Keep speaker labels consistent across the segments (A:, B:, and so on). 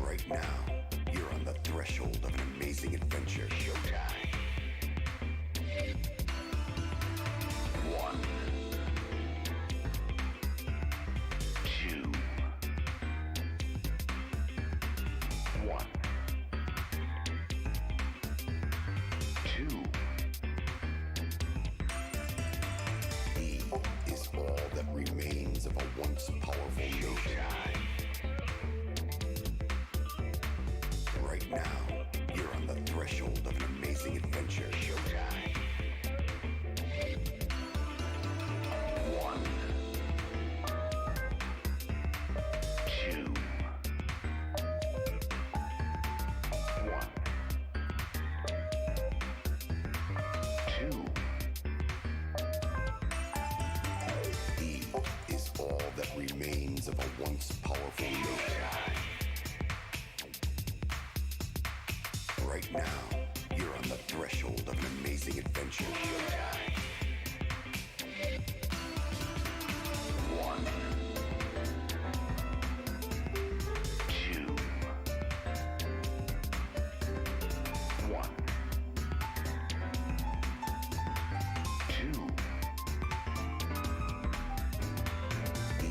A: Right now, you're on the threshold of an amazing adventure. Showtime. One. Two. One. Two. E is all that remains of a once powerful Showtime. Right now, you're on the threshold of an amazing adventure. Showtime. One. Two. One. Two. E is all that remains of a once powerful Showtime. Right now, you're on the threshold of an amazing adventure. Showtime. One. Two. One. Two. E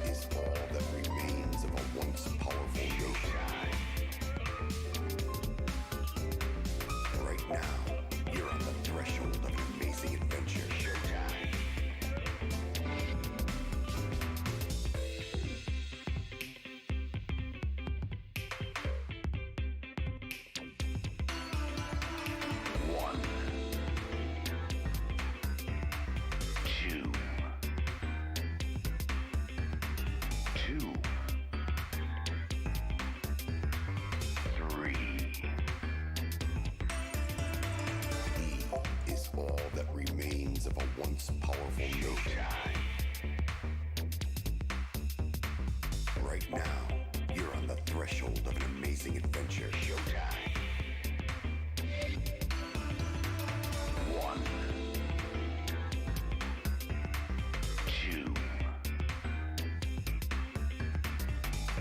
A: is all that remains of a once powerful Showtime. Right now, you're on the threshold of an amazing adventure. Showtime. One. Two. Two. Three. E is all that remains of a once powerful Showtime. Right now, you're on the threshold of an amazing adventure. Showtime. One. Two.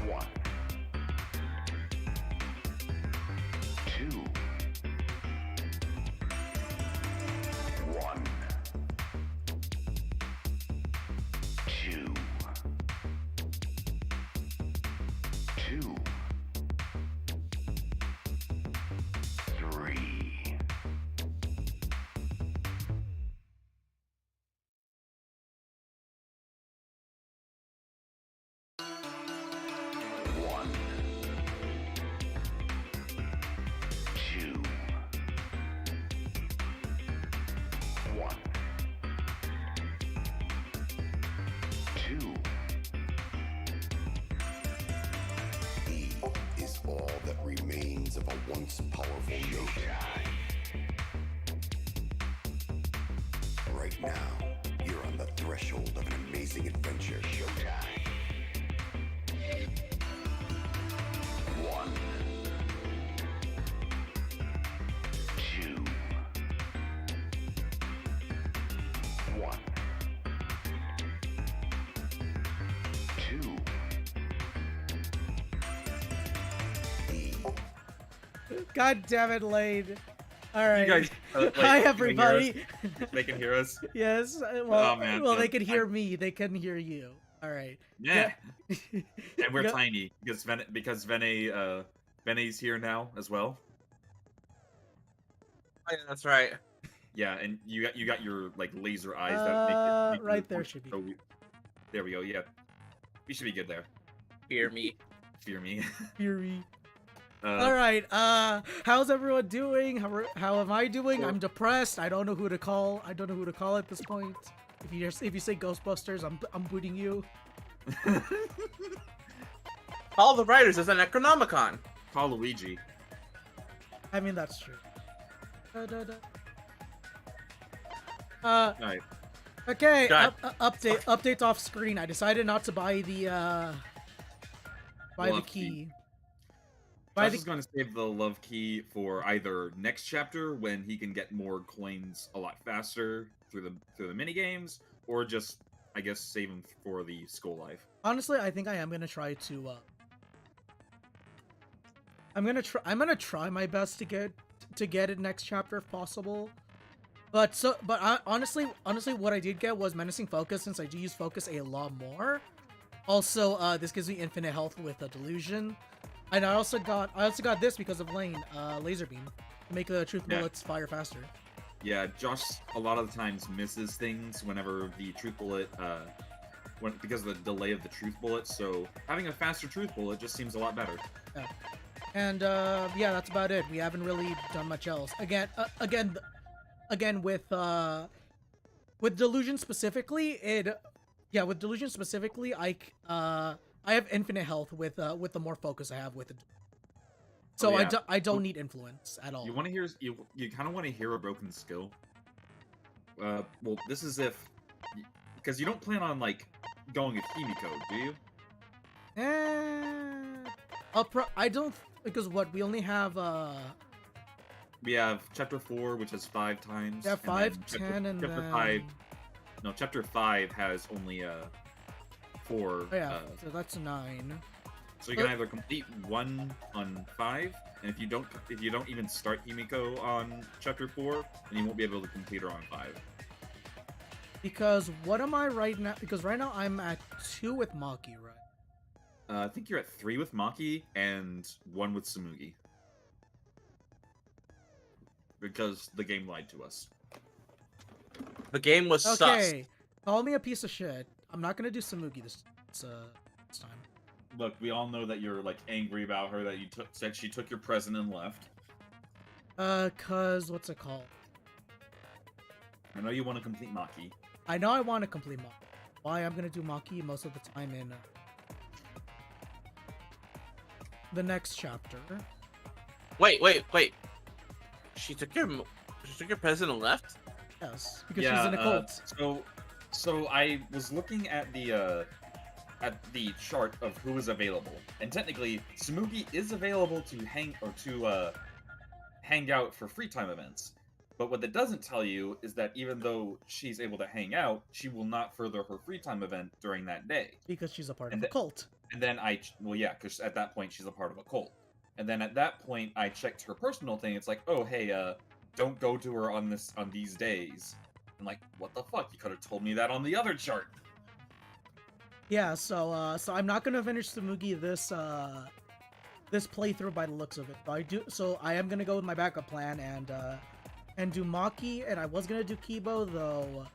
A: One. Two. One. Two. Two. Three. One. Two. One. Two. E is all that remains of a once powerful Showtime. Right now, you're on the threshold of an amazing adventure. Showtime. One. Two. One. Two. E.
B: God damn it, Lane. All right.
C: You guys, like,
B: Hi,
C: can
B: everybody.
C: They can hear us.
B: Yes.
C: Oh,
B: Well,
C: man,
B: well,
C: yeah,
B: they can hear me. They couldn't hear you. All right.
C: Yeah,
B: Yeah.
C: and we're
B: Yeah.
C: tiny because Vene's here now as well.
D: Oh, yeah, that's right.
C: Yeah, and you got your like laser eyes that make it
B: Right there should be.
C: There we go. Yeah, we should be good there.
D: Hear me.
C: Fear me.
B: Fury.
C: Uh,
B: All right. How's everyone doing? How am I doing?
C: Well-
B: I'm depressed. I don't know who to call. I don't know who to call at this point. If you say Ghostbusters, I'm booting you.
D: All the writers is an Necronomicon.
C: Call Luigi.
B: I mean, that's true. Da, da, da.
C: Alright.
B: Okay.
D: God.
B: Update off screen. I decided not to buy the
C: Love
B: key.
C: Josh is going to save the love key for either next chapter when he can get more coins a lot faster through the mini games, or just I guess save him for the school life.
B: Honestly, I think I am gonna try to I'm gonna try my best to get it next chapter if possible. But honestly, what I did get was menacing focus, since I do use focus a lot more. Also, this gives me infinite health with a delusion, and I also got this because of Lane, laser beam, to make the truth bullets fire faster.
C: Yeah, Josh a lot of the times misses things whenever the truth bullet, because of the delay of the truth bullet. So having a faster truth bullet just seems a lot better.
B: Yeah. And yeah, that's about it. We haven't really done much else. Again, with delusion specifically, with delusion specifically, I have infinite health with the more focus I have with it. So I don't need influence at all.
C: You want to hear you kind of want to hear a broken skill. Well, this is because you don't plan on like going with Himiko, do you?
B: I don't, because we only have
C: we have chapter 4, which has 5 times.
B: Yeah, 5, 10, and
C: chapter
B: then
C: 5. No, chapter 5 has only 4.
B: Oh yeah, so that's 9.
C: So you can either complete 1 on 5, and if you don't even start Himiko on chapter 4, then you won't be able to complete her on 5.
B: Because what am I right now? Because right now I'm at 2 with Maki, right?
C: I think you're at 3 with Maki and 1 with Tsumugi. Because the game lied to us.
D: The game was sus.
B: Okay, call me a piece of shit. I'm not gonna do Tsumugi this time.
C: Look, we all know that you're like angry about her, that you said she took your present and left.
B: Cause what's it called?
C: I know you want to complete Maki.
B: I know I want to complete Maki. Why I'm gonna do Maki most of the time in the next chapter.
D: Wait. She took your present and left?
B: Yes, because she's in a cult.
C: So I was looking at the chart of who is available, and technically Tsumugi is available to hang out for free time events. But what that doesn't tell you is that even though she's able to hang out, she will not further her free time event during that day.
B: Because she's a part of a cult.
C: And then because at that point she's a part of a cult. And then at that point I checked her personal thing. It's like, oh hey, don't go to her on these days. I'm like, what the fuck? You could have told me that on the other chart.
B: Yeah, so I'm not gonna finish Tsumugi this playthrough by the looks of it. So I am gonna go with my backup plan and do Maki, and I was gonna do Kibo, though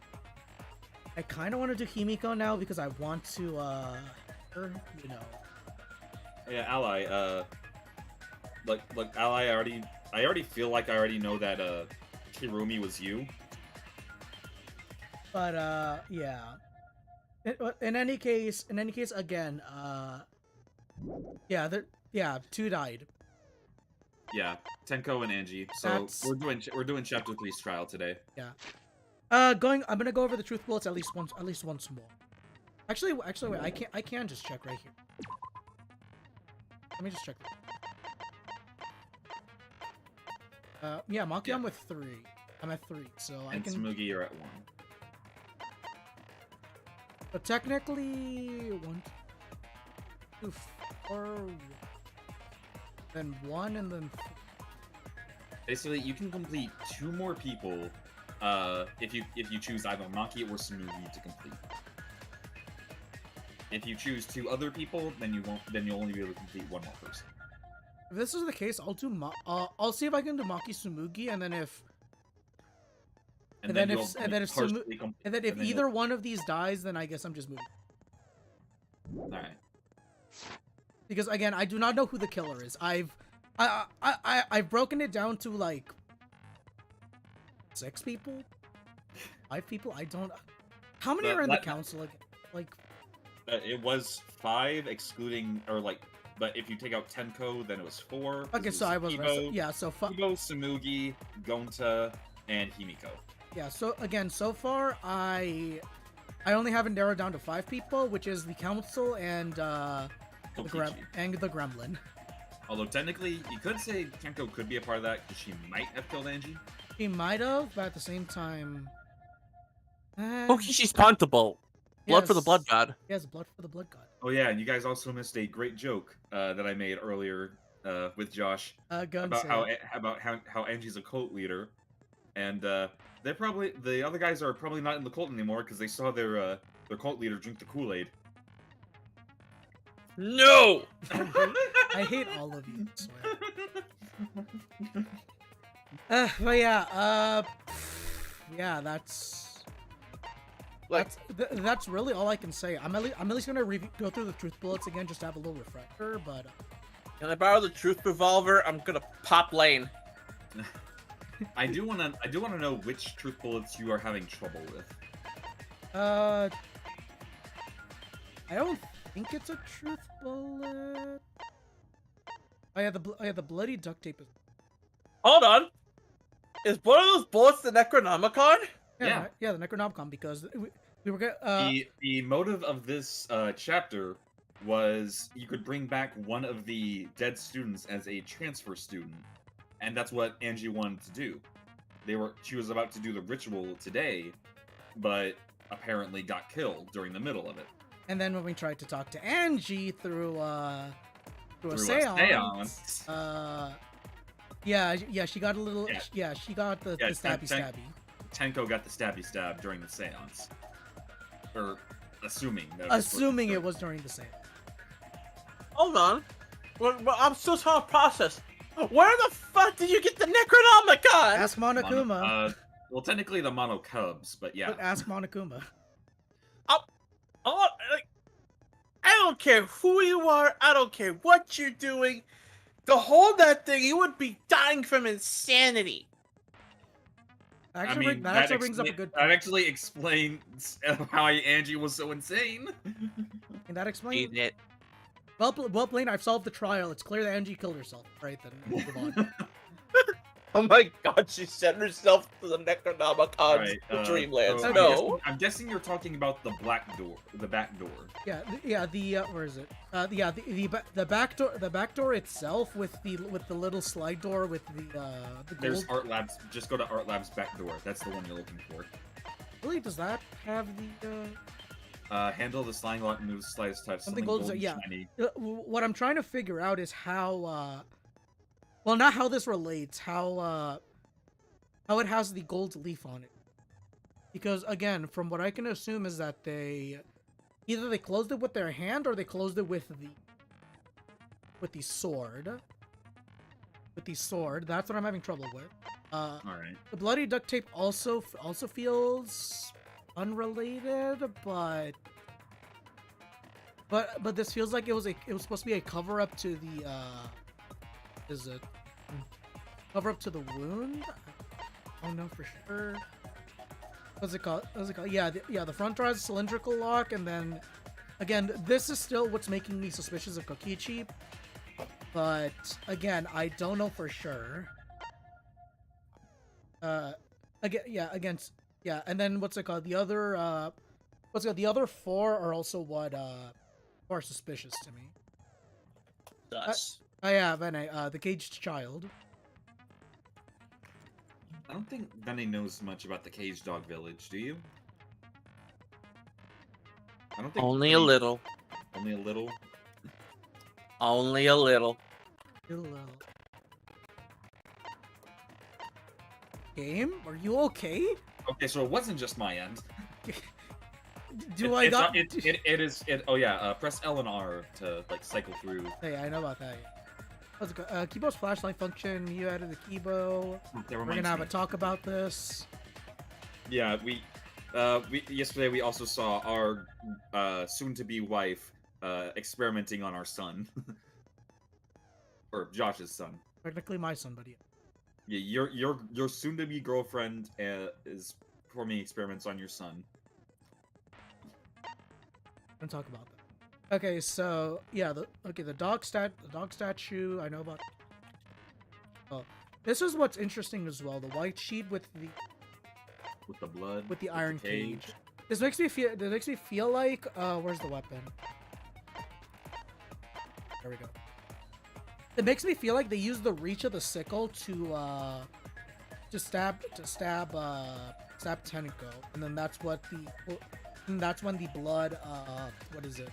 B: I kind of want to do Himiko now because I want to
C: Yeah, Ally. Look, Ally. I already feel like I already know that Kirumi was you.
B: But yeah. In any case, again, yeah, 2 died.
C: Yeah, Tenko and Angie. So we're doing chapter 3's trial today.
B: Yeah. I'm gonna go over the truth bullets at least once more. Actually, wait, I can just check right here. Let me just check. Yeah, Maki, I'm with 3. I'm at 3, so I can.
C: And Tsumugi, you're at 1.
B: But technically, 1, 2, 4, then 1, and then.
C: Basically, you can complete 2 more people if you choose either Maki or Tsumugi to complete. If you choose 2 other people, then you'll only be able to complete 1 more person.
B: If this is the case, I'll do I'll see if I can do Maki Tsumugi, and then if either one of these dies, then I guess I'm just moving.
C: All right.
B: Because again, I do not know who the killer is. I've broken it down to like 6 people, 5 people. I don't. How many are in the council? Like.
C: It was 5, excluding but if you take out Tenko, then it was 4.
B: Okay, so I was
C: Kibo,
B: yeah. So
C: Kibo, Tsumugi, Gonta, and Himiko.
B: Yeah. So again, so far I only have it narrowed down to 5 people, which is the council and the gremlin.
C: Although technically, you could say Tenko could be a part of that because she might have killed Angie.
B: She might have, but at the same time.
D: Okay, she's puntable. Blood for the blood god.
B: Yes, blood for the blood god.
C: Oh yeah, and you guys also missed a great joke that I made earlier with Josh
B: Go and
C: about
B: say
C: how
B: it.
C: how Angie's a cult leader, and they're probably the other guys are probably not in the cult anymore because they saw their cult leader drink the Kool-Aid.
D: No!
B: I hate all of you. I swear. But yeah, yeah, that's
D: Like,
B: that's really all I can say. I'm at least gonna go through the truth bullets again just to have a little refresher. But
D: can I borrow the truth revolver? I'm gonna pop Lane.
C: I do wanna know which truth bullets you are having trouble with.
B: I don't think it's a truth bullet. Oh yeah, the bloody duct tape is.
D: Hold on. Is one of those bullets the Necronomicon?
C: Yeah.
B: Yeah, the Necronomicon, because we were
C: The motive of this chapter was you could bring back one of the dead students as a transfer student, and that's what Angie wanted to do. She was about to do the ritual today, but apparently got killed during the middle of it.
B: and then when we tried to talk to Angie through a
C: Through a
B: seance,
C: seance.
B: yeah, she got a little,
C: Yeah.
B: she got the
C: Yeah,
B: stabby.
C: Tenko got the stabby stab during the seance. Or assuming that
B: Assuming it was during the seance.
D: Hold on. Well, I'm still trying to process. Where the fuck did you get the Necronomicon?
B: Ask Monokuma.
C: Well, technically the Mono Cubs, but yeah.
B: But ask Monokuma.
D: I don't care who you are. I don't care what you're doing. To hold that thing, you would be dying from insanity.
B: That
C: I
B: actually,
C: mean,
B: that actually brings up a good
C: that
B: point.
C: actually explains how Angie was so insane.
B: And that explains.
D: It.
B: Well, Blaine, I've solved the trial. It's clear that Angie killed herself. Right then, move on.
D: Oh my god, she sent herself to the Necronomicon's Dreamlands.
C: so
D: No.
C: I'm guessing you're talking about the back door.
B: Where is it? The back door itself with the little slide door with the
C: There's
B: gold.
C: Art Labs. Just go to Art Labs back door. That's the one you're looking for.
B: Really, does that have the
C: Handle the sliding lock moves slightest touch.
B: Something
C: Something
B: gold,
C: golden
B: yeah.
C: shiny.
B: What I'm trying to figure out is how well, not how this relates, how it has the gold leaf on it. Because again, from what I can assume is that either they closed it with their hand or they closed it with the sword. With the sword, that's what I'm having trouble with.
C: All right.
B: The bloody duct tape also feels unrelated, but this feels like it was supposed to be a cover up to the is it cover up to the wound? I don't know for sure. What's it called? Yeah, the front door has a cylindrical lock, and then again, this is still what's making me suspicious of Kokichi. But again, I don't know for sure. And then what's it called? The other four are also what are suspicious to me.
D: Thus.
B: I have the caged child.
C: I don't think Benny knows much about the Cage Dog Village, do you? I don't think
D: Only a little.
C: Only a little.
D: Only a little.
B: Game? Are you okay?
C: Okay, so it wasn't just my end. Oh yeah, press L and R to like cycle through.
B: Hey, I know about that. Let's go. Kibo's flashlight function. You added the Kibo. We're gonna have a talk about this.
C: Yeah, we yesterday we also saw our soon-to-be wife experimenting on our son, or Josh's son.
B: Technically my son, but yeah.
C: Yeah, your soon-to-be girlfriend is performing experiments on your son.
B: We're gonna talk about that. Okay, so yeah, the dog statue. I know about. Oh, this is what's interesting as well. The white sheet with
C: the blood.
B: With the iron cage. This makes me feel like. Where's the weapon? There we go. It makes me feel like they used the reach of the sickle to stab Tenko, and then that's what that's when the blood what is it?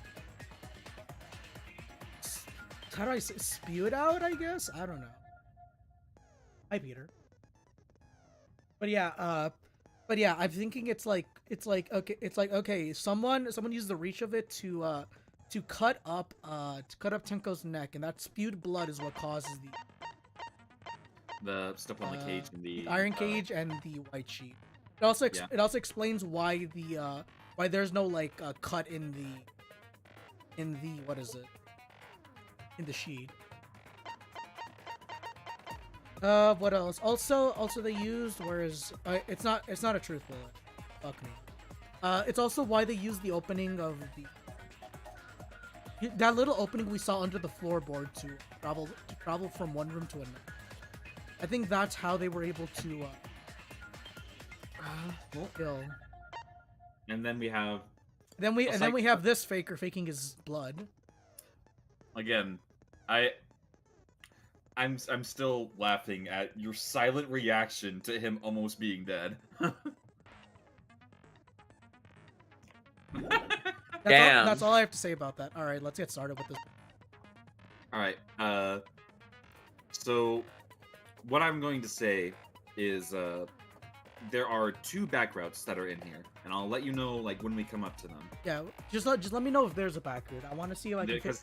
B: how do I say, spew it out, I guess? I don't know. Hi, Peter. But yeah, I'm thinking it's like okay, someone used the reach of it to cut up Tenko's neck, and that spewed blood is what causes
C: The stuff on the cage and the
B: iron cage and the white sheet. It also it also explains why why there's no like cut in the what is it? In the sheet. What else? Also they used it's not a truth bullet. Fuck me. It's also why they used the opening of that little opening we saw under the floorboard to travel from one room to another. I think that's how they were able to kill.
C: And then we have
B: We have this faker faking his blood.
C: again, I'm still laughing at your silent reaction to him almost being dead.
E: Damn.
B: That's all I have to say about that. All right, let's get started with this.
C: All right. So what I'm going to say is there are 2 back routes that are in here, and I'll let you know like when we come up to them.
B: Yeah, just let me know if there's a back route. I want to see if I can
C: Because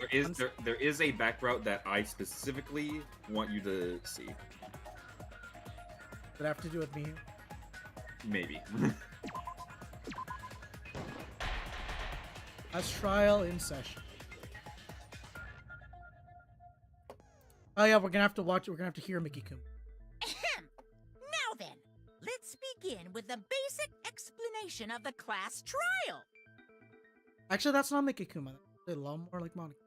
C: there is a back route that I specifically want you to see.
B: Does it have to do with me?
C: Maybe.
B: Last trial in session. Oh yeah, we're gonna have to watch it. We're gonna have to hear Mickey Kuma.
F: Ahem. Now then, let's begin with the basic explanation of the class trial.
B: Actually, that's not Mickey Kuma. That's a lot more like Monica.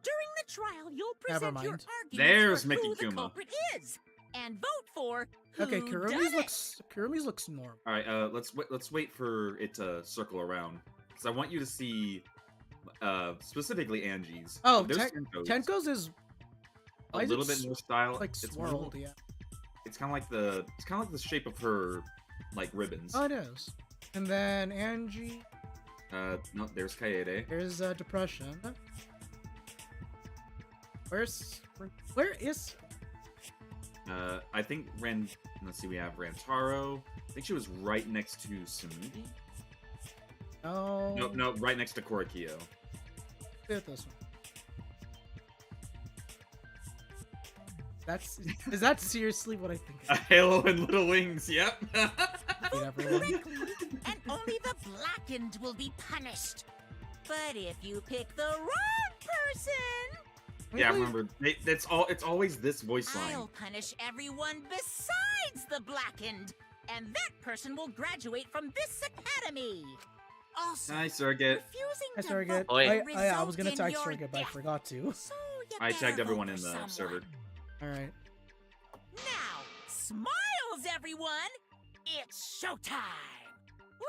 F: During the trial, you'll
B: Never
F: present your
B: mind.
F: arguments
C: There's
F: for
C: Mickey
F: who the
C: Kuma.
F: culprit is, and vote for who
B: Okay,
F: done
B: Kurumi's looks normal.
C: All right. Let's wait for it to circle around because I want you to see specifically Angie's.
B: Oh,
C: There's
B: Tenko's is
C: a
B: why is
C: little
B: it
C: bit more style.
B: like
C: It's
B: swirled. Yeah.
C: It's kind of like the shape of her like ribbons.
B: Oh, it is. And then Angie.
C: No, there's Kaede.
B: There's depression. Where is?
C: I think let's see, we have Rantaro. I think she was right next to Samugi.
B: No.
C: No, right next to Korikyo.
B: Look at this one. Is that seriously what I think?
C: A halo and little wings. Yep.
B: Wait, everyone.
F: correctly, and only the blackened will be punished. But if you pick the wrong person,
C: Yeah, remember, it's always this voice line.
F: I'll punish everyone besides the blackened, and that person will graduate from this academy. Also,
C: Hi, Surrogate.
F: refusing
B: Hi,
F: to
B: Surrogate.
F: vote
E: Oi.
F: will
B: I was
F: result
B: gonna
F: in
B: tag
F: your
B: Surrogate, but I
F: death.
B: forgot to.
F: So you
C: I
F: better
C: tagged everyone
F: vote
C: in
F: for
C: the
F: someone.
C: server.
B: All right.
F: Now, smiles, everyone! It's showtime!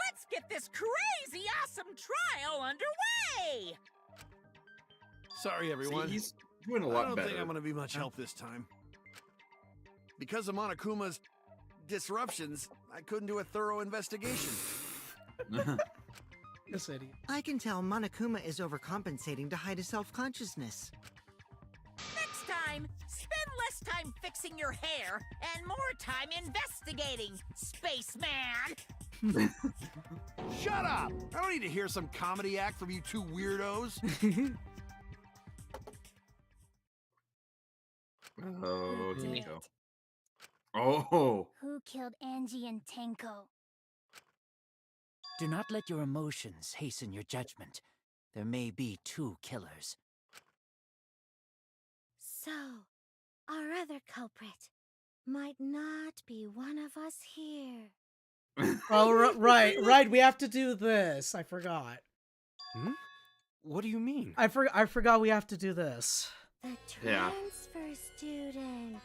F: Let's get this crazy awesome trial underway!
G: Sorry, everyone.
C: See, he's doing a
G: I
C: lot
G: don't
C: better.
G: think I'm going to be much help this time. Because of Monokuma's disruptions, I couldn't do a thorough investigation.
B: This idiot.
H: I can tell Monokuma is overcompensating to hide his self-consciousness.
F: Next time, spend less time fixing your hair and more time investigating, spaceman!
G: Shut up! I don't need to hear some comedy act from you 2 weirdos.
C: Oh,
I: Who did
C: Tenko.
I: it?
C: Oh,
I: Who killed Angie and Tenko?
J: Do not let your emotions hasten your judgment. There may be 2 killers.
I: So, our other culprit might not be one of us here.
B: Oh, right. We have to do this. I forgot.
G: What do you mean?
B: I forgot we have to do this.
I: The
C: Yeah.
I: transfer student.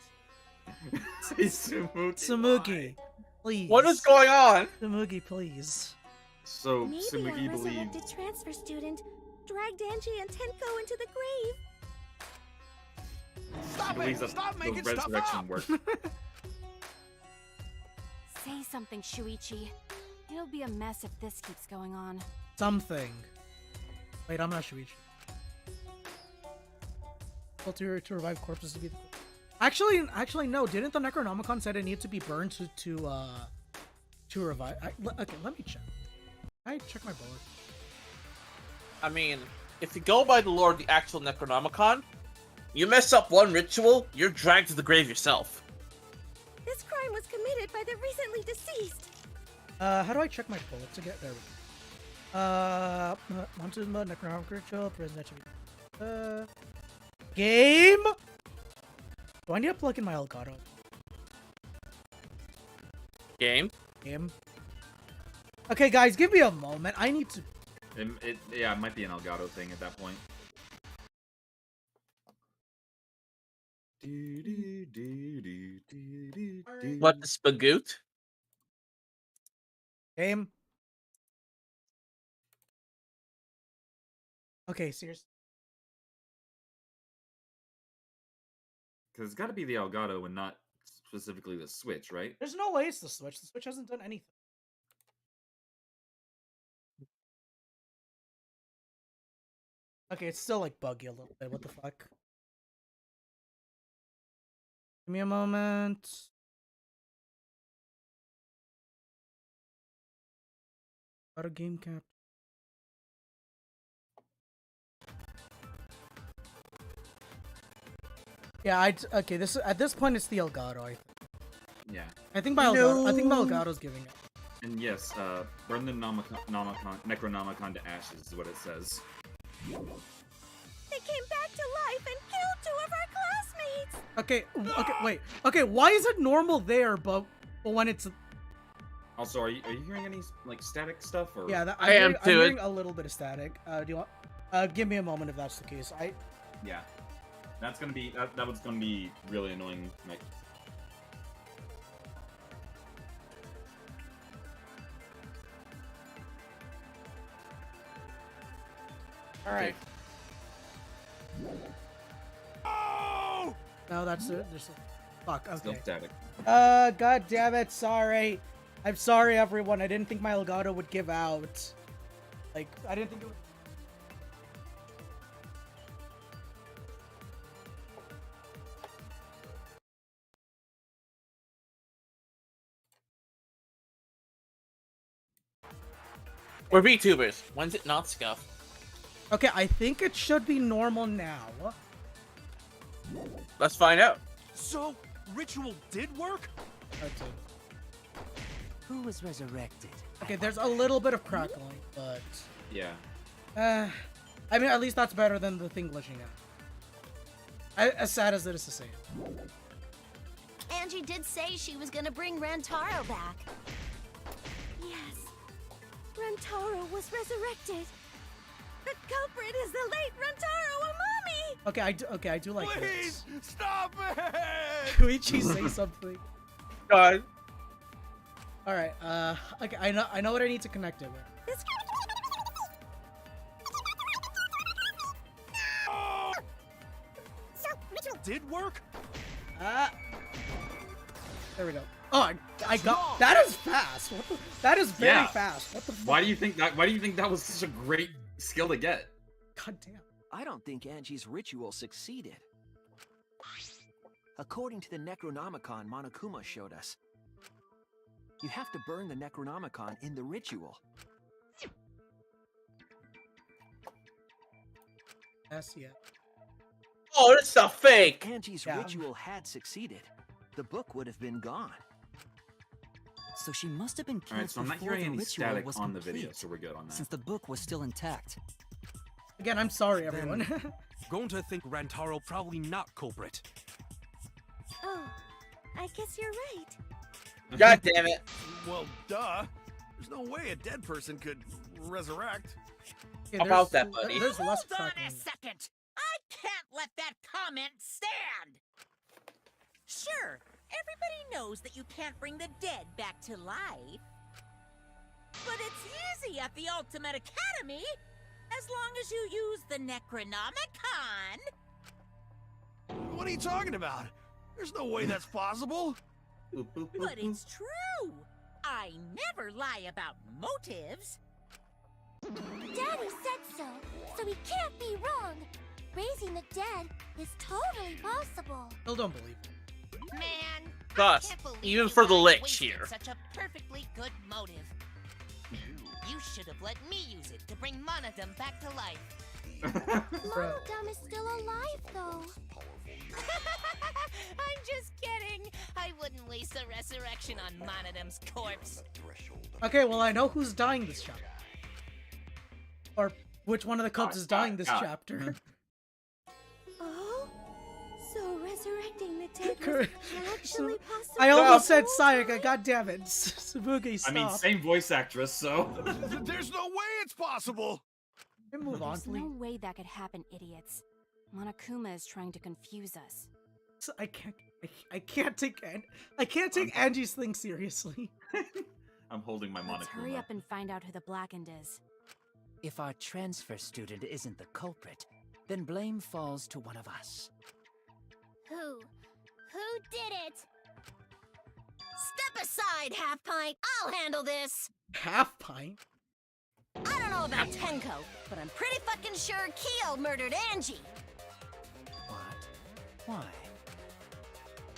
B: Samugi, please.
D: What is going on?
B: Samugi, please.
C: So
I: Maybe
C: Sumugi
I: our
C: believes.
I: resurrected transfer student dragged Angie and Tenko into the grave.
G: Stop
C: believes
G: it!
C: that
G: Stop
C: the
G: making stuff
C: resurrection
G: up!
C: works.
K: Say something, Shuichi. It'll be a mess if this keeps going on.
B: Something. Wait, I'm not Shuichi. to revive corpses to be. Actually, no. Didn't the Necronomicon said it needs to be burned to revive? Okay, let me check. I check my bullet.
D: I mean, if you go by the lore of the actual Necronomicon, you mess up one ritual, you're dragged to the grave yourself.
I: This crime was committed by the recently deceased.
B: How do I check my bullets again? There we go. Monsters mode, Necronomicon ritual, prison game. Do I need to plug in my Elgato?
D: Game?
B: Okay, guys, give me a moment. I need to.
C: Yeah, it might be an Elgato thing at that point.
D: What, the Spagoot?
B: Game. Okay, seriously.
C: Because it's got to be the Elgato and not specifically the Switch, right?
B: There's no way it's the Switch. The Switch hasn't done anything. Okay, it's still like buggy a little bit. What the fuck? Give me a moment. Got a game cap. Yeah, okay. This at this point it's the Elgato. I think.
C: Yeah.
B: I think my Elgato's giving it.
C: And yes, burn the Necronomicon to ashes is what it says.
I: They came back to life and killed 2 of our classmates.
B: Okay, wait. Okay, why is it normal there, but when it's...
C: Also, are you hearing any like static stuff or?
B: Yeah,
D: I'm
B: hearing a little bit of static. Do you want? Give me a moment if that's the case.
C: Yeah, that's gonna be that was gonna be really annoying. Like,
B: all right.
G: Oh!
B: No, that's it. There's fuck.
C: still
B: Okay.
C: static.
B: God damn it. Sorry. I'm sorry, everyone. I didn't think my Elgato would give out. Like, I didn't think it would.
D: We're VTubers. When's it not scuff?
B: Okay, I think it should be normal now.
D: Let's find out.
G: So, ritual did work?
B: That's it.
J: Who was resurrected?
B: Okay, there's a little bit of crackling, but...
C: Yeah.
B: I mean, at least that's better than the thing glitching out. As sad as it is to say.
I: Angie did say she was gonna bring Rantaro back. Yes. Rantaro was resurrected. The culprit is the late Rantaro Amami!
B: Okay, I do like
G: Please,
B: this.
G: stop it!
B: Koichi, say something.
D: God.
B: Alright, okay, I know what I need to connect it with.
I: This
G: Did work?
B: There we go. Oh, I got that is fast. What the, that is very
C: Yeah.
B: fast. What the fuck?
C: Why do you think that was such a great skill to get?
B: God damn.
E: I don't think Angie's ritual succeeded. According to the Necronomicon Monokuma showed us, you have to burn the Necronomicon in the ritual.
B: Yes, yeah.
D: Oh, it's a fake!
E: Angie's
B: Yeah.
E: ritual had succeeded. The book would have been gone.
J: So she must have been killed
C: Alright, so I'm not
J: before
C: hearing
J: the
C: any
J: ritual
C: static
J: was
C: on the
J: complete,
C: video, so we're good on that.
J: since the book was still intact.
B: Again, I'm sorry, everyone.
L: Going to think Rantaro probably not culprit.
I: Oh, I guess you're right.
D: God damn it.
G: Well, duh. There's no way a dead person could resurrect.
B: Okay,
D: How about
B: there's-
D: that, buddy?
B: There's less
F: Hold on
B: crackling.
F: a second. I can't let that comment stand. Sure, everybody knows that you can't bring the dead back to life. But it's easy at the Ultimate Academy, as long as you use the Necronomicon.
G: What are you talking about? There's no way that's possible.
F: But it's true. I never lie about motives.
I: Daddy said so he can't be wrong. Raising the dead is totally possible.
B: Still don't believe it.
F: Man,
D: Thus,
F: I can't believe
D: even
F: you
D: for the
F: guys
D: lich
F: wasted
D: here.
F: Such a perfectly good motive. You should have let me use it to bring Monodum back to life.
I: Monodum is still alive, though.
F: I'm just kidding. I wouldn't waste a resurrection on Monodum's corpse.
B: Okay, well I know who's dying this chapter. Or which one of the cubs is dying this chapter.
I: Oh? So resurrecting the dead was actually possible?
B: I almost said Sayaka, god damn it. Sabuki, stop.
C: I mean, same voice actress, so.
G: There's no way it's possible!
B: Can we move on,
K: There's
B: please?
K: no way that could happen, idiots. Monokuma is trying to confuse us.
B: I can't take Angie's thing seriously.
C: I'm holding my
K: Let's hurry
C: Monokuma.
K: up and find out who the Blackened is.
J: If our transfer student isn't the culprit, then blame falls to one of us.
I: Who? Who did it?
F: Step aside, Half Pint. I'll handle this.
B: Half pint?
F: I don't know about Tenko, but I'm pretty fucking sure Kyo murdered Angie.
J: What? Why?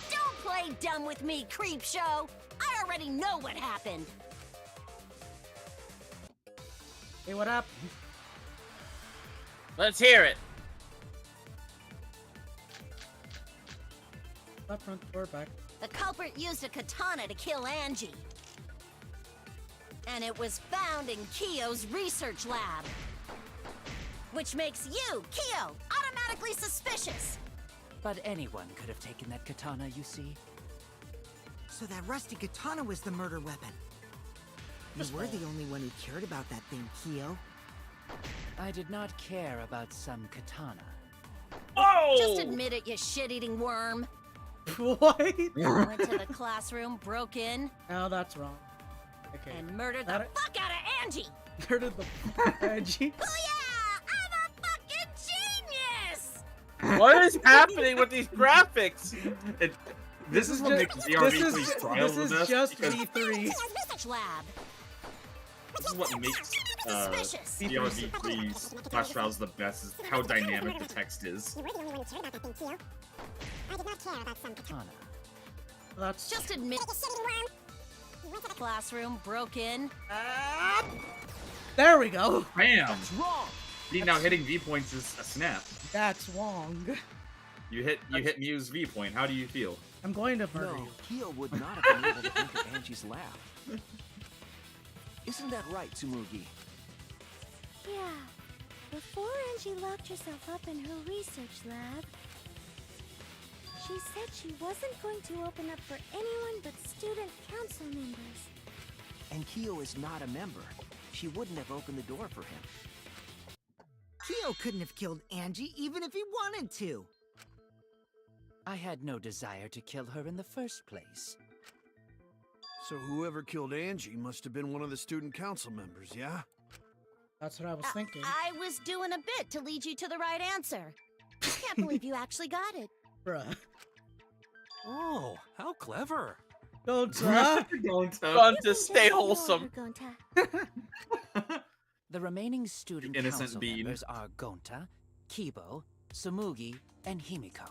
F: Don't play dumb with me, creep show. I already know what happened.
B: Hey, what happened?
D: Let's hear it.
B: That front door back.
F: The culprit used a katana to kill Angie. And it was found in Kyo's research lab. Which makes you, Kyo, automatically suspicious.
J: But anyone could have taken that katana, you see.
H: So that rusty katana was the murder weapon. You were the only one who cared about that thing, Kyo.
J: I did not care about some katana.
D: Oh!
F: Just admit it, you shit-eating worm.
B: What?
F: Went to the classroom, broke in,
B: Oh, that's wrong. Okay.
F: and murdered the
B: That-
F: fuck out of Angie.
B: Murdered the Angie.
F: Booyah! I'm a fucking genius!
D: What is happening with these graphics?
C: This is what makes DRV3's trials the best.
B: just
C: because
B: V3.
F: Research lab.
C: This is what makes
F: Suspicious.
C: DRV3's Flash Trials the best, is how dynamic the text is.
I: You were the only one who cared about that thing, Kyo. I did not care about some
J: Katana.
B: That's
F: Just admit
I: You went to the
F: classroom, broke in.
B: there we go.
C: Bam!
J: That's wrong!
C: See, now hitting V points is a snap.
B: That's wrong.
C: You hit Mew's V point. How do you feel?
B: I'm going to murder
E: No,
B: you.
E: Kyo would not have been able to enter Angie's lab. Isn't that right, Tsumugi?
I: Yeah. Before Angie locked herself up in her research lab, she said she wasn't going to open up for anyone but student council members.
E: And Kyo is not a member. She wouldn't have opened the door for him.
H: Kyo couldn't have killed Angie even if he wanted to.
J: I had no desire to kill her in the first place.
G: So whoever killed Angie must have been one of the student council members, yeah?
B: That's what I was thinking.
F: I was doing a bit to lead you to the right answer. I can't believe you actually got it.
B: Bruh.
L: Oh, how clever.
B: Don't
D: Fun to stay wholesome.
J: The remaining student
C: Innocent
J: council
C: bean.
J: members are Gonta, Kibo, Tsumugi, and Himiko.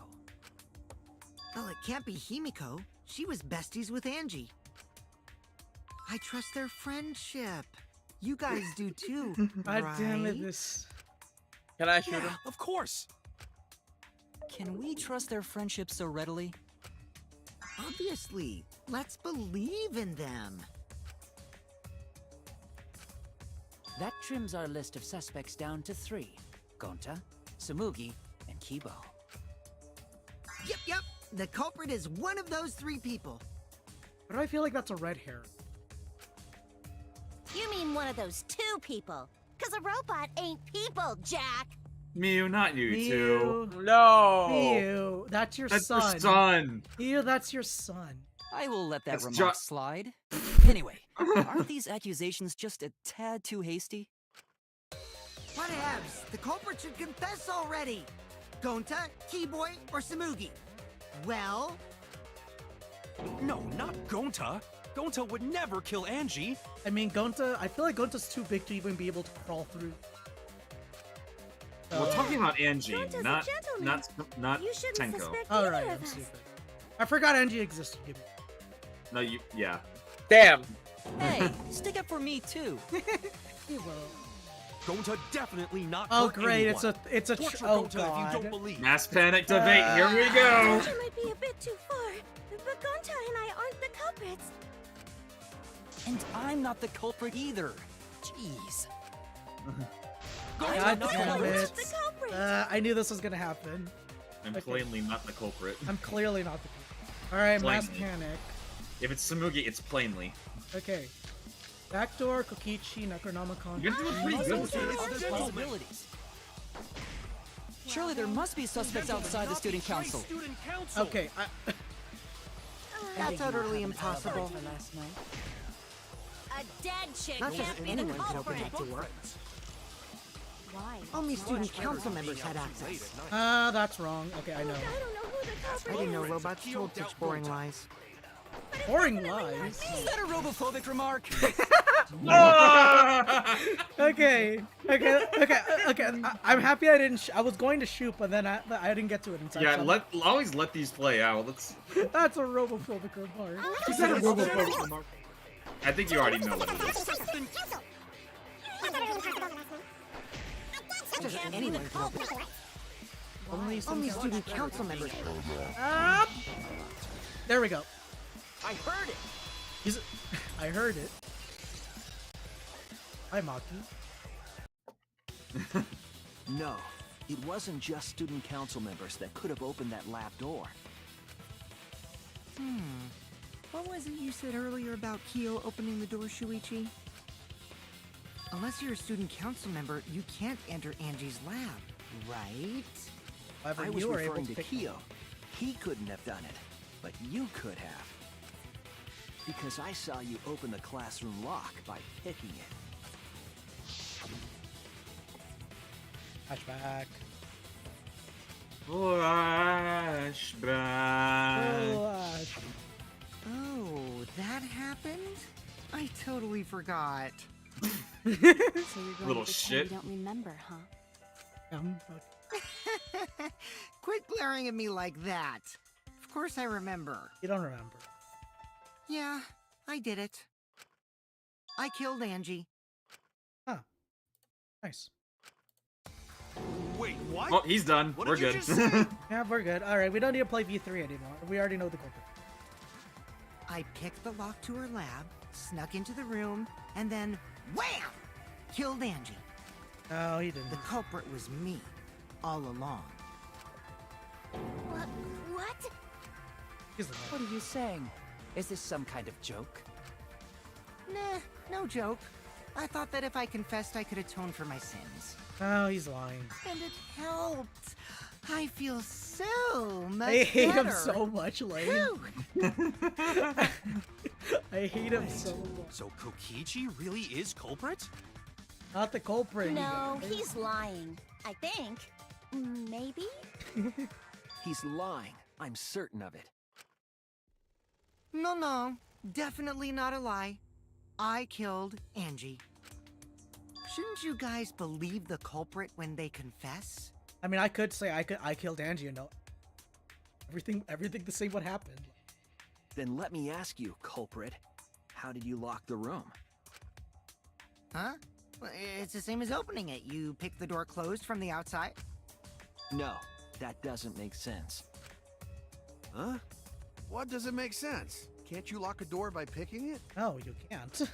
H: Well, it can't be Himiko. She was besties with Angie. I trust their friendship. You guys do too,
B: God
H: right?
B: damn it, this.
D: Can I shoot him?
L: Yeah, of course.
M: Can we trust their friendship so readily?
H: Obviously. Let's believe in them.
J: That trims our list of suspects down to 3. Gonta, Tsumugi, and Kibo.
H: Yep. The culprit is one of those 3 people.
B: Why do I feel like that's a red hair?
F: You mean one of those 2 people? Because a robot ain't people, Jack.
C: Mew, not you two.
D: No.
B: Mew, that's your
C: That's
B: son.
C: your son.
B: Mew, that's your son.
M: I will let that
C: It's
M: remark slide. Anyway, aren't these accusations just a tad too hasty?
H: Whatevs. The culprit should confess already. Gonta, Keyboy, or Tsumugi? Well,
L: No, not Gonta. Gonta would never kill Angie.
B: I mean, Gonta, I feel like Gonta's too big to even be able to crawl through.
C: We're talking about Angie,
I: Gonta's a
C: not
I: gentleman. You shouldn't
C: Tenko.
I: suspect
B: All
I: either
B: right,
I: of
B: I'm
I: us.
B: stupid. I forgot Angie existed. Give me.
C: No, yeah.
D: Damn.
M: Hey, stick up for me too.
L: Gonta definitely not
B: Oh
L: hurt
B: great,
L: anyone.
B: it's a
L: Torture
B: oh
L: Gonta if you
B: god.
L: don't believe.
C: Mass panic debate. Here we go.
I: Gonta might be a bit too far, but Gonta and I aren't the culprits.
M: And I'm not the culprit either. Jeez.
B: God
M: not the
B: damn
M: culprit.
B: it.
I: The culprit.
B: I knew this was gonna happen.
C: I'm
B: Okay.
C: plainly not the culprit.
B: I'm clearly not the culprit. Alright, mass
C: Plainly.
B: panic.
C: If it's Samugi, it's plainly.
B: Okay. Backdoor, Kokichi, Necronomicon.
C: You're doing pretty good with
M: Other
C: this.
M: possibilities. Surely there must be suspects outside the student council.
B: Okay,
H: That's utterly impossible.
F: A dead chick
H: Not just
F: can't be the
H: anyone can open
F: culprit.
H: that door.
F: Why?
H: Only student council members had access.
B: that's wrong. Okay, I know.
I: I don't know who the culprit
H: I didn't know
I: is.
H: robots told such boring lies.
B: Boring lies.
M: Is that a robophobic remark?
B: Okay. I'm happy I didn't. I was going to shoot, but then I didn't get to it in time.
C: Yeah, always let these play out.
B: That's a robophobic remark.
C: Is that a robophobic remark? I think you already know what it is.
H: Just anyone can open it.
B: Only
H: student council members.
B: There we go.
M: I heard it.
B: I heard it. Hi, Maki.
E: No, it wasn't just student council members that could have opened that lab door.
H: What was it you said earlier about Kyo opening the door, Shuichi? Unless you're a student council member, you can't enter Angie's lab, right?
B: However,
E: I was
B: you were able
E: referring
B: to
E: to
B: pick
E: Kyo. He couldn't have done it, but you could have. Because I saw you open the classroom lock by picking it.
B: Flashback.
C: Flashback.
H: Oh, that happened? I totally forgot.
K: So you're going
C: Little
K: to pretend
C: shit.
K: you don't remember, huh?
H: Quit glaring at me like that. Of course I remember.
B: You don't remember.
H: Yeah, I did it. I killed Angie.
B: Nice.
L: Wait, what?
C: Oh, he's done.
L: What
C: We're
L: did you
C: good.
L: just say?
B: Yeah, we're good. All right, we don't need to play V3 anymore. We already know the culprit.
H: I picked the lock to her lab, snuck into the room, and then wham! Killed Angie.
B: No, he didn't.
H: The culprit was me, all along.
I: What?
B: He's the
M: What are you saying? Is this some kind of joke?
H: Nah, no joke. I thought that if I confessed, I could atone for my sins.
B: No, he's lying.
H: And it helped. I feel so much
B: I hate him
H: better.
B: so much, Lane.
H: Whew.
B: I hate him so much.
L: So Kokichi really is culprit?
B: Not the culprit.
I: No,
B: you guys.
I: he's lying. I think. Maybe?
E: He's lying. I'm certain of it.
H: No, definitely not a lie. I killed Angie. Shouldn't you guys believe the culprit when they confess?
B: I mean, I could say I killed Angie and know everything to say what happened.
E: Then let me ask you, culprit. How did you lock the room?
H: Huh? Well, it's the same as opening it. You pick the door closed from the outside.
E: No, that doesn't make sense.
G: Huh? What doesn't make sense? Can't you lock a door by picking it?
B: No, you can't.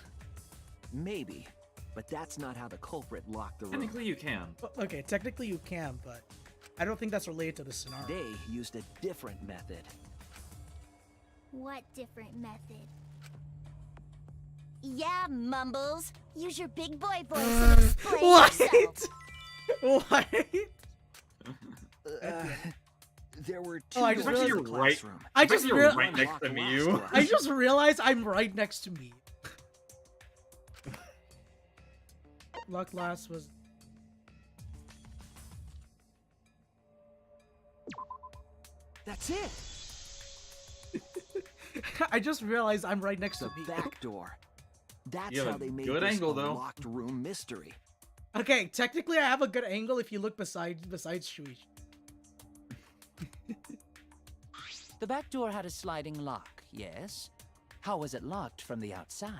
E: Maybe, but that's not how the culprit locked the room.
C: Technically, you can.
B: Okay, technically you can, but I don't think that's related to the scenario.
E: They used a different method.
I: What different method? Yeah, Mumbles. Use your big boy voice and explain yourself.
B: What?
E: There were two
B: Oh, I just
E: doors
B: realized
E: to the
C: you're right.
E: classroom.
B: I just
C: you're
B: real-
C: right next to me, you.
B: I just realized I'm right next to me. Luck last was.
E: That's it.
B: I just realized I'm right next
E: The
B: to me.
E: back door. That's
C: You have
E: how
C: a
E: they made
C: good
E: this
C: angle,
E: a
C: though.
E: locked room mystery.
B: Okay, technically I have a good angle if you look besides Shuichi.
J: The back door had a sliding lock, yes? How was it locked from the outside?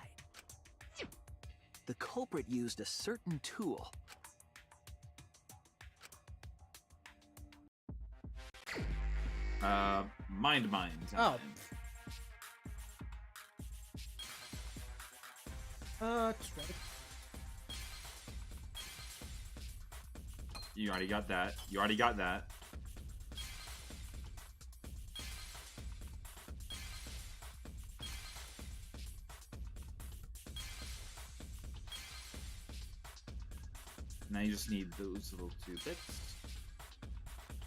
E: The culprit used a certain tool.
C: Mind.
B: Oh. It's right.
C: You already got that. Now you just need those little 2 bits.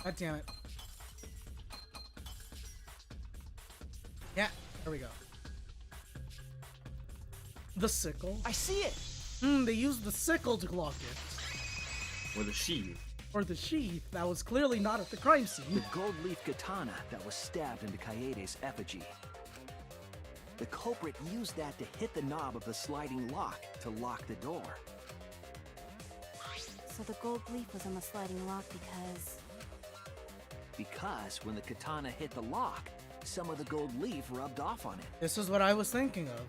B: God damn it. Yeah, there we go. The sickle.
E: I see it!
B: They used the sickle to lock it.
C: Or the sheath.
B: Or the sheath that was clearly not at the crime scene.
E: The gold leaf katana that was stabbed into Kaede's effigy. The culprit used that to hit the knob of the sliding lock to lock the door.
K: So the gold leaf was on the sliding lock
E: Because when the katana hit the lock, some of the gold leaf rubbed off on it.
B: This is what I was thinking of.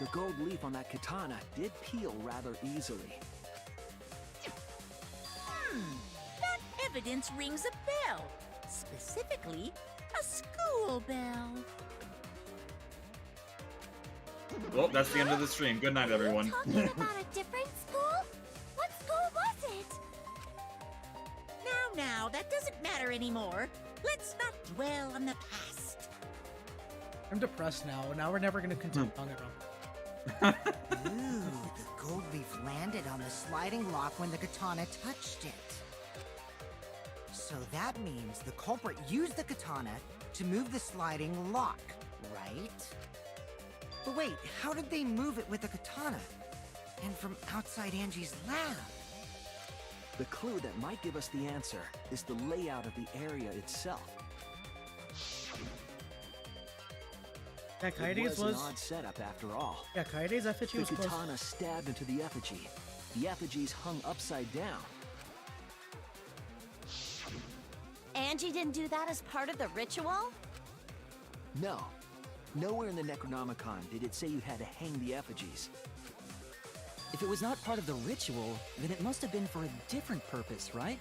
E: The gold leaf on that katana did peel rather easily.
F: That evidence rings a bell. Specifically, a school bell.
C: Well, that's the end of the stream. Good night, everyone.
I: Talking about a different school? What school was it?
F: Now, that doesn't matter anymore. Let's not dwell on the past.
B: I'm depressed now. Now we're never gonna continue Danganronpa.
H: Ooh, the gold leaf landed on the sliding lock when the katana touched it. So that means the culprit used the katana to move the sliding lock, right? But wait, how did they move it with the katana? And from outside Angie's lab?
E: The clue that might give us the answer is the layout of the area itself.
B: Yeah,
E: It
B: Kaede's
E: was an
B: was.
E: odd setup after all.
B: Yeah, Kaede's effigy
E: The
B: was close.
E: katana stabbed into the effigy. The effigies hung upside down.
I: Angie didn't do that as part of the ritual?
E: No. Nowhere in the Necronomicon did it say you had to hang the effigies.
M: If it was not part of the ritual, then it must have been for a different purpose, right?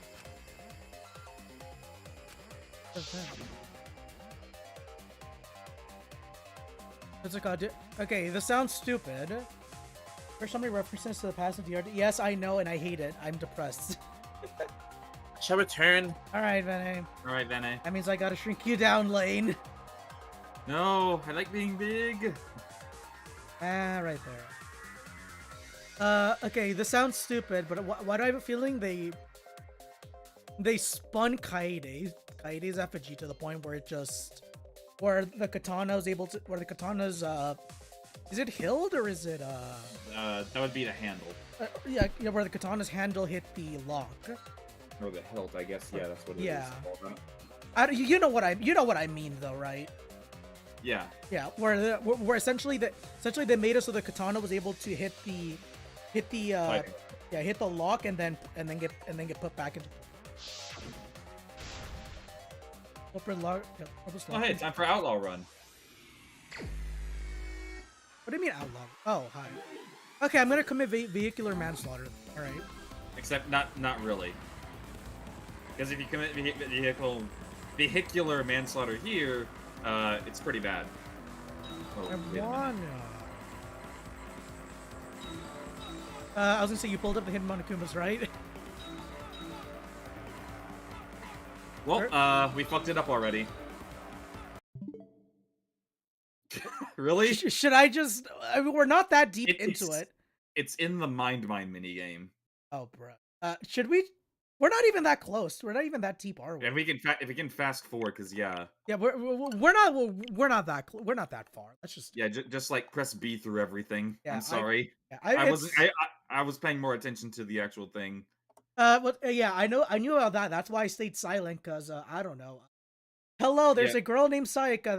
B: It's like okay, this sounds stupid. For so many references to the past of the art. Yes, I know, and I hate it. I'm depressed.
D: Shall we turn?
B: Alright, Vene.
C: Alright, Vene.
B: That means I gotta shrink you down, Lane.
C: No, I like being big.
B: Right there. Okay, this sounds stupid, but why do I have a feeling they spun Kaede's effigy to the point where where the katana was able to, where the katana's, is it hilt or is it,
C: that would be the handle.
B: yeah, where the katana's handle hit the lock.
C: Or the hilt, I guess. Yeah, that's what it is.
B: Yeah.
C: called.
B: You know what I mean, though, right?
C: Yeah.
B: Yeah, where essentially they made it so the katana was able to hit the lock and then get put back into.
C: Oh, hey, time for Outlaw Run.
B: What do you mean outlaw? Oh, hi. Okay, I'm gonna commit vehicular manslaughter. All right.
C: Except not really. Because if you commit vehicular manslaughter here, it's pretty bad. Oh, wait a minute.
B: I was gonna say you pulled up the hidden Monokumas, right?
C: Well, we fucked it up already. Really?
B: Should I just? I mean, we're not that deep into it.
C: It's in the Mind minigame.
B: Oh, bro. Should we? We're not even that close. We're not even that deep, are we?
C: And if we can fast forward, because yeah.
B: Yeah, we're not that far. Let's just.
C: Yeah, just like press B through everything.
B: Yeah,
C: I'm sorry. I was paying more attention to the actual thing.
B: Yeah, I knew about that. That's why I stayed silent, cause I don't know. Hello, there's
C: Yeah.
B: a girl named Sayaka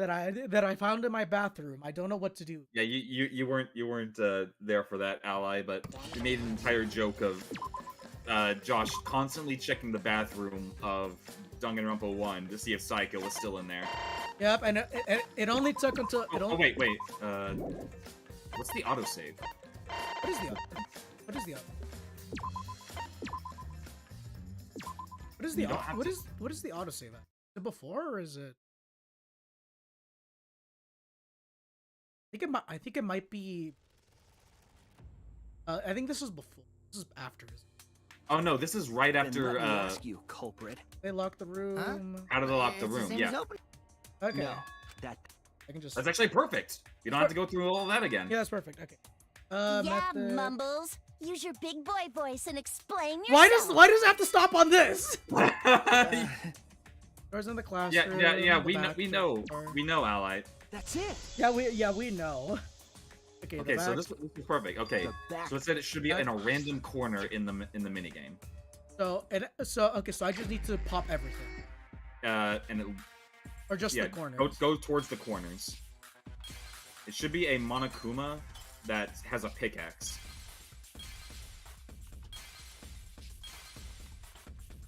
B: that I found in my bathroom. I don't know what to do.
C: Yeah, you weren't there for that, ally, but we made an entire joke of Josh constantly checking the bathroom of Danganronpa 1 to see if Sayaka was still in there.
B: Yep, and it only took until
C: Wait. What's the autosave?
B: What is the auto? What is the auto? What is the
C: You don't
B: auto?
C: have
B: What is the autosave at? Is it before or is it? I think it might be. I think this is before. This is after.
C: Oh no, this is right after.
M: Then let me ask you, culprit.
B: They locked the room.
C: How do they lock the
H: It's the
C: room?
H: same
C: Yeah,
H: as open.
B: Okay.
M: No, that
B: I can just.
C: that's actually perfect. You don't have to go through all that again.
B: Yeah, that's perfect. Okay.
I: Yeah,
B: method.
I: Mumbles. Use your big boy voice and explain yourself.
B: Why does it have to stop on this? Doors in the classroom.
C: Yeah.
B: the
C: We
B: back
C: know,
B: door.
C: ally.
M: that's it.
B: Yeah, we know. Okay.
C: Okay, so this is perfect. Okay,
M: The back.
C: so it said it should be in a random corner in the minigame.
B: So I just need to pop everything,
C: And it,
B: or just
C: yeah,
B: the corner.
C: go towards the corners. It should be a Monokuma that has a pickaxe.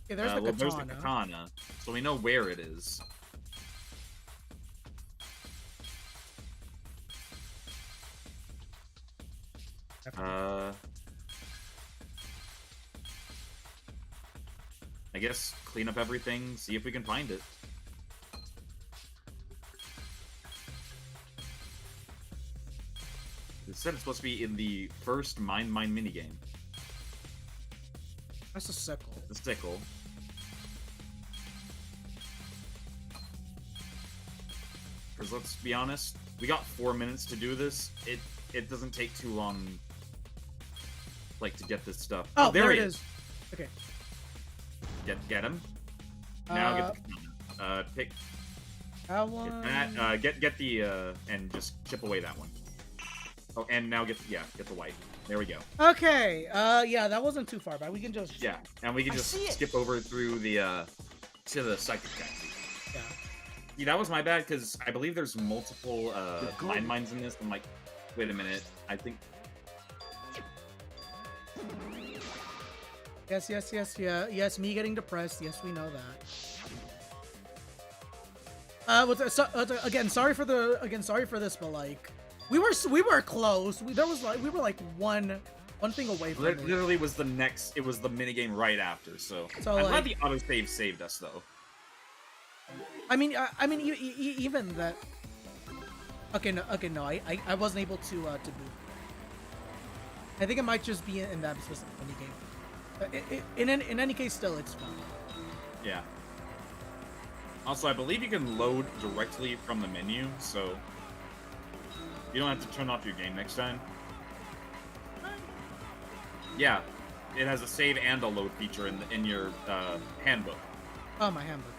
B: Okay, there's the
C: well,
B: katana.
C: there's the katana, so we know where it is. I guess clean up everything, see if we can find it. It said it's supposed to be in the first Mine minigame.
B: That's a sickle.
C: The sickle. Because let's be honest, we got 4 minutes to do this. It doesn't take too long, like, to get this stuff.
B: Oh, there it
C: he
B: is. Okay.
C: Get him. Now get the katana. Pick
B: That one.
C: that. Get the and just chip away that one. Oh, and now get the white. There we go.
B: Okay. Yeah, that wasn't too far back. We can just.
C: Yeah, and we can
M: I
C: just
M: see it.
C: skip over through the to the psychic taxi.
B: Yeah.
C: Yeah, that was my bad because I believe there's multiple
M: gold-
C: mines in this. I'm like, wait a minute. I think
B: Yes. Me getting depressed. Yes, we know that. Again, sorry for this, but like, we were close. We were like one thing away from it.
C: literally was the next. It was the minigame right after. So
B: So,
C: I'm
B: like-
C: glad the autosave saved us though.
B: I mean, even that. Okay, no. I wasn't able to boot. I think it might just be in that specific minigame. In any case, still, it's fun.
C: Yeah. Also, I believe you can load directly from the menu, so you don't have to turn off your game next time. Yeah, it has a save and a load feature in your handbook.
B: Oh, my handbook.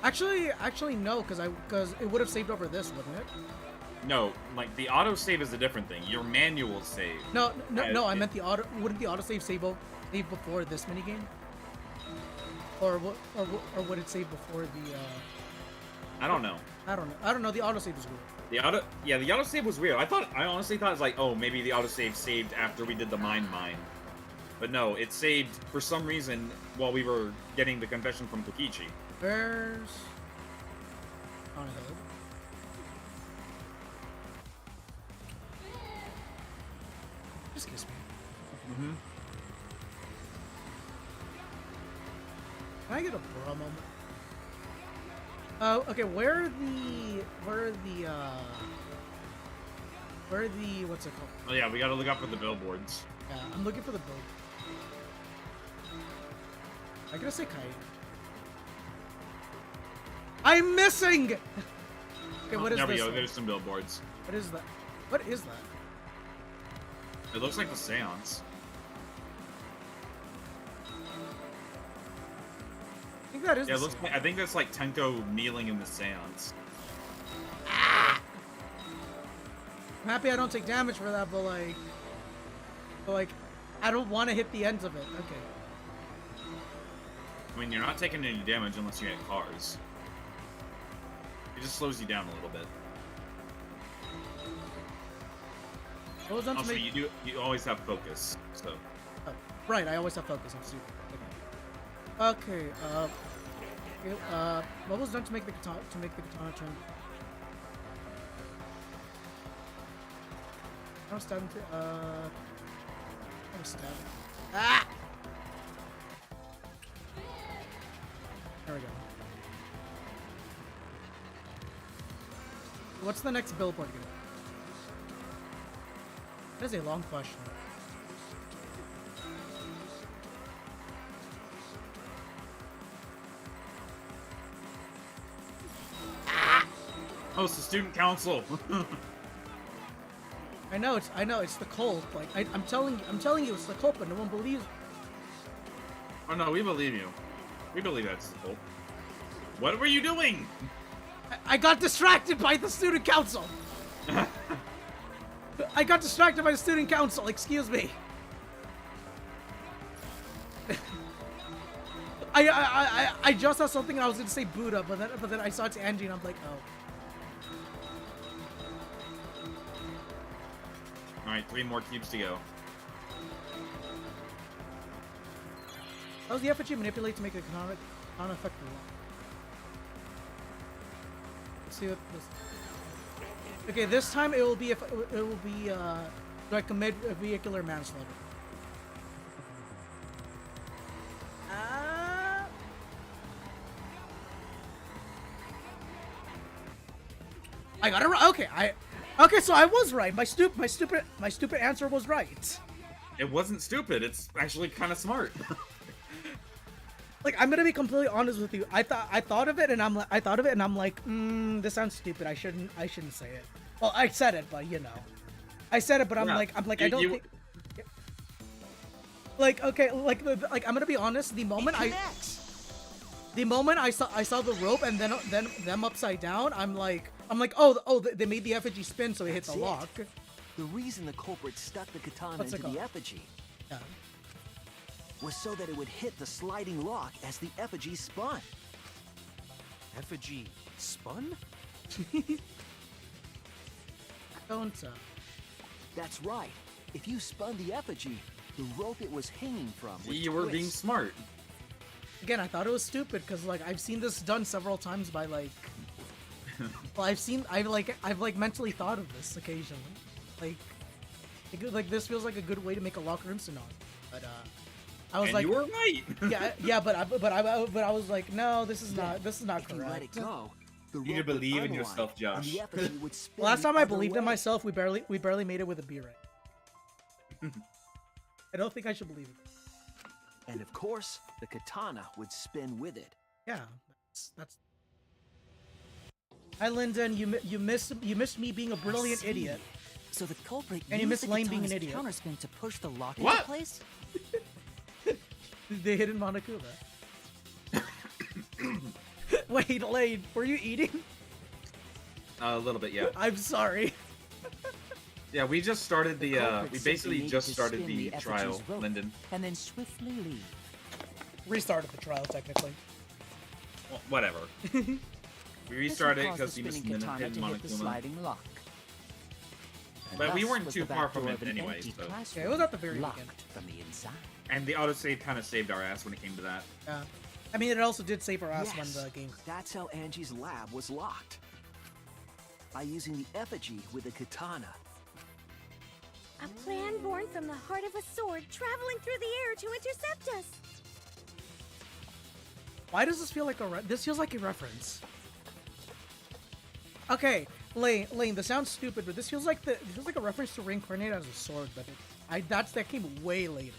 B: Actually, no, because it would have saved over this, wouldn't it?
C: No, like the autosave is a different thing. Your manual save.
B: No. I meant the auto. Wouldn't the autosave save before this minigame? Or would it save before the?
C: I don't know.
B: I don't know. The autosave is weird.
C: The autosave was weird. I honestly thought it was like, oh, maybe the autosave saved after we did the mine. But no, it saved for some reason while we were getting the confession from Tokichi.
B: Where's? On hill. Just kiss me.
C: Mm-hmm.
B: Can I get a bra moment? Okay, where are the what's it called?
C: Oh yeah, we gotta look up for the billboards.
B: Yeah, I'm looking for the build. I gotta say Kai. I'm missing! Okay, what is
C: there
B: this?
C: we go.
B: one?
C: There's some billboards.
B: What is that? What is that?
C: It looks like the seance.
B: I think that is
C: Yeah,
B: the
C: it looks
B: same.
C: like, I think that's like Tenko kneeling in the seance.
B: I'm happy I don't take damage for that, but like, I don't want to hit the ends of it. Okay.
C: I mean, you're not taking any damage unless you hit cars. It just slows you down a little bit.
B: What was done to
C: Also,
B: make...
C: you always have focus, so.
B: Oh, right, I always have focus. I'm stupid. Okay. What was done to make the katana turn? I was stabbing. I was stabbing. Ah! There we go. What's the next billboard gonna be? That is a long question.
C: Oh, it's the student council.
B: I know it's the cult. Like I'm telling you it's the cult, but no one believes.
C: Oh no, we believe you. We believe that's the cult. What were you doing?
B: I got distracted by the student council. I got distracted by the student council. Excuse me. I just saw something and I was gonna say Buddha, but then I saw it's Angie and I'm like, oh.
C: Alright, 3 more cubes to go.
B: How was the effort you manipulate to make the katana effect the lock? Let's see what this. Okay, this time it will be like a vehicular manslaughter. I got it right. Okay, so I was right. My stupid answer was right.
C: It wasn't stupid. It's actually kind of smart.
B: Like, I'm gonna be completely honest with you. I thought of it, and I'm like, this sounds stupid. I shouldn't say it. Well, I said it, but you know, I said it, but I'm like, I don't think. Like, okay, like I'm gonna be honest. The moment I saw the rope and then them upside down, I'm like, oh, they made the effigy spin, so it hit the lock.
E: The reason the culprit stuck the katana into the effigy was so that it would hit the sliding lock as the effigy spun.
L: Effigy spun?
B: Don't.
E: That's right. If you spun the effigy, the rope it was hanging from would
C: You were being smart.
B: Again, I thought it was stupid because like I've seen this done several times by like. Well, I've mentally thought of this occasionally, like this feels like a good way to make a locker instant on, but I was like,
C: you were right.
B: yeah, but I was like, no, this is not correct.
E: You let it go,
C: you need to believe in yourself, Josh.
B: Last time I believed in myself, we barely made it with a B rank. I don't think I should believe it.
E: And of course, the katana would spin with it.
B: Yeah, that's. Hi, Lyndon. You missed me being a brilliant idiot.
M: So the culprit
B: and you missed Lane being an
M: katana's
B: idiot.
M: counterspin to push the lock
C: What?
M: into place?
B: They hit in Monokuma. Wait, Lane, were you eating?
C: A little bit, yeah.
B: I'm sorry.
C: Yeah, we just started the, we basically
M: needed
C: just
M: to
C: started
M: spin
C: the
M: effigy's
C: trial,
M: rope
C: Lyndon.
M: And then swiftly leave.
B: Restarted the trial, technically.
C: Well, whatever. We restarted it because we missed
M: the
C: hit
M: katana to hit the
C: Monokuma.
M: sliding lock. And
C: But we
M: thus
C: weren't
M: was
C: too
M: the
C: far
M: back
C: from
M: door
C: it
M: of an
C: anyway,
M: empty
C: so.
M: classroom
B: Yeah, it was at the very
M: locked
B: beginning.
M: from the inside.
C: And the autosave kind of saved our ass when it came to that.
B: Yeah. I mean, it also did save our ass when
E: Yes,
B: the game.
E: that's how Angie's lab was locked. By using the effigy with a katana.
I: A plan born from the heart of a sword traveling through the air to intercept us.
B: Why does this feel like this feels like a reference? Okay, Lane, this sounds stupid, but this feels like a reference to reincarnate as a sword, but that came way later.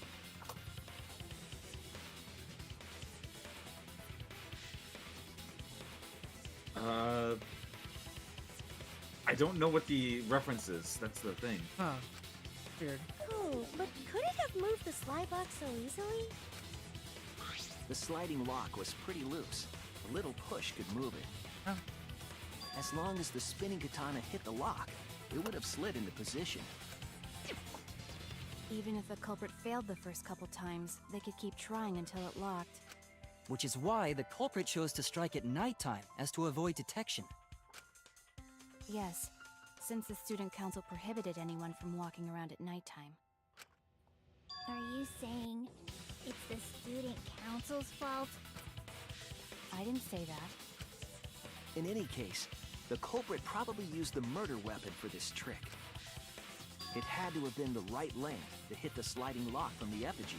C: I don't know what the reference is. That's the thing.
B: Huh. Weird.
I: Oh, but could it have moved the slide lock so easily?
E: The sliding lock was pretty loose. A little push could move it.
B: Oh.
E: As long as the spinning katana hit the lock, it would have slid into position.
K: Even if the culprit failed the first couple times, they could keep trying until it locked.
M: which is why the culprit chose to strike at nighttime as to avoid detection.
K: Yes, since the student council prohibited anyone from walking around at nighttime.
I: Are you saying it's the student council's fault?
K: I didn't say that.
E: In any case, the culprit probably used the murder weapon for this trick. It had to have been the right length to hit the sliding lock from the effigy.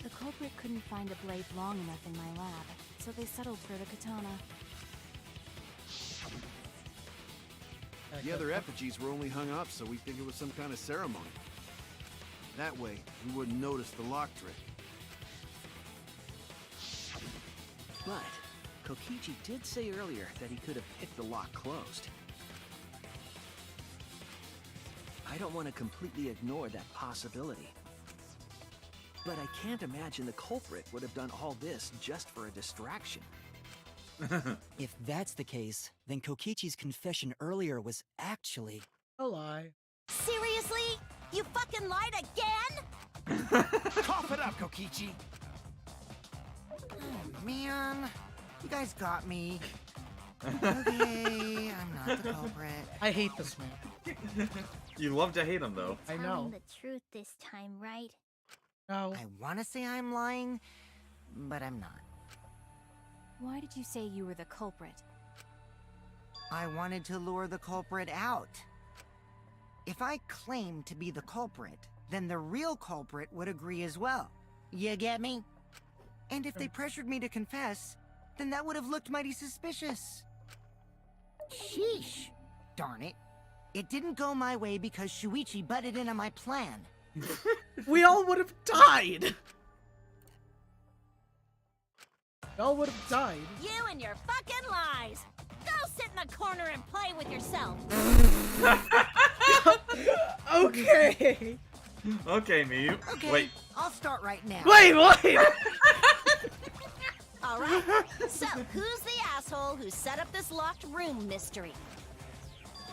K: The culprit couldn't find a blade long enough in my lab, so they settled for the katana.
G: The other effigies were only hung up so we think it was some kind of ceremony. That way, we wouldn't notice the lock trick.
E: But Kokichi did say earlier that he could have picked the lock closed. I don't want to completely ignore that possibility. But I can't imagine the culprit would have done all this just for a distraction.
M: If that's the case, then Kokichi's confession earlier was actually
B: a lie.
F: Seriously? You fucking lied again?
G: Cough it up, Kokichi!
H: Oh, man. You guys got me. Okay, I'm not the culprit.
B: I hate this man.
C: You love to hate him, though.
B: I know.
I: Telling the truth this time, right?
B: No.
H: I want to say I'm lying, but I'm not.
K: Why did you say you were the culprit?
H: I wanted to lure the culprit out. If I claimed to be the culprit, then the real culprit would agree as well. You get me? And if they pressured me to confess, then that would have looked mighty suspicious. Sheesh. Darn it. It didn't go my way because Shuichi butted in on my plan.
B: We all would have died! We all would have died.
F: You and your fucking lies! Go sit in the corner and play with yourself!
B: Okay!
C: Okay, Miyu.
H: Okay,
C: Wait.
H: I'll start right now.
B: Wait, wait!
F: Alright, so who's the asshole who set up this locked room mystery?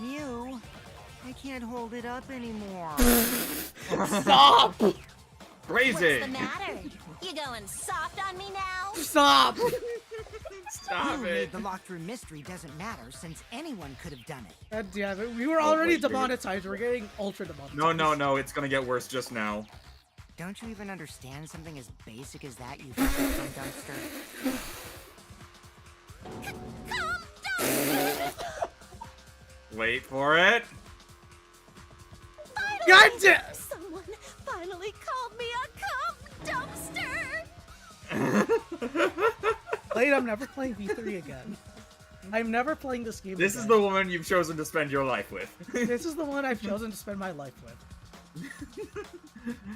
H: Mew, I can't hold it up anymore.
B: Stop!
C: Crazy!
F: What's the matter? You going soft on me now?
B: Stop!
C: Stop
H: Who
C: it!
H: made the locked room mystery doesn't matter since anyone could have done it.
B: God damn it. We were already
C: wait, you're-
B: demonetized. We're getting ultra demonetized.
C: No, no, no, it's gonna get worse just now.
H: Don't you even understand something as basic as that, you fucking dumpster?
C: Wait for it.
B: God damn!
F: Someone finally called me a cum dumpster!
B: Blade, I'm never playing V3 again. I'm never playing this game
C: This
B: again.
C: is the woman you've chosen to spend your life with.
B: This is the one I've chosen to spend my life with.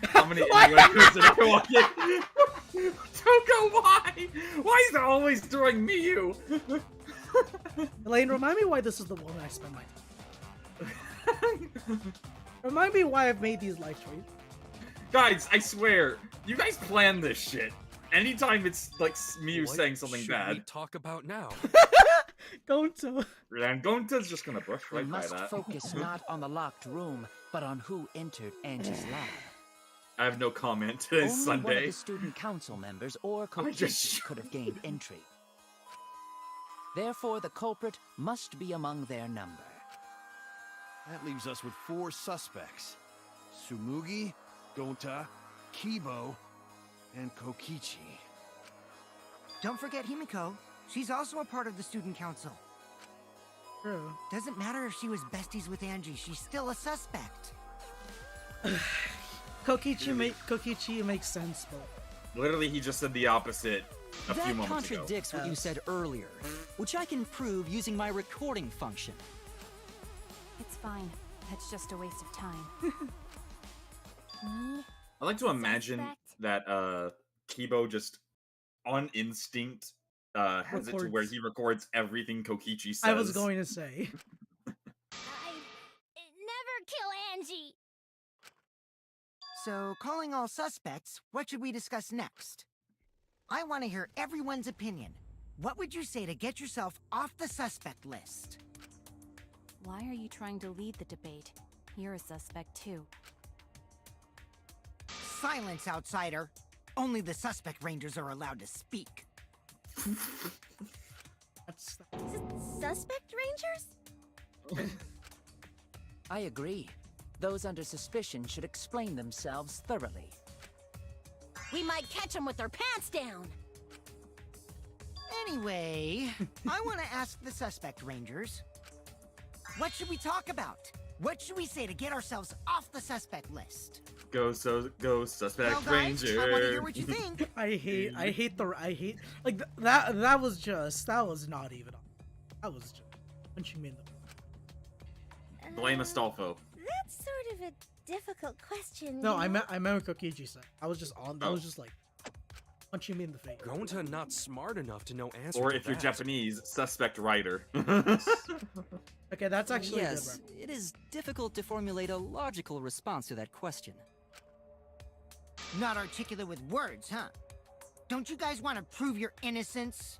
C: How many innuendos did I walk in? Toko, why? Why is it always doing Miyu?
B: Elaine, remind me why this is the woman I spend my time with. Remind me why I've made these life choices.
C: Guys, I swear, you guys plan this shit. Anytime it's like Miyu
L: What
C: saying something
L: should
C: bad.
L: we talk about now?
B: Gonta.
C: And Gonta's just gonna brush
J: We
C: right by
J: must
C: that.
J: focus not on the locked room, but on who entered Angie's lab.
C: I have no comment. Today's
J: Only one of
C: Sunday.
J: the student council members or
C: I just-
J: Kokichi could have gained entry. Therefore, the culprit must be among their number.
G: That leaves us with 4 suspects. Tsumugi, Gonta, Kibo, and Kokichi.
H: Don't forget Himiko. She's also a part of the student council.
B: True.
H: Doesn't matter if she was besties with Angie, she's still a suspect.
B: Kokichi makes sense, but
C: Literally, he just said the opposite a few
M: That
C: moments ago.
M: contradicts what you said earlier, which I can prove using my recording function.
K: It's fine. That's just a waste of time.
I: Me?
C: I like to imagine
I: Suspect?
C: that Kibo just on instinct has it to where
B: Records.
C: he records everything Kokichi says.
B: I was going to say.
I: I never kill Angie.
H: So, calling all suspects, what should we discuss next? I want to hear everyone's opinion. What would you say to get yourself off the suspect list?
K: Why are you trying to lead the debate? You're a suspect too.
H: Silence, outsider. Only the suspect rangers are allowed to speak.
B: That's
I: Suspect rangers?
J: I agree. Those under suspicion should explain themselves thoroughly.
F: We might catch them with their pants down.
H: Anyway, I want to ask the suspect rangers. What should we talk about? What should we say to get ourselves off the suspect list?
C: Go suspect
H: Well, guys,
C: ranger.
H: I want to hear what you think.
B: I hate like that was not even. That was just punching me in the.
C: Blame Astolfo.
I: That's sort of a difficult question.
B: No,
I: you
B: I
I: know?
B: meant what Kokiji said. I was just on. I was just like punching me in the face.
L: Gonta not smart enough to know answer
C: Or
L: to
C: if you're
L: that.
C: Japanese, suspect writer.
B: Okay, that's actually
M: Yes,
B: a good.
M: it is difficult to formulate a logical response to that question.
H: Not articulate with words, huh? Don't you guys want to prove your innocence?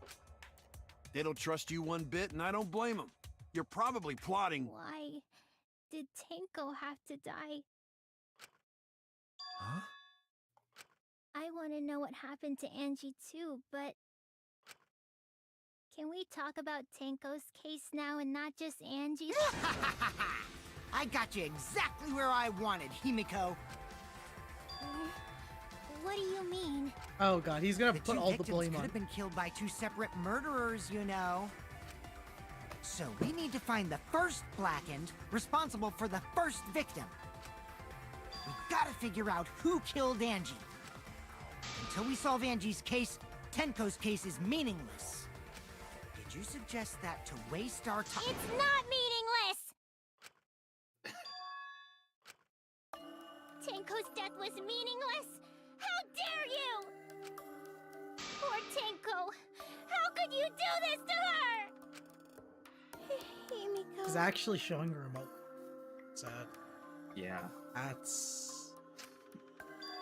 G: They don't trust you one bit, and I don't blame them. You're probably plotting.
I: Why did Tenko have to die?
G: Huh?
I: I want to know what happened to Angie too, but can we talk about Tenko's case now and not just Angie's?
H: I got you exactly where I wanted, Himiko.
I: What do you mean?
B: Oh god, he's gonna
H: The
B: put
H: two
B: all the
H: victims
B: blame
H: could
B: on.
H: have been killed by two separate murderers, you know. So we need to find the first Blackened responsible for the first victim. We gotta figure out who killed Angie. Until we solve Angie's case, Tenko's case is meaningless. Did you suggest that to waste our time?
I: It's not meaningless! Tenko's death was meaningless? How dare you! Poor Tenko! How could you do this to her? Himiko.
B: He's actually showing her remote. Sad.
C: Yeah.
B: That's.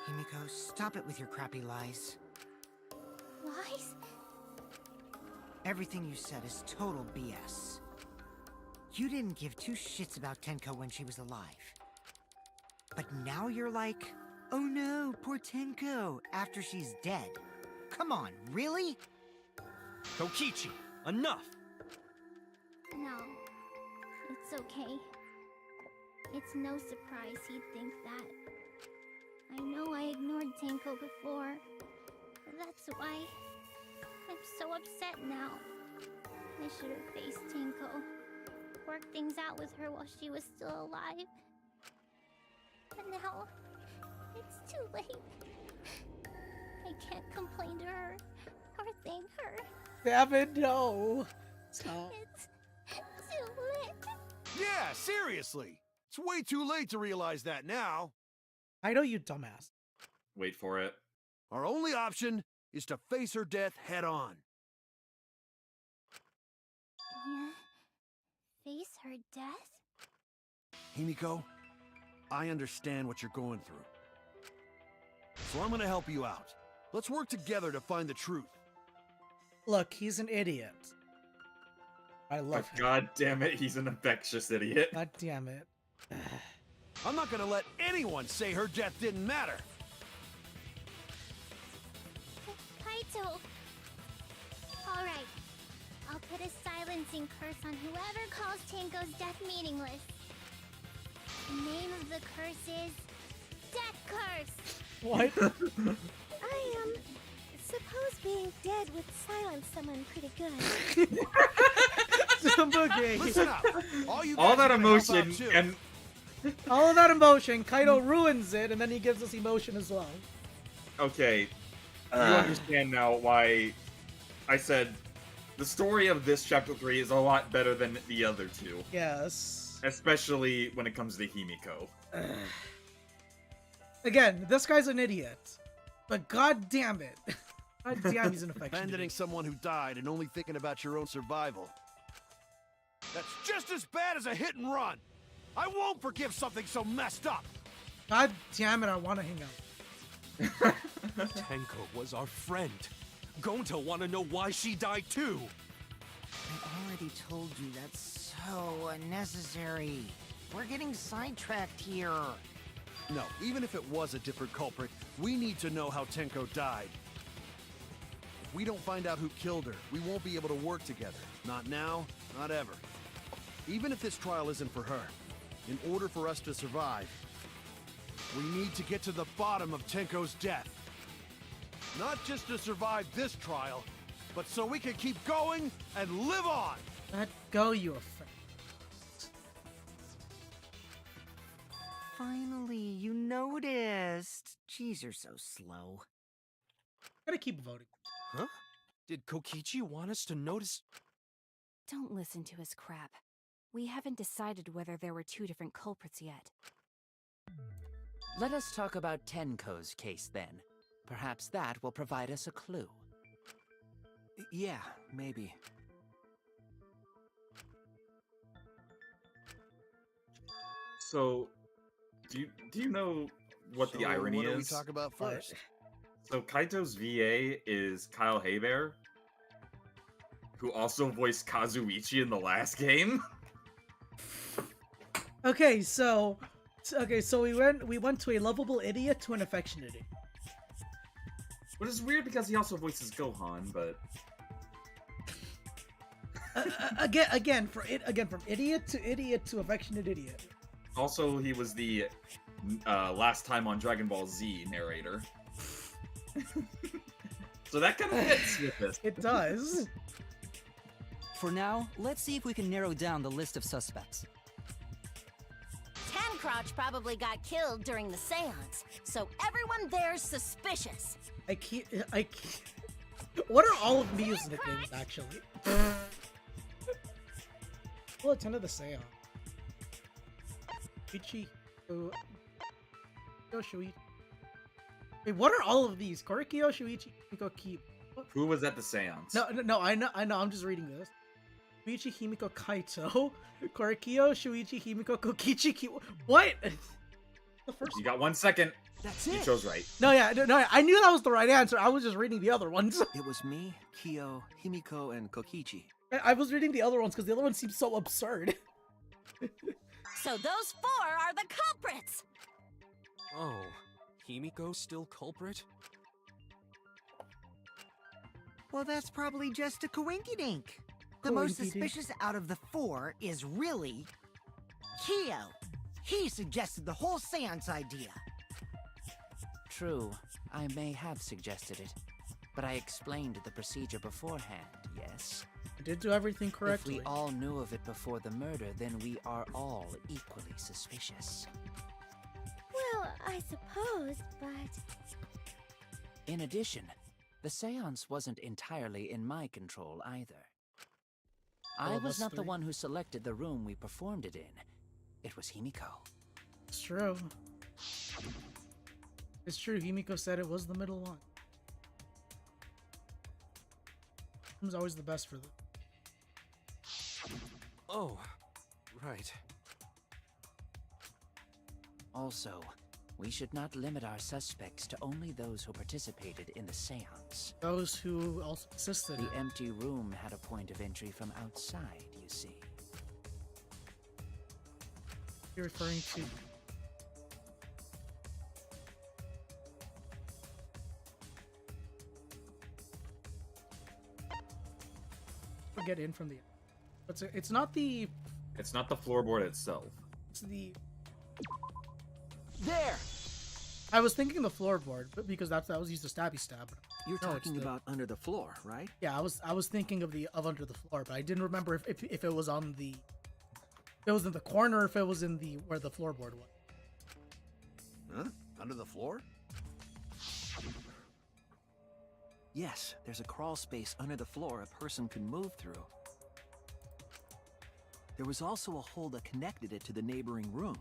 H: Himiko, stop it with your crappy lies.
I: Lies?
H: Everything you said is total BS. You didn't give two shits about Tenko when she was alive. But now you're like, oh no, poor Tenko, after she's dead. Come on, really?
L: Kokichi, enough!
I: No. It's okay. It's no surprise he'd think that. I know I ignored Tenko before. That's why I'm so upset now. I should have faced Tenko. Worked things out with her while she was still alive. But now, it's too late. I can't complain to her or thank her.
B: Damn it, no. Stop.
I: It's too late.
G: Yeah, seriously. It's way too late to realize that now.
B: I know you dumbass.
C: Wait for it.
G: Our only option is to face her death head on.
I: Yeah. Face her death?
G: Himiko, I understand what you're going through. So I'm gonna help you out. Let's work together to find the truth.
B: Look, he's an idiot. I love him.
C: God damn it, he's an infectious idiot.
B: God damn it.
G: I'm not gonna let anyone say her death didn't matter.
I: Kaito! Alright. I'll put a silencing curse on whoever calls Tenko's death meaningless. The name of the curse is... Death Curse!
B: What?
I: I, suppose being dead would silence someone pretty good.
G: Listen up. You
C: All
G: guys
C: that
G: are gonna help out
C: emotion
G: too.
C: and
B: All of that emotion, Kaito ruins it, and then he gives us emotion as well.
C: okay, you understand now why I said the story of this chapter 3 is a lot better than the other two.
B: Yes.
C: Especially when it comes to Himiko.
B: Again, this guy's an idiot. But god damn it. God damn, he's an affection.
G: Abandoning someone who died and only thinking about your own survival. That's just as bad as a hit and run. I won't forgive something so messed up.
B: God damn it, I want to hang out.
L: Tenko was our friend. Gonta want to know why she died too.
H: I already told you that's so unnecessary. We're getting sidetracked here.
G: No, even if it was a different culprit, We need to know how Tenko died. If we don't find out who killed her, we won't be able to work together. Not now, not ever. Even if this trial isn't for her, in order for us to survive, we need to get to the bottom of Tenko's death. Not just to survive this trial, but so we can keep going and live on!
B: Let go, you afraid.
H: Finally, you noticed. Jeez, you're so slow.
B: Gotta keep voting.
L: Huh? Did Kokichi want us to notice?
K: Don't listen to his crap. We haven't decided whether there were two different culprits yet.
J: Let us talk about Tenko's case then. Perhaps that will provide us a clue.
M: Yeah, maybe.
C: So, do you know what the irony
G: what
C: is?
G: do we talk about first?
C: So Kaito's VA is Kyle Haybear, who also voiced Kazuichi in the last game.
B: Okay, so we went to a lovable idiot to an affectionate idiot.
C: Which is weird because he also voices Gohan, but
B: again from idiot to affectionate idiot.
C: also he was the last time on Dragon Ball Z narrator. So that kind of fits with this.
B: It does.
M: For now, let's see if we can narrow down the list of suspects.
I: Tancrotch probably got killed during the seance, so everyone there's suspicious.
B: I keep. What are all of Miu's nicknames, actually? Well, attended the seance. Ichi. Shuichi. Wait, what are all of these? Korikyo, Shuichi, Himiko, Keep.
C: Who was at the seance?
B: No, I know, I'm just reading this. Shuichi, Himiko, Kaito, Korikyo, Shuichi, Himiko, Kokichi, what? The first
C: You got 1 second.
M: That's
C: You
M: it.
C: chose right.
B: No, I knew that was the right answer. I was just reading the other ones.
E: It was me, Kyo, Himiko, and Kokichi.
B: I was reading the other ones because the other ones seem so absurd.
I: So those four are the culprits!
L: Oh, Himiko still culprit?
H: Well, that's probably just a coinkydink. The most
B: Coinkydink.
H: suspicious out of the four is really Kyo. He suggested the whole seance idea.
J: True, I may have suggested it, but I explained the procedure beforehand, yes?
B: I did do everything correctly.
J: If we all knew of it before the murder, then we are all equally suspicious.
I: Well, I suppose, but...
J: In addition, the seance wasn't entirely in my control either. I
B: of
J: was
B: us
J: not the
B: three.
J: one who selected the room we performed it in. It was Himiko.
B: It's true. It's true, Himiko said it was the middle one. Who's always the best for them.
L: Oh, right.
J: Also, we should not limit our suspects to only those who participated in the seance.
B: Those who also assisted.
J: The empty room had a point of entry from outside, you see.
B: You're referring to. Get in from the. It's not the.
C: It's not the floorboard itself.
B: It's the.
E: There!
B: I was thinking the floorboard, but because that was used to stabby stab.
E: You're
B: No, it's
E: talking
B: the-
E: about under the floor, right?
B: Yeah, I was thinking of under the floor, but I didn't remember if it was on the. If it was in the corner, or if it was in the where the floorboard was.
G: Huh? Under the floor?
E: Yes, there's a crawl space under the floor a person can move through. There was also a hole that connected it to the neighboring room.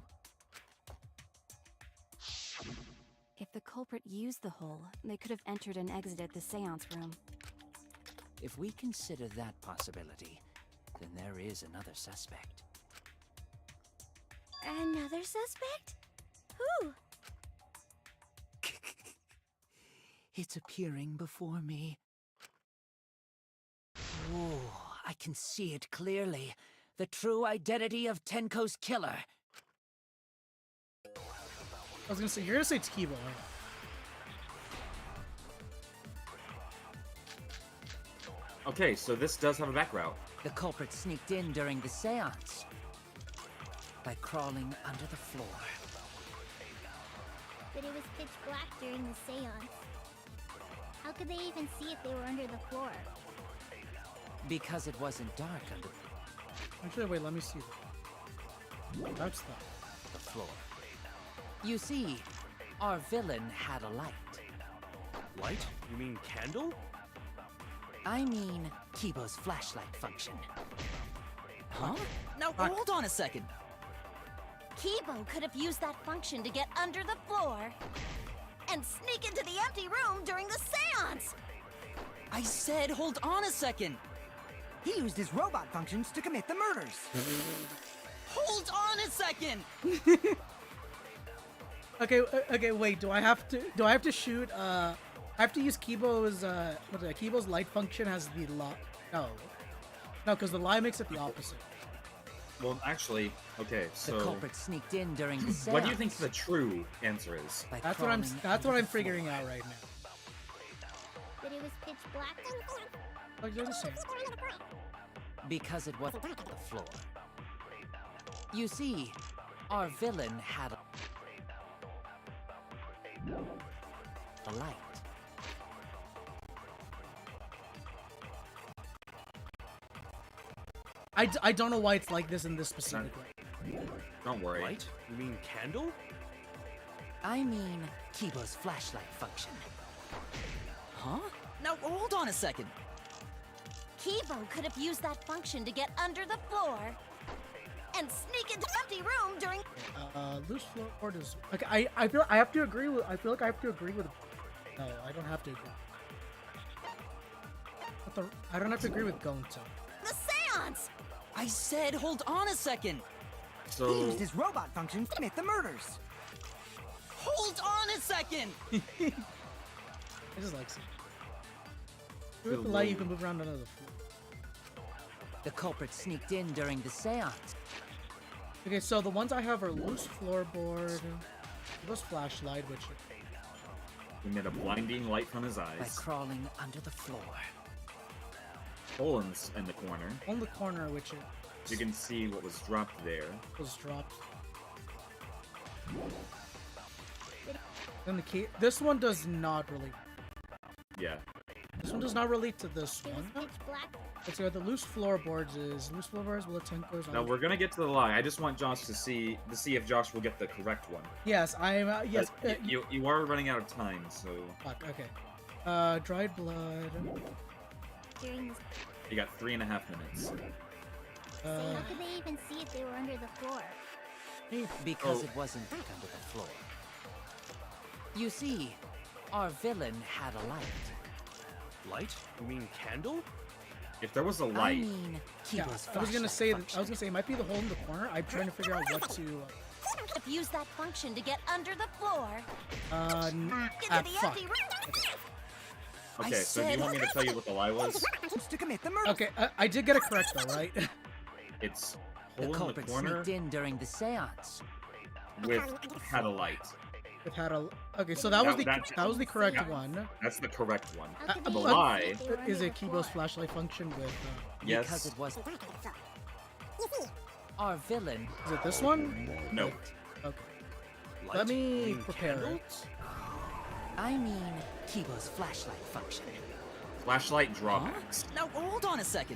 K: If the culprit used the hole, they could have entered and exited the seance room.
J: If we consider that possibility, then there is another suspect.
I: Another suspect? Who?
J: It's appearing before me. Oh, I can see it clearly. The true identity of Tenko's killer.
B: I was gonna say you're gonna say it's Kibo, aren't
C: Okay, so this does have a back route.
J: The culprit sneaked in during the seance by crawling under the floor.
N: But it was pitch black during the seance. How could they even see if they were under the floor?
J: Because it wasn't dark under
B: Actually, wait, let me see. That's
J: the floor. You see, our villain had a light.
L: Light? You mean candle?
J: I mean Kibo's flashlight function.
M: Huh? Now, hold on a second.
I: Kibo could have used that function to get under the floor and sneak into the empty room during the seance!
M: I said hold on a second.
H: He used his robot functions to commit the murders.
M: Hold on a second.
B: Okay, wait, do I have to shoot, I have to use Kibo's, what's that, Kibo's light function has the lie, no, because the lie makes it the opposite.
C: Well, actually, okay, so...
J: The culprit sneaked in during the seance.
C: What do you think the true answer is?
B: That's what I'm figuring out right now.
N: But it was pitch black.
B: Like they're the same.
J: Because it wasn't on the floor. You see, our villain had a light.
B: I don't know why it's like this in this specific way.
C: Don't worry.
L: Light? You mean candle?
J: I mean Kibo's flashlight function.
M: Huh? Now, hold on a second.
I: Kibo could have used that function to get under the floor and sneak into the empty room during...
B: Loose floorboard is... Okay, I feel I have to agree with... I feel like I have to agree with... No, I don't have to agree. I don't have to agree with Gonto.
I: The seance!
M: I said hold on a second.
C: So...
H: He used his robot functions to commit the murders.
M: Hold on a second!
B: I just like it. With the light, you can move around under the floor.
J: The culprit sneaked in during the seance.
B: Okay, so the ones I have are loose floorboard, Kibo's flashlight, which...
C: He made a blinding light from his
J: By
C: eyes.
J: crawling under the floor.
C: Hole in the corner.
B: On the corner, which
C: You can see what was dropped there.
B: was dropped. Then the key... This one does not relate.
C: Yeah.
B: This one does not relate to this
N: It was
B: one.
N: pitch black.
B: Let's go. The loose floorboards is loose floorboards. Latenko's.
C: Now we're gonna get to the lie. I just want Josh to see if Josh will get the correct one.
B: Yes, I'm. Yes.
C: But you are running out of time, so
B: Fuck. Okay. Dried blood.
N: During the...
C: you got 3.5 minutes.
N: So how could they even see if they were under the floor?
J: Because
C: Oh.
J: it wasn't under the floor. You see, our villain had a light.
L: Light? You mean candle?
C: If there was a
J: I
C: light,
J: mean
B: Yeah,
J: Kibo's
B: I was gonna
J: flashlight
B: say.
J: function.
B: I was gonna say it might be the hole in the corner. I'm trying to figure out what to.
I: Have used that function to get under the floor
B: Into
I: into the
B: fuck.
I: empty room.
C: okay. So do you want me to tell you what the lie was?
H: To commit the murders.
B: Okay, I did get it correct though, right?
C: It's
J: The
C: hole in the
J: culprit
C: corner
J: sneaked in during the seance.
C: with had a light.
B: It had a. Okay, so that was
C: That-
B: that was the correct
C: yeah.
B: one.
C: That's the correct one.
N: How could they
C: The
N: even see
C: lie
N: if they were
B: Is
N: under
B: it
N: the
B: Kibo's
N: floor?
B: flashlight function with?
C: Yes.
J: Because it was our villain.
B: Is it this one?
C: No.
B: Okay.
L: Light?
B: Let
L: You
B: me
L: mean
B: prepare
L: candle?
B: it.
J: I mean Kibo's flashlight function.
C: Flashlight drawbacks.
M: Now, hold on a second.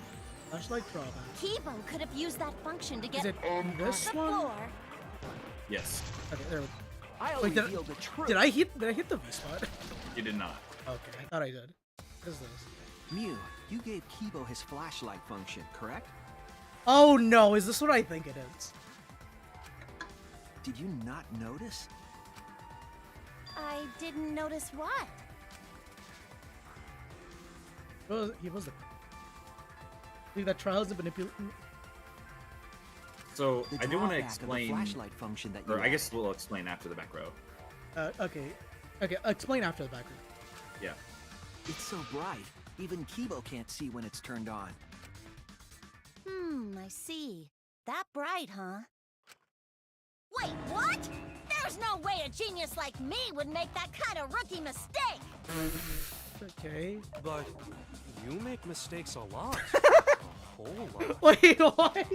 B: Flashlight drawback.
I: Kibo could have used that function to
B: Is
I: get
B: it this
I: the
B: one?
I: floor.
C: Yes.
B: Okay, there we go.
M: I'll
B: Wait, did,
M: reveal the truth.
B: did I hit the V spot?
C: You did not.
B: Okay, I thought I did. What is this?
E: Mew, you gave Kibo his flashlight function, correct?
B: Oh no, is this what I think it is?
E: Did you not notice?
I: I didn't notice what.
B: He was the. I believe that trials have manipulated.
C: So
E: The
C: I do want to
E: drawback of the
C: explain,
E: flashlight function that you
C: or I
E: added.
C: guess we'll explain after the back row.
B: Okay. Explain after the background.
C: Yeah.
E: It's so bright, even Kibo can't see when it's turned on.
I: I see. That bright, huh? Wait, what? There's no way a genius like me would make that kind of rookie mistake!
B: Okay.
L: But You make mistakes a lot. A whole lot.
B: Wait, what?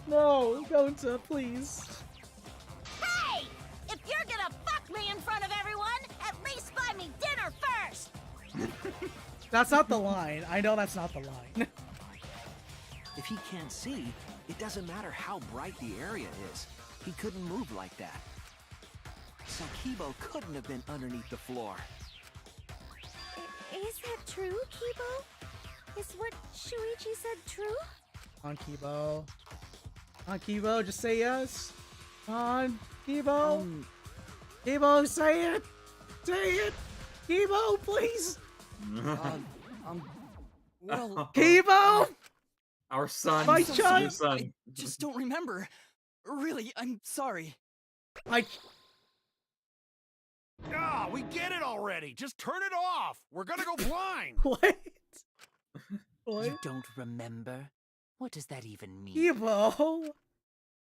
B: No, Gonta, please.
F: Hey! If you're gonna fuck me in front of everyone, at least buy me dinner first!
B: That's not the line. I know that's not the line.
E: If he can't see, it doesn't matter how bright the area is. He couldn't move like that. So Kibo couldn't have been underneath the floor.
I: Is that true, Kibo? Is what Shuichi said true?
B: On Kibo. On Kibo, just say yes. On Kibo. Kibo, say it. Say it. Kibo, please.
M: Well,
B: Kibo!
C: Our son.
B: My
M: I'm so sorry.
B: child!
C: Son.
M: I just don't remember. Really, I'm sorry.
G: Ah, we get it already. Just turn it off. We're gonna go blind.
B: What?
J: You don't remember? What does that even mean?
B: Kibo.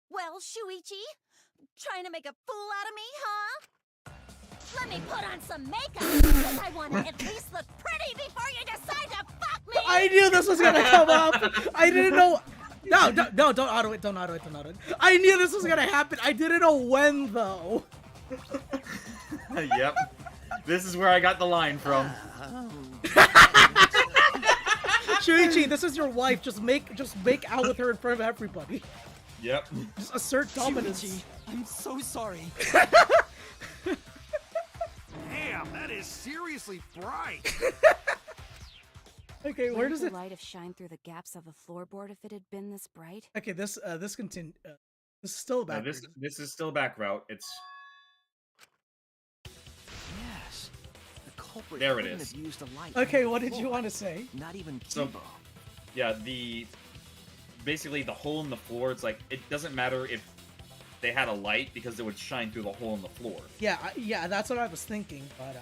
F: Well, Shuichi, trying to make a fool out of me, huh? Let me put on some makeup, because I want to at least look pretty before you decide to fuck me!
B: I knew this was gonna come up. I didn't know. No, don't auto it. Don't auto it. Don't auto it. I knew this was gonna happen. I didn't know when though.
C: Yep. This is where I got the line from.
B: Shuichi, this is your wife. Just make out with her in front of everybody.
C: Yep.
B: Just assert dominance.
M: Shuichi, I'm so sorry.
G: Damn, that is seriously bright.
B: Okay, where does
K: the
B: it?
K: light have shined through the gaps of the floorboard if it had been this bright?
B: Okay, this continue. This is still back.
C: This is still back route. It's
E: Yes. The culprit
C: There it
E: couldn't
C: is.
E: have used a light
B: Okay,
E: on
B: what
E: the
B: did you
E: floor.
B: want to say?
E: Not even
C: So-
E: Kibo.
C: yeah. Basically the hole in the floor. It's like it doesn't matter if they had a light because it would shine through the hole in the floor.
B: Yeah, yeah, that's what I was thinking, but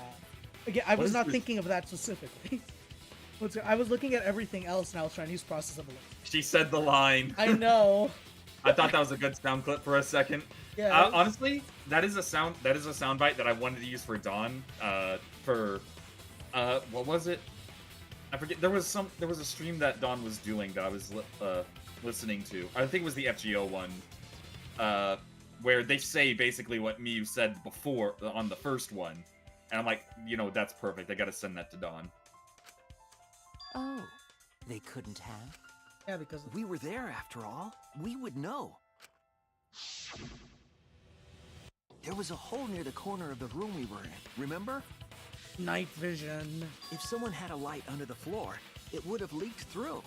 B: again, I
C: What
B: was
C: is
B: not
C: this?
B: thinking of that specifically. I was looking at everything else, and I was trying to use process of elimination.
C: She said the line.
B: I know.
C: I thought that was a good sound clip for a second.
B: Yeah.
C: Honestly, that is a sound bite that I wanted to use for Dawn. What was it? I forget. There was a stream that Dawn was doing that I was listening to. I think it was the FGO one, where they say basically what Miyu said before on the first one, and I'm like, that's perfect. I got to send that to Dawn.
J: Oh, they couldn't have?
B: Yeah, because
E: We were there after all. We would know. There was a hole near the corner of the room we were in, remember?
B: night vision.
E: If someone had a light under the floor, it would have leaked through.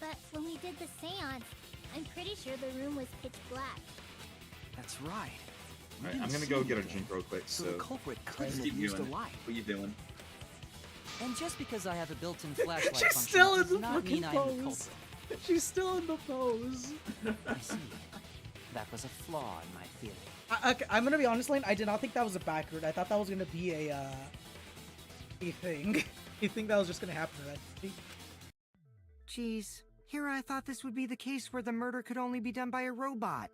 N: But when we did the seance, I'm pretty sure the room was pitch black.
E: That's right. We
C: Alright, I'm
E: didn't
C: gonna
E: see
C: go get a
E: anything,
C: drink real quick.
E: So
C: So
E: the culprit couldn't
C: just
E: have
C: keep
E: used a
C: doing.
E: light.
C: What are you doing?
M: And just because I have a built-in flashlight
B: She's
M: function
B: still in
M: does
B: the
M: not
B: fucking
M: mean I am the
B: pose.
M: culprit.
B: She's still in the pose.
J: I see. That was a flaw in my theory.
B: I'm gonna be honest, Lane. I did not think that was a backward. I thought that was gonna be a thing. I think that was just gonna happen eventually.
H: Geez, here I thought this would be the case where the murder could only be done by a robot.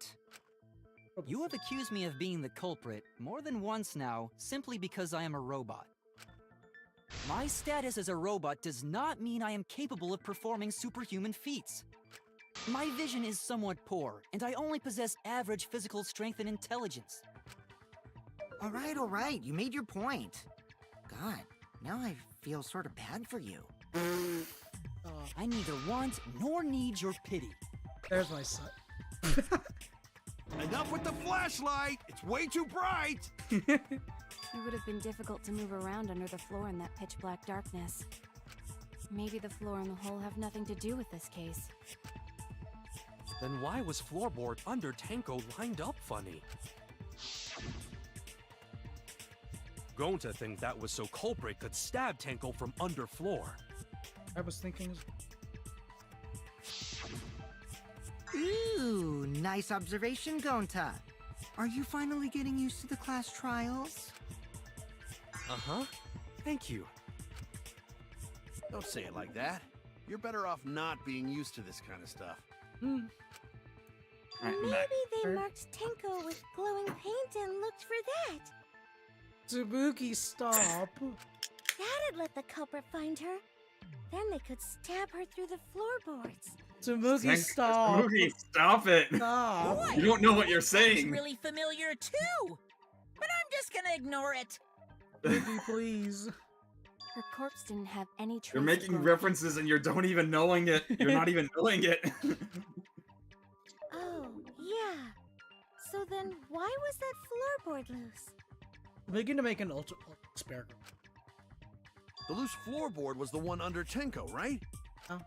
M: You have accused me of being the culprit more than once now, simply because I am a robot. My status as a robot does not mean I am capable of performing superhuman feats. My vision is somewhat poor, and I only possess average physical strength and intelligence.
H: All right, you made your point. God, now I feel sort of bad for you.
M: I neither want nor need your pity.
B: There's my son.
G: Enough with the flashlight! It's way too bright!
K: It would have been difficult to move around under the floor in that pitch black darkness. Maybe the floor and the hole have nothing to do with this case.
L: Then why was floorboard under Tenko lined up funny? Gonta think that was so culprit could stab Tenko from under floor.
B: I was thinking.
H: Ooh, nice observation, Gonta. Are you finally getting used to the class trials?
L: Uh-huh. Thank you.
G: Don't say it like that. You're better off not being used to this kind of stuff.
C: Alright, I'm
I: Maybe
C: back.
I: they marked Tenko with glowing paint and looked for that.
B: Tabuki, stop.
I: That'd let the culprit find her. Then they could stab her through the floorboards.
B: Tabuki, stop.
C: Tabuki, stop it.
B: Stop.
F: Boy,
C: You don't know what you're
F: It's
C: saying.
F: really familiar too. But I'm just gonna ignore it.
B: Tabuki, please.
K: Her corpse didn't have any trace
C: You're
K: of
C: making
K: blood.
C: references and you don't even knowing it. You're not even knowing it.
I: Oh, yeah. So then why was that floorboard loose?
B: We're going to make an ultra experiment.
G: The loose floorboard was the one under Tenko, right?
B: Oh.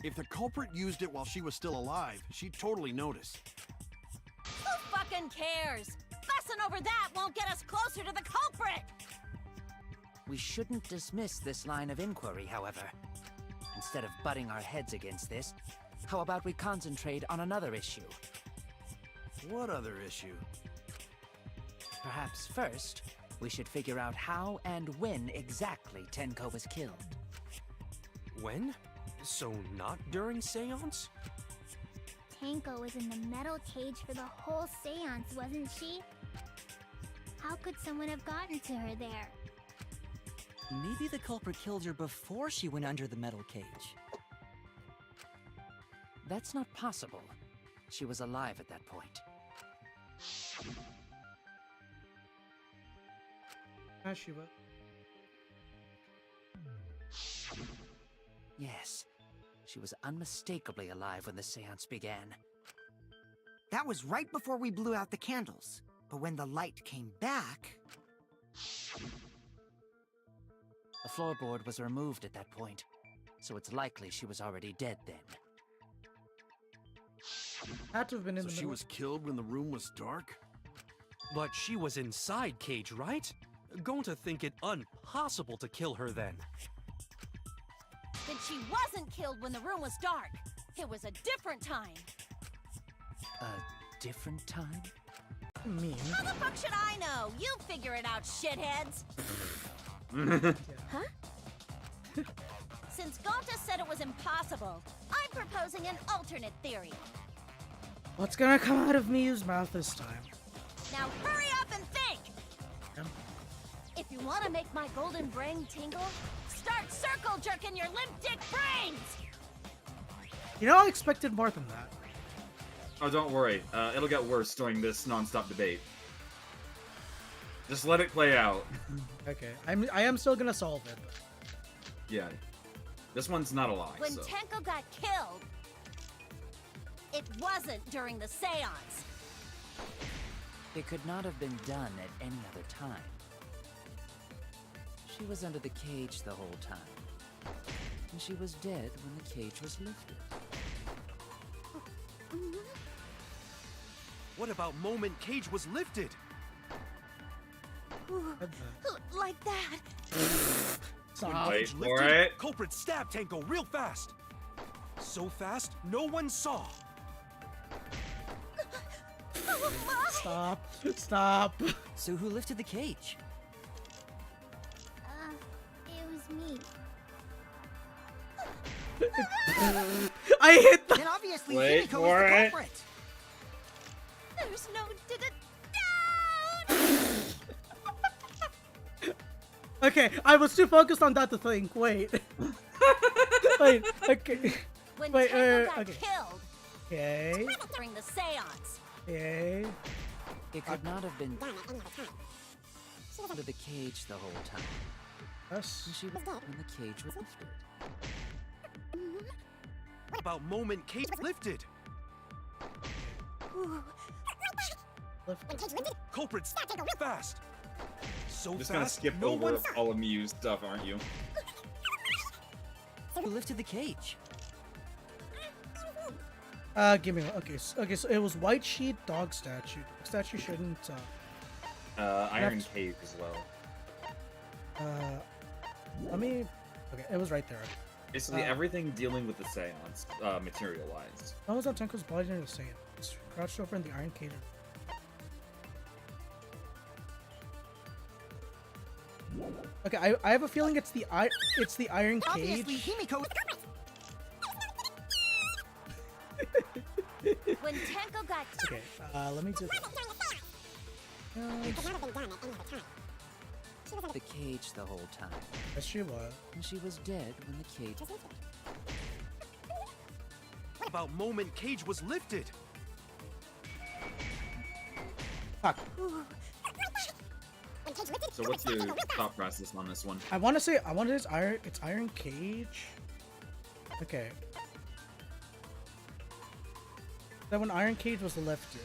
G: If the culprit used it while she was still alive, she'd totally notice.
I: Who fucking cares? Fussing over that won't get us closer to the culprit!
J: We shouldn't dismiss this line of inquiry, however. Instead of butting our heads against this, how about we concentrate on another issue?
G: What other issue?
J: Perhaps first, we should figure out how and when exactly Tenko was killed.
L: When? So not during seance?
N: Tenko was in the metal cage for the whole seance, wasn't she? How could someone have gotten to her there?
M: Maybe the culprit killed her before she went under the metal cage.
J: That's not possible. She was alive at that point.
B: Ashiva.
J: Yes, she was unmistakably alive when the seance began.
H: That was right before we blew out the candles. But when the light came back...
J: The floorboard was removed at that point, so it's likely she was already dead then.
B: Had to have been in
G: So
B: the
G: she
B: middle.
G: was killed when the room was dark?
L: But she was inside Cage, right? Going to think it impossible to kill her then.
I: Then she wasn't killed when the room was dark. It was a different time.
J: A different time?
B: Mean.
I: How the fuck should I know? You figure it out, shitheads. Huh? Since Gonta said it was impossible, I'm proposing an alternate theory.
B: What's gonna come out of Miyu's mouth this time?
I: Now hurry up and think!
B: Yeah.
I: If you want to make my golden brain tingle, start circle jerking your limp dick brains!
B: You know, I expected more than that.
C: Oh, don't worry. It'll get worse during this non-stop debate. Just let it play out.
B: Okay, I am still gonna solve it. But...
C: Yeah. This one's not a lie,
I: When
C: so.
I: Tenko got killed, it wasn't during the seance.
J: It could not have been done at any other time. She was under the cage the whole time. And she was dead when the cage was lifted.
L: What about moment Cage was lifted?
I: Ooh, like that.
B: Stop.
C: Wait
L: Cage
C: for
L: lifted,
C: it.
L: culprit stabbed Tenko real fast. So fast, no one saw.
I: Oh my!
B: Stop. Stop.
M: So who lifted the cage?
N: It was me.
B: I hit the.
H: Then obviously
C: Wait
H: Himiko was
C: for
H: the
C: it.
H: culprit.
I: There's no
B: Okay, I was too focused on that to think. Wait. Wait. Okay.
I: When
B: Wait.
I: Tenko got
B: Okay.
I: killed
B: Okay.
I: during the seance.
B: Okay.
J: It could not have been under the cage the whole time.
B: Yes.
J: And she was dead when the cage was lifted.
L: What about moment Cage lifted?
I: Ooh.
L: Culprit stabbed Tenko real fast. So
C: Just gonna
L: fast,
C: skip
L: no
C: over
L: one
C: all of Miyu's stuff, aren't you?
M: Who lifted the cage?
B: Give me. Okay. Okay. So it was white sheet, dog statue. Dog statue shouldn't.
C: Iron
B: Next.
C: Cave as well.
B: Let me. Okay, it was right there.
C: Basically, everything dealing with the seance, material-wise.
B: How was that Tenko's body in the sand? It's crouched over in the iron cage. Okay, I have a feeling it's the iron
H: Obviously
B: cage.
H: Himiko was the culprit.
I: When Tenko got
B: Okay, let me do that.
J: The cage the whole time.
B: Yes, she was.
J: And she was dead when the cage was lifted.
G: What about moment Cage was lifted?
B: Fuck.
C: So what's your thought process on this one?
B: I want to say it's Iron Cage. Okay. That when Iron Cage was lifted.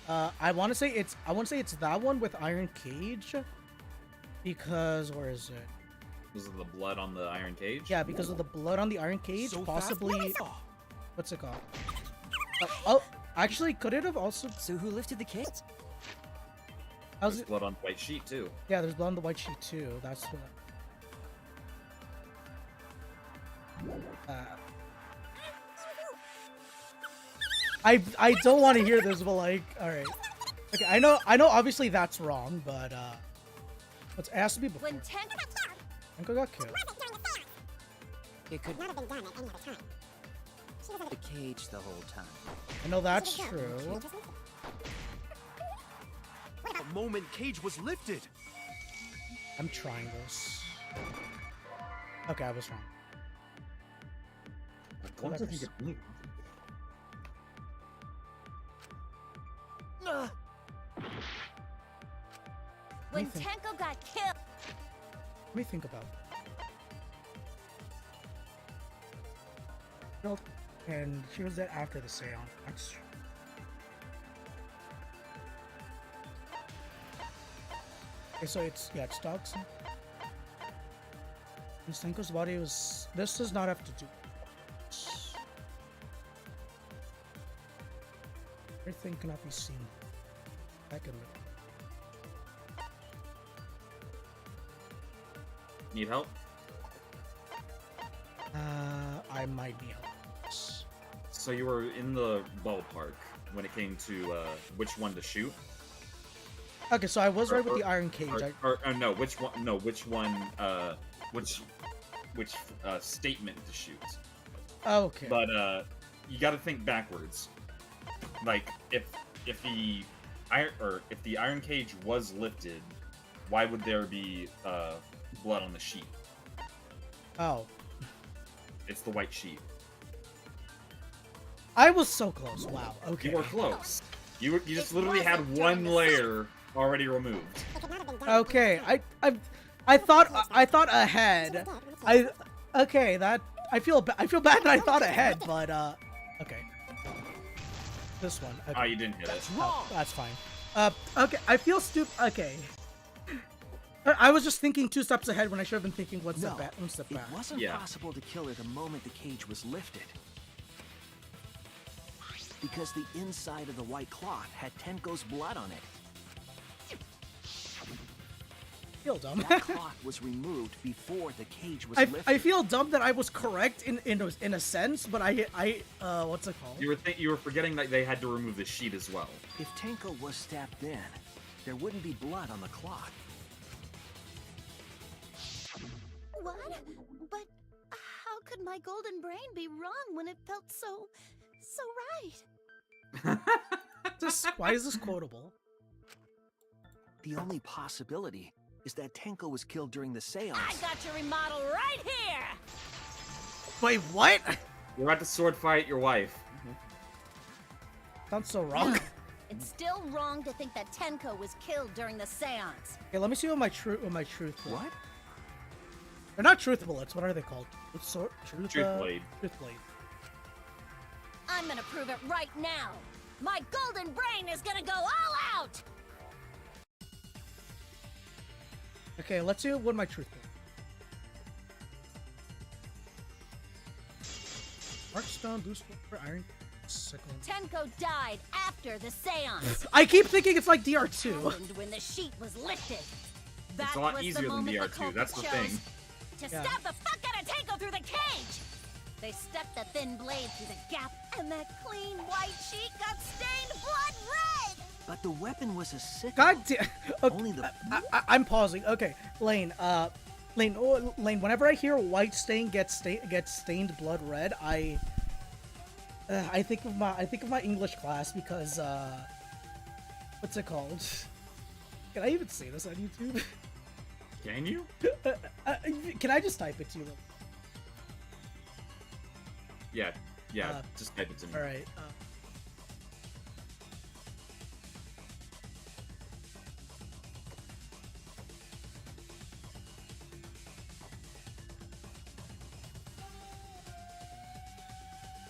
B: I want to say it's that one with Iron Cage. Because where is it?
C: Because of the blood on the iron cage?
B: Yeah, because of the blood on the Iron Cage,
G: So
B: possibly.
G: fast?
B: What's it called? Oh, actually, could it have also?
J: So who lifted the cage?
B: How's
C: There's
B: it?
C: blood on white sheet too.
B: Yeah, there's blood on the white sheet too. That's what. I don't want to hear this, but like, all right. Okay, I know. Obviously, that's wrong, but it has to be before.
I: When
B: Tenko got killed.
J: It could not have been done at any other time. She was at the cage the whole time.
B: I know that's true.
G: A moment Cage was lifted.
B: I'm trying this. Okay, I was wrong.
C: Don't you think it-
I: When
B: think.
I: Tenko got killed.
B: Let me think about it. And she was dead after the seance. That's true. Okay, so it's dogs. And Tenko's body was. This does not have to do. Everything cannot be seen. I can look.
C: Need help?
B: I might be help.
C: So you were in the ballpark when it came to which one to shoot?
B: Okay, so I was right with the Iron Cage.
C: No, which one? No, which one? Which statement to shoot?
B: Okay.
C: But you got to think backwards. Like if the Iron Cage was lifted, why would there be blood on the sheet?
B: Oh.
C: It's the white sheet.
B: I was so close. Wow. Okay.
C: You were close. You just literally had one layer already removed.
B: Okay. I thought ahead. Okay, that I feel bad that I thought ahead, but okay. This one. Okay.
C: Oh, you didn't hit it.
B: Oh, that's fine. Okay, I feel stupid. Okay. I was just thinking 2 steps ahead when I should have been thinking one step back.
E: It wasn't possible to kill her the moment the cage was lifted. Because the inside of the white cloth had Tenko's blood on it.
B: I feel dumb.
E: That cloth was removed before the cage was lifted.
B: I feel dumb that I was correct in a sense, but I what's it called?
C: You were forgetting that they had to remove the sheet as well.
E: If Tenko was stabbed then, there wouldn't be blood on the cloth.
I: What? But how could my golden brain be wrong when it felt so right?
B: Why is this quotable?
E: The only possibility is that Tenko was killed during the seance.
F: I got your remodel right here!
B: Wait, what?
C: You're about to sword fight your wife.
B: Sounds so wrong.
I: It's still wrong to think that Tenko was killed during the seance.
B: Okay, let me see what my truth.
E: What?
B: They're not truth bullets. What are they called? Truth
C: blade.
B: Truth blade.
I: I'm gonna prove it right now. My golden brain is gonna go all out!
B: Okay, let's see what my truth blade. Markstone, boost for iron. Sickle.
I: Tenko died after the seance.
B: I keep thinking it's like DR2.
I: Happened when the sheet was lifted. That
C: It's a lot
I: was
C: easier
I: the
C: than
I: moment
C: DR2,
I: culprit
C: that's the
I: chose
C: thing.
I: To
B: Yeah.
I: stab the fuck out of Tenko through the cage! They stuck the thin blade through the gap, and that clean white sheet got stained blood red!
E: But the weapon was a sickle.
B: God damn. Okay,
E: Only the...
B: I'm pausing. Okay, Lane. Lane. Whenever I hear white stain gets stained blood red, I think of my English class because what's it called? Can I even say this on YouTube?
C: Can you?
B: Can I just type it to you?
C: Yeah, just type it to me.
B: All right.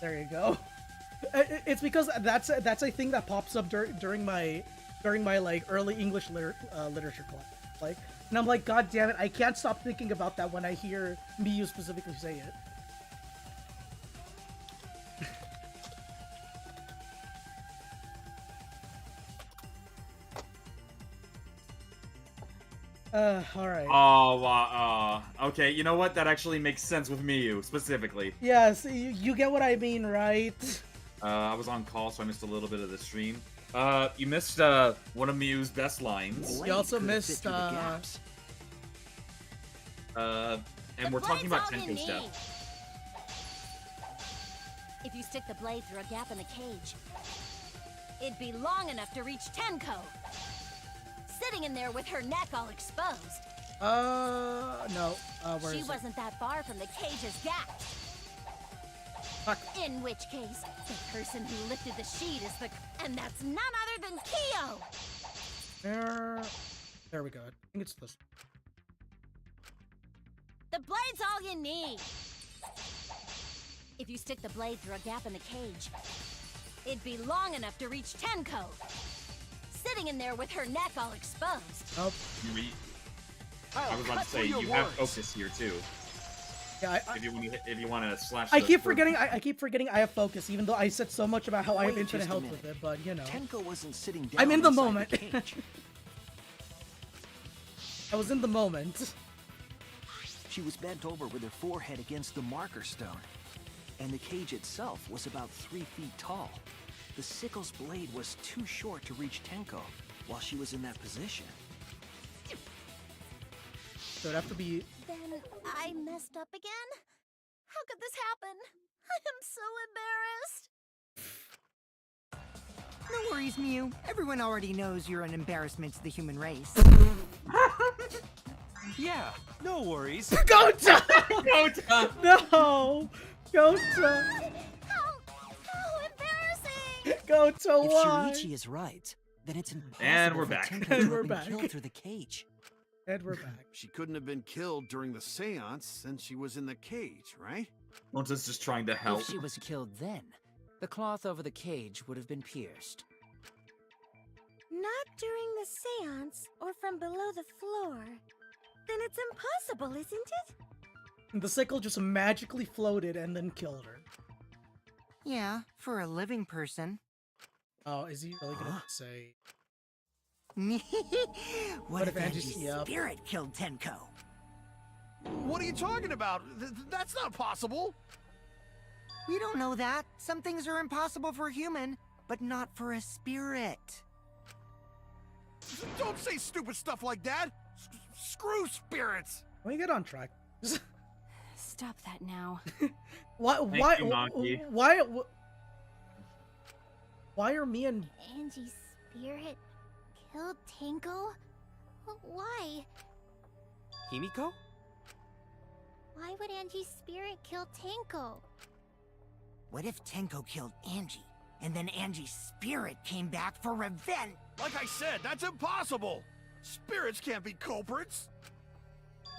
B: There you go. It's because that's a thing that pops up during my like early English literature class. Like, and I'm like, God damn it, I can't stop thinking about that when I hear Miyu specifically say it. Alright.
C: Oh, wow. Okay, you know what? That actually makes sense with Miyu, specifically.
B: Yes, you get what I mean, right?
C: I was on call, so I missed a little bit of the stream. You missed, one of Miyu's best lines.
B: You also missed,
C: and we're talking about Tenko's death.
I: If you stick the blade through a gap in the cage, it'd be long enough to reach Tenko. Sitting in there with her neck all exposed.
B: No. Where
I: she
B: is
I: wasn't that far from the cage's gap.
B: Fuck.
I: In which case, the person who lifted the sheet is the... And that's none other than Kyo!
B: There we go. I think it's this.
I: The blade's all you need! If you stick the blade through a gap in the cage, it'd be long enough to reach Tenko. Sitting in there with her neck all exposed.
B: Nope.
C: I was about to say, you have focus here, too.
B: Yeah,
C: if you want to slash.
B: I keep forgetting. I keep forgetting I have focus, even though I said so much about how I have infinite health with it. But you know,
E: Tenko wasn't sitting down.
B: I'm in the
E: inside
B: moment.
E: the cage.
B: I was in the moment.
E: She was bent over with her forehead against the marker stone, and the cage itself was about 3 feet tall. The sickle's blade was too short to reach Tenko while she was in that position.
B: So it'd have to be.
I: Then I messed up again? How could this happen? I am so embarrassed.
H: No worries, Miyu. Everyone already knows you're an embarrassment to the human race.
L: Yeah, no worries.
B: Gota!
C: Gota!
B: No! Gota!
I: How embarrassing!
B: Gota,
E: If
B: why?
E: Shinichi is right, then it's impossible
C: And we're
E: for
C: back.
E: Tenko
B: And
E: to
B: we're
E: have been
B: back.
E: killed through the cage.
B: And we're back.
G: She couldn't have been killed during the seance since she was in the cage, right?
C: Monta's just trying to help.
J: If she was killed then, the cloth over the cage would have been pierced.
I: Not during the seance or from below the floor. Then it's impossible, isn't it?
B: The sickle just magically floated and then killed her.
H: Yeah, for a living person.
B: Oh, is he really gonna say?
H: What if
B: Angie's-
H: Angie's
B: yep.
H: spirit killed Tenko?
G: What are you talking about? That's not possible.
H: We don't know that. Some things are impossible for a human, but not for a spirit.
G: Don't say stupid stuff like that. Screw spirits.
B: Let me get on track.
K: Stop that now.
B: Why?
C: you, Maki.
B: Why are me and
N: Angie's spirit killed Tenko? Why?
L: Himiko?
N: Why would Angie's spirit kill Tenko?
H: What if Tenko killed Angie, and then Angie's spirit came back for revenge?
G: Like I said, that's impossible. Spirits can't be culprits.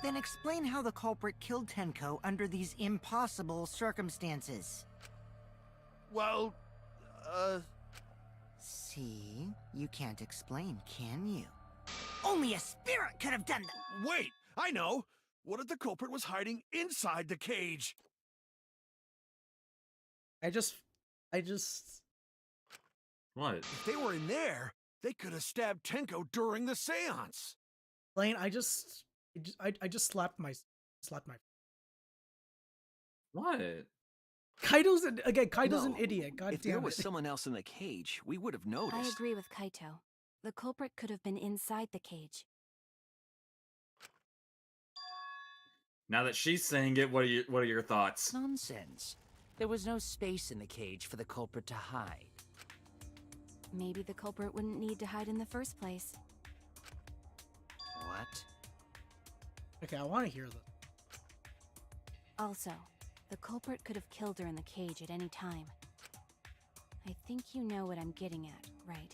H: Then explain how the culprit killed Tenko under these impossible circumstances.
G: Well,
H: See? You can't explain, can you? Only a spirit could have done that!
G: wait, I know. What if the culprit was hiding inside the cage?
B: I just
C: What?
G: If they were in there, they could have stabbed Tenko during the seance.
B: Lane, I just slapped my
C: What?
B: Kaido's an
E: No,
B: idiot. God
E: if
B: damn
E: there
B: it.
E: was someone else in the cage, we would have noticed.
K: I agree with Kaito. The culprit could have been inside the cage.
C: Now that she's saying it, what are your thoughts?
J: Nonsense. There was no space in the cage for the culprit to hide.
K: Maybe the culprit wouldn't need to hide in the first place.
J: What?
B: Okay, I want to hear this.
K: Also, the culprit could have killed her in the cage at any time. I think you know what I'm getting at, right?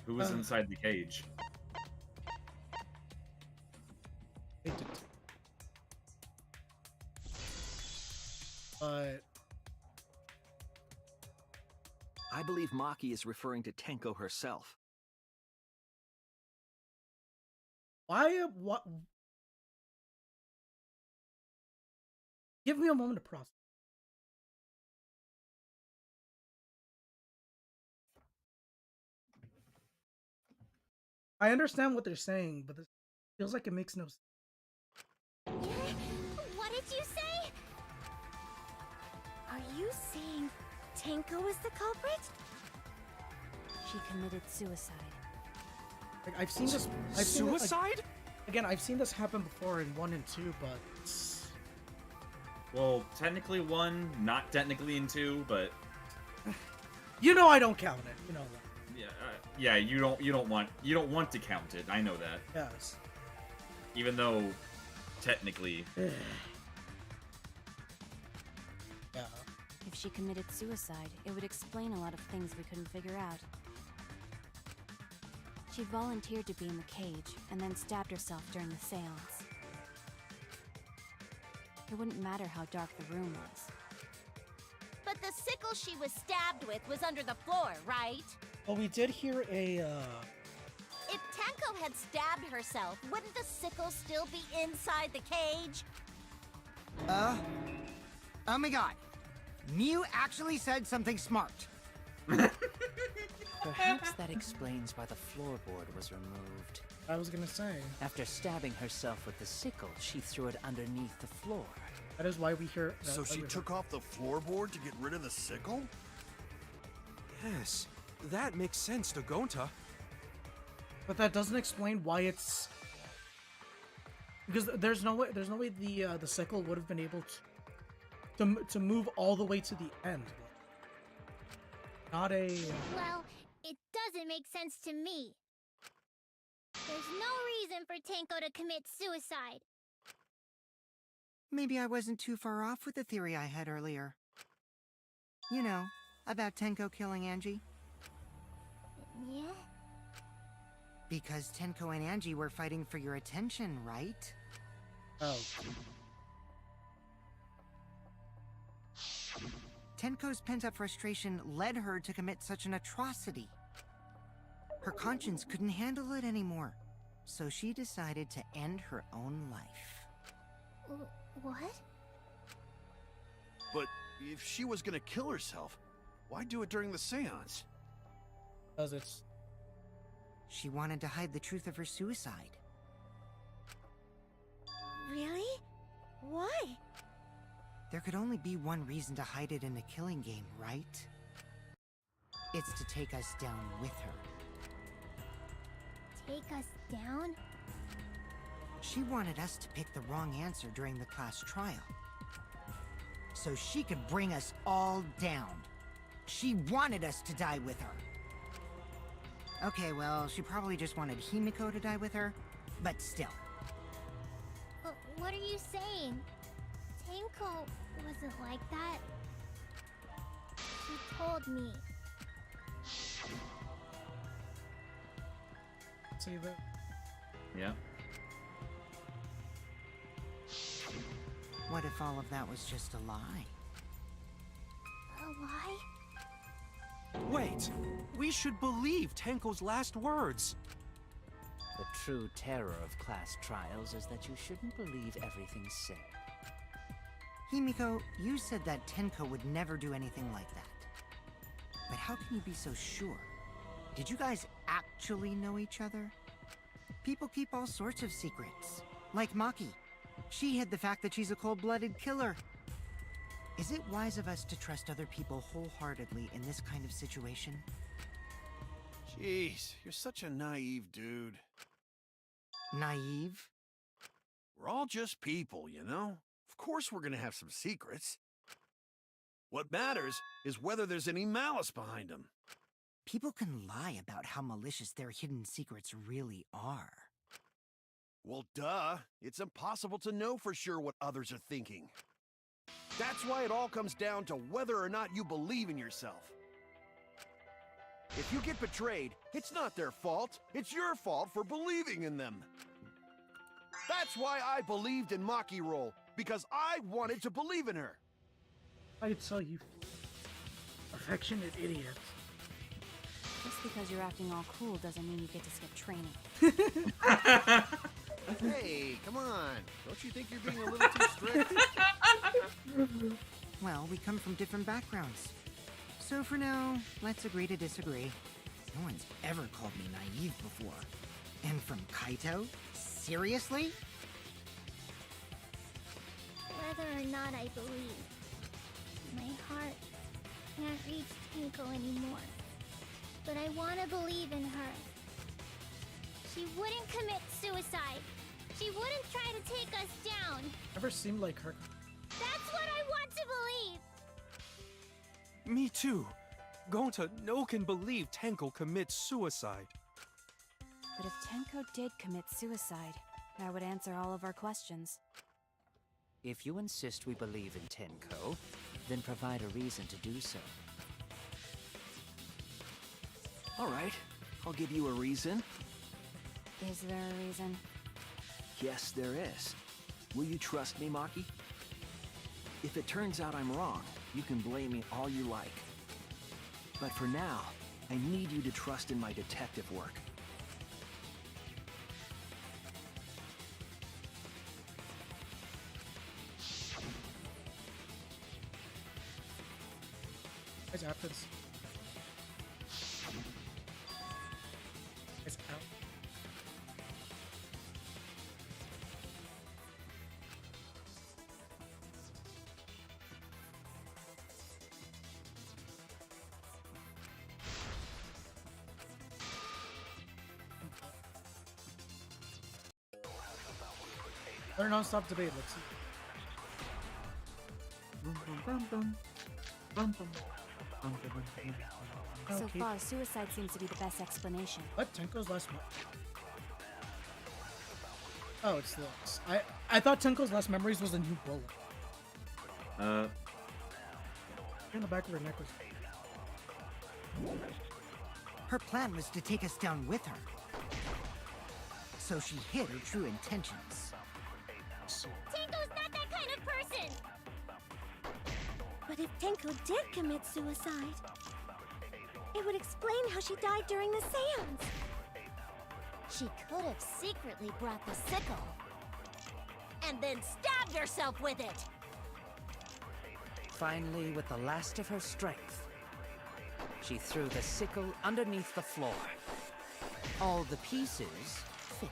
C: Who was inside the cage?
B: But
E: I believe Maki is referring to Tenko herself.
B: why? What? Give me a moment to process. I understand what they're saying, but this feels like it makes no sense.
N: What did you say?
I: Are you saying Tenko is the culprit?
K: She committed suicide.
B: Like, I've seen this. I've seen it,
L: Suicide?
B: like, again, I've seen this happen before in 1 and 2, but
C: Well, technically 1, not technically in 2, but
B: you know I don't count it. You know that.
C: yeah, you don't want to count it. I know that.
B: Yes.
C: Even though technically,
B: Yeah.
K: If she committed suicide, it would explain a lot of things we couldn't figure out. She volunteered to be in the cage, and then stabbed herself during the seance. It wouldn't matter how dark the room was.
F: But the sickle she was stabbed with was under the floor, right?
B: Well, we did hear a.
F: If Tenko had stabbed herself, wouldn't the sickle still be inside the cage?
H: Oh my god. Mew actually said something smart.
J: Perhaps that explains why the floorboard was removed.
B: I was gonna say.
J: After stabbing herself with the sickle, she threw it underneath the floor.
B: That is why we hear.
G: So she took off the floorboard to get rid of the sickle?
L: Yes, that makes sense to Gonta.
B: But that doesn't explain why it's. Because there's no way the sickle would have been able to move all the way to the end. Not a.
N: Well, it doesn't make sense to me. There's no reason for Tenko to commit suicide.
H: Maybe I wasn't too far off with the theory I had earlier. You know, about Tenko killing Angie.
N: Yeah?
H: Because Tenko and Angie were fighting for your attention, right?
B: Oh.
H: Tenko's pent-up frustration led her to commit such an atrocity. Her conscience couldn't handle it anymore, so she decided to end her own life.
N: What?
G: But if she was gonna kill herself, why do it during the seance?
B: Because it's.
H: She wanted to hide the truth of her suicide.
I: Really? Why?
H: There could only be one reason to hide it in a killing game, right? It's to take us down with her.
N: Take us down?
H: She wanted us to pick the wrong answer during the class trial. So she could bring us all down. She wanted us to die with her. Okay, well, she probably just wanted Himiko to die with her, but still.
N: What are you saying? Tenko wasn't like that. She told me.
B: See that?
C: yeah.
H: What if all of that was just a lie?
N: A lie?
L: Wait, we should believe Tenko's last words.
J: The true terror of class trials is that you shouldn't believe everything said.
H: Himiko, you said that Tenko would never do anything like that. But how can you be so sure? Did you guys actually know each other? People keep all sorts of secrets. Like Maki. She hid the fact that she's a cold-blooded killer. Is it wise of us to trust other people wholeheartedly in this kind of situation?
G: Jeez, you're such a naive dude.
H: Naive?
G: We're all just people, you know? Of course we're gonna have some secrets. What matters is whether there's any malice behind them.
H: People can lie about how malicious their hidden secrets really are.
G: Well, duh. It's impossible to know for sure what others are thinking. That's why it all comes down to whether or not you believe in yourself. If you get betrayed, it's not their fault. It's your fault for believing in them. That's why I believed in Maki Roll, because I wanted to believe in her.
B: I tell you, affectionate idiot.
K: Just because you're acting all cool doesn't mean you get to skip training.
G: Hey, come on. Don't you think you're being a little too strict?
H: Well, we come from different backgrounds. So for now, let's agree to disagree. No one's ever called me naive before. And from Kaito? Seriously?
N: Whether or not I believe, my heart can't reach Tenko anymore. But I want to believe in her. She wouldn't commit suicide. She wouldn't try to take us down.
B: Never seemed like her.
N: That's what I want to believe.
L: Me too. Gonta no can believe Tenko commits suicide.
K: But if Tenko did commit suicide, that would answer all of our questions.
J: If you insist we believe in Tenko, then provide a reason to do so.
E: All right, I'll give you a reason.
K: Is there a reason?
E: Yes, there is. Will you trust me, Maki? If it turns out I'm wrong, you can blame me all you like. But for now, I need you to trust in my detective work.
B: What happens? It's out. Or non-stop debate, let's see.
K: So far, suicide seems to be the best explanation.
B: What? Tenko's last Oh, it's this. I thought Tenko's last memories was a new bullet. In the back of her neck was.
H: Her plan was to take us down with her. So she hid her true intentions.
N: Tenko's not that kind of person! But if Tenko did commit suicide, it would explain how she died during the seance. She could have secretly brought the sickle. And then stabbed herself with it!
J: Finally, with the last of her strength, she threw the sickle underneath the floor. All the pieces fit.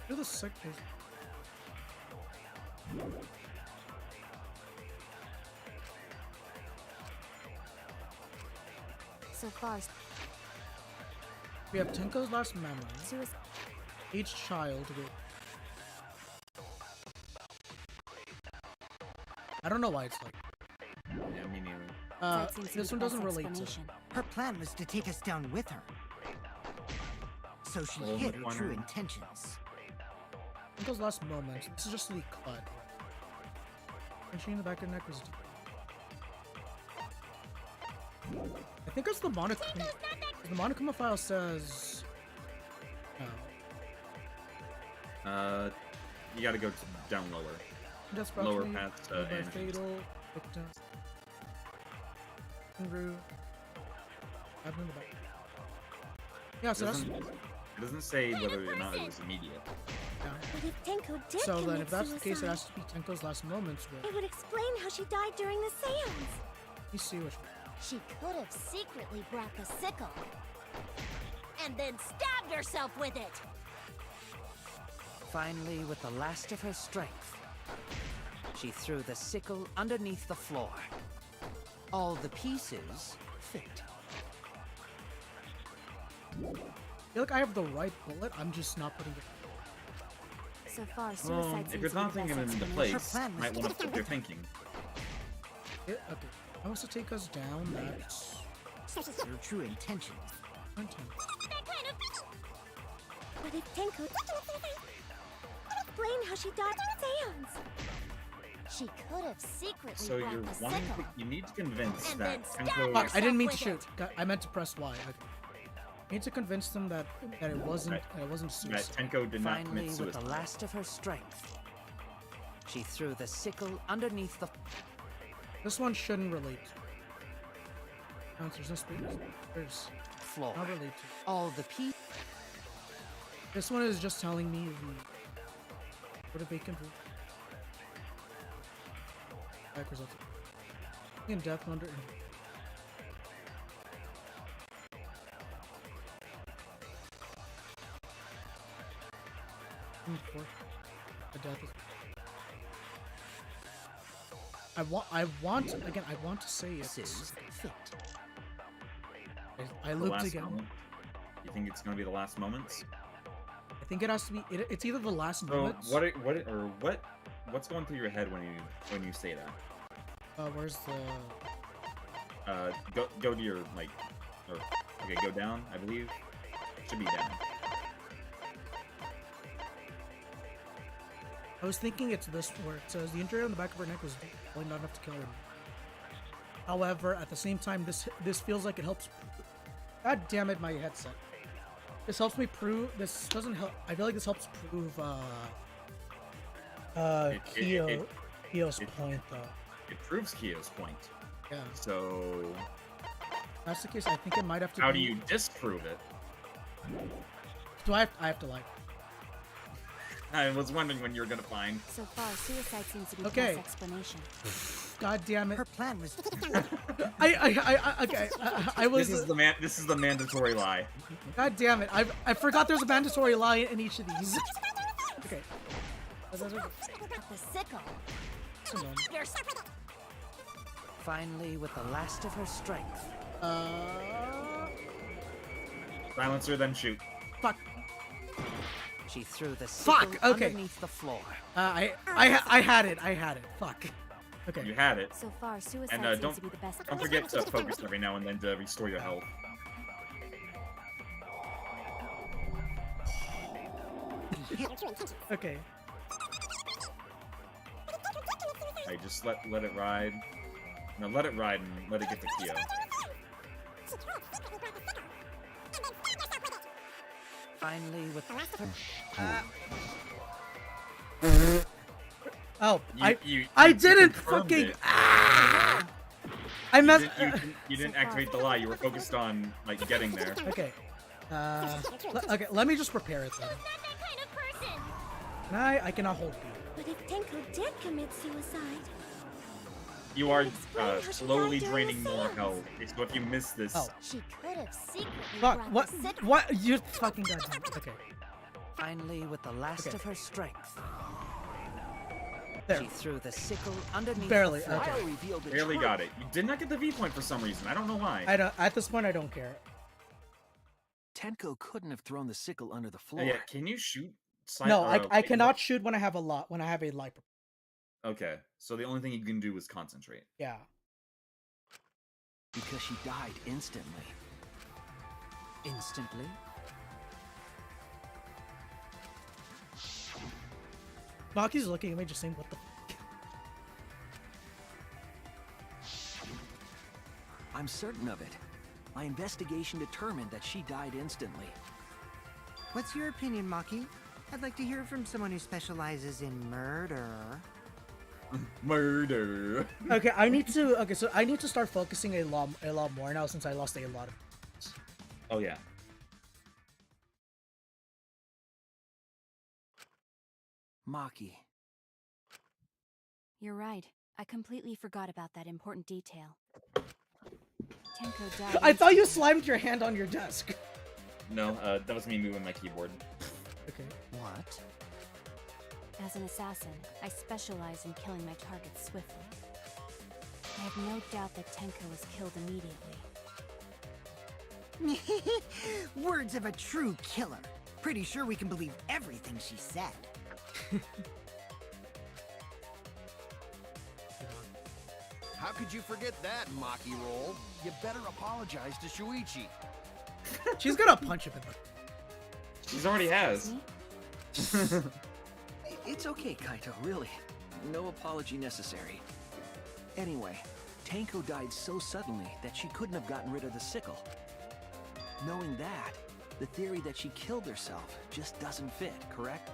B: You're the sick person.
K: So far,
B: We have Tenko's last memory.
K: suicide.
B: Each child with. I don't know why it's like.
C: Yeah, me neither.
K: Seems to
B: This
K: be
B: one
K: the
B: doesn't
K: best
B: relate to.
K: explanation.
H: Her plan was to take us down with her. So she
C: Oh,
H: hid her
C: wonder.
H: true intentions.
B: Tenko's last moments. This is just the cut. And she in the back of the neck was. I think it's the Monokuma. The Monokuma file says.
C: You gotta go down lower.
B: Just
C: Lower
B: approximately
C: past
B: by
C: Andrew's.
B: fatal victim. Andrew. I've been in the back. Yeah, so that's.
C: It doesn't say whether or not it was immediate.
N: But if Tenko did
B: So then,
N: commit
B: if that's the case, it
N: suicide,
B: has to be Tenko's last moments. With.
N: it would explain how she died during the seance.
B: Let me see which one.
N: She could have secretly brought the sickle. And then stabbed herself with it.
J: Finally, with the last of her strength, she threw the sickle underneath the floor. All the pieces fit.
B: I feel like I have the right bullet, I'm just not putting it.
K: So far,
C: Well,
K: suicide
C: if
K: seems
C: you're
K: to be
C: not
K: the
C: thinking
K: best
C: into
K: explanation.
C: place, you might want to put your thinking.
B: Yeah, okay. I want to take us down. That's
H: Your true intentions.
I: But if Tenko explain how she died in seance. She could have secretly
C: So
I: brought
C: you're
I: the
C: wanting
I: sickle.
C: to, you need to convince
I: And
C: that
I: then
C: Tenko.
B: Fuck, I didn't mean to
I: with
B: shoot. I meant to press Y. Okay. I need to convince them that it wasn't
C: That
B: suicide.
C: Tenko did not
J: Finally,
C: commit
J: with
C: suicide.
J: the last of her strength, she threw the sickle underneath the.
B: This one shouldn't relate. No, there's no space. There's
J: floor.
B: not relate to.
J: All the pieces.
B: This one is just telling me what a bacon food. Backwards up. In death under. The death is. I want to say it's. I
C: The
B: looked
C: last
B: again.
C: moment? You think it's gonna be the last moments?
B: I think it has to be. It's either the last
C: So
B: moments.
C: what's going through your head when you say that?
B: Where's the?
C: Go to your okay, go down. I believe should be down.
B: I was thinking it's this where it says the injury on the back of her neck was only not enough to kill her. However, at the same time, this feels like it helps. God damn it, my headset. This helps me prove. This doesn't help. I feel like this helps prove Kyo's point though.
C: It proves Kyo's point.
B: Yeah.
C: So
B: If that's the case. I think it might have to.
C: how
B: be...
C: do you disprove it?
B: Do I have to lie?
C: I was wondering when you were gonna find.
K: So far, suicide seems to be
B: Okay.
K: the best explanation.
B: God damn it.
H: Her plan was.
B: I was.
C: This is the mandatory lie.
B: God damn it! I forgot there's a mandatory lie in each of these. Okay.
I: The sickle. You're
J: Finally, with the last of her strength.
C: Silencer, then shoot.
B: Fuck.
J: She threw the sickle
B: Fuck. Okay.
J: underneath the floor.
B: I had it. Fuck. Okay.
C: You had it.
K: So far, suicide
C: And
K: seems
C: don't
K: to be the best.
C: don't forget to focus every now and then to restore your health.
B: Okay.
C: Hey, just let it ride. No, let it ride and let it get to Kyo.
J: Finally, with the last of her.
B: Oh,
C: You
B: I didn't
C: confirmed
B: fucking.
C: it.
B: I messed.
C: You didn't activate the lie. You were focused on like getting there.
B: Okay. Okay. Let me just prepare it then. I cannot hold B.
I: But if Tenko did commit suicide,
C: You are
I: Explain how she
C: slowly
I: died during
C: draining
I: the
C: more
I: seance.
C: health. So if you miss this,
I: she could have secretly
B: Fuck.
I: brought
B: What?
I: the sickle.
B: What? You fucking goddamn. Okay.
J: Finally, with the last
B: Okay.
J: of her strength.
B: There.
J: She threw the sickle underneath
B: Barely,
J: the floor.
B: okay.
C: barely got it. You did not get the V point for some reason. I don't know why.
B: I don't. At this point, I don't care.
G: Tenko couldn't have thrown the sickle under the floor.
C: Yeah, can you shoot?
B: No, I cannot shoot when I have a lot. When I have a light.
C: Okay, so the only thing you can do is concentrate.
B: Yeah.
G: Because she died instantly.
J: Instantly?
B: Maki's looking at me, just saying, "What the."
G: I'm certain of it. My investigation determined that she died instantly.
H: What's your opinion, Maki? I'd like to hear from someone who specializes in murder.
C: Murder.
B: Okay, I need to. Okay, so I need to start focusing a lot more now since I lost a lot of.
C: Oh yeah.
G: Maki.
K: You're right. I completely forgot about that important detail. Tenko died.
B: I thought you slimed your hand on your desk.
C: No, that was me moving my keyboard.
B: Okay.
J: What?
K: As an assassin, I specialize in killing my targets swiftly. I have no doubt that Tenko was killed immediately.
H: Words of a true killer. Pretty sure we can believe everything she said.
G: How could you forget that, Maki roll? You better apologize to Shuichi.
B: She's gonna punch him in the...
C: She's already has.
E: It's okay, Kaito, really. No apology necessary. Anyway, Tenko died so suddenly that she couldn't have gotten rid of the sickle. Knowing that, the theory that she killed herself just doesn't fit, correct?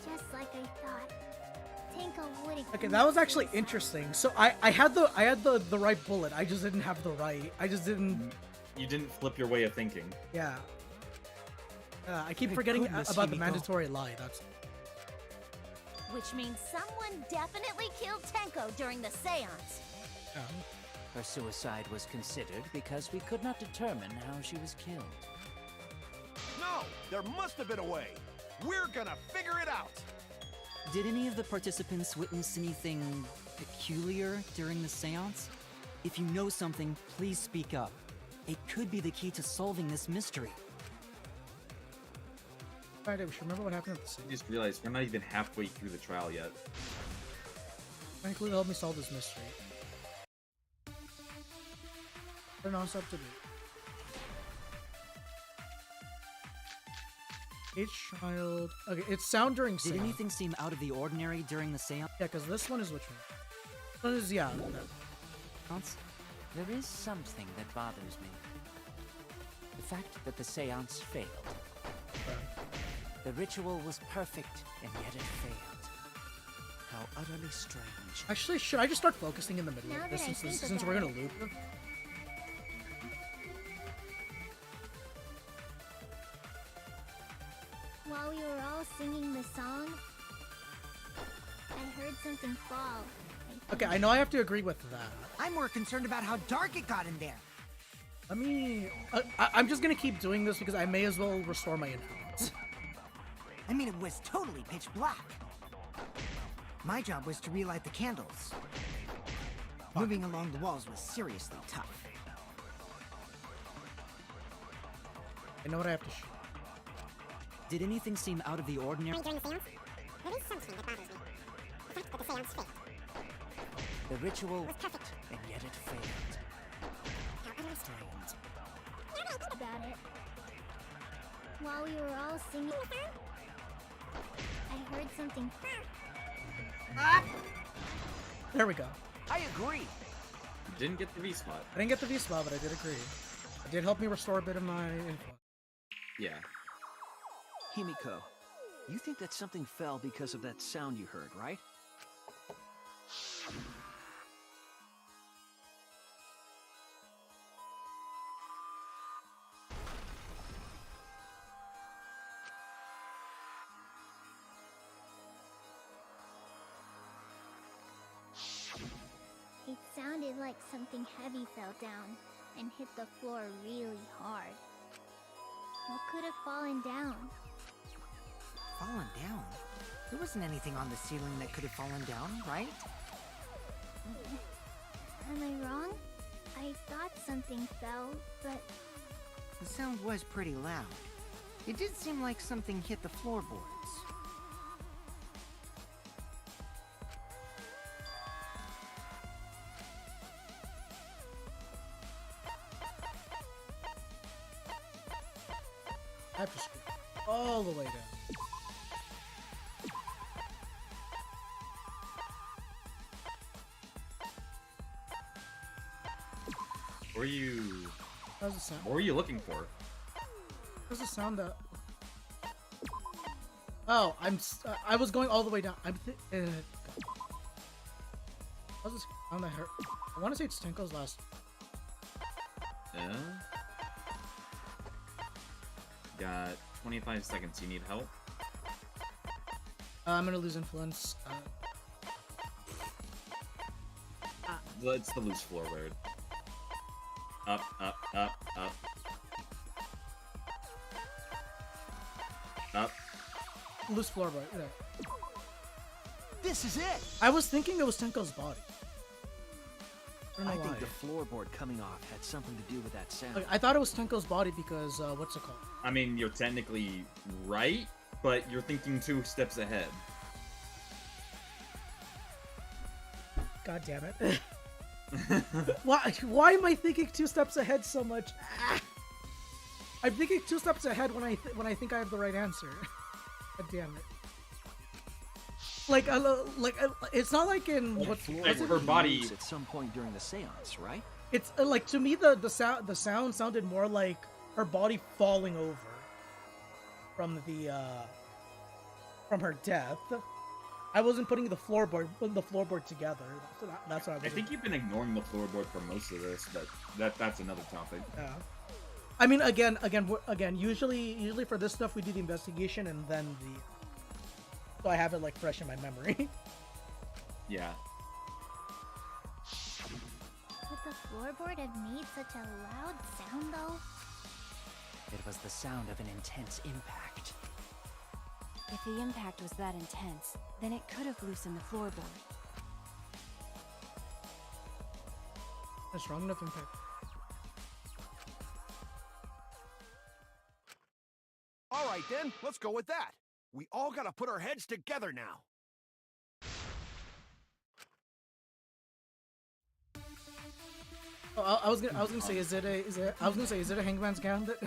N: Just like I thought. Tenko wouldn't.
B: Okay, that was actually interesting. So I had the right bullet. I just didn't have the right. I just didn't.
C: You didn't flip your way of thinking.
B: Yeah. I keep forgetting
E: goodness,
B: about the
E: Himiko.
B: mandatory lie. That's.
F: Which means someone definitely killed Tenko during the seance.
J: Her suicide was considered because we could not determine how she was killed.
G: No! There must have been a way! We're gonna figure it out!
M: Did any of the participants witness anything peculiar during the seance? If you know something, please speak up. It could be the key to solving this mystery.
B: Alright, we should remember what happened at the scene.
C: I just realized we're not even halfway through the trial yet.
B: Frankly, help me solve this mystery. Turn on up to me. Each child. Okay, it's sound during
M: Did
B: seance.
M: anything seem out of the ordinary during the seance?
B: Yeah, because this one is which one? This one is, yeah.
J: There is something that bothers me. The fact that the seance failed. The ritual was perfect, and yet it failed. How utterly strange.
B: Actually, should I just start focusing in the middle
N: Now
B: of this
N: that I
B: since,
N: think
B: since we're
N: about
B: gonna loop?
N: While we were all singing the song, I heard something fall.
B: Okay, I know I have to agree with that.
H: I'm more concerned about how dark it got in there.
B: Let me. I'm just gonna keep doing this because I may as well restore my influence.
H: I mean, it was totally pitch black. My job was to relight the candles. Moving along the walls was seriously tough.
B: I know what I have to shoot.
M: Did anything seem out of the ordinary?
N: During the seance, there is something that bothers me. The fact that the seance failed.
J: The ritual
N: Was perfect.
J: and yet it failed.
N: How utterly strange. Now that I think about it, while we were all singing the song, I heard something.
B: There we go.
E: I agree.
C: You didn't get the V spot.
B: I didn't get the V spot, but I did agree. It did help me restore a bit of my influence.
C: Yeah.
E: Himiko, you think that something fell because of that sound you heard, right?
N: It sounded like something heavy fell down and hit the floor really hard. What could have fallen down?
H: Fallen down? There wasn't anything on the ceiling that could have fallen down, right?
N: Am I wrong? I thought something fell, but
H: The sound was pretty loud. It did seem like something hit the floorboards.
B: I have to scroll all the way down.
C: What are you?
B: How's the sound?
C: What were you looking for?
B: How's the sound that? Oh, I was going all the way down. How's the sound I heard? I want to say it's Tenko's last.
C: Yeah. Got 25 seconds. You need help?
B: I'm gonna lose influence.
C: It's the loose floor word. Up, up, up, up. Up.
B: Loose floorboard. Yeah.
G: This is it!
B: I was thinking it was Tenko's body. I don't know
E: I
B: why.
E: think the floorboard coming off had something to do with that sound.
B: Like, I thought it was Tenko's body because, what's it called?
C: I mean, you're technically right, but you're thinking 2 steps ahead.
B: God damn it. Why am I thinking 2 steps ahead so much? Ah! I'm thinking 2 steps ahead when I think I have the right answer. God damn it. Like, it's not like in what's
C: her body
E: at some point during the seance, right?
B: It's like, to me the sound sounded more like her body falling over from her death. I wasn't putting the floorboard together. That's what I was.
C: I think you've been ignoring the floorboard for most of this, but that's another topic.
B: Yeah. I mean, again. Usually for this stuff we do the investigation and then so I have it like fresh in my memory.
C: Yeah.
N: Would the floorboard have made such a loud sound, though?
J: It was the sound of an intense impact.
K: If the impact was that intense, then it could have loosened the floorboard.
B: A strong enough impact.
G: All right, then. Let's go with that. We all gotta put our heads together now.
B: Oh, I was gonna say, is it a Hangman's Gambit?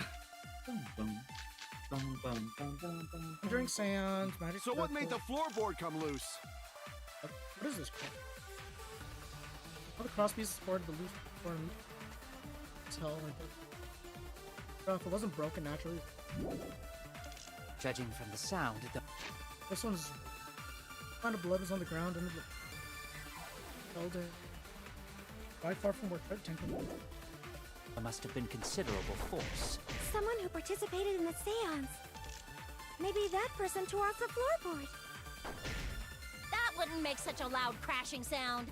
B: During seance, magic.
G: So what made the floorboard come loose?
B: What is this crap? All the cross pieces supported the loose form. Tell like that. If it wasn't broken naturally.
J: Judging from the sound,
B: This one's kind of blood is on the ground and the held it. Quite far from where Tenko was.
J: there must have been considerable force.
I: Someone who participated in the seance. Maybe that person tore off the floorboard.
F: That wouldn't make such a loud crashing sound.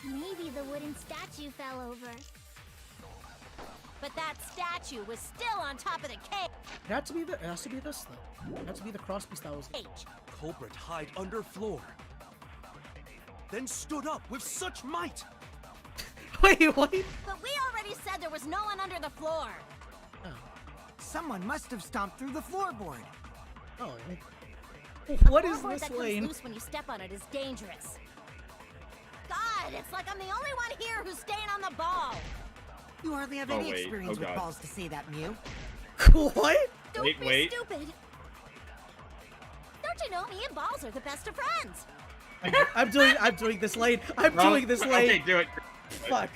N: Maybe the wooden statue fell over.
F: But that statue was still on top of the cage.
B: It has to be this though. It has to be the cross piece that was.
L: Culprit hide under floor. Then stood up with such might.
B: Wait, what?
F: But we already said there was no one under the floor.
B: Oh.
H: Someone must have stomped through the floorboard.
B: Oh. What is
F: Floorboard
B: this
F: that
B: lane?
F: comes loose when you step on it is dangerous. God, it's like I'm the only one here who's staying on the ball.
H: You hardly have any experience with balls to say that, Mew.
B: What?
F: Don't be stupid. Don't you know me and balls are the best of friends?
B: I'm doing this lane. I'm doing this lane.
C: Okay, do it.
B: Fuck.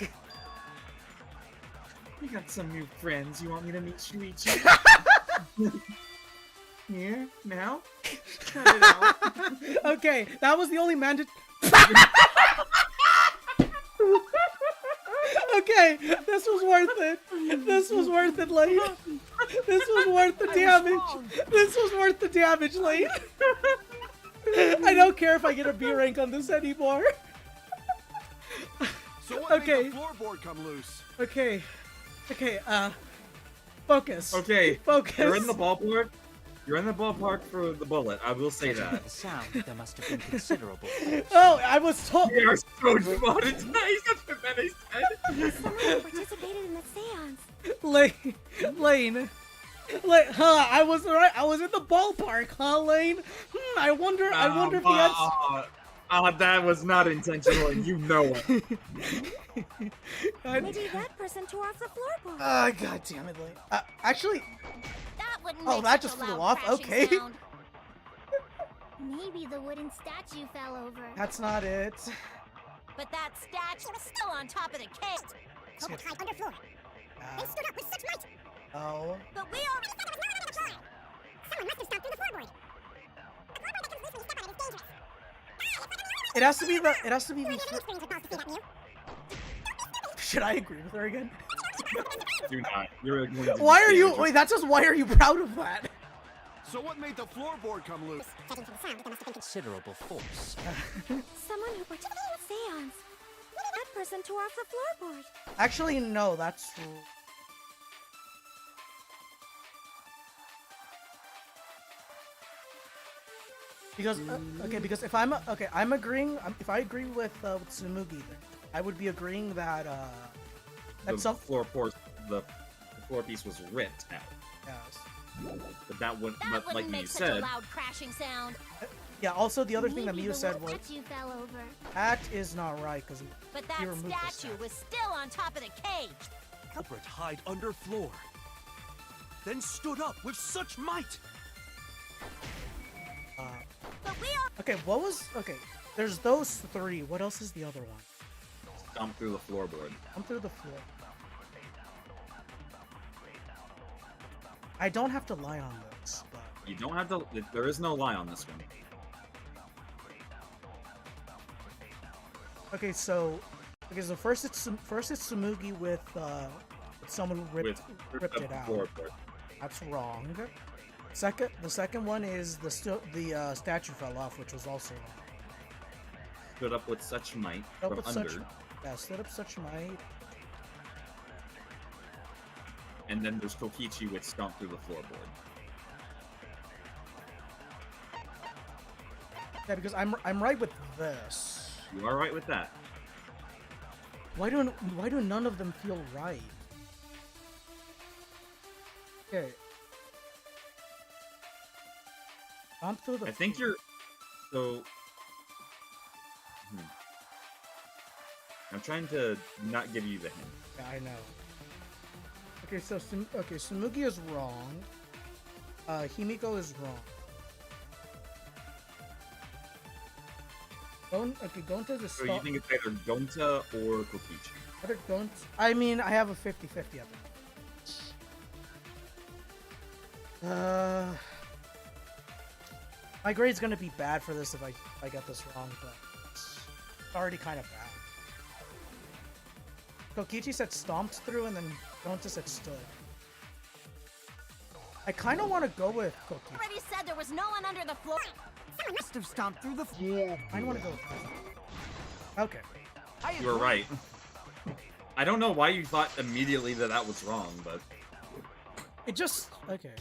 C: You got some new friends. You want me to meet Shuichi? Here? Now? Cut it out.
B: Okay, that was the only Okay, this was worth it. This was worth it, Lane. This was worth the damage. This was worth the damage, Lane. I don't care if I get a B rank on this anymore.
G: So what made the floorboard come loose?
B: Okay, focus.
C: Okay,
B: focus.
C: You're in the ballpark. You're in the ballpark for the bullet. I will say
J: Judging by
C: that.
J: the sound, there must have been considerable force.
B: Oh, I was told.
C: We are so spotted tonight. He's such a menace.
I: Someone who participated in the seance.
B: Lane. Huh? I was right. I was in the ballpark, huh, Lane? I wonder if the answer.
C: That was not intentional, and you know it.
I: Maybe that person tore off the floorboard.
B: God damn it, Lane. Actually.
F: That wouldn't
B: Oh,
F: make
B: that
F: such
B: just
F: a
B: flew
F: loud
B: off.
F: crashing
B: Okay.
F: sound.
N: Maybe the wooden statue fell over.
B: That's not it.
F: But that statue was still on top of the cage.
N: Culprit hide under floor. Then stood up with such might.
B: Oh.
F: But we already
N: said there was no one under the floor. Someone must have stomped through the floorboard. The floorboard that comes loose when you step on it is dangerous.
B: It has to be the. It has to be
N: You
B: the.
N: don't have any experience with balls to say that, Mew.
B: Should I agree with her again?
C: Do not. You're going to
B: Why are you? Wait, that's just why are you proud of that?
G: So what made the floorboard come loose?
N: Judging from the sound, there must have been
J: Considerable force.
I: Someone who participated in the seance. That person tore off the floorboard.
B: Actually, no, that's. Because okay, because if I'm okay, I'm agreeing. If I agree with Tsumugi, then I would be agreeing that
C: The floor piece was ripped out.
B: Yes.
C: But that would,
F: That
C: but like
F: wouldn't
C: you
F: make such a
C: said,
F: loud crashing sound.
B: Yeah. Also, the other thing that
N: Maybe
B: Miyu
N: the
B: said
N: one
B: was
N: statue fell over.
B: that is not right because
F: But that
B: removed the
F: statue was still on top of the cage.
L: Culprit hide under floor, then stood up with such might.
F: But we are.
B: Okay, what was okay? There's those three. What else is the other one?
C: stomp through the floorboard.
B: I'm through the floor. I don't have to lie on this, but
C: You don't have to. There is no lie on this one.
B: okay. So first it's Tsumugi with someone who ripped it out.
C: Floorboard.
B: That's wrong. The second one is the statue fell off, which was also wrong.
C: Stood up with such might
B: Stood up
C: from
B: with
C: under.
B: stood up such might.
C: And then there's Kokichi with stomp through the floorboard.
B: Yeah, because I'm right with this.
C: You are right with that.
B: Why do none of them feel right? Okay. I'm through the.
C: I think you're. So. I'm trying to not give you the hint.
B: Yeah, I know. Okay, so Tsumugi is wrong. Himiko is wrong. Gonta is a
C: So you think it's either Gonta or Kokichi?
B: Either Gonta. I mean, I have a 50-50 at the moment. My grade's gonna be bad for this if I get this wrong, but it's already kind of bad. Kokichi said stomped through, and then Gonta said stood. I kind of want to go with Kokichi.
F: Already said there was no one under the floor.
H: Must have stomped through the floor.
B: I want to go with that. Okay.
C: You were right. I don't know why you thought immediately that was wrong, but
B: it just okay.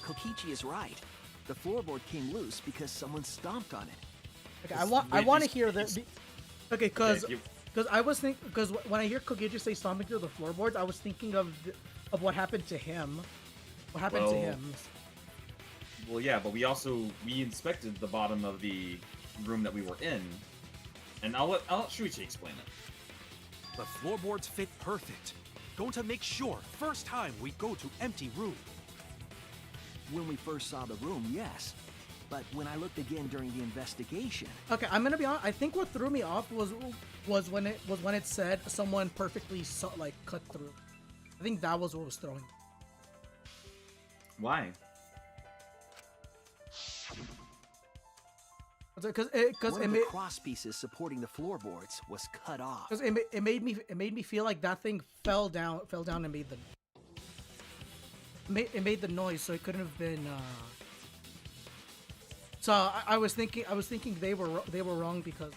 E: Kokichi is right. The floorboard came loose because someone stomped on it.
B: Okay, I want to hear this. Okay, because I was thinking, because when I hear Kokichi say stomping through the floorboards, I was thinking of what happened to him. What happened to him?
C: Well, yeah, but we inspected the bottom of the room that we were in, and I'll let Shuichi explain it.
L: The floorboards fit perfect. Going to make sure first time we go to empty room.
E: When we first saw the room, yes. But when I looked again during the investigation...
B: Okay, I'm gonna be honest. I think what threw me off was when it said someone perfectly cut through. I think that was what was throwing.
C: Why?
B: Because
E: one of the cross pieces supporting the floorboards was cut off.
B: Because it made me feel like that thing fell down and made the noise, so it couldn't have been. So I was thinking they were wrong because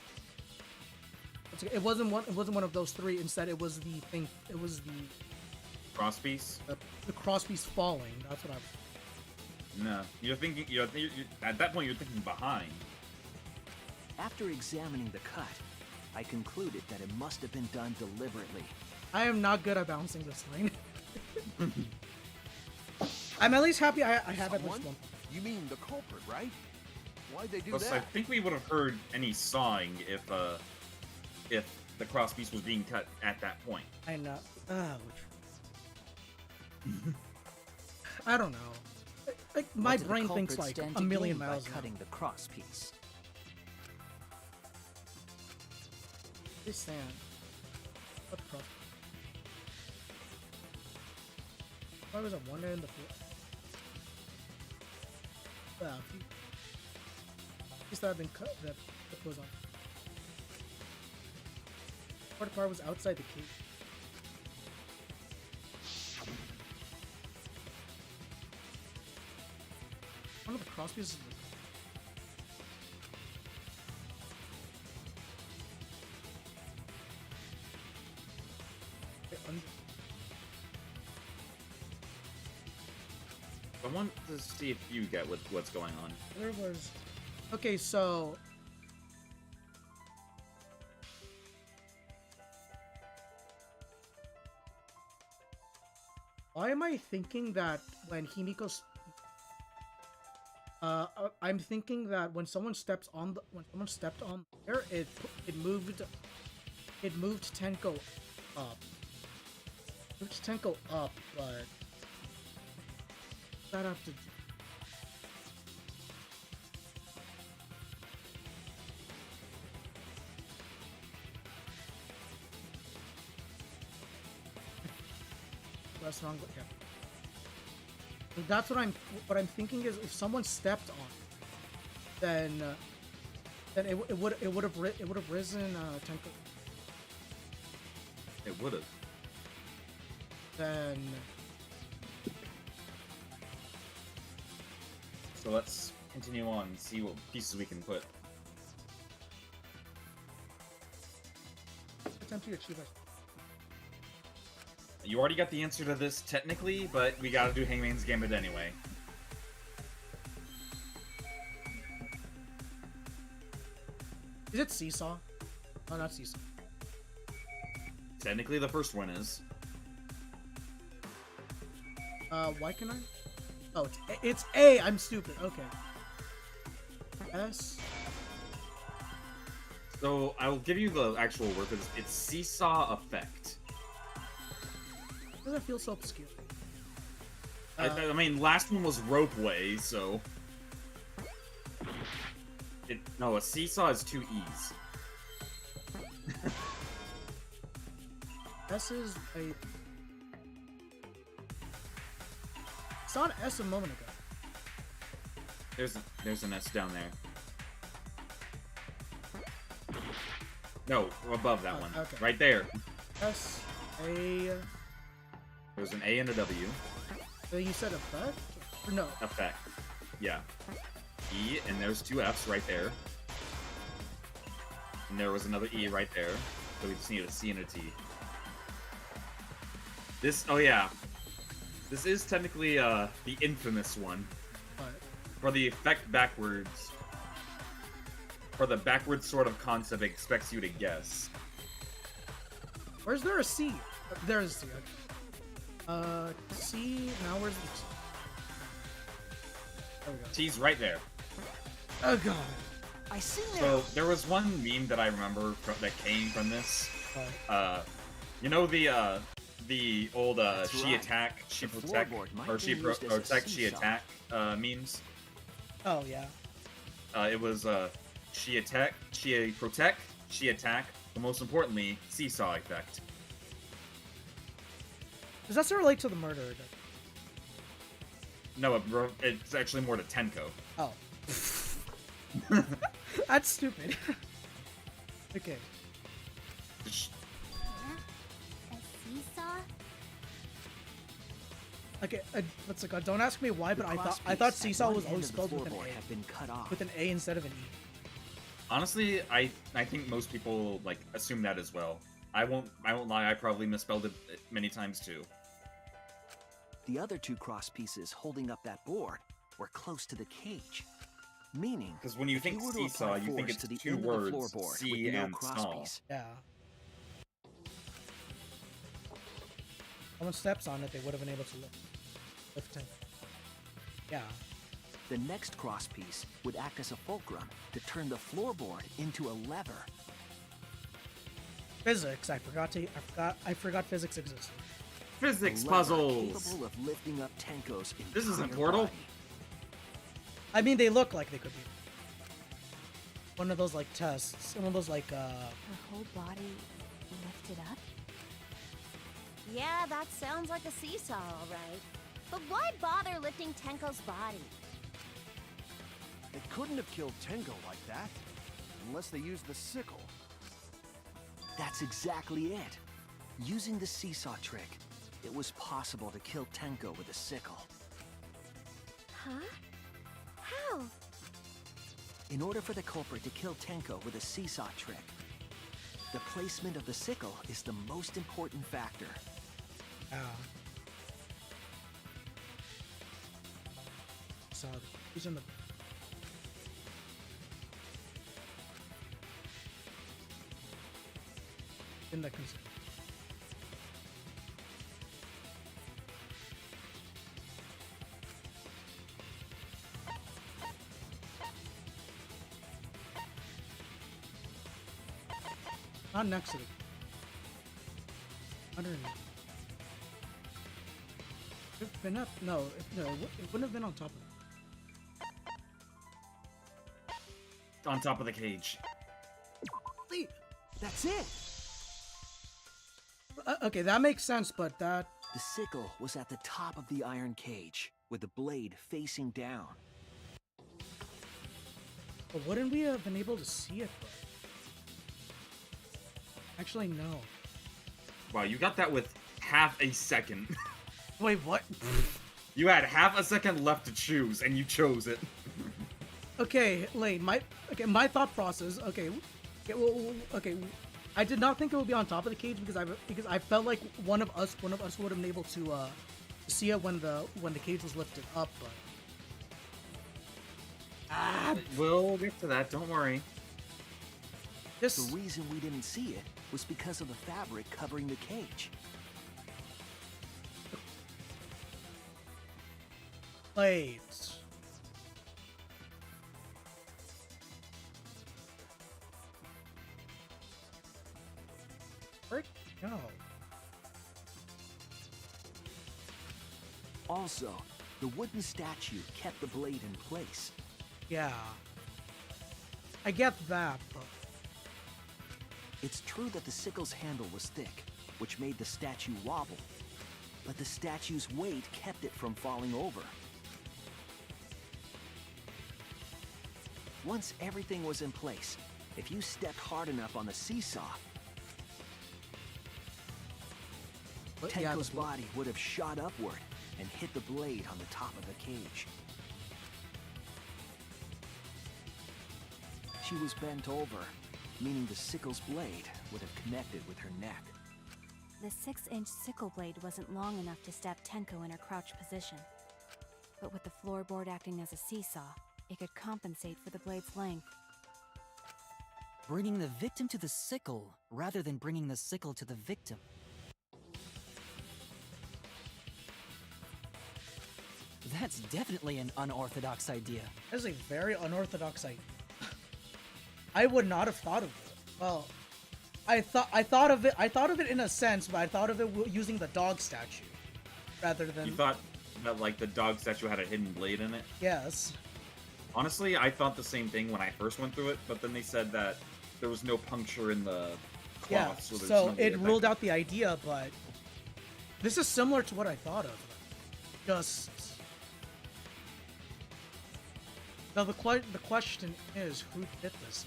B: it wasn't one of those three. Instead, it was the thing. It was the
C: crosspiece.
B: The crosspiece falling. That's what I was.
C: No, you're thinking. You're at that point. You're thinking behind.
E: After examining the cut, I concluded that it must have been done deliberately.
B: I am not good at bouncing this lane. I'm at least happy I have at least one.
G: You mean the culprit, right? Why'd they do
C: Plus,
G: that?
C: I think we would have heard any sawing if the crosspiece was being cut at that point.
B: I know. I don't know. Like my brain thinks like a million miles
E: by cutting the crosspiece.
B: They stand. What cross? Why was I wondering in the floor? Well, that had been cut. That was on. Part part was outside the cage. One of the cross pieces.
C: I want to see if you get what's going on.
B: There was. Okay, so why am I thinking that when Himiko's I'm thinking that when someone stepped on there, it moved Tenko up. Moved Tenko up, but that have to do. That's wrong. Yeah. That's what I'm thinking is if someone stepped on, then it would have risen Tenko.
C: It would have.
B: Then
C: So let's continue on and see what pieces we can put.
B: attempt to achieve it.
C: You already got the answer to this technically, but we gotta do Hangman's Gambit anyway.
B: Is it Seesaw? Oh, not Seesaw.
C: Technically, the first one is.
B: Why can I? Oh, it's A. I'm stupid. Okay. S.
C: So I will give you the actual word for this. It's Seesaw Effect.
B: Why does that feel so obscure?
C: I mean, last one was Ropeway, so. No, a seesaw is 2 E's.
B: S is a. Saw an S a moment ago.
C: There's an S down there. No, above that one.
B: Okay.
C: Right there.
B: S A.
C: There's an A and a W.
B: So you said effect? Or no.
C: Effect. Yeah. E, and there's 2 F's right there. And there was another E right there. So we just need a C and a T. This, oh yeah. This is technically the infamous one.
B: What?
C: For the effect backwards. For the backwards sort of concept it expects you to guess.
B: Where's there a C? There's a C. Okay. C, now where's the T? There we go.
C: T's right there.
B: Oh god.
M: I see now.
C: So there was one meme that I remember that came from this. You know the old she
M: right.
C: attack, she
M: The
C: protect,
M: floorboard might
C: or
M: be
C: she
M: used as a
C: protect, she
M: seesaw.
C: attack memes.
B: Oh yeah.
C: It was she attack, she protect, she attack, but most importantly, seesaw effect.
B: Does that still relate to the murder?
C: No, it's actually more to Tenko.
B: Oh. That's stupid. Okay.
N: A seesaw?
B: Okay, let's look. Don't ask me why, but I thought seesaw was always spelled with an A.
M: Have been cut off.
B: With an A instead of an E.
C: Honestly, I think most people like assume that as well. I won't lie. I probably misspelled it many times too.
E: The other 2 cross pieces holding up that board were close to the cage. Meaning,
C: Because when you
E: if
C: think
E: were to
C: seesaw,
E: apply
C: you think
E: force
C: it's
E: to the
C: 2
E: end of the
C: words,
E: floorboard
C: C
E: with no
C: and
E: cross
C: saw.
E: piece.
B: Yeah. Someone steps on it, they would have been able to lift it. Yeah.
E: The next cross piece would act as a fulcrum to turn the floorboard into a lever.
B: Physics. I forgot physics existed.
C: Physics
E: A lever
C: puzzles.
E: capable of lifting up Tenko's
C: This isn't
E: entire
C: Portal.
E: body.
B: I mean, they look like they could be. One of those like tests. One of those like
K: Her whole body lifted up?
I: Yeah, that sounds like a seesaw, all right. But why bother lifting Tenko's body?
G: They couldn't have killed Tenko like that, unless they used the sickle.
E: That's exactly it. Using the seesaw trick, it was possible to kill Tenko with a sickle.
I: Huh? How?
E: In order for the culprit to kill Tenko with a seesaw trick, the placement of the sickle is the most important factor.
B: So who's in the in that consideration. Not next to it. Underneath. It's been up. No, it wouldn't have been on top of it.
C: On top of the cage.
E: That's it!
B: Okay, that makes sense, but that...
E: The sickle was at the top of the iron cage, with the blade facing down.
B: But wouldn't we have been able to see it, though? Actually, no.
C: Wow, you got that with half a second.
B: Wait, what?
C: You had half a second left to choose, and you chose it.
B: Okay, Lane, my thought process. Okay, I did not think it would be on top of the cage because I felt like one of us would have been able to see it when the cage was lifted up. But
C: We'll get to that. Don't worry.
E: The reason we didn't see it was because of the fabric covering the cage.
B: Wait. Where'd it go?
E: Also, the wooden statue kept the blade in place.
B: Yeah. I get that, but...
E: It's true that the sickle's handle was thick, which made the statue wobble. But the statue's weight kept it from falling over. Once everything was in place, if you stepped hard enough on the seesaw, Tenko's body would have shot upward and hit the blade on the top of the cage. She was bent over, meaning the sickle's blade would have connected with her neck.
K: The 6-inch sickle blade wasn't long enough to stab Tenko in her crouch position. But with the floorboard acting as a seesaw, it could compensate for the blade's length.
M: Bringing the victim to the sickle, rather than bringing the sickle to the victim. That's definitely an unorthodox idea.
B: That is a very unorthodox idea. I would not have thought of it. Well, I thought of it in a sense, but I thought of it using the dog statue rather than...
C: You thought that, like, the dog statue had a hidden blade in it?
B: Yes.
C: Honestly, I thought the same thing when I first went through it, but then they said that there was no puncture in the cloth,
B: Yeah,
C: so there's
B: so
C: no
B: it ruled out the idea, but this is similar to what I thought of. Just... Now the question is, who did this?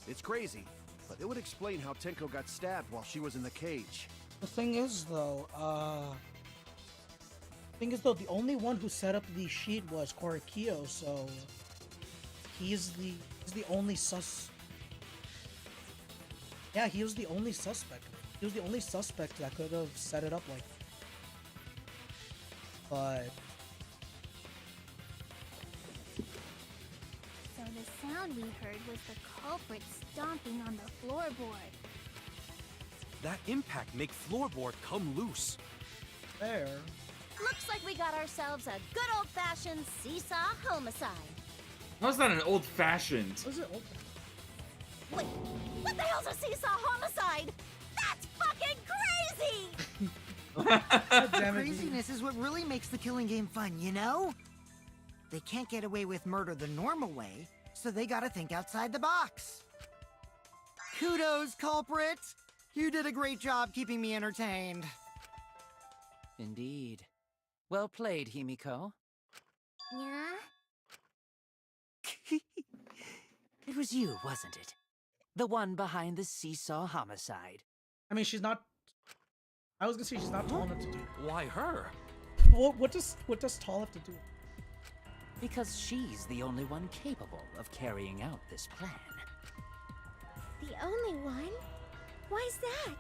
G: It's crazy, but it would explain how Tenko got stabbed while she was in the cage.
B: The thing is, though, the only one who set up the sheet was Korikyo, so he's the only Yeah, he was the only suspect. He was the only suspect that could have set it up like that. But
N: So the sound we heard was the culprit stomping on the floorboard.
L: That impact make floorboard come loose.
B: There.
I: Looks like we got ourselves a good old-fashioned seesaw homicide.
C: How's that an old-fashioned?
B: Was it old?
I: Wait, what the hell's a seesaw homicide? That's fucking crazy!
H: Craziness is what really makes the killing game fun, you know? They can't get away with murder the normal way, so they gotta think outside the box. Kudos, culprit! You did a great job keeping me entertained.
M: Indeed. Well played, Himiko.
N: Yeah?
M: It was you, wasn't it? The one behind the seesaw homicide.
B: I mean, she's not... I was gonna say she's not tall enough to do it.
L: Why her?
B: What does tall have to do?
M: Because she's the only one capable of carrying out this plan.
N: The only one? Why's that?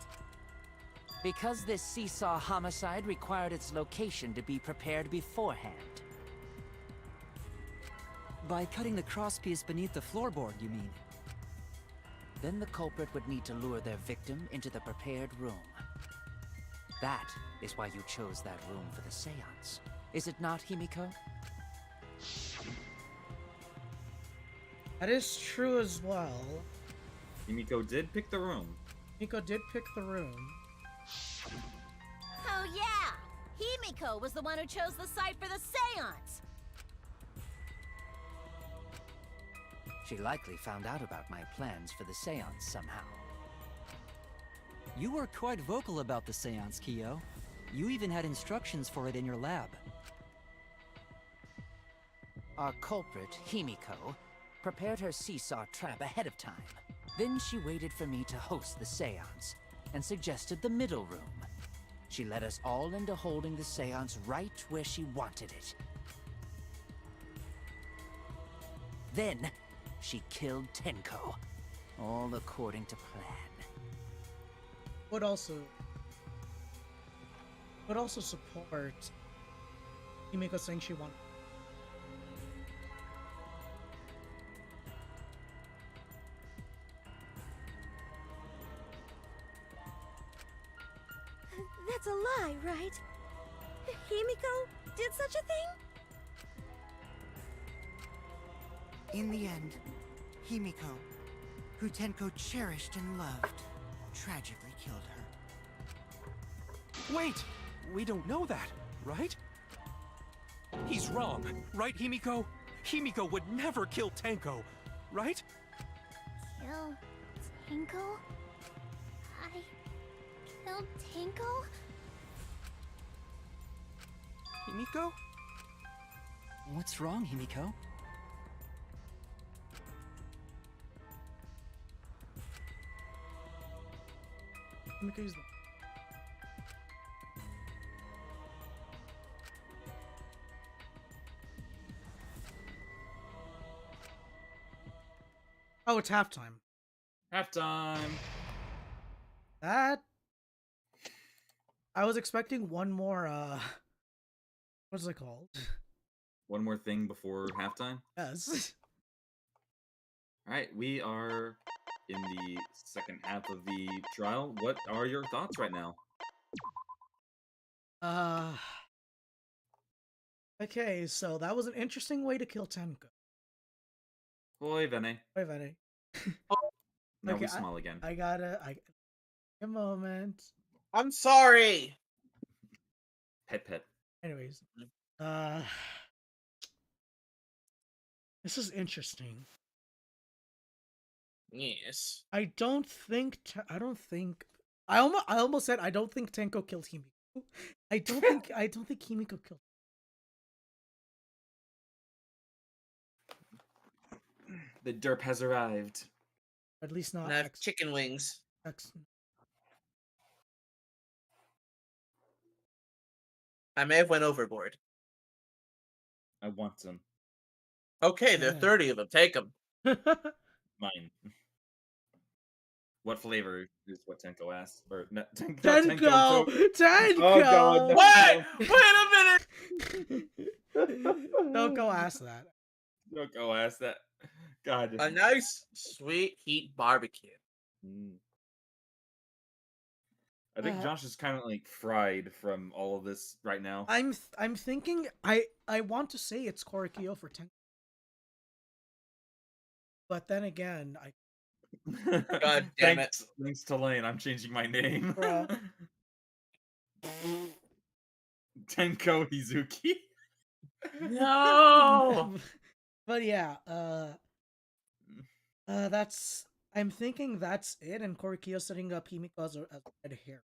M: Because this seesaw homicide required its location to be prepared beforehand. By cutting the crosspiece beneath the floorboard, you mean?
J: Then the culprit would need to lure their victim into the prepared room. That is why you chose that room for the seance. Is it not, Himiko?
B: That is true as well.
C: Himiko did pick the room.
B: Himiko did pick the room.
F: Oh yeah! Himiko was the one who chose the site for the seance!
J: She likely found out about my plans for the seance somehow. You were quite vocal about the seance, Kyo. You even had instructions for it in your lab. Our culprit, Himiko, prepared her seesaw trap ahead of time. Then she waited for me to host the seance, and suggested the middle room. She led us all into holding the seance right where she wanted it. Then, she killed Tenko, all according to plan.
B: Would also support Himiko saying she wanted.
I: That's a lie, right? Himiko did such a thing?
H: In the end, Himiko, who Tenko cherished and loved, tragically killed her.
L: Wait! We don't know that, right? He's wrong, right, Himiko? Himiko would never kill Tenko, right?
N: Kill Tinko? I killed Tinko?
L: Himiko?
J: What's wrong, Himiko?
B: Himiko's the... Oh, it's halftime.
C: Halftime.
B: That... I was expecting one more, what's it called?
C: One more thing before halftime.
B: Yes.
C: All right, we are in the second half of the trial. What are your thoughts right now?
B: Okay, so that was an interesting way to kill Tenko.
C: Oi, Vene.
B: Wait, Vene.
C: Now
B: Okay,
C: we smile again.
B: I a moment.
D: I'm sorry.
C: Pet.
B: Anyways, this is interesting.
D: Yes.
B: I almost said I don't think Tenko killed Himiko. I don't think Himiko killed.
C: The derp has arrived.
B: At least not
D: And I have chicken wings. I may have went overboard.
C: I want some.
D: Okay, there are 30 of them. Take them.
C: Mine. What flavor is what Tenko asked? Or not,
B: Tenko!
C: Oh god, no.
D: Wait a minute!
B: Don't go ask that.
C: Don't go ask that. God.
D: A nice, sweet heat barbecue.
C: I think Josh is kind of like fried from all of this right now.
B: I'm thinking I want to say it's Korikyo for Tenko. But then again,
D: God damn it.
C: Thanks to Lane, I'm changing my name. Tenko Hizuki.
D: No.
B: But yeah, I'm thinking that's it, and Korikyo setting up Himiko as red hair.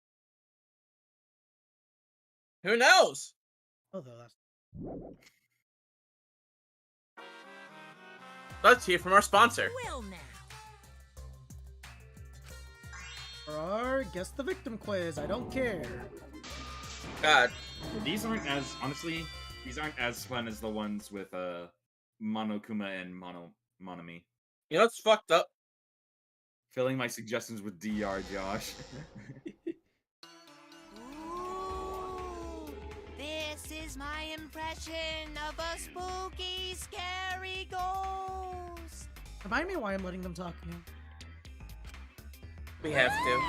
D: Who knows?
B: Although that's...
D: Let's hear from our sponsor.
F: Well now.
B: For our Guess the Victim quiz, I don't care.
D: God.
C: These aren't as fun as the ones with Monokuma and Monomi.
D: You know what's fucked up?
C: Filling my suggestions with DR, Josh.
F: Ooh, this is my impression of a spooky, scary ghost.
B: Remind me why I'm letting them talk again.
D: We have to.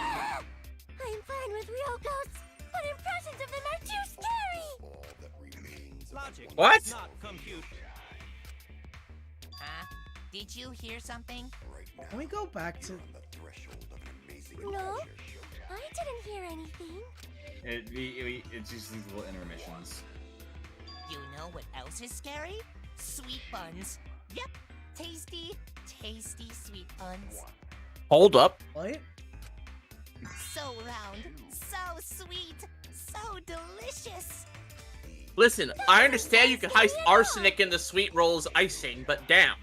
I: I'm fine with real ghosts, but impressions of them are too scary.
A: All that remains of
L: Logic
D: What?
L: does not compute.
F: Huh? Did you hear something?
A: right now.
B: Can we go back to?
A: On the threshold of an amazing
I: No,
A: adventure.
I: I didn't hear anything.
C: It's just these little intermissions.
F: You know what else is scary? Sweet buns. Yep. Tasty, tasty sweet buns.
D: Hold up.
B: What?
F: So round, so sweet, so delicious.
D: Listen, I understand you can heist arsenic in the sweet rolls icing, but damn.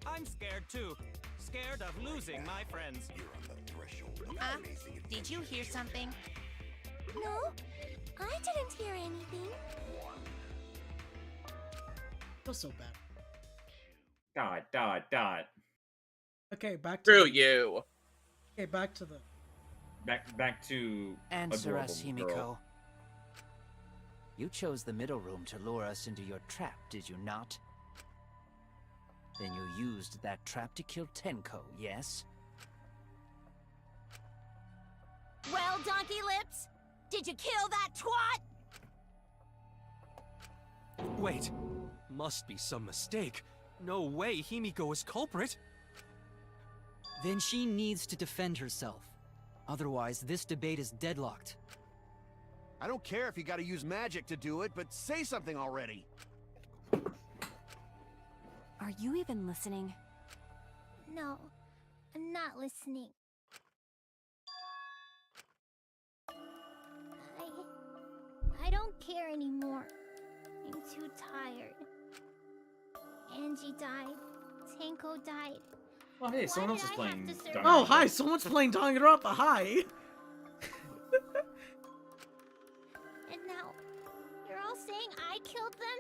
L: I'm scared too. Scared of losing my friends.
A: You're on the threshold of an
F: Huh?
A: amazing
F: Did you hear something?
I: No, I didn't hear anything.
B: Feels so bad.
C: Dot.
B: Okay, back to.
D: Screw you.
B: Okay, back to the.
C: Back to
M: Answer us,
C: adorable
M: Himiko.
C: girl.
M: You chose the middle room to lure us into your trap, did you not? Then you used that trap to kill Tenko, yes?
I: Well, Donkey Lips, did you kill that twat?
L: Wait, must be some mistake. No way Himiko is culprit.
M: Then she needs to defend herself. Otherwise, this debate is deadlocked.
G: I don't care if you gotta use magic to do it, but say something already.
K: Are you even listening?
N: No, I'm not listening. I don't care anymore. I'm too tired. Angie died. Tenko died.
C: Oh hey, someone else is
N: did I
C: playing.
N: have to
C: Danganronpa.
B: Oh, hi! Someone's playing Danganronpa. Hi.
N: And now, you're all saying I killed them?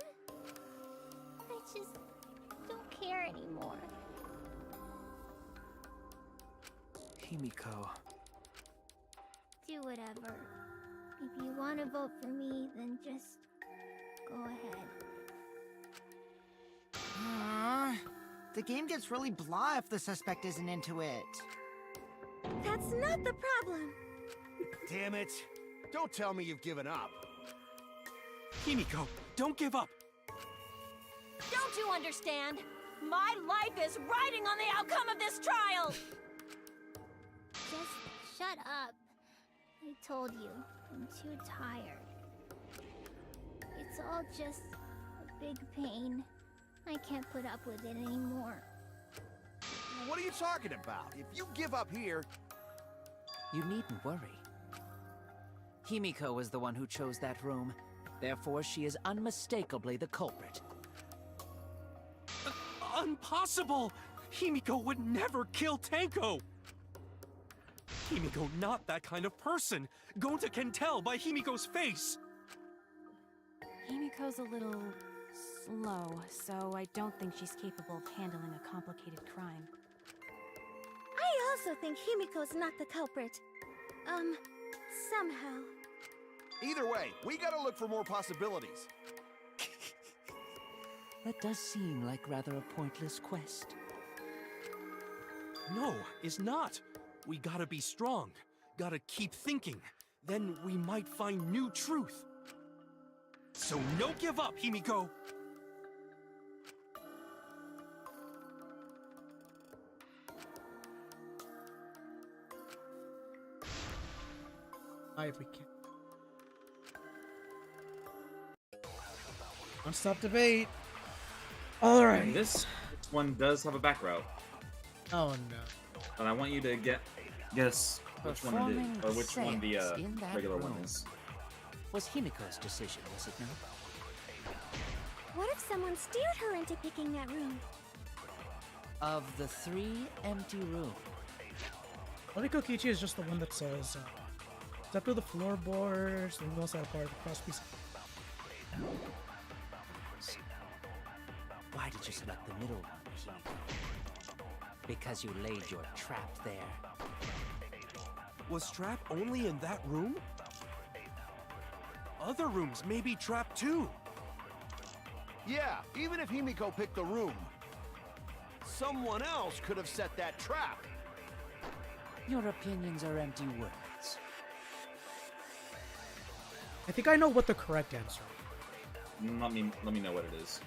N: I just don't care anymore.
M: Himiko.
N: Do whatever. If you want to vote for me, then just go ahead.
H: The game gets really blah if the suspect isn't into it.
I: That's not the problem.
G: Damn it. Don't tell me you've given up.
L: Himiko, don't give up.
I: Don't you understand? My life is riding on the outcome of this trial!
N: Just shut up. I told you, I'm too tired. It's all just a big pain. I can't put up with it anymore.
G: What are you talking about? If you give up here...
M: You needn't worry. Himiko was the one who chose that room. Therefore, she is unmistakably the culprit.
L: Impossible! Himiko would never kill Tenko! Himiko not that kind of person. Gonta can tell by Himiko's face.
K: Himiko's a little slow, so I don't think she's capable of handling a complicated crime.
I: I also think Himiko's not the culprit. Somehow.
G: Either way, we gotta look for more possibilities.
M: That does seem like rather a pointless quest.
L: No, is not. We gotta be strong. Gotta keep thinking. Then we might find new truth. So no give up, Himiko!
B: Hi, if we can. Non-stop debate. All right.
C: And this one does have a back route,
B: Oh no.
C: and I want you to guess which one it
M: Performing
C: is, or which one the
M: seance in that
C: regular one
M: room.
C: is.
M: Was Himiko's decision, was it not?
I: What if someone steered her into picking that room?
M: Of the 3 empty rooms,
B: Oriko Kichi is just the one that says, step to the floorboards, and we also have part of the cross piece.
M: why did you select the middle one, Himiko? Because you laid your trap there.
L: Was trap only in that room? Other rooms may be trapped too.
G: Yeah, even if Himiko picked the room, someone else could have set that trap.
J: Your opinions are empty words.
B: I think I know what the correct answer is.
C: Let me know what it is.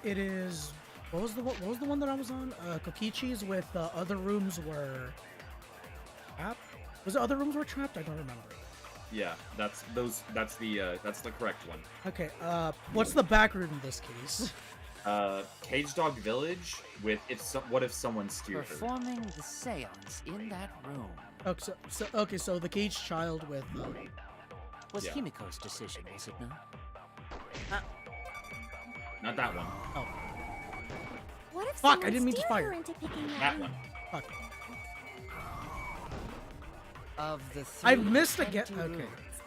B: It is... What was the one that I was on? Kokichi's with other rooms were... trapped? Was it other rooms were trapped? I don't remember.
C: Yeah, that's the correct one.
B: Okay, what's the back room in this case?
C: Cage Dog Village with what if someone steered her?
J: Performing the seance in that room.
B: Okay, so the caged child with...
J: was Himiko's decision, was it not?
C: Not that one.
B: Oh.
I: What if
B: Fuck, I didn't mean to
I: steered her
B: fire.
I: into picking
C: That one.
B: Fuck.
J: Of the three
B: I missed again.
J: empty
B: Okay.
J: rooms.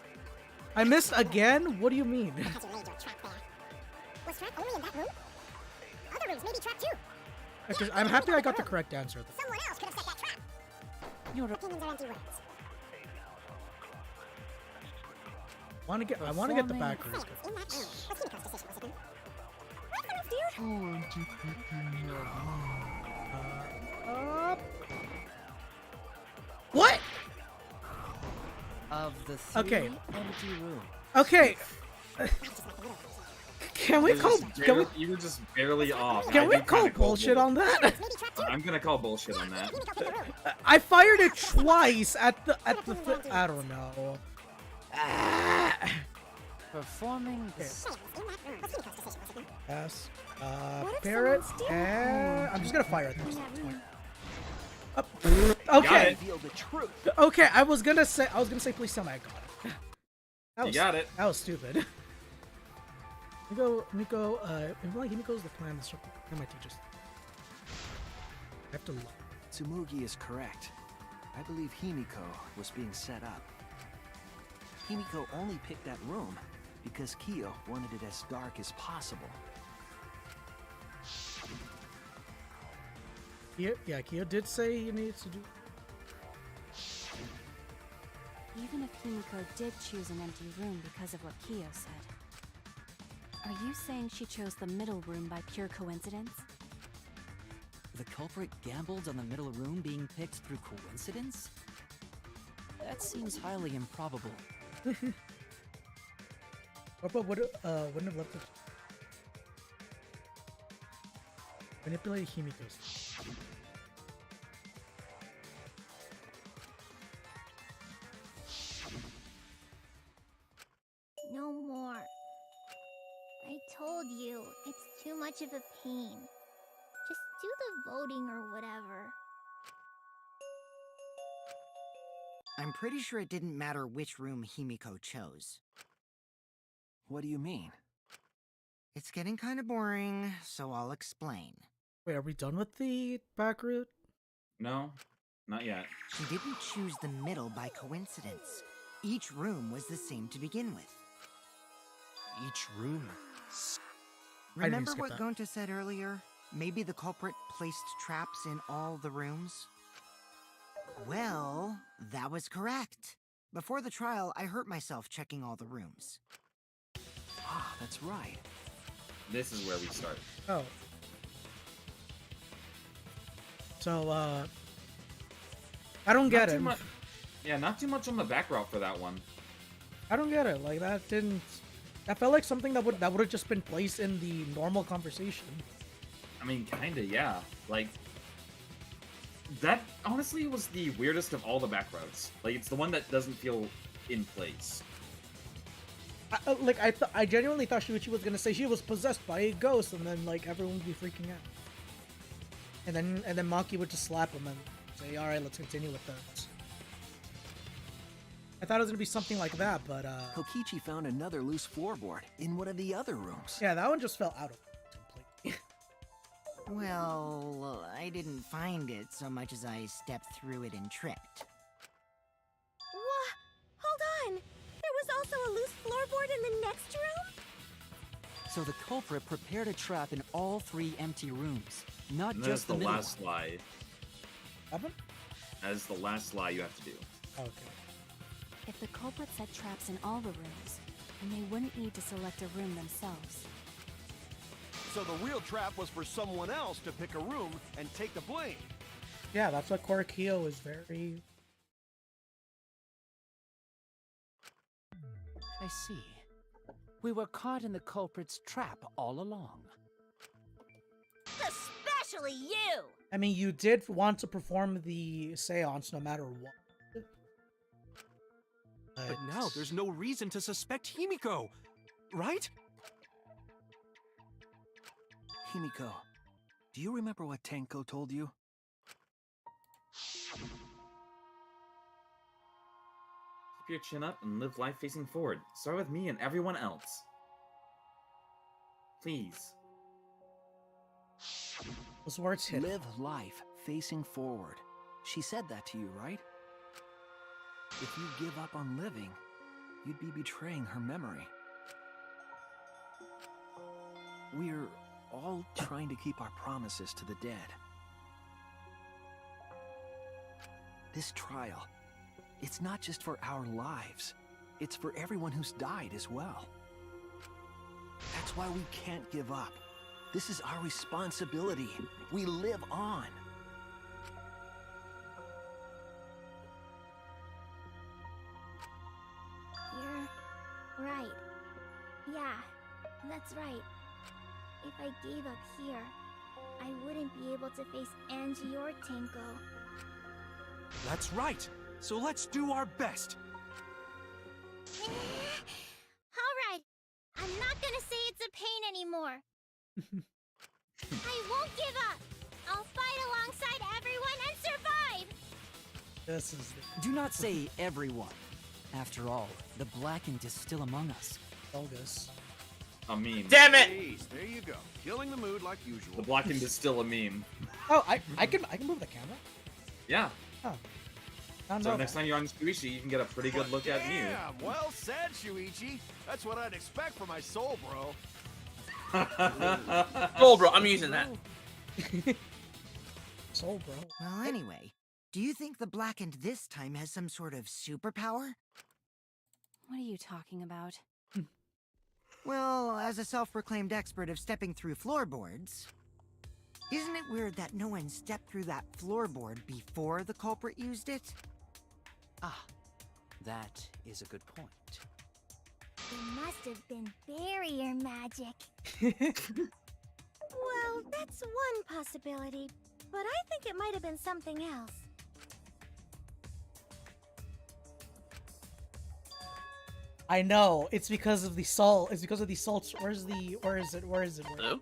B: I missed again? What do you mean?
N: Was trapped only in that room? Other rooms may be trapped too.
B: Because I'm happy I got the correct answer.
N: Someone else could have set that trap.
J: Your
N: Opinions are empty words.
B: I want to get the back room.
N: In that room. Was Himiko's decision, was it then? What someone steered?
B: What?
J: Of the three
B: Okay.
J: empty rooms.
B: Okay. Can we call?
C: You were just barely off.
B: Can
C: I
B: we
C: do
B: call
C: kinda
B: bullshit on that?
C: I'm gonna call bullshit on that.
B: I fired it twice at the. I don't know.
J: Performing the
B: Yes.
I: What if
B: Parrot.
I: someone steals-
B: And I'm just gonna fire it.
I: in that room?
B: Okay.
E: Reveal the truth.
B: Okay. I was gonna say. Please tell me I got it.
C: You got it.
B: That was stupid. Miko. Himiko's the plan. My teachers. I have to look.
E: Tsumugi is correct. I believe Himiko was being set up. Himiko only picked that room because Kyo wanted it as dark as possible.
B: Yeah, Kyo did say he needs to do.
K: Even if Himiko did choose an empty room because of what Kyo said, are you saying she chose the middle room by pure coincidence?
M: The culprit gambled on the middle room being picked through coincidence? That seems highly improbable.
B: Orpa wouldn't have left it. Manipulate Himiko's.
N: No more. I told you, it's too much of a pain. Just do the voting or whatever.
H: I'm pretty sure it didn't matter which room Himiko chose.
E: What do you mean?
H: It's getting kind of boring, so I'll explain.
B: Wait, are we done with the back route?
C: No, not yet.
H: She didn't choose the middle by coincidence. Each room was the same to begin with.
L: Each room.
H: Remember
B: skip
H: what
B: that.
H: Gonta said earlier? Maybe the culprit placed traps in all the rooms? Well, that was correct. Before the trial, I hurt myself checking all the rooms.
E: Ah, that's right.
C: This is where we start.
B: Oh. So, I don't get it.
C: Yeah, not too much on the back route for that one.
B: I don't get it. Like, that didn't... That felt like something that would have just been placed in the normal conversation.
C: I mean, kinda, yeah. Like, that honestly was the weirdest of all the back routes. Like, it's the one that doesn't feel in place.
B: I genuinely thought she was gonna say she was possessed by a ghost, and then like everyone would be freaking out. And then Maki would just slap him and say, "All right, let's continue with this." I thought it was gonna be something like that, but
E: Kokichi found another loose floorboard in one of the other rooms.
B: yeah, that one just fell out of completely.
H: Well, I didn't find it so much as I stepped through it and tripped.
I: What? Hold on! There was also a loose floorboard in the next room?
M: So the culprit prepared a trap in all three empty rooms, not
C: And
M: just the middle
C: last
M: one.
C: lie. That is the last lie you have to do.
B: Okay.
K: If the culprit set traps in all the rooms, then they wouldn't need to select a room themselves.
G: So the real trap was for someone else to pick a room and take the blame.
B: Yeah, that's what Korikyo is very...
J: I see. We were caught in the culprit's trap all along.
F: Especially you!
B: I mean, you did want to perform the seance no matter what.
L: But now there's no reason to suspect Himiko, right?
E: Himiko, do you remember what Tenko told you?
C: Keep your chin up and live life facing forward. Start with me and everyone else. Please.
B: Those words hit.
E: Live life facing forward. She said that to you, right? If you give up on living, you'd be betraying her memory. We're all trying to keep our promises to the dead. This trial, it's not just for our lives. It's for everyone who's died as well. That's why we can't give up. This is our responsibility. We live on.
N: You're right. Yeah, that's right. If I gave up here, I wouldn't be able to face Angie or Tenko.
L: That's right. So let's do our best.
N: Alright, I'm not gonna say it's a pain anymore. I won't give up. I'll fight alongside everyone and survive.
B: This is...
M: Do not say everyone. After all, the Blackened is still among us.
B: Bogus.
C: A meme.
D: Damn it!
G: Jeez, there you go. Killing the mood like usual.
C: The Blackened is still a meme.
B: Oh, I can move the camera?
C: Yeah.
B: Oh. I
C: So next time you're on Shuichi, you can get a pretty good look at me.
G: Damn, well said, Shuichi. That's what I'd expect from my soul, bro.
D: Oh, bro, I'm using that.
B: Soul, bro.
H: Well, anyway, do you think the Blackened this time has some sort of superpower?
K: What are you talking about?
H: Well, as a self-proclaimed expert of stepping through floorboards, isn't it weird that no one stepped through that floorboard before the culprit used it?
M: Ah, that is a good point.
N: It must have been barrier magic. Well, that's one possibility, but I think it might have been something else.
B: I know. It's because of the salt. It's because of the salts. Where is it? Where is it?
D: Hello?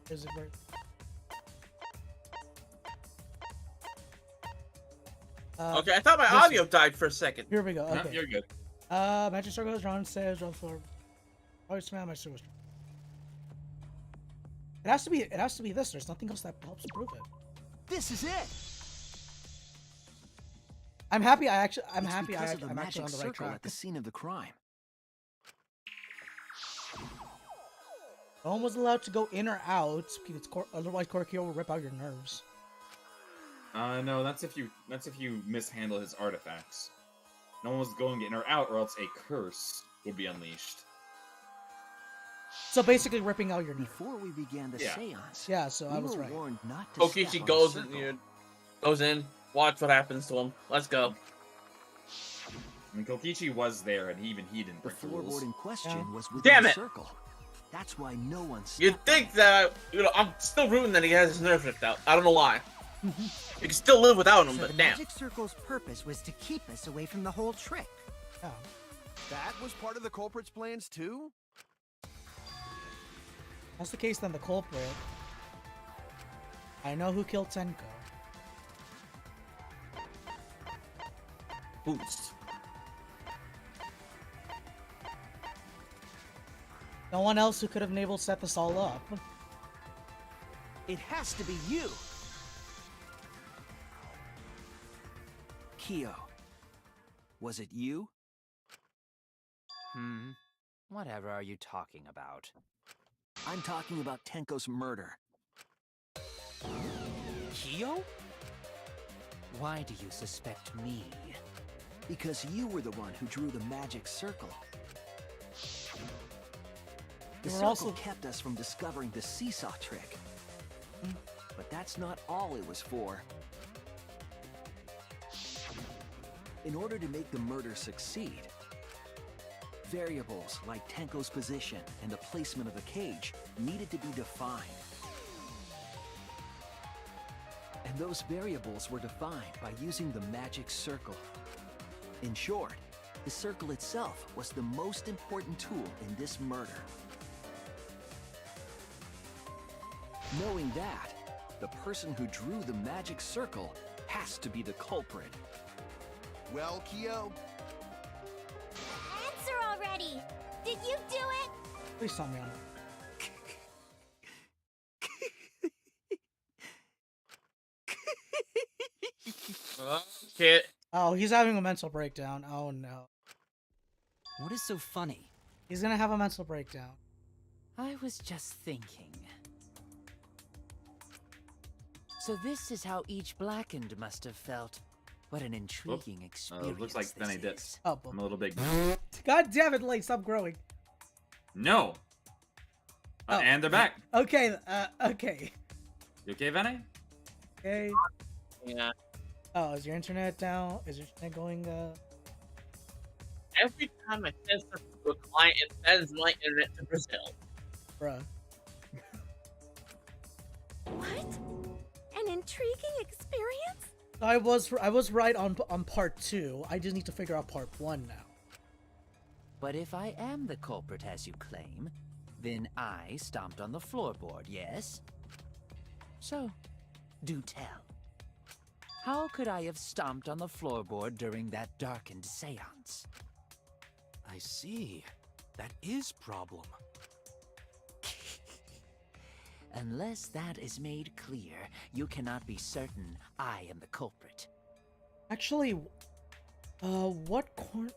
B: Where is it?
D: Okay, I thought my audio died for a second.
B: Here we go.
C: No,
B: Okay.
C: you're good.
B: Magic circle is drawn, says drawn for. Oh, it's not my circle. It has to be. It has to be this. There's nothing else that helps prove it.
E: This is it.
B: I'm happy. I'm
E: It's
B: happy.
E: because of the
B: I'm actually
E: magic
B: on the right
E: circle
B: track.
E: at the scene of the crime.
B: No one was allowed to go in or out, because otherwise Korikyo will rip out your nerves.
C: No, that's if you mishandle his artifacts. No one was going in or out, or else a curse would be unleashed.
B: So basically, ripping out your nerves.
E: Before we began the
C: Yeah.
E: seance,
B: Yeah, so
E: we
B: I was
E: were
B: right.
E: warned not to step
D: Kokichi
E: on
D: goes
E: the
D: in,
E: circle.
D: goes in, watch what happens to him. Let's go.
C: I mean, Kokichi was there, and he didn't
E: The
C: break the rules.
E: floorboard in question
B: Yeah.
E: was within
D: Damn
E: the
D: it!
E: circle. That's why no one stepped.
D: You'd think that, I'm still rooting that he has his nerves ripped out. I don't know why. You can still live without him,
H: So
D: but
H: the
D: damn.
H: magic circle's purpose was to keep us away from the whole trick.
B: Yeah.
G: That was part of the culprit's plans too?
B: That's the case, then the culprit. I know who killed Tenko.
D: Boost.
B: No one else who could have naval set this all up.
E: It has to be you. Kyo. Was it you?
M: Whatever are you talking about?
E: I'm talking about Tenko's murder.
M: Kyo? Why do you suspect me?
E: Because you were the one who drew the magic circle. The
B: You were
E: circle
B: also-
E: kept us from discovering the seesaw trick. But that's not all it was for. In order to make the murder succeed, variables like Tenko's position and the placement of the cage needed to be defined. And those variables were defined by using the magic circle. In short, the circle itself was the most important tool in this murder. Knowing that, the person who drew the magic circle has to be the culprit.
G: Well, Kyo?
N: Answer already! Did you do it?
B: Please tell me on it.
D: Kid.
B: Oh, he's having a mental breakdown. Oh no.
M: What is so funny?
B: He's gonna have a mental breakdown.
J: I was just thinking. So this is how each blackened must have felt. What an intriguing experience.
C: Looks like
J: this
C: Benedict.
J: is.
B: Oh,
C: I'm a little big.
B: God damn it, Lake, stop growing.
C: No.
B: Oh.
C: And they're back.
B: Okay, okay.
C: You okay, Vene?
B: Okay.
D: Yeah.
B: Oh, is your internet down? Is your internet going,
D: Every time I send something to a client, it sends my internet to Brazil.
B: Bruh.
I: What? An intriguing experience?
B: I was right on part 2. I just need to figure out part 1 now.
J: But if I am the culprit as you claim, then I stomped on the floorboard, yes? So, do tell. How could I have stomped on the floorboard during that darkened seance?
L: I see. That is problem.
J: Unless that is made clear, you cannot be certain I am the culprit.
B: Actually, what corner?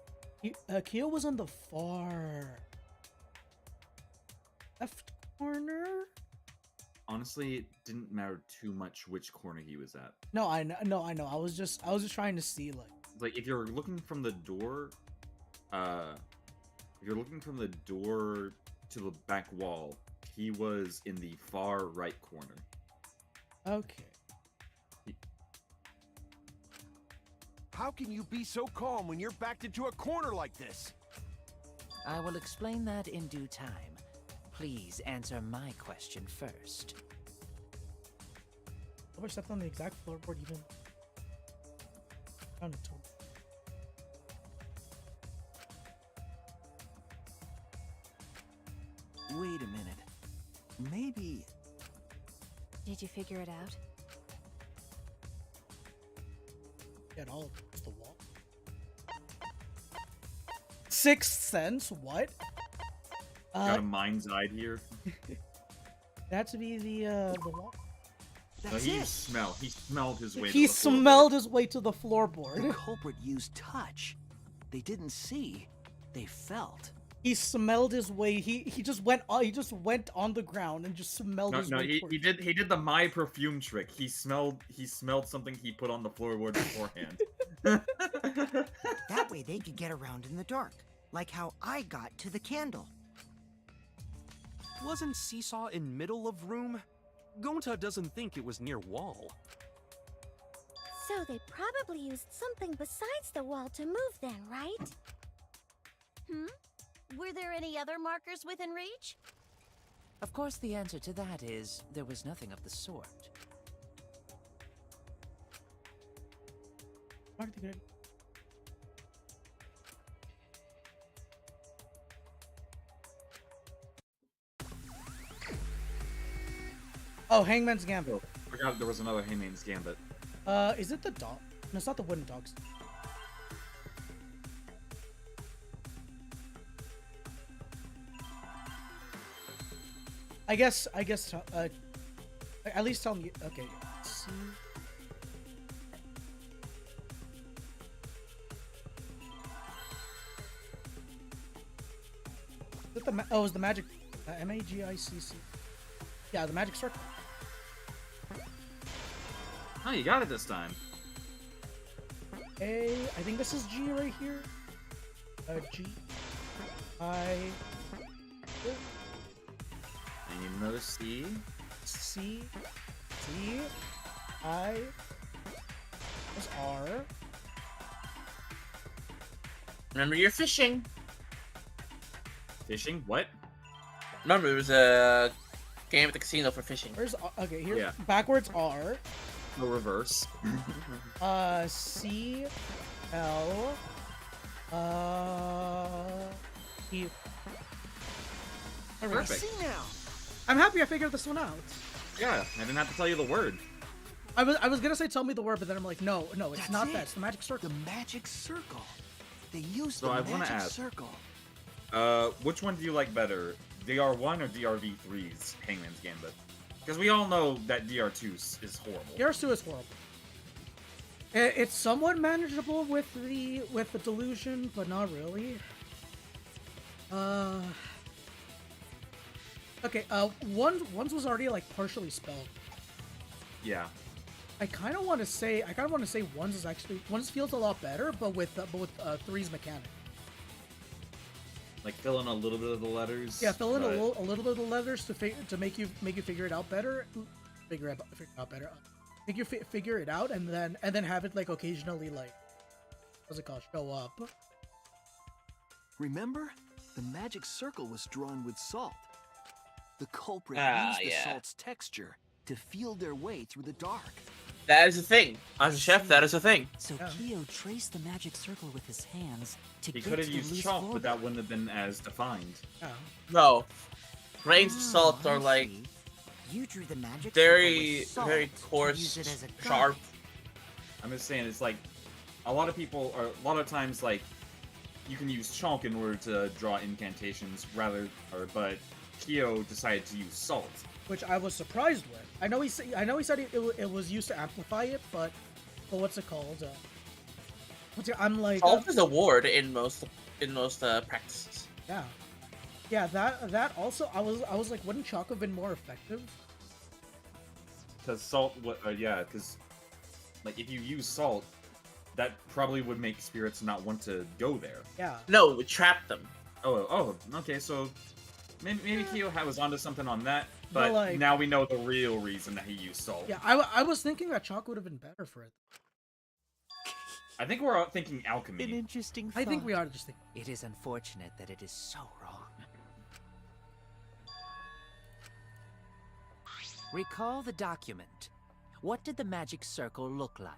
B: Kyo was on the far left corner.
C: Honestly, it didn't matter too much which corner he was at.
B: No, I know. I was just trying to see
C: Like if you're looking from the door, if you're looking from the door to the back wall, he was in the far right corner.
B: Okay.
G: How can you be so calm when you're backed into a corner like this?
J: I will explain that in due time. Please answer my question first.
B: I stepped on the exact floorboard even. Found it too.
E: Wait a minute. Maybe...
K: Did you figure it out?
B: At all, it's the wall. Sixth Sense? What?
C: Got a mind's eye here.
B: That to be the wall.
C: No, he smelled his way.
B: He
C: to the
B: smelled his way to the floorboard.
E: The culprit used touch. They didn't see. They felt.
B: He smelled his way. He just went on the ground and just smelled his way.
C: He did the my perfume trick. He smelled something he put on the floorboard beforehand.
H: That way they could get around in the dark, like how I got to the candle.
L: Wasn't Seesaw in middle of room? Gonta doesn't think it was near wall.
N: So they probably used something besides the wall to move then, right?
I: Were there any other markers within reach?
J: Of course, the answer to that is there was nothing of the sort.
B: Oh, Hangman's Gambit.
C: Forgot there was another Hangman's Gambit.
B: Is it the dog? No, it's not the wooden dogs. I guess, at least tell me, okay, let's see. Is it the, oh, is the magic, M-A-G-I-C-C. Yeah, the magic circle.
C: Oh, you got it this time.
B: A, I think this is G right here. G, I,
C: I need another C.
B: C, D, I, is R,
D: Remember your fishing.
C: Fishing? What?
D: Remember, there was a game at the casino for fishing.
B: Where's okay? Here,
C: Yeah.
B: backwards R.
C: No reverse.
B: C, L, E. Alright.
C: Perfect.
B: I'm happy I figured this one out.
C: Yeah, I didn't have to tell you the word.
B: I was gonna say tell me the word, but then I'm like, no, it's
E: That's
B: not
E: it.
B: that. It's the magic circle.
E: The magic circle. They used
C: So
E: the
C: I wanna
E: magic
C: ask.
E: circle.
C: Which one do you like better? DR1 or DRV3's Hangman's Gambit? Because we all know that DR2 is horrible.
B: DR2 is horrible. It's somewhat manageable with the delusion, but not really. Okay. One's was already like partially spelled.
C: Yeah.
B: I kind of want to say one's feels a lot better, but with three's mechanic.
C: Like fill in a little bit of the letters.
B: Yeah, fill in
C: but-
B: a little bit of the letters to make you figure it out better. Figure it out better. Make you figure it out, and then have it like occasionally like what's it called, show up.
E: Remember? The magic circle was drawn with salt. The culprit
D: Ah,
E: used the
D: yeah.
E: salt's texture to feel their way through the dark.
D: That is a thing. As a chef, that is a thing.
M: So Kyo traced the magic circle with his hands to
C: He
M: get
C: could have
M: to the
C: used
M: loose
C: chalk, but that
M: floorboard.
C: wouldn't have been as defined.
B: Oh.
D: No. Grains of salt
H: I
D: are like
H: see. You drew the magic
D: very,
H: circle with
D: very
H: salt to
D: coarse,
H: use it as a guide.
D: sharp.
C: I'm just saying, it's like a lot of people, or a lot of times, like you can use chalk in order to draw incantations, but Kyo decided to use salt.
B: Which I was surprised with. I know he said it was used to amplify it, but what's it called? I'm like
D: Salt is a ward in most practices.
B: yeah. That also I was like, wouldn't chalk have been more effective?
C: Because salt, because like if you use salt, that probably would make spirits not want to go there.
B: Yeah.
D: No, we trap them.
C: Oh, okay. So maybe Kyo was onto something on that,
B: But,
C: but
B: like-
C: now we know the real reason that he used salt.
B: Yeah, I was thinking that chalk would have been better for it.
C: I think we're thinking alchemy.
M: An interesting
B: I think
M: thought.
B: we are just thinking.
M: It is unfortunate that it is so wrong. Recall the document. What did the magic circle look like?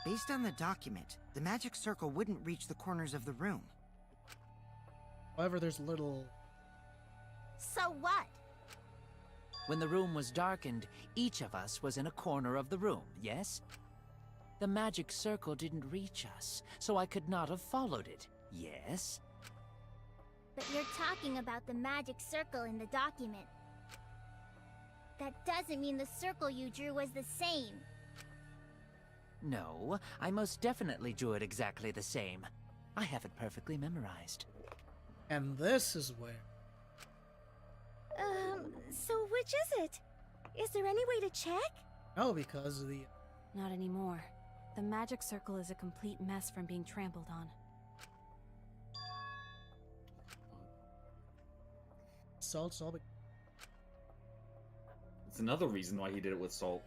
H: Based on the document, the magic circle wouldn't reach the corners of the room.
B: However, there's little.
N: So what?
M: When the room was darkened, each of us was in a corner of the room, yes? The magic circle didn't reach us, so I could not have followed it, yes?
N: But you're talking about the magic circle in the document. That doesn't mean the circle you drew was the same.
M: No, I most definitely drew it exactly the same. I have it perfectly memorized.
B: And this is where.
I: So which is it? Is there any way to check?
B: No, because of the.
K: Not anymore. The magic circle is a complete mess from being trampled on.
B: Salt's all.
C: It's another reason why he did it with salt.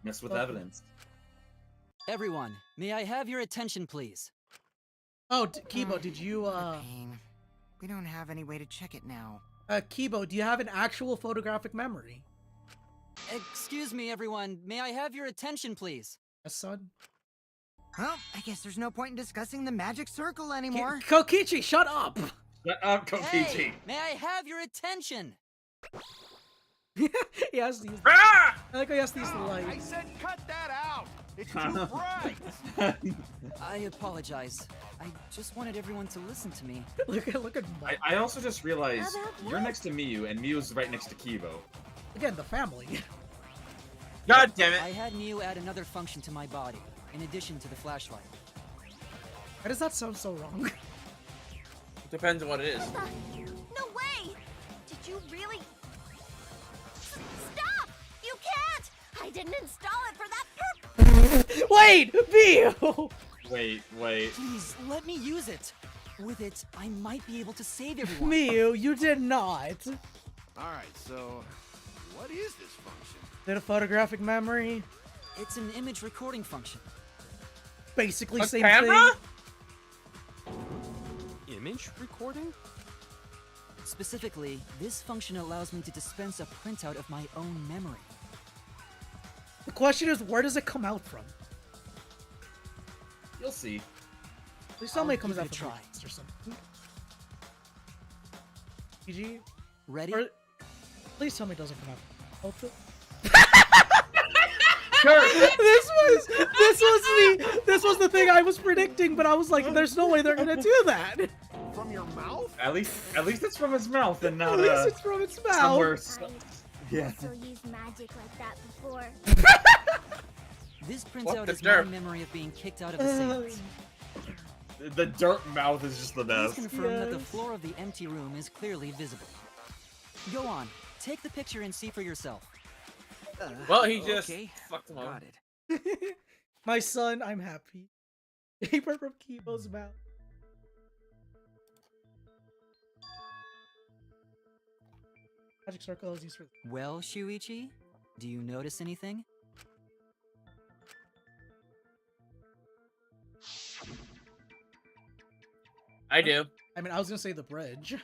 C: Mess with
B: Okay.
C: evidence.
M: Everyone, may I have your attention, please?
B: Oh, Kibo, did you
H: Pain. We don't have any way to check it now.
B: Kibo, do you have an actual photographic memory?
M: Excuse me, everyone. May I have your attention, please?
B: Yes, son.
H: Well, I guess there's no point in discussing the magic circle anymore.
B: Kokichi, shut up!
C: Shut up, Kokichi!
M: Hey, may I have your attention?
B: He has these.
D: Ah!
B: I like how he has these lights.
G: I said cut that out! It's too bright!
M: I apologize. I just wanted everyone to listen to me.
B: look at Mike.
C: I also just realized
I: About
C: you're
I: what?
C: next to Miyu, and Miyu's right next to Kibo.
B: Again, the family.
D: God damn it!
M: I had Miu add another function to my body, in addition to the flashlight.
B: Why does that sound so wrong?
D: Depends on what it is.
I: No way! Did you really? Stop! You can't! I didn't install it for that purpose!
B: Wait, Miyu!
C: Wait.
M: Please, let me use it. With it, I might be able to save everyone.
B: Miyu, you did not.
G: Alright, so what is this function?
B: Did a photographic memory?
M: It's an image recording function.
B: basically
D: A
B: same
D: camera?
B: thing.
L: Image recording?
M: Specifically, this function allows me to dispense a printout of my own memory.
B: The question is, where does it come out from?
C: You'll see.
B: Please tell me it
M: I'll
B: comes
M: give
B: out
M: it a
B: from
M: try.
B: Netflix or something. PG?
M: Ready?
B: Or, please tell me it doesn't come out from Ultra. This was the thing I was predicting, but I was like, there's no way they're gonna do that.
G: From your mouth?
C: At least it's from his mouth and not
B: At least it's from its mouth.
C: somewhere.
N: Yeah.
C: Yeah.
N: Also used magic like that before.
M: This
D: What
M: printout
D: the
M: is my
D: derp?
M: memory of being kicked out of the seance.
C: The dirt mouth is just the
M: Please
C: best.
M: confirm that the
B: Yes.
M: floor of the empty room is clearly visible. Go on, take the picture and see for yourself.
D: Well, he just
E: Okay,
D: fucked him up.
E: got it.
B: My son, I'm happy. Paper from Kibo's mouth. Magic circle is used for.
M: Well, Shuichi, do you notice anything?
D: I do.
B: I mean, I was gonna say the bridge.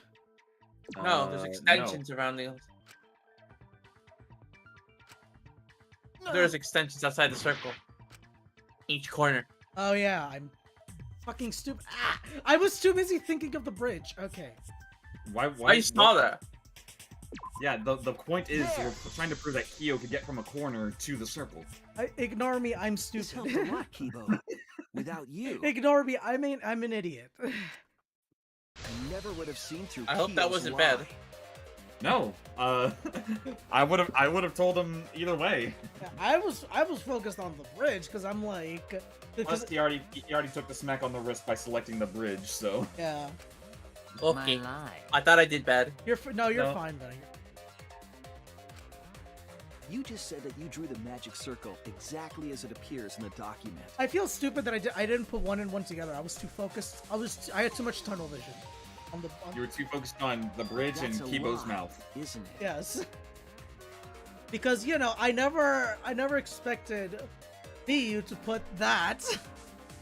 D: No, there's
C: No.
D: extensions around the. There's extensions outside the circle. Each corner.
B: Oh yeah, I'm fucking stupid. Ah, I was too busy thinking of the bridge. Okay.
C: Why?
D: I saw that.
C: Yeah, the point is we're trying to prove that Kyo could get from a corner to the circle.
B: Ignore me. I'm
E: This helped a
B: stupid.
E: lot, Kibo. Without you,
B: Ignore me. I'm an idiot.
E: I never would have seen through.
D: I hope that
E: Kiyo's
D: wasn't
E: lie.
D: bad.
C: No, I would have told him either way.
B: I was focused on the bridge because I'm like, because
C: Plus, he already took the smack on the wrist by selecting the bridge. So
B: yeah.
D: Okay.
M: My lie.
D: I thought I did bad.
B: You're no, you're
C: No.
B: fine, buddy.
E: You just said that you drew the magic circle exactly as it appears in the document.
B: I feel stupid that I didn't put one and one together. I was too focused. I had too much tunnel vision. On the
C: you were too focused on the bridge
E: That's
C: and
E: a
C: Kibo's
E: lie,
C: mouth.
E: isn't it?
B: yes. Because you know, I never expected you to put that,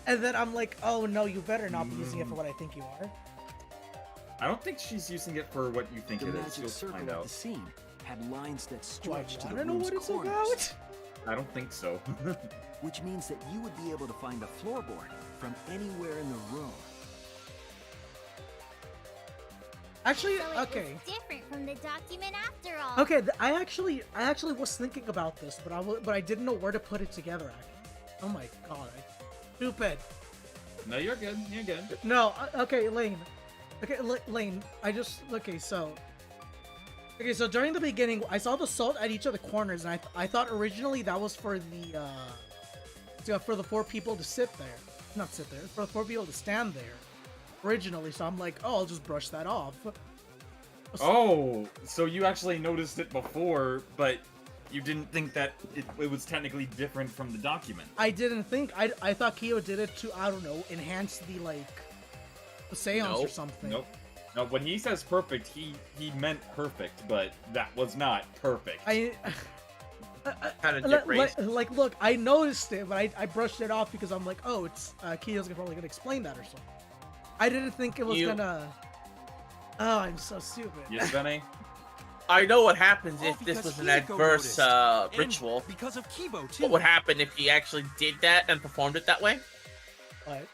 B: and then I'm like, oh no, you better not be using it for what I think you are.
C: I don't think she's using it for what you think
E: The
C: it is.
E: magic
C: You'll
E: circle
C: find
E: of
C: out.
E: the scene had lines that
B: Do I
E: stretched to
B: want
E: the
B: to know
E: room's
B: what it's
E: corners,
B: about?
C: I don't think so.
E: which means that you would be able to find a floorboard from anywhere in the room.
B: Actually,
N: So it
B: okay.
N: was different from the document after all.
B: Okay, I actually was thinking about this, but I didn't know where to put it together. Actually. Oh my god, stupid.
C: No, you're good. You're good.
B: No, okay, Lane. Okay, Lane. So during the beginning, I saw the salt at each of the corners, and I thought originally that was for the 4 people to sit there, not sit there, for the 4 people to stand there. Originally, so I'm like, oh, I'll just brush that off.
C: Oh, so you actually noticed it before, but you didn't think that it was technically different from the document.
B: I didn't think. I thought Kyo did it to, I don't know, enhance the seance or something.
C: Nope. No, when he says perfect, he meant perfect, but that was not perfect.
D: Kind of dip race.
B: Look, I noticed it, but I brushed it off because I'm like, oh, it's Kyo's probably gonna explain that or something. I didn't think it was gonna. Oh, I'm so stupid.
C: Yes, Benny?
D: I know what happens
L: Oh,
D: if this
L: because
D: was an
L: Hideko
D: adverse
L: noticed. And
D: ritual.
L: because of Kibo too.
D: What would happen if he actually did that and performed it that way?
B: What?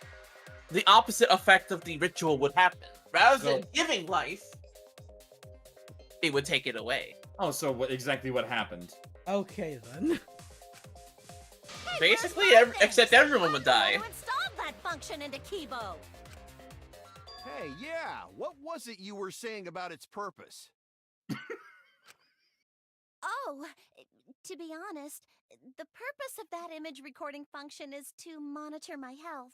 D: The opposite effect of the ritual would happen. Rather than giving life, it would take it away.
C: Oh, so exactly what happened?
B: Okay then.
D: Basically, except everyone would die.
F: You installed that function into Kibo.
G: Hey, yeah, what was it you were saying about its purpose?
I: Oh, to be honest, the purpose of that image recording function is to monitor my health.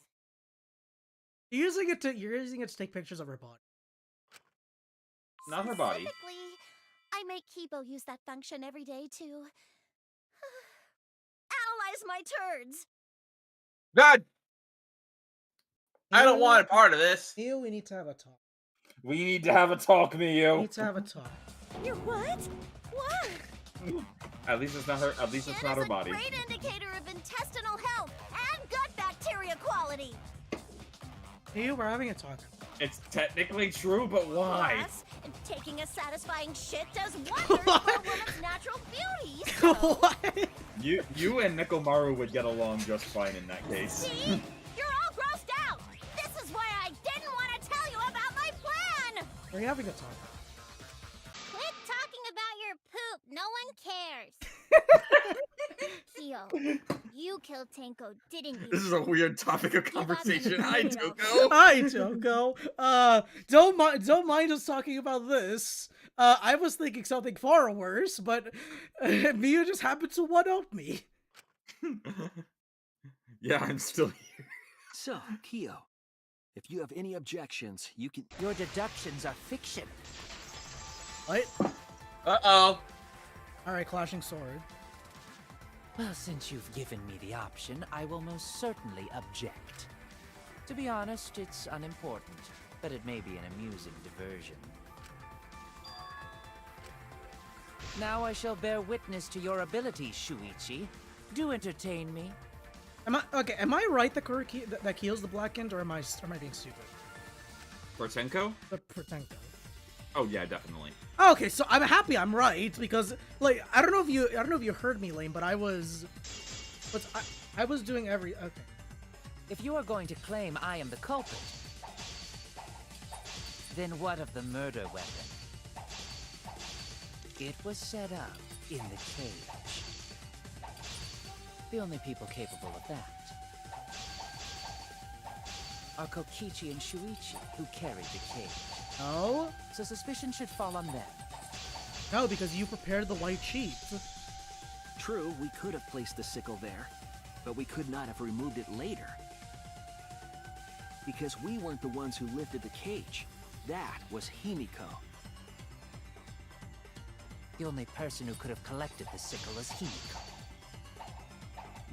B: You're using it to take pictures of her body.
C: Not her body.
I: Specifically, I make Kibo use that function every day to analyze my turds.
D: God! I don't want a part of this.
B: Neo, we need to have a talk.
C: We need to have a talk,
B: We
C: Neo.
B: need to have a talk.
I: You're what? What?
C: At least it's not her. At least it's not her body.
I: Great indicator of intestinal health and gut bacteria. bacteria quality.
B: Hey, we're having a talk.
C: It's technically true, but why?
I: Plus, taking a satisfying shit does wonders for a woman's natural beauty. So...
B: What?
C: You and Nekomaru would get along just fine in that case.
I: See? You're all grossed out. This is why I didn't want to tell you about my plan.
B: We're having a talk.
N: Quit talking about your poop. No one cares. Kyo, you killed Tenko, didn't you?
C: This is a weird topic of conversation. Hi,
N: Give up.
C: Toko.
B: Hi, Toko. Don't mind us talking about this. I was thinking something far worse, but Miyu just happened to one-up me.
C: Yeah, I'm still here.
E: So, Kyo, if you have any objections, you can...
J: Your deductions are fiction.
B: What?
D: Uh-oh.
B: Alright, clashing sword.
J: Well, since you've given me the option, I will most certainly object. To be honest, it's unimportant, but it may be an amusing diversion. Now I shall bear witness to your abilities, Shuichi. Do entertain me.
B: Am I right that that Kyo's the Black End, or am I being stupid?
C: For Tenko?
B: The Tenko.
C: Oh yeah, definitely.
B: Okay, so I'm happy I'm right, because like I don't know if you heard me, Lane, but I was doing okay.
J: If you are going to claim I am the culprit, then what of the murder weapon? It was set up in the cage. The only people capable of that are Kokichi and Shuichi, who carried the cage.
B: Oh?
J: So suspicion should fall on them.
B: No, because you prepared the white sheet.
E: True, we could have placed the sickle there, but we could not have removed it later. Because we weren't the ones who lifted the cage. That was Himiko.
J: The only person who could have collected the sickle is Himiko.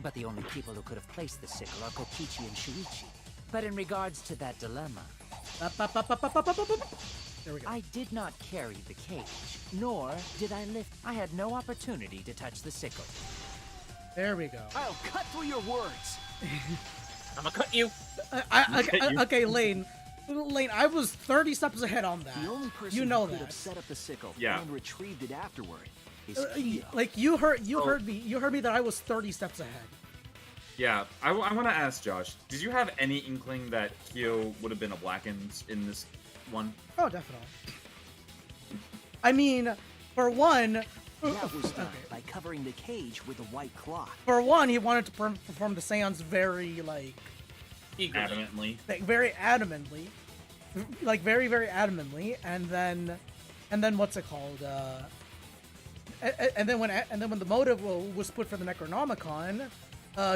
J: But the only people who could have placed the sickle are Kokichi and Shuichi. But in regards to that dilemma,
B: there we go.
J: I did not carry the cage, nor did I lift. I had no opportunity to touch the sickle.
B: There we go.
E: I'll cut through your words.
D: I'm gonna cut you.
B: Okay, Lane, I was 30 steps ahead on that.
E: The only person
B: you know
E: who could
B: that.
E: have set up the sickle
C: Yeah.
E: and retrieved it afterward is Kyo.
B: Like you heard me that I was 30 steps ahead.
C: Yeah, I want to ask Josh, did you have any inkling that Kyo would have been a Black End in this one?
B: Oh, definitely. I mean, for one,
E: That was done by covering the cage with a white cloth.
B: For one, he wanted to perform the seance very, like...
C: Adamantly.
B: Like, very adamantly. Like, very, very adamantly. And then what's it called? And then when the motive was put for the Necronomicon,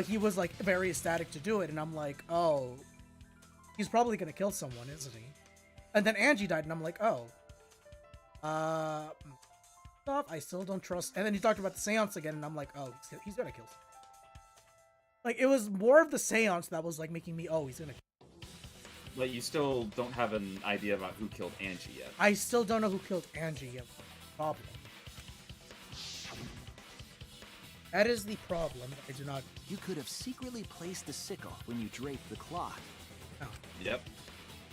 B: he was, like, very ecstatic to do it. And I'm like, oh, he's probably gonna kill someone, isn't he? And then Angie died, and I'm like, oh. I still don't trust. And then he talked about the seance again, and I'm like, oh, he's gonna kill someone. Like, it was more of the seance that was, like, making me, oh, he's gonna kill.
C: But you still don't have an idea about who killed Angie yet.
B: I still don't know who killed Angie yet. Problem. That is the problem. I do not...
E: You could have secretly placed the sickle when you draped the cloth.
B: Oh.
C: Yep.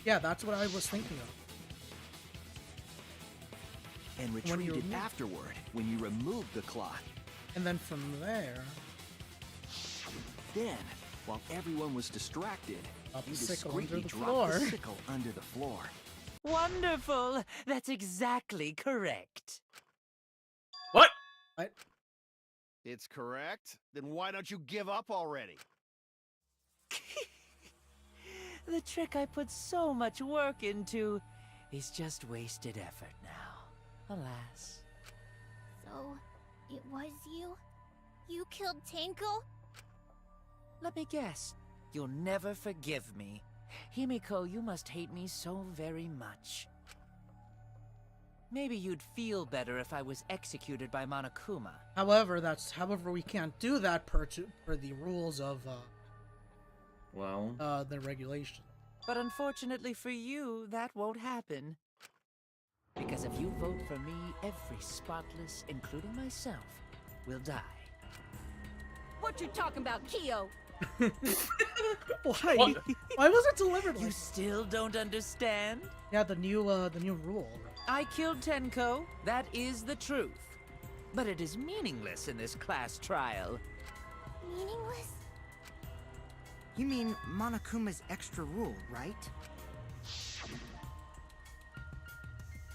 B: Yeah, that's what I was thinking of.
E: And retrieved it afterward when you removed the cloth.
B: And then from there...
E: Then, while everyone was distracted, you discreetly dropped
B: floor.
E: the sickle under the floor.
J: Wonderful! That's exactly correct.
D: What?
B: What?
G: It's correct? Then why don't you give up already?
J: The trick I put so much work into is just wasted effort now. Alas.
N: So, it was you? You killed Tenko?
J: Let me guess. You'll never forgive me. Himiko, you must hate me so very much. Maybe you'd feel better if I was executed by Monokuma.
B: However, we can't do that per the rules of, the regulation.
J: But unfortunately for you, that won't happen. Because if you vote for me, every spotless, including myself, will die.
F: What you talking about, Kyo?
B: Why? Why was it delivered
J: You
B: like?
J: still don't understand?
B: Yeah, the new rule.
J: I killed Tenko. That is the truth. But it is meaningless in this class trial.
N: Meaningless?
H: You mean Monokuma's extra rule, right?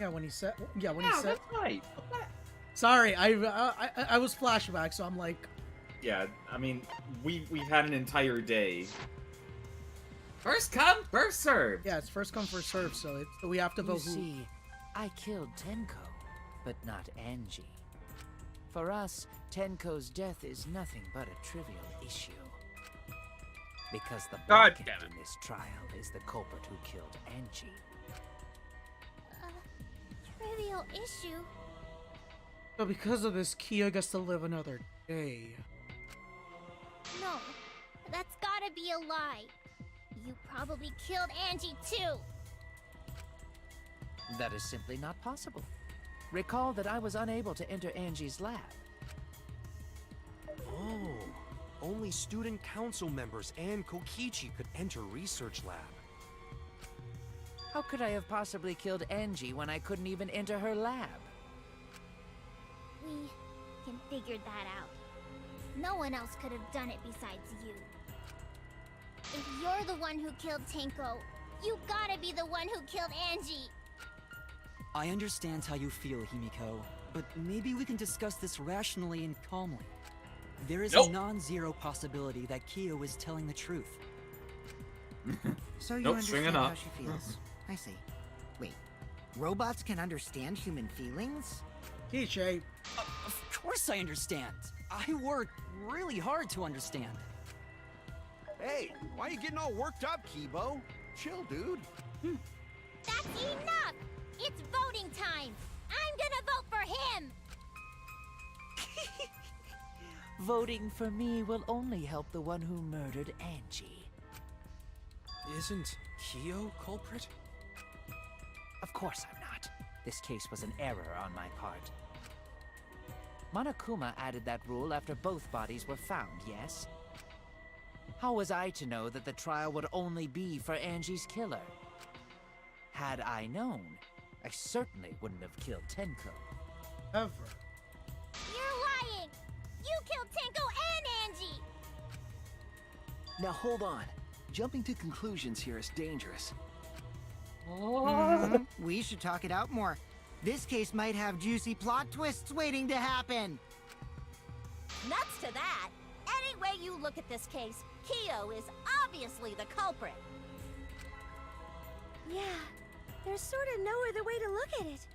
B: Yeah, when he said. Yeah, when he said.
C: That's right.
B: Sorry, I was flashback, so I'm like.
C: Yeah, I mean, we've had an entire day. First come, first serve.
B: Yeah, it's first come, first serve, so we have to
J: You
B: vote who.
J: see, I killed Tenko, but not Angie. For us, Tenko's death is nothing but a trivial issue. Because the
D: God
J: black
D: damn
J: in this trial is the culprit who killed Angie.
N: Trivial issue?
B: So because of this, Kyo gets to live another day.
N: No, that's gotta be a lie. You probably killed Angie too.
J: That is simply not possible. Recall that I was unable to enter Angie's lab.
L: Oh, only student council members and Kokichi could enter research lab.
J: How could I have possibly killed Angie when I couldn't even enter her lab?
N: We can figure that out. No one else could have done it besides you. If you're the one who killed Tenko, you gotta be the one who killed Angie.
M: I understand how you feel, Himiko, but maybe we can discuss this rationally and calmly. There is a non-zero possibility that Kyo is telling the truth.
H: So you
C: Nope,
H: understand
C: stringing
H: how
C: up.
H: she feels. I see. Wait, robots can understand human feelings?
B: TJ.
M: Of course I understand. I worked really hard to understand.
G: Hey, why are you getting all worked up, Kibo? Chill, dude.
N: That's enough! It's voting time! I'm gonna vote for him!
J: Voting for me will only help the one who murdered Angie.
L: Isn't Kyo culprit?
J: Of course I'm not. This case was an error on my part. Monokuma added that rule after both bodies were found, yes? How was I to know that the trial would only be for Angie's killer? Had I known, I certainly wouldn't have killed Tenko.
B: Ever.
N: You're lying! You killed Tenko and Angie!
E: Now hold on. Jumping to conclusions here is dangerous.
H: We should talk it out more. This case might have juicy plot twists waiting to happen.
F: Nuts to that! Any way you look at this case, Kyo is obviously the culprit.
I: Yeah, there's sort of no other way to look at it.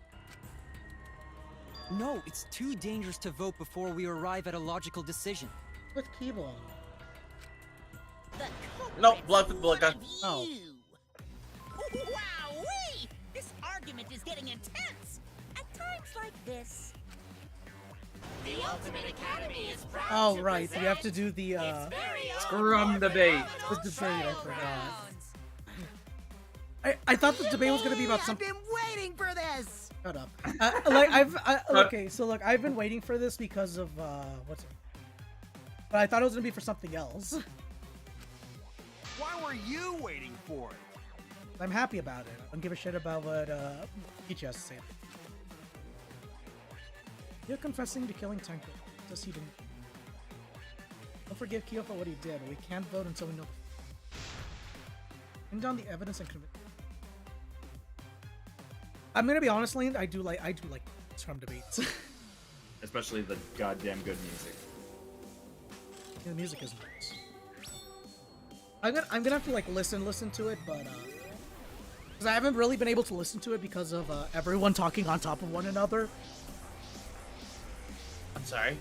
M: No, it's too dangerous to vote before we arrive at a logical decision.
B: With Keyblade.
F: The
D: No, blood with blood gun.
B: Oh.
F: Wowee! This argument is getting intense. At times like this. The Ultimate Academy is proud
B: Oh right, we have to do the
C: Scrum debate.
B: The debate, I forgot. I thought the debate was gonna be about
H: I've
B: something.
H: been waiting for this.
B: Shut up. Okay, so look, I've been waiting for this because of what's it? But I thought it was gonna be for something else.
G: Why were you waiting for it?
B: I'm happy about it. I don't give a shit about what Ichi has to say. You're confessing to killing Tenko. Does he didn't? Don't forgive Kyo for what he did. We can't vote until we know. Bring down the evidence and commit. I'm gonna be honest, Lane. I do like scrum debates.
C: Especially the goddamn good music.
B: Yeah, the music is nice. I'm gonna have to like listen to it, but because I haven't really been able to listen to it because of everyone talking on top of one another.
D: I'm sorry.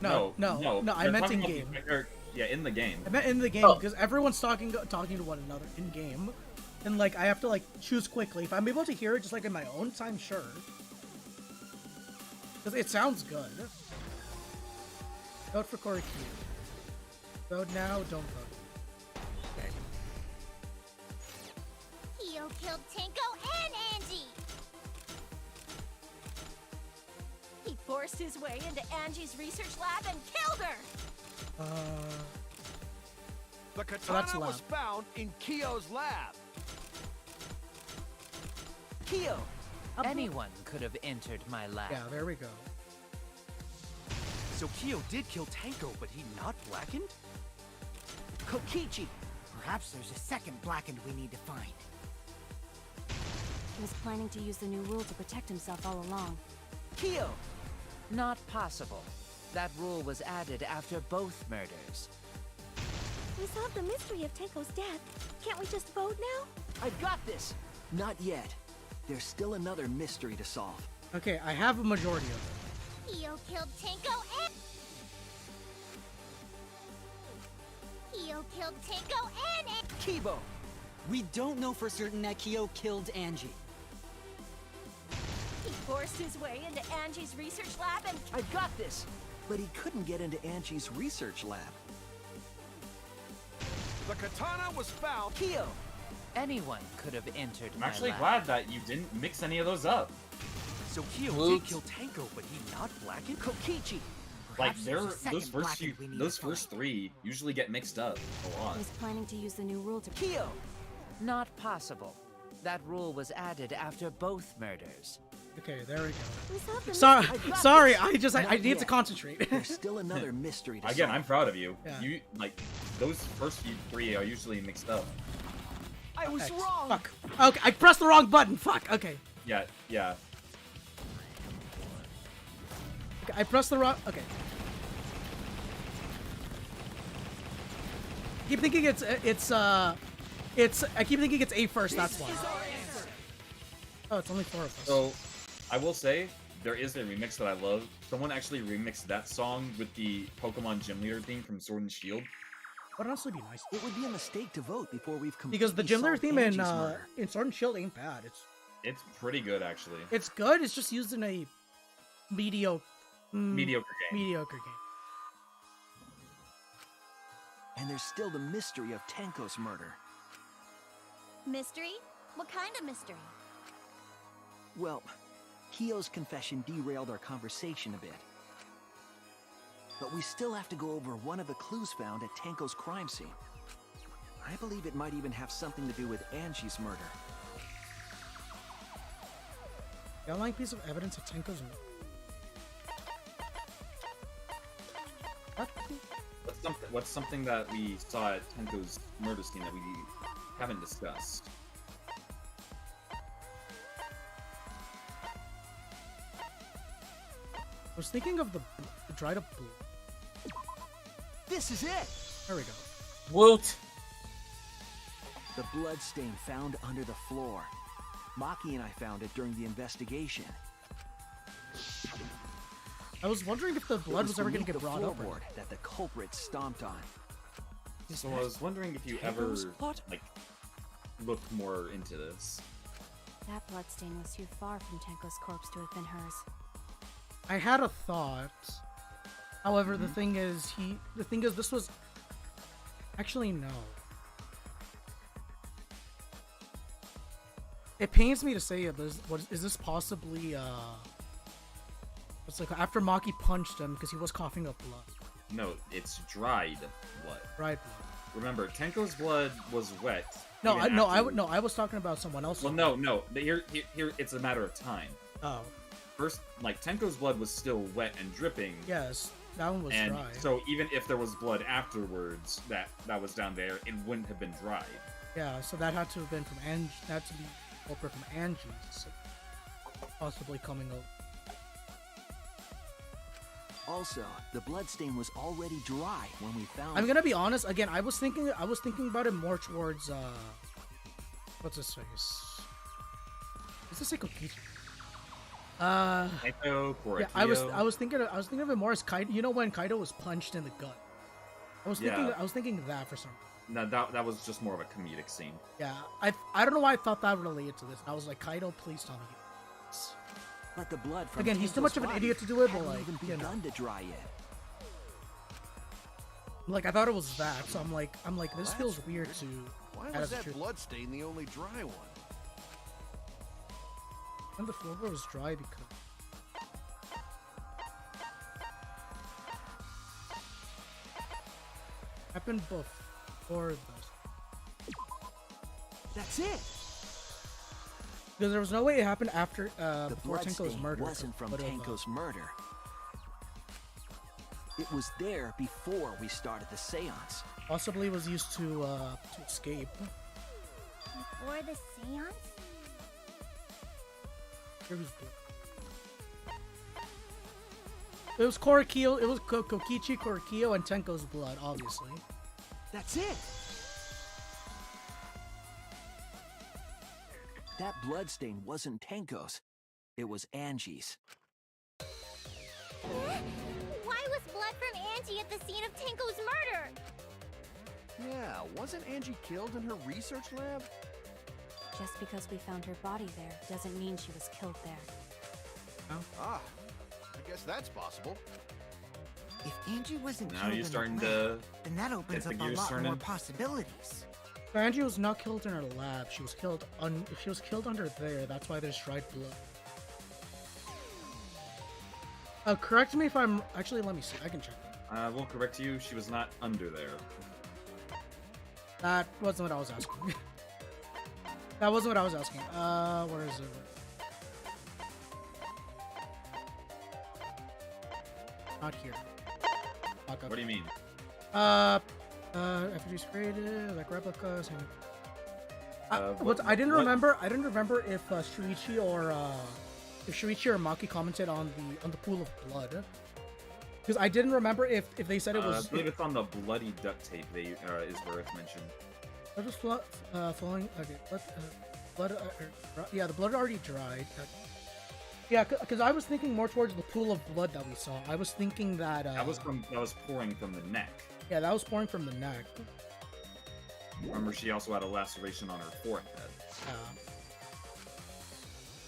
B: No, I
C: You're
B: meant
C: talking
B: in
C: about
B: game.
C: Yeah, in the game.
B: I meant in the game because everyone's talking to one another in game, and like I have to like choose quickly. If I'm able to hear it just like in my own time, sure. Because it sounds good. Vote for Koriki. Vote now, don't vote.
N: Kyo killed Tenko and Angie!
F: He forced his way into Angie's research lab and killed her!
G: The
B: So that's
G: katana
B: lab.
G: was found in Kyo's lab.
J: Kyo! Anyone could have entered my lab.
B: Yeah, there we go.
L: So Kyo did kill Tenko, but he not blackened?
H: Kokichi! Perhaps there's a second blackened we need to find.
K: He was planning to use the new rule to protect himself all along.
J: Kyo! Not possible. That rule was added after both murders.
I: We solved the mystery of Tenko's death. Can't we just vote now?
E: I've got this! Not yet. There's still another mystery to solve.
B: Okay, I have a majority of it.
N: Kyo killed Tenko and... Kyo killed Tenko and...
M: Kibo! We don't know for certain that Kyo killed Angie.
I: He forced his way into Angie's research lab and...
E: I've got this! But he couldn't get into Angie's research lab.
G: The katana was found.
J: Kyo! Anyone could have entered
C: I'm
J: my
C: actually
J: lab.
C: glad that you didn't mix any of those up.
L: So Kyo
D: Whoops.
L: did kill Tenko, but he not blackened?
E: Kokichi!
C: Like
H: Perhaps there's a second
C: those
H: blackened we need
C: those
H: to find.
C: first three usually get mixed up a lot.
K: He was planning to use the new rule to...
J: Kyo! Not possible. That rule was added after both murders.
B: Okay, there we go.
I: We solved the
B: Sorry,
I: mystery.
B: sorry. I
E: Not
B: need to
E: yet.
B: concentrate.
E: There's still another mystery to
C: Again,
E: solve.
C: I'm proud of you.
B: Yeah.
C: You like those first three are usually mixed up.
E: I was
B: X.
E: wrong!
B: Fuck. Okay, I pressed the wrong button. Fuck. Okay.
C: Yeah, yeah.
B: Okay, I pressed the wrong. Okay. I keep thinking it's I keep thinking it's A first. That's why. Oh, it's only 4 of us.
C: So, I will say there is a remix that I love. Someone actually remixed that song with the Pokemon Gym Leader theme from Sword and Shield.
B: Would honestly be nice.
E: It would be a mistake to vote before we've completely
B: Because the Gym Leader
E: solved
B: theme
E: Angie's murder.
B: in Sword and Shield ain't bad.
C: It's pretty good actually.
B: It's good. It's just used in a mediocre
C: Mediocre game.
B: mediocre game.
E: And there's still the mystery of Tenko's murder.
I: Mystery? What kind of mystery?
E: Well, Kyo's confession derailed our conversation a bit. But we still have to go over one of the clues found at Tenko's crime scene. I believe it might even have something to do with Angie's murder.
B: The outlying piece of evidence of Tenko's murder. What?
C: What's something that we saw at Tenko's murder scene that we haven't discussed?
B: I was thinking of the dried up blue.
E: This is it!
B: There we go.
D: Woot!
E: The blood stain found under the floor. Maki and I found it during the investigation.
B: I was wondering if the blood was ever going to get brought up.
E: Floorboard that the culprit stomped on.
C: So I was wondering if you ever
M: Tenko's plot?
C: like looked more into this.
K: That bloodstain was too far from Tenko's corpse to have been hers.
B: I had a thought. However, the thing is, this was actually no. It pains me to say it, but is this possibly it's like after Maki punched him because he was coughing up blood.
C: No, it's dried blood.
B: Dried blood.
C: Remember, Tenko's blood was wet.
B: No,
C: even after-
B: I was talking about someone else.
C: Well, no. Here, it's a matter of time.
B: Oh.
C: First, like Tenko's blood was still wet and dripping.
B: Yes, that one was
C: and
B: dry.
C: so even if there was blood afterwards that was down there, it wouldn't have been dried.
B: Yeah, so that had to have been from Angie. That had to be culprit from Angie's, possibly coming out.
E: Also, the bloodstain was already dry when we found
B: I'm
E: it.
B: gonna be honest. Again, I was thinking about it more towards what's his face? Is this like Kokichi?
C: Tenko, Kuro,
B: Yeah, I was thinking of it more as Kaido. You know when Kaido was punched in the gut? I was thinking that for some reason.
C: No, that was just more of a comedic scene.
B: Yeah, I don't know why I thought that related to this. I was like, Kaido, please tell me.
E: But the blood from
B: Again, he's too
E: Tenko's
B: much of an
E: body
B: idiot to do it, but
E: hadn't
B: like,
E: even
B: you know.
E: begun to dry yet.
B: Like I thought it was that, so I'm like, this feels weird to.
G: Why
B: add
G: was
B: as a
G: that
B: truth.
G: blood stain the only dry one?
B: And the floor was dry because. Happened Or this.
E: That's it.
B: Because there was no way it happened after
E: The
B: before Tenko's
E: bloodstain
B: murder.
E: wasn't from
B: but,
E: Tenko's murder. It was there before we started the seance.
B: Possibly was used to escape.
N: Before the seance?
B: Here was it was Korakio, it was Kokichi, Korakio, and Tenko's blood, obviously.
E: That's it. That bloodstain wasn't Tenko's. It was Angie's.
N: Why was blood from Angie at the scene of Tenko's murder?
G: Yeah, wasn't Angie killed in her research lab?
K: Just because we found her body there doesn't mean she was killed there.
G: Ah, I guess that's possible.
H: If Angie wasn't
C: Now
H: killed
C: you're
H: in the
C: starting
H: lab,
C: to
H: then that opens
C: get
H: up
C: the
H: a
C: gears
H: lot more
C: turning.
H: possibilities.
B: So Angie was not killed in her lab. She was killed under there. That's why there's dried blood. Correct me if I'm actually. Let me see. I can check.
C: I will correct you. She was not under there.
B: That wasn't what I was asking. That wasn't what I was asking. Where is it? Not here. Back up.
C: What do you mean?
B: Effigies created, like replicas. And...
C: What-
B: I didn't
C: what-
B: remember. I didn't remember if Shuichi or Maki commented on the pool of blood. Because I didn't remember if they said it was.
C: I believe it's on the bloody duct tape. They is where it's mentioned.
B: Blood was flowing. Okay, blood. Yeah, the blood already dried. Yeah, because I was thinking more towards the pool of blood that we saw. I was thinking that.
C: That was pouring from the neck.
B: Yeah, that was pouring from the neck.
C: Remember, she also had a laceration on her forehead.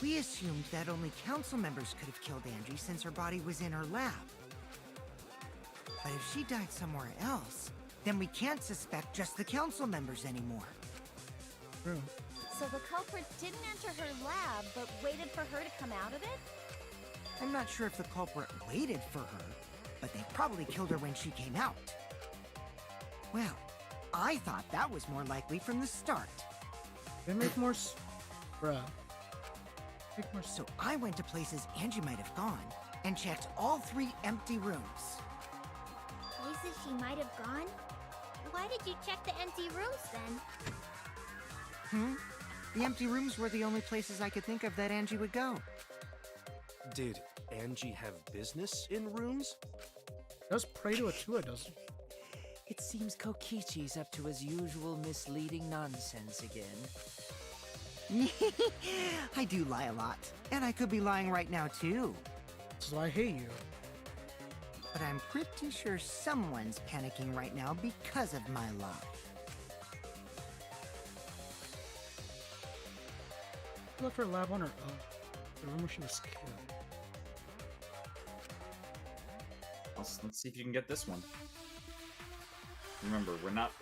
H: We assumed that only council members could have killed Angie since her body was in her lab. But if she died somewhere else, then we can't suspect just the council members anymore.
B: True.
I: So the culprit didn't enter her lab, but waited for her to come out of it?
H: I'm not sure if the culprit waited for her, but they probably killed her when she came out. Well, I thought that was more likely from the start.
B: They make more. Bruh. Make more.
H: So I went to places Angie might have gone and checked all 3 empty rooms.
N: Places she might have gone? Why did you check the empty rooms then?
H: The empty rooms were the only places I could think of that Angie would go.
L: Did Angie have business in rooms?
B: Does pray to Atua, doesn't?
J: It seems Kokichi's up to his usual misleading nonsense again.
H: I do lie a lot, and I could be lying right now too.
B: So I hate you.
H: But I'm pretty sure someone's panicking right now because of my lie.
B: She left her lab on her own. The room where she was killed.
C: Let's see if you can get this one. Remember,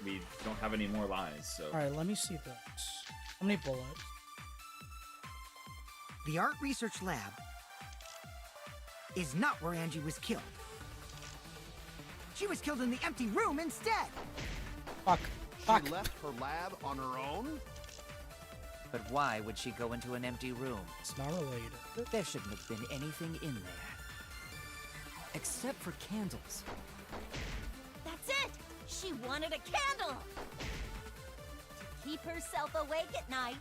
C: we don't have any more lies, so.
B: Alright, let me see this. How many bullets?
H: The art research lab is not where Angie was killed. She was killed in the empty room instead.
B: Fuck.
G: She left her lab on her own?
J: But why would she go into an empty room?
B: It's not related.
J: There shouldn't have been anything in there. Except for candles.
F: That's it! She wanted a candle! To keep herself awake at night.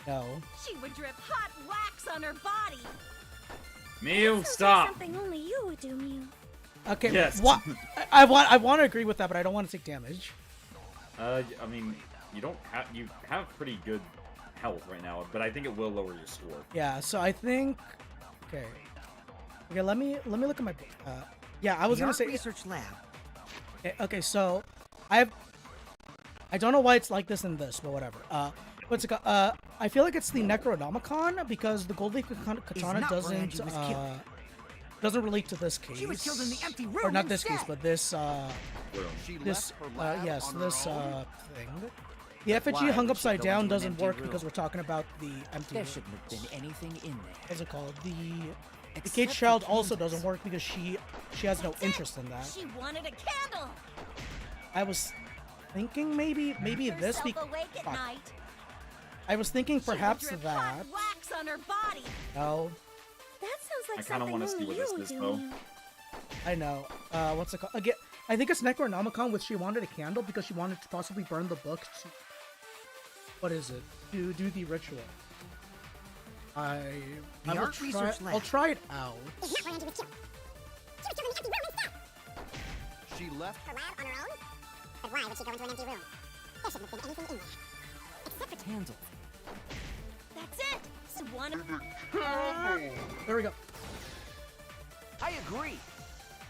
B: No.
F: She would drip hot wax on her body.
C: Mew, stop!
N: Something only you would do, Mew.
B: Okay.
C: Yes.
B: What? I want to agree with that, but I don't want to take damage.
C: I mean, you have pretty good health right now, but I think it will lower your score.
B: Yeah. So I think. Okay. Okay. Let me look at my. Yeah, I was
H: The
B: gonna
H: art
B: say.
H: research lab.
B: Okay. So I don't know why it's like this in this, but whatever. What's it called? I feel like it's the Necronomicon because the Gold Leaf Katana doesn't relate to this case.
H: She was killed in the empty room
B: Or not this
H: instead.
B: case, but this
G: She
B: this
G: left her lab
B: yes,
G: on
B: this
G: her own?
B: thing. The effigy
J: why
B: hung
J: would she
B: upside
J: go
B: down
J: into an
B: doesn't
J: empty
B: work
J: room?
B: because we're talking about the empty
J: There
B: room.
J: shouldn't have been anything in there.
B: What's it called? The
J: Except
B: cage
J: for
B: child also
J: candles.
B: doesn't work because she has no interest in that.
F: She wanted a candle.
B: I was thinking maybe
F: Keep
B: this
F: herself awake at
B: fuck.
F: night.
B: I was thinking
F: She will
B: perhaps
F: drip
B: that.
F: hot wax on her body.
B: No,
I: That sounds like
C: I kinda
I: something
C: wanna see
I: only
C: what
I: you
C: this
I: would
C: is,
I: do.
C: though.
B: I know. What's it called? Again, I think it's Necronomicon with she wanted a candle because she wanted to possibly burn the book to... What is it? To do the ritual. I will
H: art
B: try,
H: research
B: I'll
H: lab.
B: try it out.
N: Is not where Angie was killed. She was killed in the empty room instead.
G: She left.
N: Her lab on her own? But why would she go into an empty room? There shouldn't have been anything in there. Except for
M: Candle.
F: That's it. So one.
B: There we go.
E: I agree.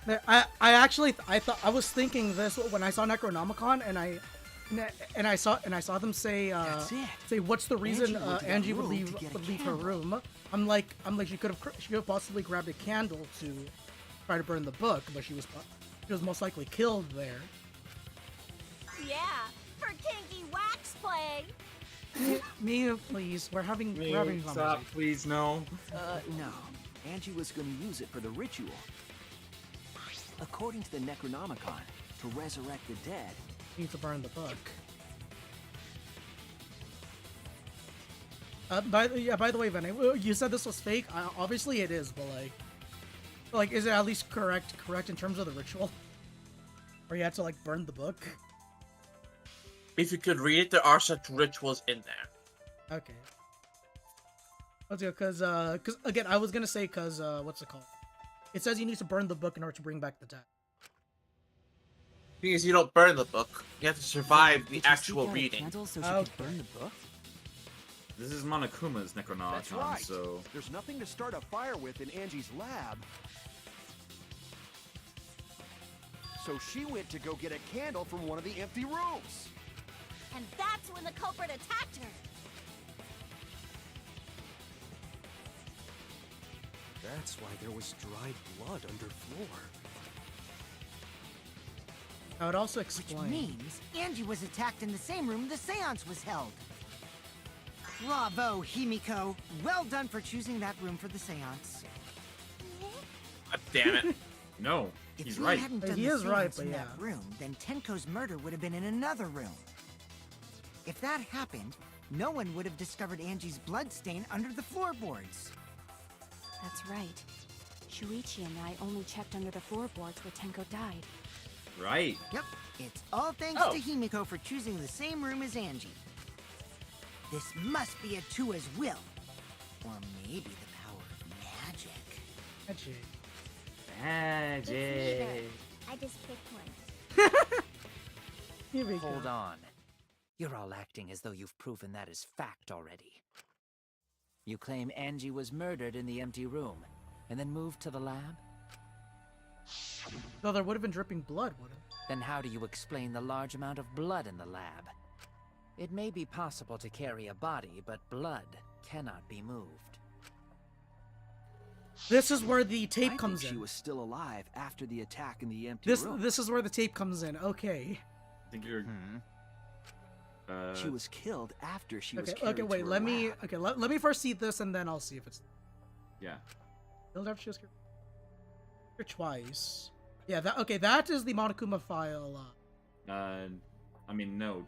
B: There, I thought I was thinking this when I saw Necronomicon and I saw them say
E: That's it.
B: say what's the reason
E: Angie went to that
B: Angie would
E: room
B: leave
E: to get a
B: her
E: candle.
B: room. I'm like she could have possibly grabbed a candle to try to burn the book, but she was most likely killed there.
F: Yeah, for kinky wax play.
B: Me, please. We're having
O: Me,
B: conversation.
O: stop, please, no.
E: No. Angie was gonna use it for the ritual. According to the Necronomicon, to resurrect the dead,
B: Need to burn the book. By the way, Vinny, you said this was fake. Obviously, it is, but like, is it at least correct in terms of the ritual? Or you had to like burn the book?
D: If you could read it, there are such rituals in there.
B: Okay. Let's go, cause again, I was gonna say, what's it called? It says you need to burn the book in order to bring back the dead.
D: Because you don't burn the book, you have to survive the
M: Did you
D: actual
M: seek out a
D: reading.
M: candle so she
B: Okay.
M: could burn the book?
C: This is Monokuma's Necronomicon,
G: That's right.
C: so
G: There's nothing to start a fire with in Angie's lab. So she went to go get a candle from one of the empty rooms.
F: And that's when the culprit attacked her.
L: That's why there was dried blood underfloor.
B: I would also
H: Which
B: explain.
H: means Angie was attacked in the same room the seance was held. Bravo, Himiko. Well done for choosing that room for the seance.
D: God damn it.
C: no,
H: If
C: he's
H: we
C: right.
H: hadn't done
B: He
H: the
B: is right,
H: seance
B: but
H: in
B: yeah.
H: that room, then Tenko's murder would have been in another room. If that happened, no one would have discovered Angie's bloodstain under the floorboards.
K: That's right. Shuichi and I only checked under the floorboards where Tenko died.
C: Right.
H: Yep, it's all thanks
C: Oh.
H: to Himiko for choosing the same room as Angie. This must be a Tua's will. Or maybe the power of magic.
B: Magic.
N: It's neither. I just picked one.
B: Here we
M: Hold
B: go.
M: on. You're all acting as though you've proven that is fact already. You claim Angie was murdered in the empty room, and then moved to the lab?
B: No, there would have been dripping blood, wouldn't it?
M: Then how do you explain the large amount of blood in the lab? It may be possible to carry a body, but blood cannot be moved.
B: This is where the
E: I
B: tape
E: think
B: comes
E: she
B: in.
E: was still alive after the attack in the empty
B: This
E: room.
B: this is where the tape comes in. Okay.
C: I think you're.
E: She was killed after she was
B: Okay.
E: carried
B: Okay.
E: to
B: Wait.
E: her
B: Let me.
E: lab.
B: Okay. Let me first see this, and then I'll see if it's.
C: Yeah.
B: Killed after she was killed twice. Yeah. That. Okay. That is the Monokuma file.
C: I mean, no.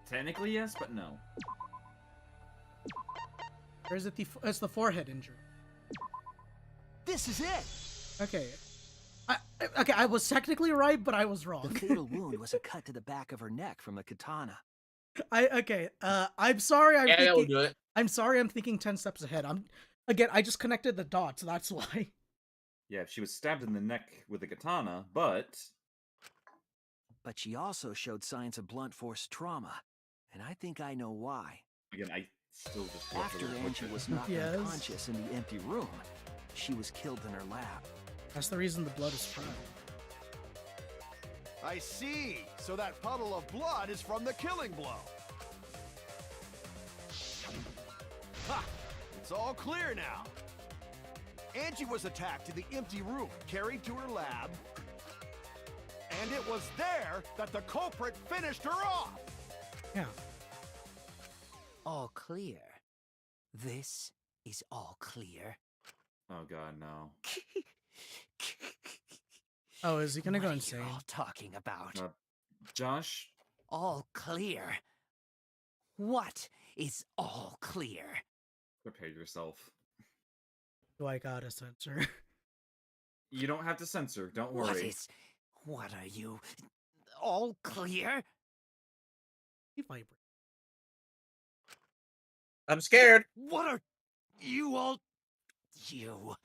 C: Technically, yes, but no.
B: Or is it the? It's the forehead injury.
E: This is it!
B: Okay. Okay. I was technically right, but I was wrong.
E: The fatal wound was a cut to the back of her neck from a katana.
B: Okay. I'm sorry.
D: Yeah, that will do it.
B: I'm sorry. I'm thinking 10 steps ahead. Again. I just connected the dots. That's why.
C: Yeah, she was stabbed in the neck with a katana, but
E: But she also showed signs of blunt force trauma. And I think I know why.
C: again, I still just love
E: After
C: the
E: Angie was knocked
B: Yes.
E: unconscious in the empty room, she was killed in her lab.
B: That's the reason the blood is spread.
G: I see. So that puddle of blood is from the killing blow. Ha! It's all clear now. Angie was attacked in the empty room, carried to her lab, and it was there that the culprit finished her off.
B: Yeah.
M: All clear. This is all clear.
C: Oh god, no.
B: Oh, is he gonna go
M: What are
B: insane?
M: you all talking about?
C: Josh,
M: All clear. What is all clear?
C: Prepare yourself.
B: Do I gotta censor?
C: You don't have to censor. Don't
M: What
C: worry.
M: What are you? All clear?
B: You vibrate.
D: I'm scared.
L: What are you all? You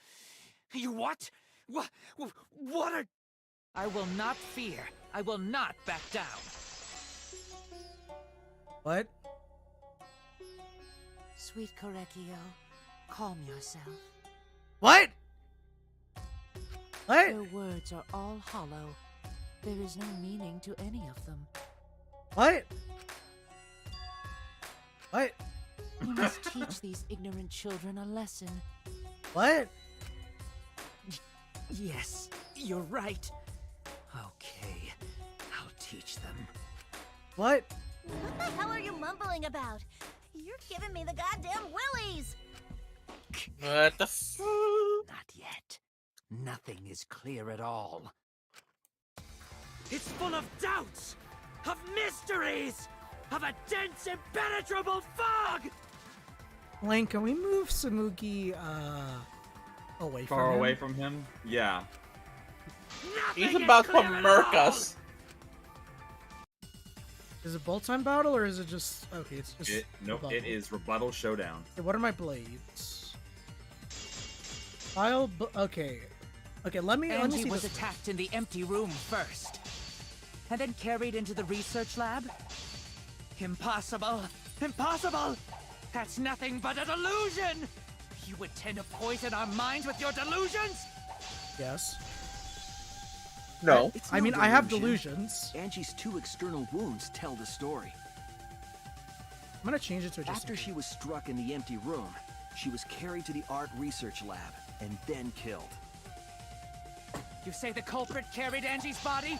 L: what? What are?
M: I will not fear. I will not back down.
B: What?
H: Sweet Korekio, calm yourself.
B: What? What?
H: Your words are all hollow. There is no meaning to any of them.
B: What? What?
H: You must teach these ignorant children a lesson.
B: What?
M: Yes, you're right. Okay, I'll teach them.
B: What?
I: What the hell are you mumbling about? You're giving me the goddamn willies!
D: What the
M: Not yet. Nothing is clear at all.
L: It's full of doubts, of mysteries, of a dense, impenetrable fog.
B: Lane, can we move Samugi, away from
C: Far
B: him?
C: away from him? Yeah.
D: He's about to murk us.
B: Is it bolt time battle or is it just okay? It's just
C: Nope.
B: rebuttal.
C: It is rebuttal showdown.
B: Okay, what are my blades? Okay. Okay, let me
M: Angie
B: see
M: was
B: this
M: attacked in the empty room first, and then carried into the research lab? Impossible! Impossible! That's nothing but a delusion! You intend to poison our minds with your delusions?
B: Yes.
D: No.
G: It's
B: I
G: no
B: mean, I have
G: delusion.
B: delusions.
G: Angie's 2 external wounds tell the story.
B: I'm gonna change it to a just
G: After she was struck in the empty room, she was carried to the art research lab and then killed.
M: You say the culprit carried Angie's body?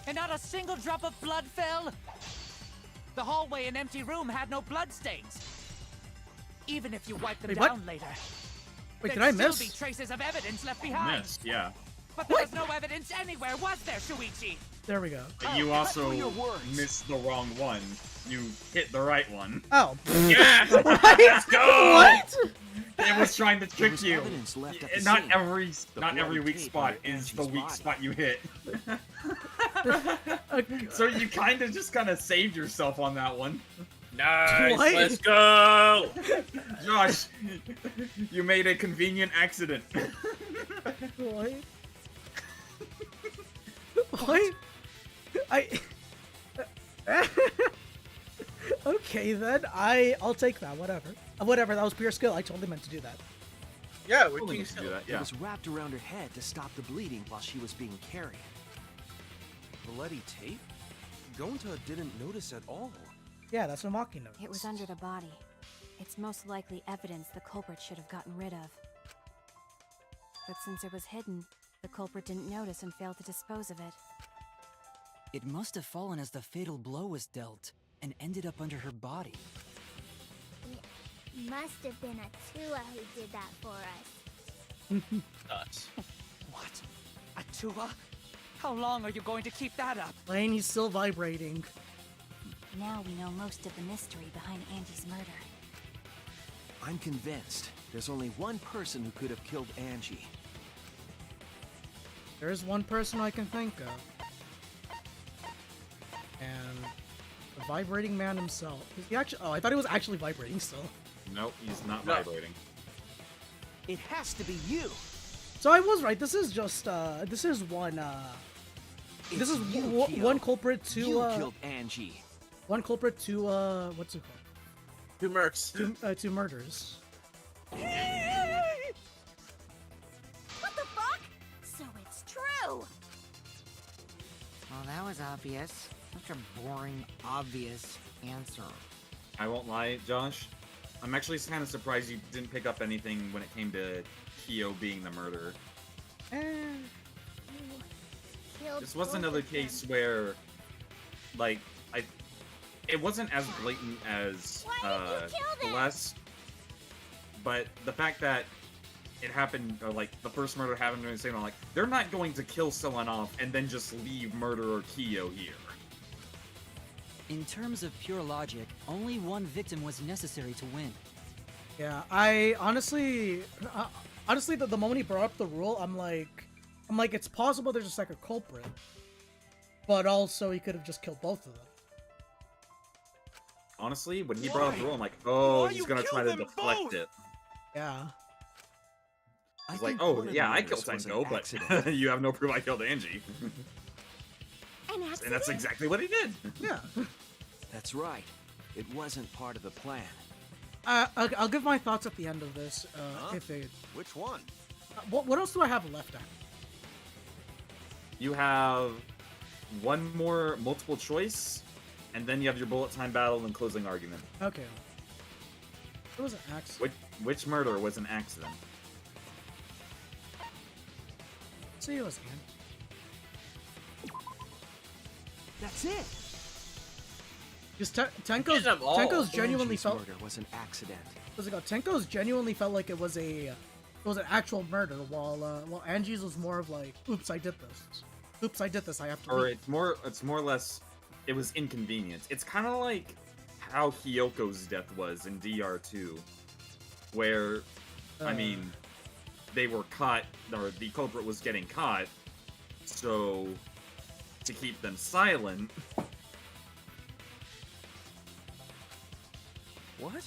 M: And not a single drop of blood fell? The hallway and empty room had no bloodstains. Even if you wipe them
B: Wait, what?
M: down later.
B: Wait,
M: there'd
B: did I
M: still
B: miss?
M: be traces of evidence left behind.
C: Missed, yeah.
M: But there was no evidence anywhere, was there, Shuichi?
B: There we go.
C: But you also
G: for your words.
C: missed the wrong one. You hit the right one.
B: Oh.
C: Yeah! Let's go!
B: What?
C: It was trying to
G: There
C: trick
G: was
C: you.
G: evidence left at the
C: Not
G: scene.
C: every
G: The
C: not every
G: bloody
C: weak
G: tape
C: spot
G: on
C: is the
G: Angie's
C: weak
G: body.
C: spot you hit.
B: Okay.
C: So you kind of just saved yourself on that one.
D: Nice.
B: What?
D: Let's go.
C: Josh, you made a convenient accident.
B: What? What? Okay then, I'll take that. Whatever. Whatever. That was pure skill. I totally meant to do that.
D: Yeah, we're
C: Totally
D: doing
C: used to do that,
G: It
C: yeah.
G: was wrapped around her head to stop the bleeding while she was being carried.
L: Bloody tape? Gonta didn't notice at all.
B: Yeah, that's what Maki knows.
K: It was under the body. It's most likely evidence the culprit should have gotten rid of. But since it was hidden, the culprit didn't notice and failed to dispose of it.
M: It must have fallen as the fatal blow was dealt, and ended up under her body.
N: Must have been Atua who did that for us.
D: Nuts.
M: What? Atua? How long are you going to keep that up?
B: Lane, he's still vibrating.
K: Now we know most of the mystery behind Angie's murder.
G: I'm convinced there's only one person who could have killed Angie.
B: There's one person I can think of. And the vibrating man himself. Is he actually? Oh, I thought he was actually vibrating still.
C: Nope, he's not
D: No.
C: vibrating.
G: It has to be you.
B: So I was right. This is just this is one this
G: It's
B: is
G: you,
B: one
G: Kyo.
B: culprit to
G: You killed Angie.
B: one culprit to what's it called?
D: 2 mercs.
B: Two murders.
I: What the fuck? So it's true!
H: Well, that was obvious. Such a boring, obvious answer.
C: I won't lie, Josh. I'm actually kind of surprised you didn't pick up anything when it came to Kyo being the murderer.
N: Killed
C: This was
N: both
C: another
N: of them.
C: case where, like, it wasn't as blatant as
N: Why did you kill them?
C: Celeste, but the fact that it happened, or like the first murder happened during the same, like they're not going to kill someone off and then just leave murderer Kyo here.
M: In terms of pure logic, only one victim was necessary to win.
B: Yeah, I honestly, the moment he brought up the rule, I'm like, it's possible there's just like a culprit, but also he could have just killed both of them.
C: Honestly, when he brought up the rule, I'm like, oh, he's gonna try to deflect it.
B: Yeah.
C: He's like, oh, yeah, I killed Tenko, but you have no proof I killed Angie.
N: An
C: And
N: accident?
C: that's exactly what he did.
B: Yeah.
E: That's right. It wasn't part of the plan.
B: I'll give my thoughts at the end of this. If it.
G: Which one?
B: What else do I have left at?
C: You have one more multiple choice, and then you have your bullet time battle and closing argument.
B: Okay. It was an accident.
C: Which murder was an accident?
B: See, it was
E: That's it.
B: Because Tenko's genuinely
E: Angie's
B: felt.
E: murder was an accident.
B: What's it called? Tenko's genuinely felt like it was an actual murder, while Angie's was more of like, oops, I did this. Oops, I did this. I have to.
C: Or
B: leave.
C: it's more or less, it was inconvenient. It's kind of like how Hyoko's death was in DR2, where, I mean, they were caught, or the culprit was getting caught, so to keep them silent.
L: What?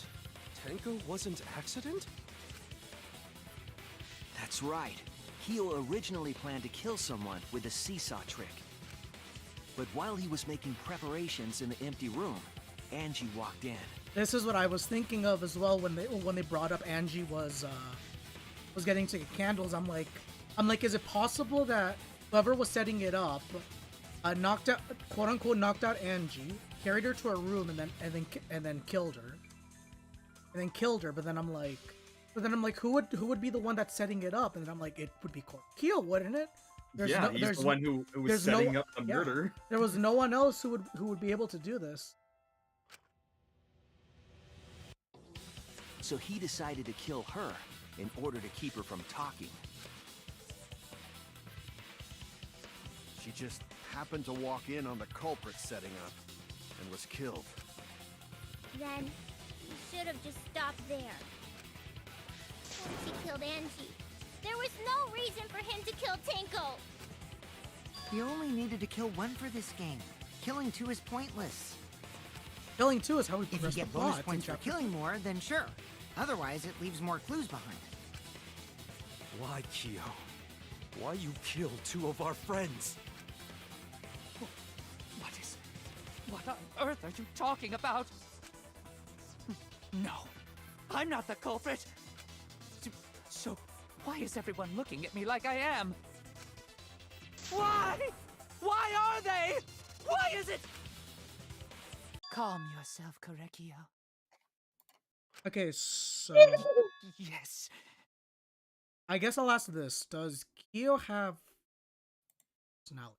L: Tenko wasn't accident?
E: That's right. Kyo originally planned to kill someone with a seesaw trick. But while he was making preparations in the empty room, Angie walked in.
B: This is what I was thinking of as well when they brought up Angie was getting to get candles. I'm like, is it possible that whoever was setting it up, knocked out, quote unquote, knocked out Angie, carried her to her room, and then killed her, But then I'm like, who would be the one that's setting it up? And then I'm like, it would be Kyo, wouldn't it?
C: He's the one who was setting up the murder.
B: There was no one else who would be able to do this.
E: So he decided to kill her in order to keep her from talking.
G: She just happened to walk in on the culprit setting up and was killed.
N: Then he should have just stopped there. Once he killed Angie, there was no reason for him to kill Tenko.
H: He only needed to kill one for this game. Killing two is pointless.
B: Killing two is how we
H: If you
B: progress the
H: get bonus
B: plot.
H: points for killing more, then sure. Otherwise, it leaves more clues behind.
L: Why, Kyo? Why you killed two of our friends?
J: What on earth are you talking about? No, I'm not the culprit. So, why is everyone looking at me like I am? Why? Why are they? Why is it? Calm yourself, Korekio.
B: Okay, so
J: Yes.
B: I guess I'll ask this: does Kyo have personality?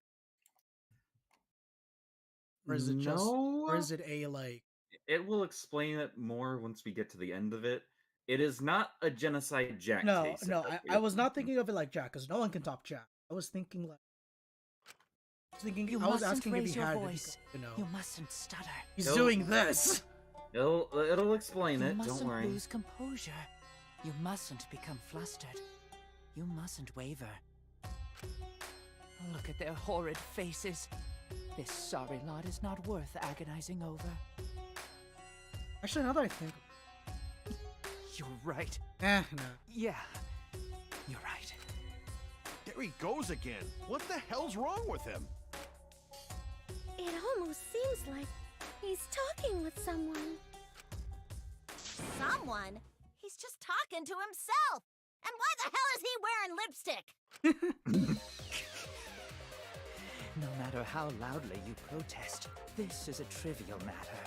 B: Or is it just, or is it a like?
C: It will explain it more once we get to the end of it. It is not a genocide Jack
B: No,
C: case.
B: no, I was not thinking of it like Jack, because no one can top Jack. I was thinking like, I was asking if he had,
J: voice.
B: you know,
J: You mustn't stutter.
B: he's doing this.
C: It'll explain
J: You
C: it.
J: mustn't
C: Don't worry.
J: lose composure. You mustn't become flustered. You mustn't waver. Look at their horrid faces. This sorry lot is not worth agonizing over.
B: Actually, now that I think,
J: You're right.
B: no.
J: Yeah, you're right.
G: There he goes again. What the hell's wrong with him?
N: It almost seems like he's talking with someone.
F: Someone? He's just talking to himself. And why the hell is he wearing lipstick?
J: No matter how loudly you protest, this is a trivial matter.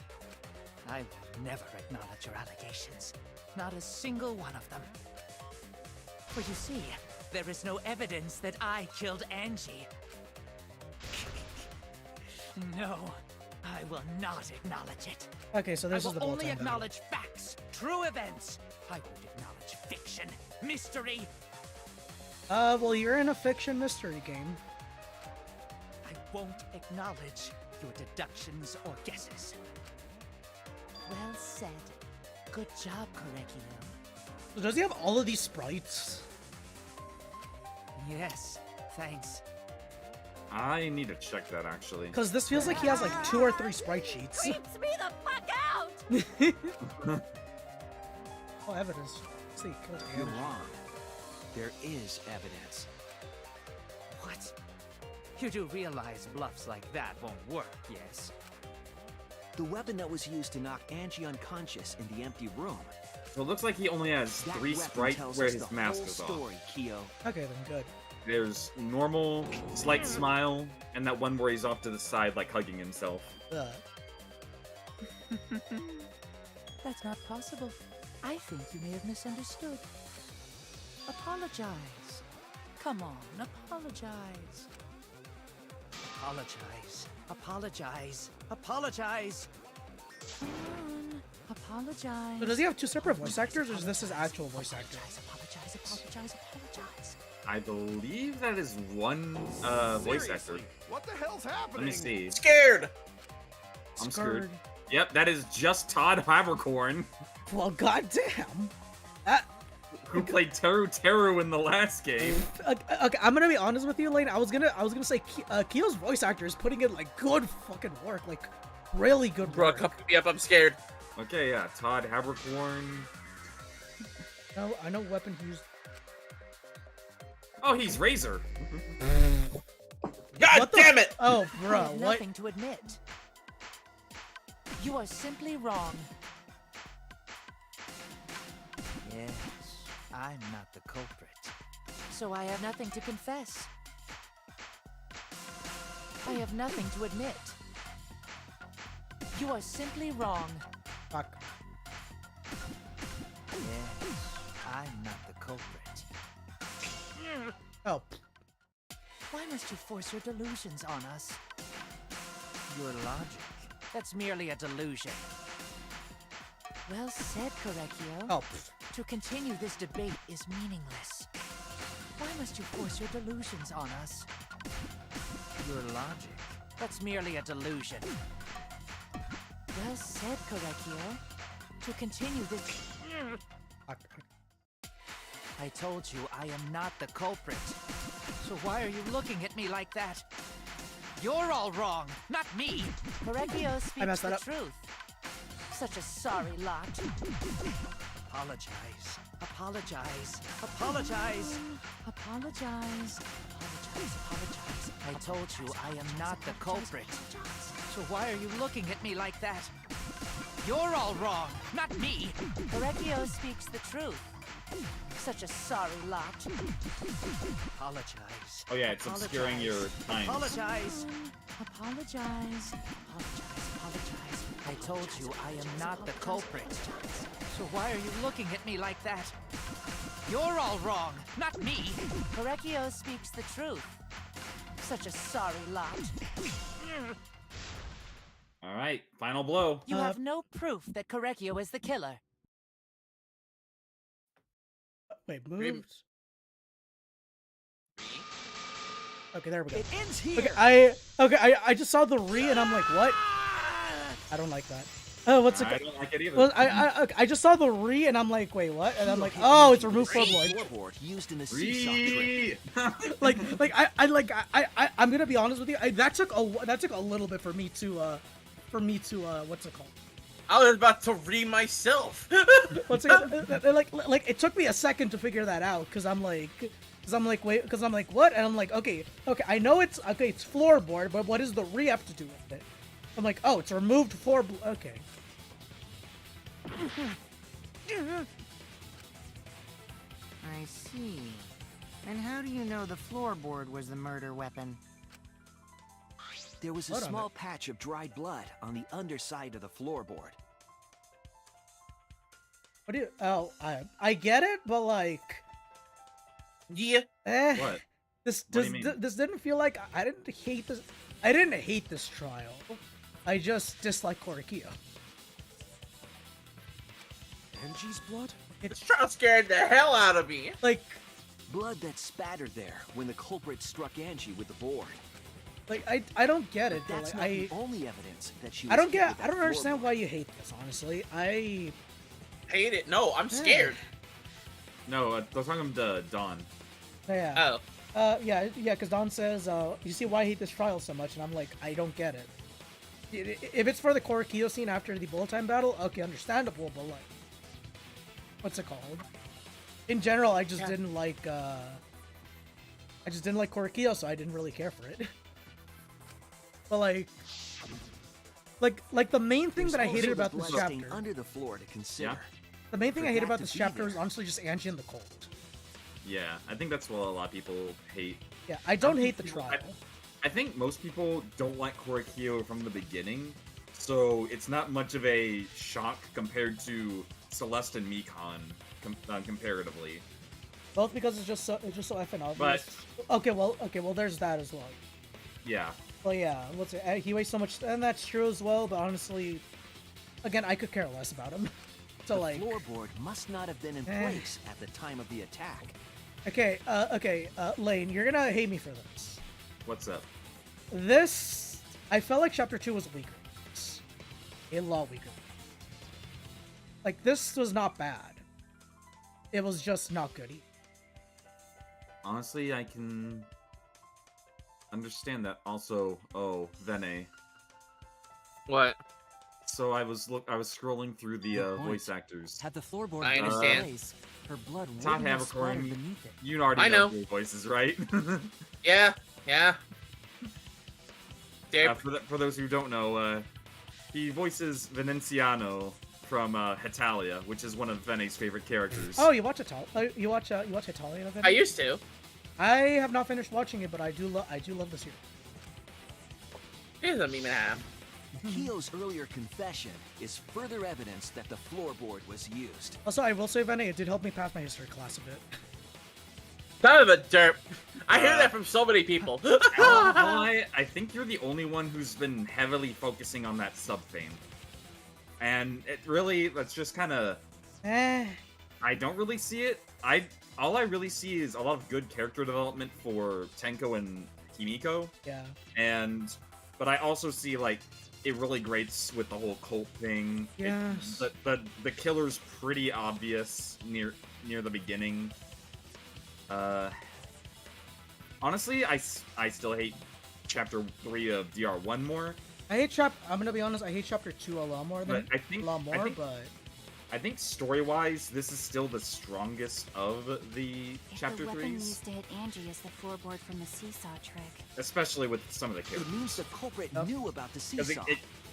J: I will never acknowledge your allegations. Not a single one of them. For you see, there is no evidence that I killed Angie. No, I will not acknowledge it.
B: Okay, so this
J: I
B: is the
J: will
B: bullet
J: only
B: time battle.
J: acknowledge facts, true events. I won't acknowledge fiction, mystery.
B: Well, you're in a fiction mystery game.
J: I won't acknowledge your deductions or guesses. Well said. Good job, Korekino.
B: So does he have all of these sprites?
J: Yes, thanks.
C: I need to check that actually.
B: Because this feels like he has like 2 or 3 sprite sheets.
I: Creeps me the fuck out!
B: Oh, evidence. Let's see, kill
E: You're
B: Angie.
E: wrong. There is evidence.
J: What? You do realize bluffs like that won't work, yes?
E: The weapon that was used to knock Angie unconscious in the empty room.
C: So it looks like he only has
E: That
C: 3
E: weapon
C: sprites
E: tells
C: where
E: us
C: his
E: the
C: mask
E: whole
C: is
E: story,
C: off.
E: Kyo.
B: Okay, then good.
C: There's normal, slight smile, and that one where he's off to the side, like hugging himself.
J: That's not possible. I think you may have misunderstood. Apologize. Come on, apologize. Apologize. Apologize. Apologize. Come on, apologize.
B: So does he have 2 separate voice actors, or is this his actual voice actor?
J: Apologize, apologize, apologize.
C: I believe that is one voice actor.
G: Seriously, what the hell's happening?
C: Let me see.
D: Scared.
C: I'm screwed. Yep, that is just Todd Habercorn,
B: Well, goddamn. That.
C: who played Teru in the last game.
B: Okay, I'm gonna be honest with you, Lane. I was gonna say Kyo's voice actor is putting in like good fucking work, like really good
D: Bro,
B: work.
D: come pick me up. I'm scared.
C: Okay, yeah, Todd Habercorn.
B: No, I know weapon he used.
C: Oh, he's Razor.
D: God
B: What the
D: damn it!
B: Oh,
J: I
B: bro,
J: have
B: what?
J: nothing to admit. You are simply wrong. Yes, I'm not the culprit. So I have nothing to confess. I have nothing to admit. You are simply wrong.
B: Fuck.
J: Yes, I'm not the culprit.
B: Oh,
J: Why must you force your delusions on us? Your logic. That's merely a delusion. Well said, Korekio.
B: oh.
J: To continue this debate is meaningless. Why must you force your delusions on us? Your logic. That's merely a delusion. Well said, Korekio. To continue this...
B: Fuck.
J: I told you I am not the culprit. So why are you looking at me like that? You're all wrong, not me. Korekio speaks
B: messed that
J: the
B: up.
J: truth. Such a sorry lot. Apologize. Apologize. Apologize. Apologize. Apologize. Apologize. I told you I am not the culprit. So why are you looking at me like that? You're all wrong, not me. Korekio speaks the truth. Such a sorry lot. Apologize.
C: Oh yeah, it's obscuring your times.
J: Apologize. Apologize. Apologize. Apologize. I told you I am not the culprit. So why are you looking at me like that? You're all wrong, not me. Korekio speaks the truth. Such a sorry lot.
C: All right, final blow.
J: You have no proof that Korekio is the killer.
B: Wait, moved. Okay, there we go.
E: It ends here.
B: Okay, I just saw the re and I'm like, what? I don't like that. Oh, what's it?
C: I don't like it either.
B: Well, I just saw the re and I'm like, wait, what? And I'm like, oh, it's removed floorboard.
E: Floorboard used in the seesaw trick.
B: I'm gonna be honest with you. That took a little bit for me to what's it called?
D: I was about to re myself.
B: What's it? Like it took me a second to figure that out because I'm like, what? And I'm like, okay, I know it's floorboard, but what does the re have to do with it? I'm like, oh, it's removed floorboard. Okay.
H: I see. And how do you know the floorboard was the murder weapon?
E: There was a
B: Hold on
E: small patch of dried blood on the underside of the floorboard.
B: What do you? Oh, I get it, but like,
D: Yeah.
C: What?
B: This
C: What do you mean?
B: this didn't feel like I didn't hate this. I didn't hate this trial. I just dislike Korekio.
G: Angie's blood?
D: This trial scared the hell out of me.
B: Like,
E: Blood that spattered there when the culprit struck Angie with the board.
B: Like I don't get it.
E: But that's
B: Like,
E: not the only evidence that she was
B: I don't
E: hit
B: get.
E: with
B: I
E: that
B: don't understand
E: floorboard.
B: why you hate this. Honestly, I
D: Hate it. No, I'm scared.
C: No, they're talking to Dawn.
B: yeah.
D: Oh.
B: Yeah, because Don says, you see why I hate this trial so much, and I'm like, I don't get it. If it's for the Korakio scene after the bullet time battle, okay, understandable, but like, what's it called? In general, I just didn't like, Korakio, so I didn't really care for it. But like the main thing that I hated about this chapter,
E: under the floor to consider.
C: Yeah.
B: the main thing I hate
E: For
B: about
E: that
B: this
E: to be
B: chapter
E: there.
B: is honestly just Angie and the cult.
C: Yeah, I think that's what a lot of people hate.
B: Yeah, I don't hate the trial.
C: I think most people don't like Korakio from the beginning, so it's not much of a shock compared to Celeste and Mikon comparatively.
B: Both because it's just so effing obvious.
C: But
B: okay, well, there's that as well.
C: yeah,
B: Well, yeah, what's it? He weighs so much, and that's true as well. But honestly, again, I could care less about him. So
E: The
B: like,
E: floorboard must not have been in place at the time of the attack.
B: okay, Lane, you're gonna hate me for this.
C: what's up?
B: This, I felt like chapter 2 was weaker. A lot weaker. Like this was not bad. It was just not good.
C: Honestly, I can understand that. Also, oh, Vene.
D: What?
C: So I was scrolling through the
M: Good point.
C: voice actors.
M: Had the floorboard
D: I
M: been in
D: understand.
M: place, her blood
C: Todd
M: wouldn't have splattered
C: Havercorn,
M: beneath it.
C: you already
D: I know.
C: their voices, right?
D: Yeah. They're
C: For those who don't know, he voices Veneziano from Hetalia, which is one of Vene's favorite characters.
B: Oh, you watch Italia? You watch Italia?
D: I used to.
B: I have not finished watching it, but I do love the series.
D: Here's a meme and a half.
E: Kyo's earlier confession is further evidence that the floorboard was used.
B: Also, I will say, Vene, it did help me pass my history class a bit.
D: Son of a derp. I hear that from so many people.
C: I think you're the only one who's been heavily focusing on that sub-theme. And it really, that's just kind of... I don't really see it. All I really see is a lot of good character development for Tenko and Himiko.
B: Yeah.
C: But I also see, like, it really grates with the whole cult thing.
B: Yes.
C: The killer's pretty obvious near the beginning. Honestly, I still hate Chapter 3 of DR1 more.
B: I'm gonna be honest, I hate Chapter 2 a lot more than
C: I think story-wise, this is still the strongest of the Chapter
K: The weapon
C: 3s.
K: used to hit Angie is the floorboard from the seesaw trick.
C: Especially with some of the characters.
E: It means the culprit knew about the
C: 'Cause
E: seesaw.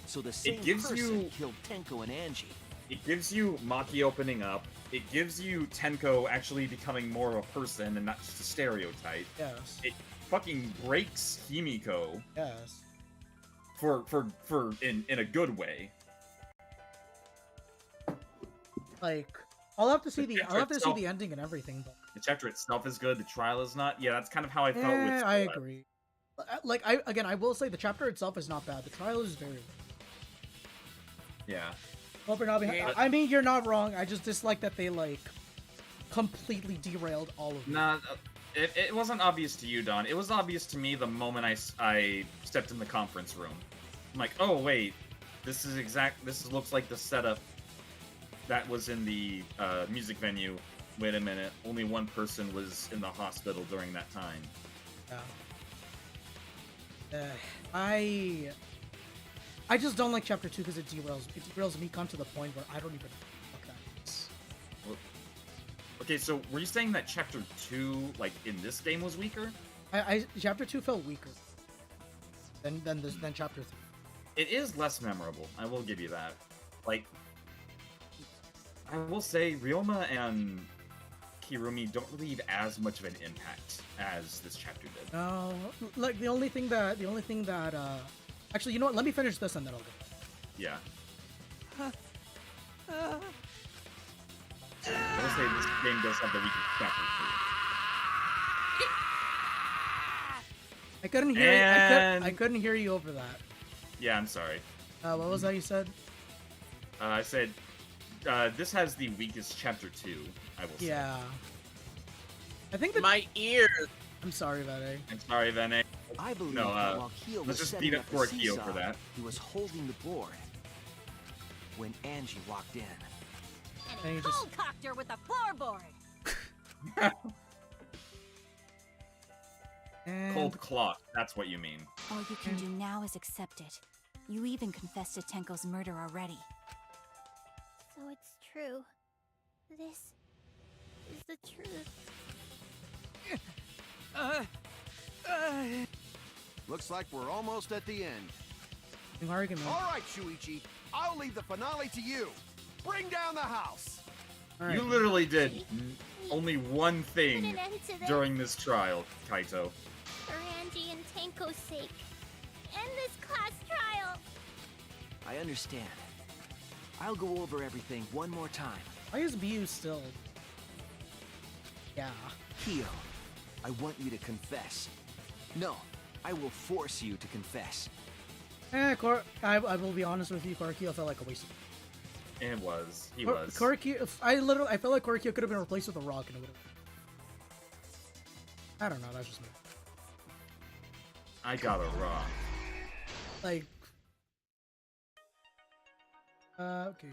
E: So the same
C: gives
E: person
C: you-
E: killed Tenko and Angie.
C: It gives you Maki opening up. It gives you Tenko actually becoming more of a person and not just a stereotype.
B: Yes.
C: It fucking breaks Himiko.
B: Yes.
C: In a good way.
B: Like, I'll have to see
C: The
B: the ending and everything, but
C: The chapter itself is good. The trial is not. Yeah, that's kind of how I felt with.
B: I agree. Like, I will say the chapter itself is not bad. The trial is very.
C: Yeah.
B: Hope you're not behind. I mean, you're not wrong. I just dislike that they like completely derailed all of it.
C: Nah, it wasn't obvious to you, Don. It was obvious to me the moment I stepped in the conference room. I'm like, oh wait, this looks like the setup that was in the music venue. Wait a minute, only one person was in the hospital during that time.
B: Yeah. I just don't like chapter 2 because it derails Mikon to the point where I don't even know what that is.
C: Okay, so were you saying that chapter 2, like in this game, was weaker?
B: Chapter 2 felt weaker than chapter 3.
C: It is less memorable. I will give you that. Like, I will say Ryoma and Kirumi don't leave as much of an impact as this chapter did.
B: No, like the only thing that actually, you know what? Let me finish this and then I'll go.
C: Yeah. I will say this game does have the weakest chapter
B: I couldn't hear. I couldn't hear you over that.
C: Yeah, I'm sorry.
B: What was that you said?
C: I said this has the weakest chapter 2. I will say.
B: Yeah. I think that
D: my ears.
B: I'm sorry, Vene.
C: I'm sorry, Vene.
E: I believe
C: No,
E: that while Kyo was
C: let's just
E: setting
C: beat up
E: up the
C: poor Kyo
E: seesaw,
C: for that.
E: he was holding the board when Angie walked in.
B: And
F: And
B: he
F: he
B: just-
F: cold-cocked her with a floorboard.
B: And
C: Cold clock, that's what you mean.
K: All you can do now is accept it. You even confessed to Tenko's murder already.
N: So it's true. This is the truth.
G: Looks like we're almost at the end.
B: no argument.
G: All right, Shuichi. I'll leave the finale to you. Bring down the house.
B: All right.
C: You literally did only one
N: Put
C: thing
N: an end to this
C: during this trial, Kaito.
N: for Angie and Tenko's sake. End this class trial.
E: I understand. I'll go over everything one more time.
B: Why is Miu still? Yeah.
E: Kyo, I want you to confess. No, I will force you to confess.
B: I will be honest with you, Korokyo felt like a waste of
C: It was. He was.
B: Korokyo, I felt like Korokyo could have been replaced with a rock and it would have. I don't know, that's just me.
C: I got a rock.
B: Like, okay.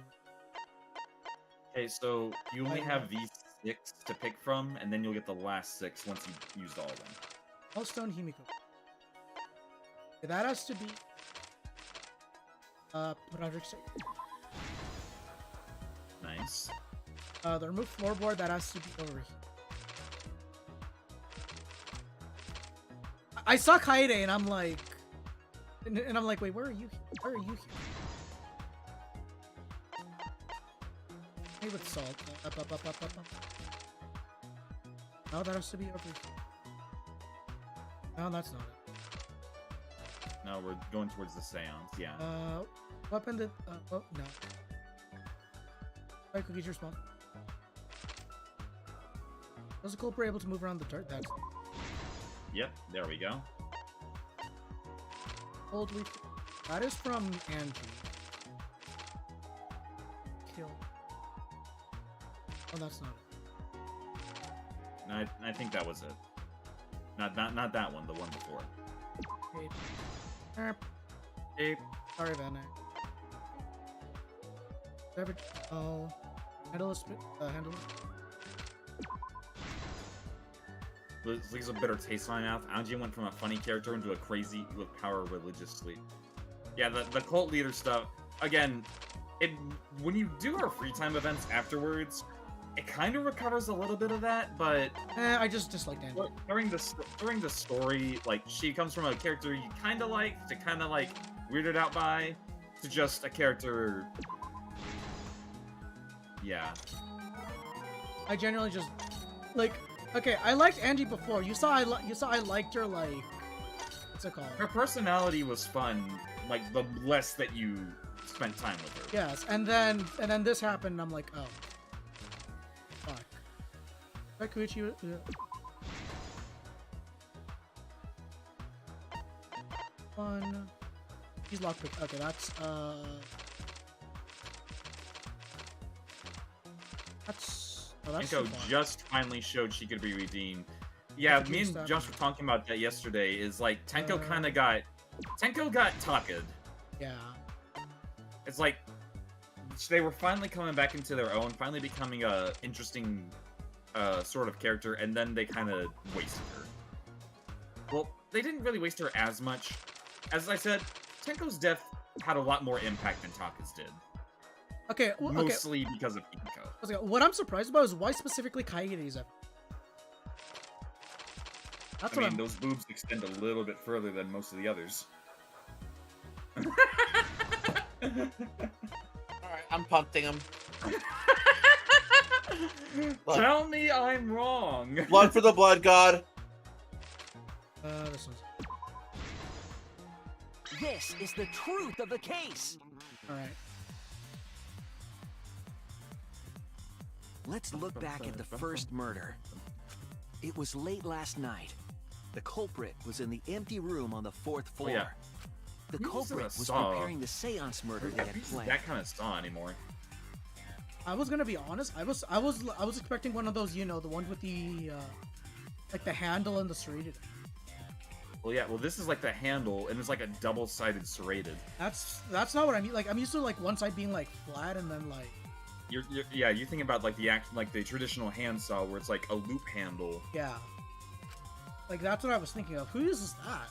C: Okay, so you only have these 6 to pick from, and then you'll get the last 6 once you've used all of them.
B: Hellstone Himiko. Okay, that has to be. Project 6.
C: Nice.
B: The remove floorboard, that has to be over here. I saw Kaede and I'm like, and I'm like, wait, where are you? Where are you here? Hey, with salt. No, that has to be over here. No, that's not it.
C: No, we're going towards the seance, yeah.
B: Weapon that, oh, no. Alright, Cookies, your spawn. Was the culprit able to move around the dirt? That's
C: Yep, there we go.
B: old leaf. That is from Angie. Kill. Oh, that's not it.
C: No, I think that was it. Not that one, the one before.
B: Wait. Erp.
C: Hey,
B: Sorry, Van. Beverage. Oh. Handle a handle it.
C: leaves a bitter taste in my mouth. Angie went from a funny character into a crazy with power religiously. Yeah, the cult leader stuff. Again, when you do our free time events afterwards, it kind of recovers a little bit of that, but
B: I just disliked Angie.
C: during the story, like she comes from a character you kind of like to kind of like weirded out by to just a character. Yeah.
B: I generally just like. Okay, I liked Angie before. You saw I liked her like. What's it called?
C: Her personality was fun. Like the less that you spent time with her.
B: Yes, and then this happened. And I'm like, oh, fuck. Sakuichi. Fun. He's lockpick. Okay, that's Oh, that's
C: Tenko
B: too far.
C: just finally showed she could be redeemed. Yeah,
B: Look at
C: me
B: you,
C: and
B: stop.
C: Josh were talking about that yesterday. Is like Tenko kind of got Taka'd.
B: Yeah.
C: It's like they were finally coming back into their own, finally becoming a interesting sort of character, and then they kind of wasted her. Well, they didn't really waste her as much. As I said, Tenko's death had a lot more impact than Taka's did.
B: Okay. Okay.
C: Mostly because of Himiko.
B: Okay, what I'm surprised about is why specifically Kaige's effort. That's
C: I
B: what
C: mean, those boobs extend a little bit further than most of the others.
D: Alright, I'm punting him.
C: Tell me I'm wrong.
D: Blood for the blood god.
B: This one's.
E: This is the truth of the case.
B: All right.
E: Let's look back at the first murder. It was late last night. The culprit was in the empty room on the 4th floor.
C: yeah.
E: The
C: Who was
E: culprit
C: that
E: was
C: saw?
E: preparing the seance murder they had planned.
C: That kind of saw anymore.
B: I was gonna be honest. I was expecting one of those, you know, the one with the like the handle and the serrated.
C: Well, yeah. Well, this is like the handle, and it's like a double-sided serrated.
B: That's not what I mean. Like, I'm used to like one side being like flat and then like.
C: You're thinking about like the traditional handsaw where it's like a loop handle.
B: Yeah. Like that's what I was thinking of. Who uses that?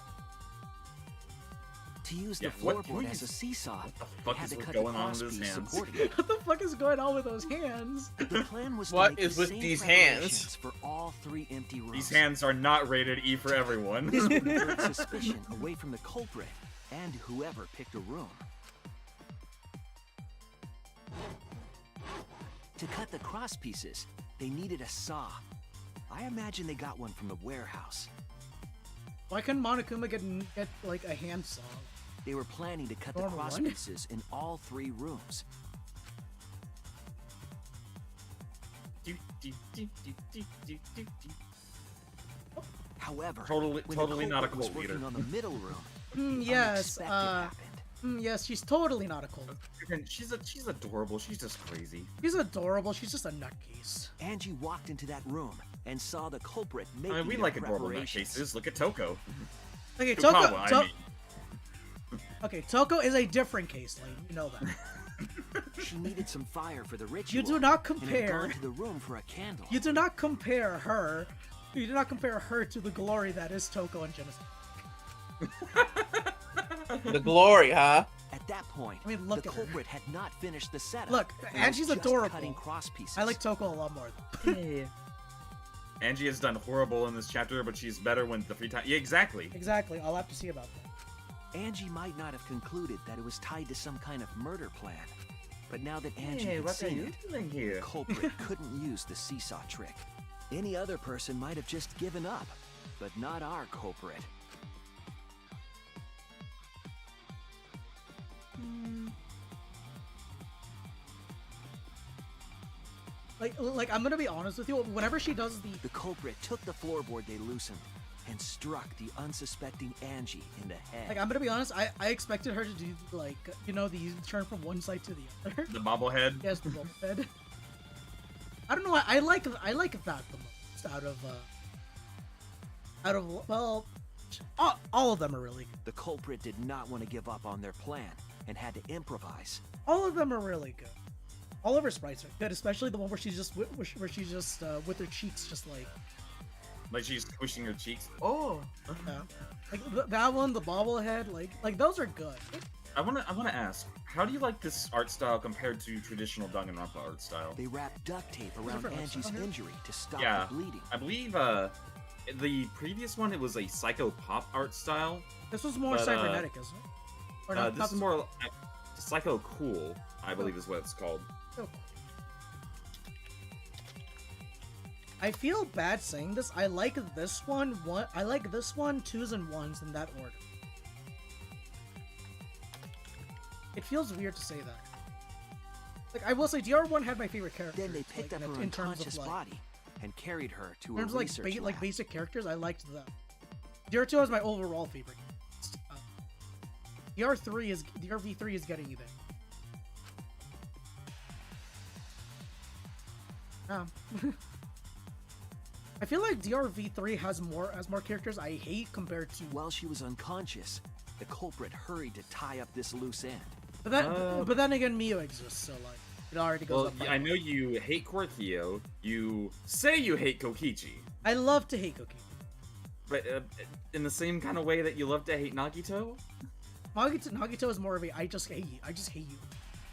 E: To use the floorboard as a seesaw,
C: What the fuck is going on with his hands?
B: What the fuck is going on with those hands?
E: The plan was
D: What
E: to make
D: is
E: the
D: with
E: same
D: these hands?
E: preparations for all 3 empty rooms.
C: These hands are not rated E for everyone.
E: This would divert suspicion away from the culprit and whoever picked a room. To cut the cross pieces, they needed a saw. I imagine they got one from the warehouse.
B: Why couldn't Monokuma get like a handsaw?
E: They were planning to cut the
B: Normal
E: cross
B: one?
E: pieces in all 3 rooms. However,
C: Totally
E: when the
C: not a
E: culprit was
C: cult leader.
E: working on the middle room, the
B: Yes.
E: unexpected happened.
B: Yes. She's totally not a cult.
C: And she's adorable. She's just crazy.
B: She's adorable. She's just a nutcase.
E: Angie walked into that room and saw the culprit making
C: I mean, we
E: their
C: like adorable
E: preparations.
C: nutcases. Look at Toko.
B: Okay,
C: Tukawa,
B: Toko.
C: I mean.
B: Okay, Toko is a different case, Lane. You know that.
E: She needed some fire for the ritual.
B: You do not
E: and had
B: compare.
E: gone to the room for a candle.
B: You do not compare her. You do not compare her to the glory that is Toko and Genesis.
D: The glory, huh?
E: At that point,
B: I mean, look
E: the
B: at her.
E: culprit had not finished the setup.
B: Look,
E: and was
B: Angie's
E: just
B: adorable.
E: Cutting cross pieces.
B: I like Toko a lot more.
C: Angie has done horrible in this chapter, but she's better when the free time. Yeah, exactly.
B: Exactly. I'll have to see about that.
E: Angie might not have concluded that it was tied to some kind of murder plan. But now that Angie
C: Hey,
E: had
C: what are
E: seen
C: you
E: it,
C: doing here?
E: the culprit couldn't use the seesaw trick. Any other person might have just given up, but not our culprit.
B: Like I'm gonna be honest with you. Whenever she does
E: The culprit took the floorboard they loosened and struck the unsuspecting Angie in the head.
B: like I'm gonna be honest, I expected her to do like the turn from one side to the other.
C: The bobblehead.
B: Yes, the bobblehead. I don't know. I like that the most out of well, all of them are really good.
E: The culprit did not want to give up on their plan and had to improvise.
B: All of them are really good. All of her sprites are good, especially the one where she's just with her cheeks just
C: Like she's squishing her cheeks. Oh.
B: yeah. Like that one, the bobblehead, like those are good.
C: I wanna ask, how do you like this art style compared to traditional Danganronpa art style?
E: They wrapped duct tape around
B: Different art
E: Angie's
B: style here?
E: injury to stop
C: Yeah,
E: the bleeding.
C: I believe the previous one it was a psycho pop art style.
B: This was more
C: But,
B: cybernetic, isn't it? Or not,
C: This
B: not
C: is more psycho cool, I believe is what it's called.
B: so- I feel bad saying this. I like this one. I like this one, 2s and 1s in that order. It feels weird to say that. Like I will say, DR1 had my favorite characters.
E: Then they picked
B: like,
E: up her
B: in terms
E: unconscious
B: of
E: body and carried her to
B: in
E: a
B: terms of
E: research
B: like
E: lab.
B: basic characters. I liked them. DR2 was my overall favorite. DRV3 is getting you there. I feel like DRV3 has more characters I hate compared to.
E: While she was unconscious, the culprit hurried to tie up this loose end.
B: But then again, Mio exists, so like it already goes
C: Well,
B: up. by
C: I
B: one.
C: know you hate Korthio. You say you hate Kokichi,
B: I love to hate Koki.
C: but in the same kind of way that you love to hate Nagito.
B: Nagito is more of a I just hate you. I just hate you.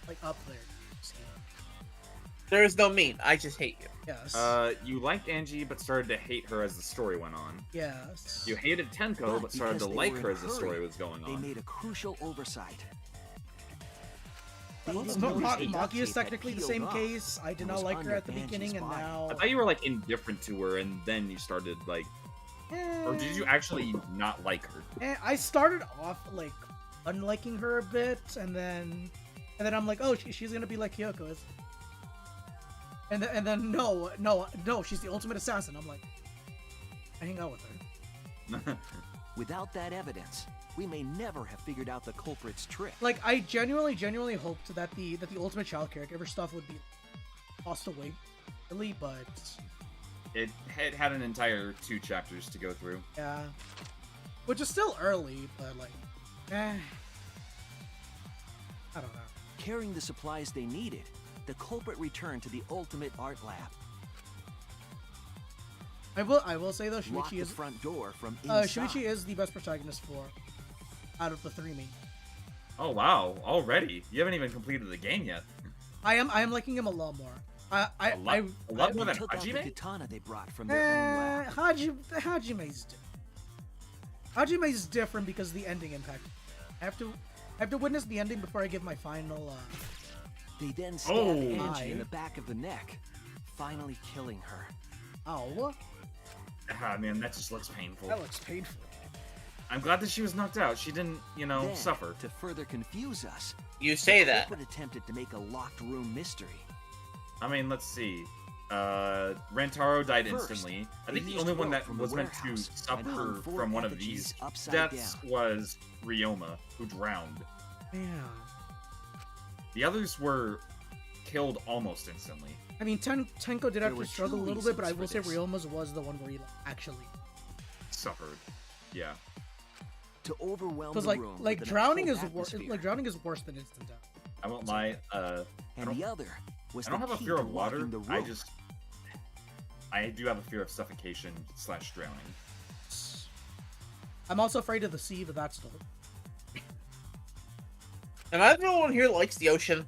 B: Like up there. Just hate you.
D: There is no mean. I just hate you.
B: Yes.
C: You liked Angie, but started to hate her as the story went on.
B: Yes.
C: You hated Tenko, but started to
E: because they
C: like
E: were in
C: her
E: a
C: as the story
E: hurry,
C: was going
E: They
C: on.
E: made a crucial oversight. They
B: Well,
E: didn't notice
B: Maki
E: the duct
B: is
E: tape had
B: technically the
E: peeled
B: same
E: off
B: case. I did
E: and
B: not
E: was
B: like her
E: under
B: at the
E: Angie's
B: beginning, and
E: body.
B: now.
C: I thought you were like indifferent to her, and then you started like, or did you actually not like her?
B: I started off like unliking her a bit, and then I'm like, oh, she's gonna be like Kyoko. And then no, she's the ultimate assassin. I'm like, I hang out with her.
E: Without that evidence, we may never have figured out the culprit's trick.
B: Like I genuinely hoped that the ultimate child caregiver stuff would be tossed away, really, but
C: It had an entire 2 chapters to go through.
B: yeah. Which is still early, but like, I don't know.
E: Carrying the supplies they needed, the culprit returned to the ultimate art lab.
B: I will say though,
E: Locked
B: Shuichi
E: the
B: is
E: front door from inside.
B: Shuichi is the best protagonist for out of the three main.
C: Oh wow, already? You haven't even completed the game yet.
B: I am liking him a lot more.
C: A lot more than
E: took out the
C: Hajime?
E: katana they brought from their own lab.
B: Hajime's different. Hajime's different because of the ending impact. I have to witness the ending before I give my final.
E: They then stabbed
C: Oh.
E: Angie in the back of the neck, finally killing her.
B: Ow.
C: Ah, man, that just looks painful.
B: That looks painful.
C: I'm glad that she was knocked out. She didn't,
E: Then,
C: suffer.
E: To further confuse us,
D: You say
E: the
D: that.
E: culprit attempted to make a locked room mystery.
C: I mean, let's see. Rentaro died
E: First,
C: instantly. I
E: they
C: think the
E: used
C: only one
E: rope
C: that
E: from the
C: was meant to
E: warehouse and hung
C: suffer
E: 4
C: from one of
E: effigies
C: these
E: upside
C: deaths
E: down.
C: was Ryoma, who drowned.
B: Yeah.
C: The others were killed almost instantly.
B: I mean, Tenko did
E: There
B: have
E: were
B: to struggle a
E: two
B: little bit, but I
E: reasons
B: will
E: for
B: say
E: this.
B: Ryoma's was the one where he actually.
C: Suffered. Yeah.
E: To overwhelm
B: Because
E: the room
B: like
E: with an
B: drowning is
E: occult
B: worse.
E: atmosphere.
B: Like drowning is worse than instant death.
C: I won't lie.
E: And the other was
C: I don't
E: the
C: have a
E: key
C: fear
E: to
C: of water.
E: locking the
C: I
E: room.
C: do have a fear of suffocation / drowning.
B: I'm also afraid of the sea, but that's still.
D: And I know one here likes the ocean.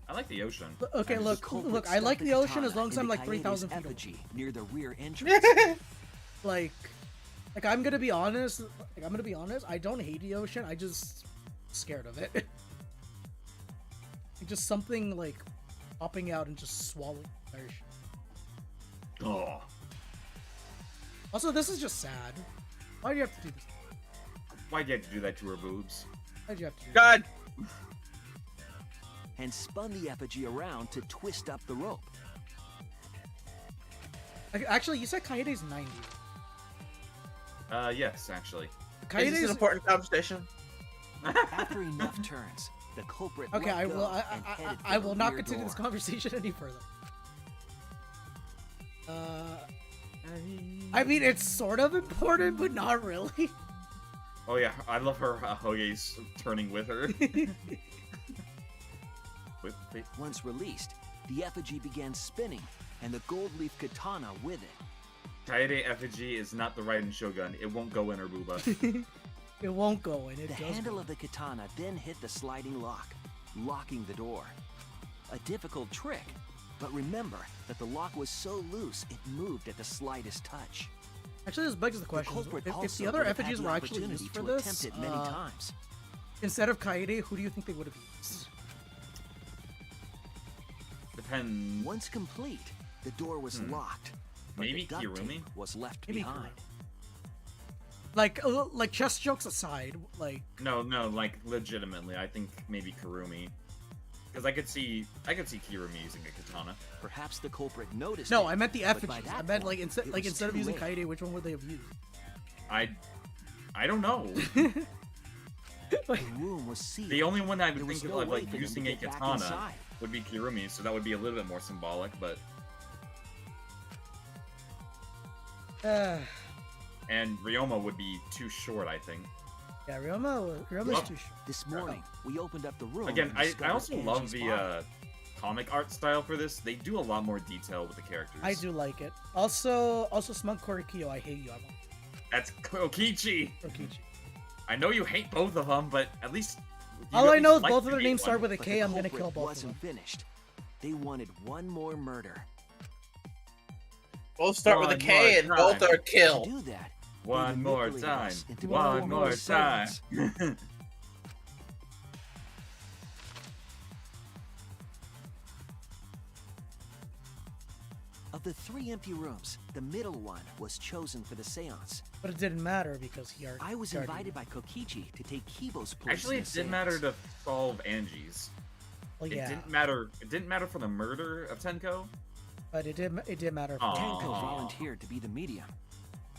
C: I like the ocean.
B: Okay,
C: I
B: look,
C: just-
B: look. I like the ocean as long as I'm like 3,000 feet away.
E: effigy near the rear entrance.
B: Like I'm gonna be honest. I don't hate the ocean. I just scared of it. Like, just something like popping out and just swallowing the entire shit.
C: Oh.
B: Also, this is just sad. Why do you have to do this?
C: Why'd you have to do that to her boobs?
B: Why'd you have to do
D: God.
E: And spun the effigy around to twist up the rope.
B: that? Actually, you said Kaede's 90.
C: Yes, actually.
D: Is this an important conversation?
E: After enough turns, the culprit
B: Okay,
E: let
B: I
E: go
B: will.
E: and headed for
B: I
E: the
B: will not
E: rear
B: continue this
E: door.
B: conversation any further. I mean, it's sort of important, but not really.
C: Oh yeah, I love her Hoge's turning with her. Wait.
E: Once released, the effigy began spinning, and the gold leaf katana with it.
C: Kaede effigy is not the Raiden Shogun. It won't go in her booba.
B: It won't go in. It
E: The
B: does
E: handle
B: go.
E: of the katana then hit the sliding lock, locking the door. A difficult trick, but remember that the lock was so loose it moved at the slightest touch.
B: Actually, this begs the question:
E: culprit
B: if the
E: also
B: other
E: would have had
B: effigies
E: the
B: were actually
E: opportunity
B: used for
E: to
B: this,
E: attempt it many times.
B: instead of Kaede, who do you think they would have used?
C: Depends.
E: Once complete, the door was locked. But
C: Maybe
E: the duct tape
C: Kirumi?
E: was left
B: Maybe
E: behind.
B: Like chess jokes aside, like
C: No, like legitimately, I think maybe Kirumi, because I could see Kirumi using a katana.
E: Perhaps the culprit noticed.
B: no,
E: it,
B: I meant the
E: but by
B: effigies.
E: that
B: I meant
E: point,
B: instead
E: it was
B: of
E: too
B: using
E: late.
B: Kaede, which one would they have used?
C: I don't know.
E: The room was sealed.
C: The only one I
E: There
C: would
E: was
C: think
E: no
C: of
E: way
C: like
E: for them to
C: using a
E: get back
C: katana
E: inside.
C: would be Kirumi, so that would be a little bit more symbolic. But and Ryoma would be too short, I think.
B: Yeah, Ryoma's too short.
E: This morning, we opened up the room.
C: Again,
E: and
C: I
E: discovered
C: also love
E: Angie's
C: the
E: body.
C: comic art style for this. They do a lot more detail with the characters.
B: I do like it. Also, Smug Korikyo, I hate you. I want
C: That's Kokichi.
B: Kokichi.
C: I know you hate both of them, but at least.
B: All I know is
C: like
B: both of
C: to
B: their
C: hate
B: names start
C: one.
B: with a
E: But
B: K.
E: the
B: I'm gonna
E: culprit
B: kill both of
E: wasn't
B: them.
E: finished. They wanted one more murder.
D: Both start with a
C: One
D: K and
C: more
D: both
C: time.
D: are kill.
E: To do that,
C: One
E: they
C: more
E: manipulated
C: time.
E: us into
B: One
C: One
E: becoming
C: more
E: their
C: time.
E: servants. Of the 3 empty rooms, the middle one was chosen for the seance.
B: But it didn't matter because he already.
E: I was
B: he already-
E: invited by Kokichi to take Kibo's place.
C: Actually,
E: in
C: it
E: the
C: did matter
E: seance.
C: to solve Angie's.
B: Well, yeah,
C: It didn't matter. It didn't matter for the murder of Tenko.
B: but it did matter. For
C: Aw.
E: Tenko volunteered to be the medium,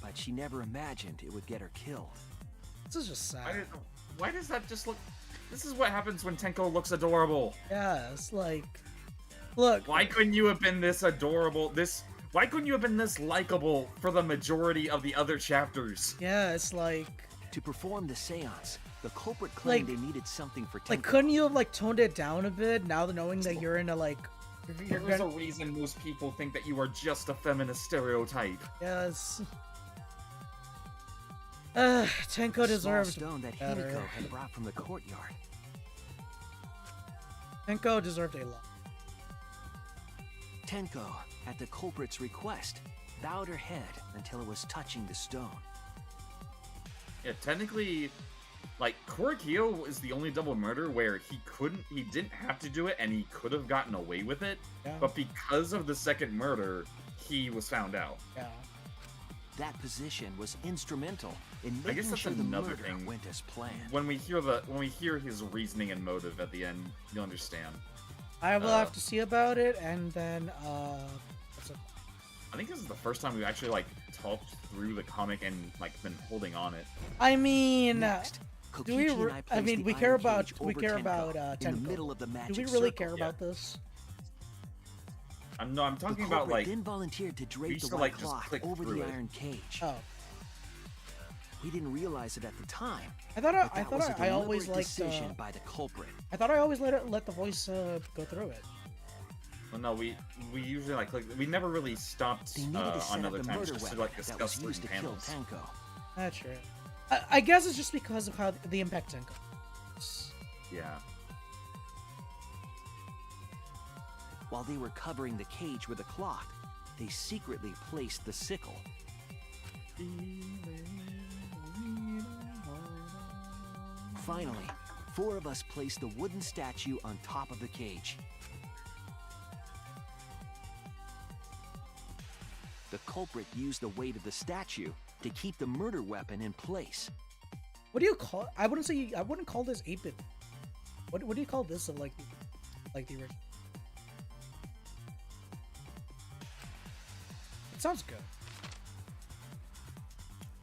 E: but she never imagined it would get her killed.
B: This is just sad.
C: Why does that just look? This is what happens when Tenko looks adorable.
B: Yeah, it's like, look.
C: Why couldn't you have been this adorable? Why couldn't you have been this likable for the majority of the other chapters?
B: Yeah, it's like.
E: To perform the seance, the culprit claimed
B: Like-
E: they needed something for Tenko.
B: Like, couldn't you have like toned it down a bit now knowing that you're into like you're
C: There's a
B: gonna
C: reason most people think that you are just a feminist stereotype.
B: yes. Tenko
E: A
B: deserved
E: small stone that
B: better.
E: Himiko had brought from the courtyard.
B: Tenko deserved a lot.
E: Tenko, at the culprit's request, bowed her head until it was touching the stone.
C: Yeah, technically, like, Kurikyo is the only double murder where he didn't have to do it and he could have gotten away with it,
B: Yeah.
C: but because of the second murder, he was found out.
B: Yeah.
E: That position was instrumental in
C: I guess
E: making
C: that's
E: sure the
C: another
E: murder
C: thing.
E: went as planned.
C: When we hear his reasoning and motive at the end, you'll understand.
B: I will have to see about it, and then what's it?
C: I think this is the first time we've actually like talked through the comic and like been holding on it.
B: I mean,
E: Next,
B: do we?
E: Kokichi and I
B: I
E: placed
B: mean,
E: the
B: we care
E: iron
B: about
E: cage
B: we
E: over
B: care
E: Tenko
B: about
E: in the
B: Tenko.
E: middle of the
B: Do
E: magic
B: we really
E: circle.
B: care about this?
C: I'm
E: The
C: talking
E: culprit
C: about like
E: then volunteered to drape
C: used
E: the
C: to,
E: white
C: like, just
E: cloth
C: click
E: over
C: through
E: the
C: it.
E: iron cage.
B: Oh,
E: We didn't realize it at the time.
B: I thought
E: but
B: I
E: that was
B: thought
E: a
B: I always
E: deliberate
B: liked.
E: decision by the culprit.
B: I thought I always let the voice go through it.
C: well, no, we usually like we never really stopped
E: They needed to set
C: on
E: up
C: other
E: the
C: times
E: murder
C: just to
E: weapon
C: like
E: that
C: discuss
E: was used to
C: certain
E: kill
C: panels.
E: Tenko.
B: That's true. I guess it's just because of how the impact Tenko.
C: Yeah.
E: While they were covering the cage with a cloth, they secretly placed the sickle. Finally, 4 of us placed the wooden statue on top of the cage. The culprit used the weight of the statue to keep the murder weapon in place.
B: What do you call? I wouldn't call this 8-bit. What do you call this? Like the original? It sounds good.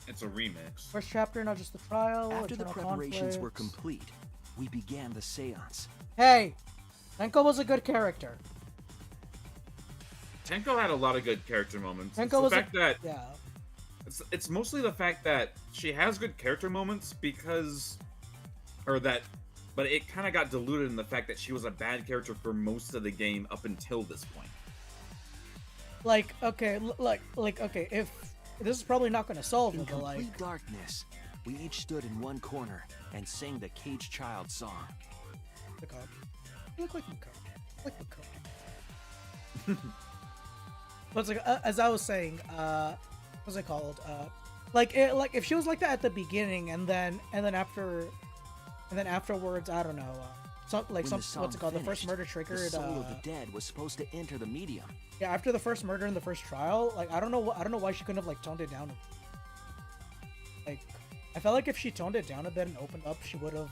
C: It's a remix.
B: First chapter, not just the trial.
E: After the
B: internal
E: preparations were
B: conflicts.
E: complete, we began the seance.
B: Hey, Tenko was a good character.
C: Tenko had a lot of good character moments.
B: Tenko
C: It's the
B: was
C: fact that
B: yeah.
C: it's mostly the fact that she has good character moments because, but it kind of got diluted in the fact that she was a bad character for most of the game up until this point.
B: Like okay, okay. If this is probably not going to solve
E: In
B: it, but
E: complete
B: like
E: darkness, we each stood in one corner and sang the Cage Child song.
B: you look like Makar. Like Makar. But it's like as I was saying, what's it called? Like if she was like that at the beginning, and then afterwards, I don't know.
E: When the
B: What's
E: song
B: it called? The first
E: finished,
B: murder
E: the
B: triggered.
E: soul of the dead was supposed to enter the medium.
B: Yeah, after the first murder in the first trial, like I don't know why she couldn't have like toned it down. Like, I felt like if she toned it down a bit and opened up, she would have.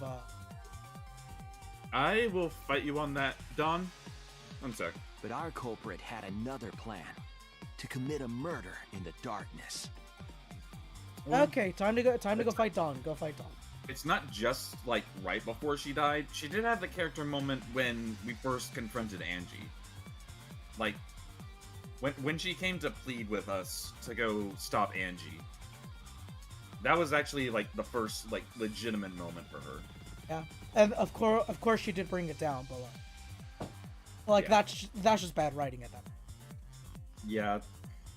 C: I will fight you on that, Don. One sec.
E: But our culprit had another plan: to commit a murder in the darkness.
B: Okay, time to go fight Dawn. Go fight Dawn.
C: It's not just like right before she died. She did have the character moment when we first confronted Angie. Like when she came to plead with us to go stop Angie. That was actually like the first like legitimate moment for her.
B: Yeah, and of course she did bring it down, but like
C: Yeah.
B: that's just bad writing at that.
C: Yeah.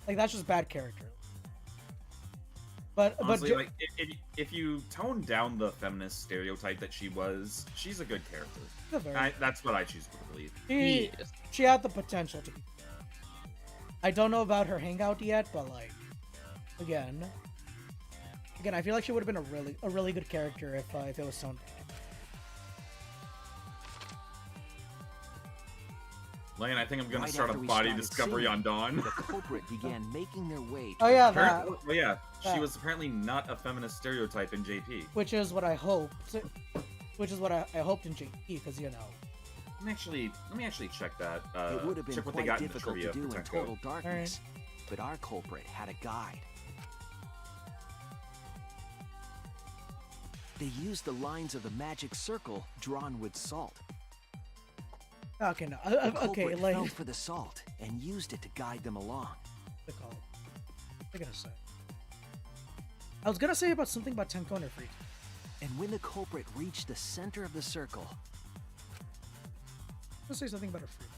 B: Like that's just bad character. But
C: Honestly,
B: but
C: like if you tone down the feminist stereotype that she's a good character. That's what I choose to believe.
B: she had the potential to be. I don't know about her hangout yet, but like again, I feel like she would have been a really good character if it was toned down.
C: Lane, I think I'm gonna
E: Right
C: start a
E: after we
C: body
E: started
C: discovery
E: singing,
C: on Dawn.
E: The culprit began making their way.
B: Oh yeah,
C: Apparently-
B: that.
C: well, yeah, she
B: that.
C: was apparently not a feminist stereotype in JP.
B: Which is what I hoped. Which is what I hoped in JP, because you know.
C: Let me actually check that.
E: It would have been
C: check what they
E: quite
C: got in the
E: difficult to
C: trivia
E: do
C: for
E: in
C: Tenko.
E: total darkness, but our culprit had a guide. They used the lines of the magic circle drawn with salt.
B: Okay, no.
E: The
B: Okay,
E: culprit
B: like.
E: felt for the salt and used it to guide them along.
B: They're gonna say. I was gonna say about something about Tenko and her freak.
E: And when the culprit reached the center of the circle,
B: Let's say something about her freak.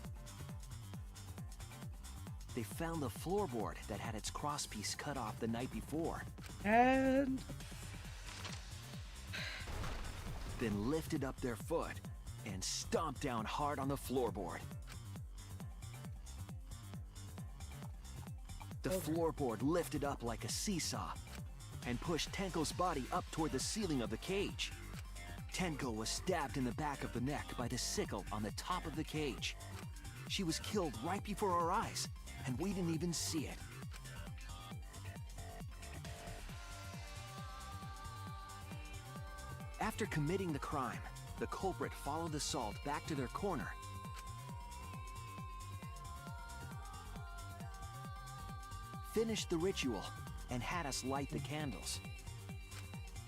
E: they found the floorboard that had its crosspiece cut off the night before,
B: And
E: then lifted up their foot and stomped down hard on the floorboard. The floorboard lifted up like a seesaw and pushed Tenko's body up toward the ceiling of the cage. Tenko was stabbed in the back of the neck by the sickle on the top of the cage. She was killed right before our eyes, and we didn't even see it. After committing the crime, the culprit followed the Salt back to their corner. Finished the ritual and had us light the candles.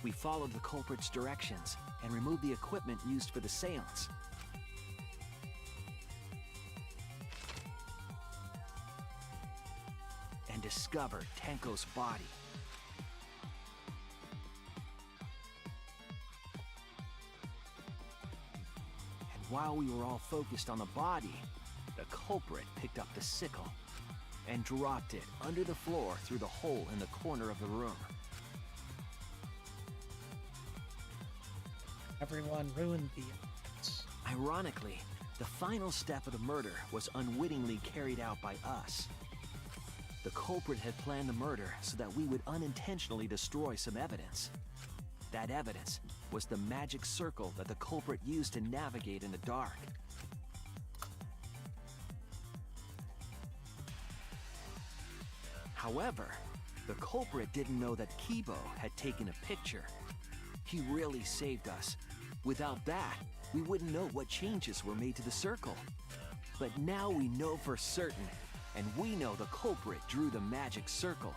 E: We followed the culprit's directions and removed the equipment used for the seance. And discovered Tenko's body. And while we were all focused on the body, the culprit picked up the sickle and dropped it under the floor through the hole in the corner of the room.
B: everyone ruined the event.
E: Ironically, the final step of the murder was unwittingly carried out by us. The culprit had planned the murder so that we would unintentionally destroy some evidence. That evidence was the magic circle that the culprit used to navigate in the dark. However, the culprit didn't know that Kibo had taken a picture. He really saved us. Without that, we wouldn't know what changes were made to the circle. But now we know for certain, and we know the culprit drew the magic circle.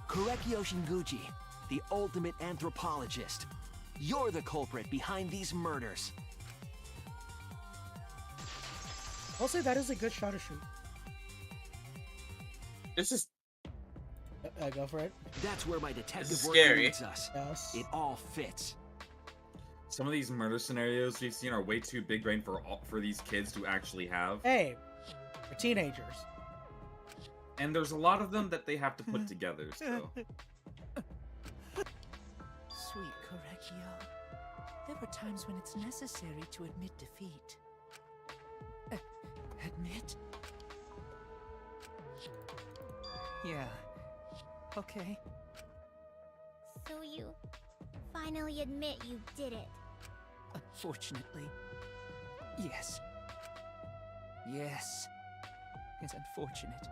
E: Korekio Shinguchi, the ultimate anthropologist. You're the culprit behind these murders.
B: I'll say that is a good shot to shoot.
D: It's just
B: go for it.
E: That's where my detective work
D: scary.
E: leads us.
B: Yes.
E: It all fits.
C: Some of these murder scenarios we've seen are way too big brain for these kids to actually have.
B: Hey, they're teenagers.
C: And there's a lot of them that they have to put together, so.
J: Sweet Korekio, there are times when it's necessary to admit defeat. Admit? Yeah. Okay.
N: So you finally admit you did it.
J: Unfortunately. Yes. Yes. It's unfortunate.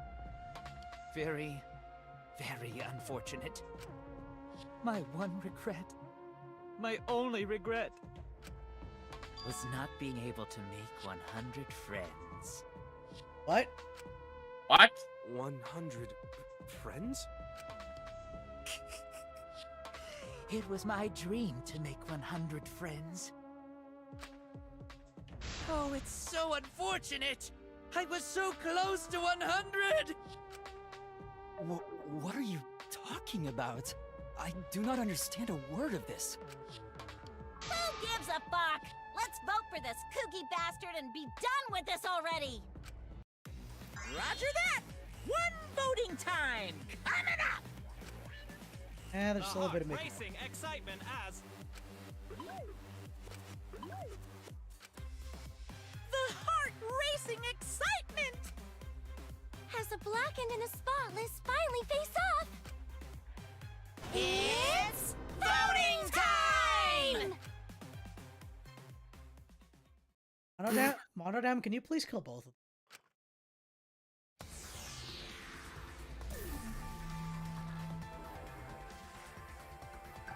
J: Very, very unfortunate. My one regret, my only regret, was not being able to make 100 friends.
B: What?
D: What?
L: 100 friends?
J: It was my dream to make 100 friends. Oh, it's so unfortunate! I was so close to 100! What are you talking about? I do not understand a word of this.
F: Who gives a fuck? Let's vote for this kooky bastard and be done with this already! Roger that! One voting time! Coming up!
B: There's still a bit of making.
L: Racing excitement as
F: The heart-racing excitement!
N: As a blackened and a spotless finally face off!
F: It's voting time!
B: Monodam, can you please kill both of them?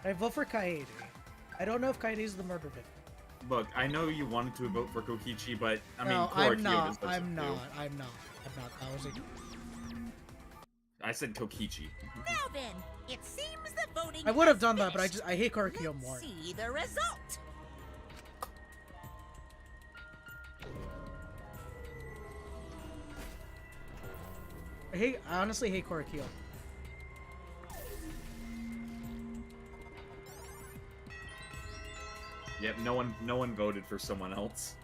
B: I vote for Kaede. I don't know if Kaede is the murder victim.
C: Look, I know you wanted to vote for Kokichi, but I mean,
B: No,
C: Korekio
B: I'm not.
C: deserves it
B: I'm
C: too.
B: not. That was a...
C: I said Kokichi.
F: Now then, it seems the voting
B: I would have
F: has
B: done that, but
F: finished.
B: I hate Korekio more.
F: See the result.
B: I honestly hate Korakio.
C: Yep, no one voted for someone else.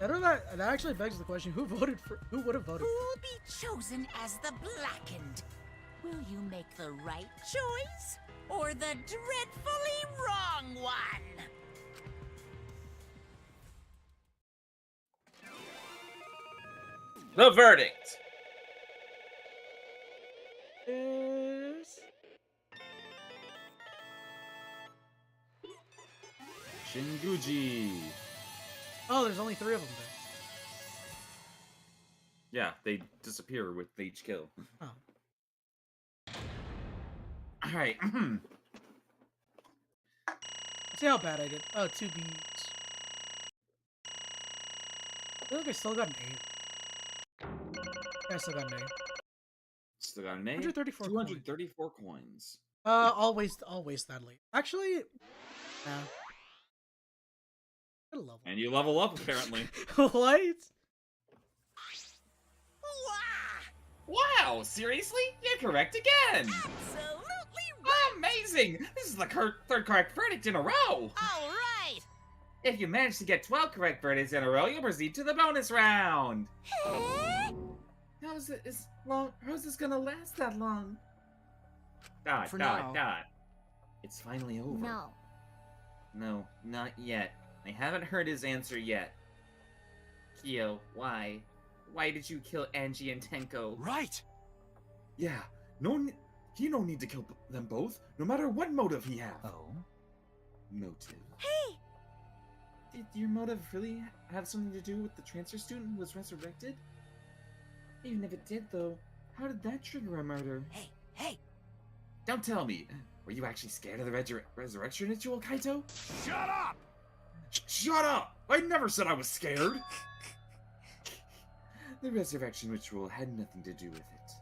B: That actually begs the question: who would have voted?
F: Who will be chosen as the Blackened? Will you make the right choice or the dreadfully wrong one?
D: The verdict
B: is
C: Shinguji.
B: Oh, there's only 3 of them there.
C: Yeah, they disappear with each kill.
B: Oh.
C: Alright.
B: Let's see how bad I did. Oh, 2 beats. I feel like I still got an 8. Yeah, I still got an 8.
C: Still got an 8.
B: 234
C: coins.
B: I'll waste that late. Actually, yeah. Good level.
C: And you level up apparently.
B: What?
C: Wow, seriously? You're correct again!
F: Absolutely right!
C: Amazing! This is the third correct verdict in a row!
F: All right!
C: If you manage to get 12 correct verdicts in a row, you'll proceed to the bonus round! How's this gonna last that long?
M: For now.
C: It's finally over.
N: No.
C: No, not yet. I haven't heard his answer yet. Kyo, why? Why did you kill Angie and Tenko?
L: Right!
C: Yeah, he no need to kill them both, no matter what motive he have.
M: Oh?
C: Motive?
F: Hey!
C: Did your motive really have something to do with the transfer student who was resurrected? Even if it did, though, how did that trigger a murder?
F: Hey!
C: Don't tell me! Were you actually scared of the resurrection ritual, Kaito?
L: Shut up!
C: Shut up! I never said I was scared! The resurrection ritual had nothing to do with it.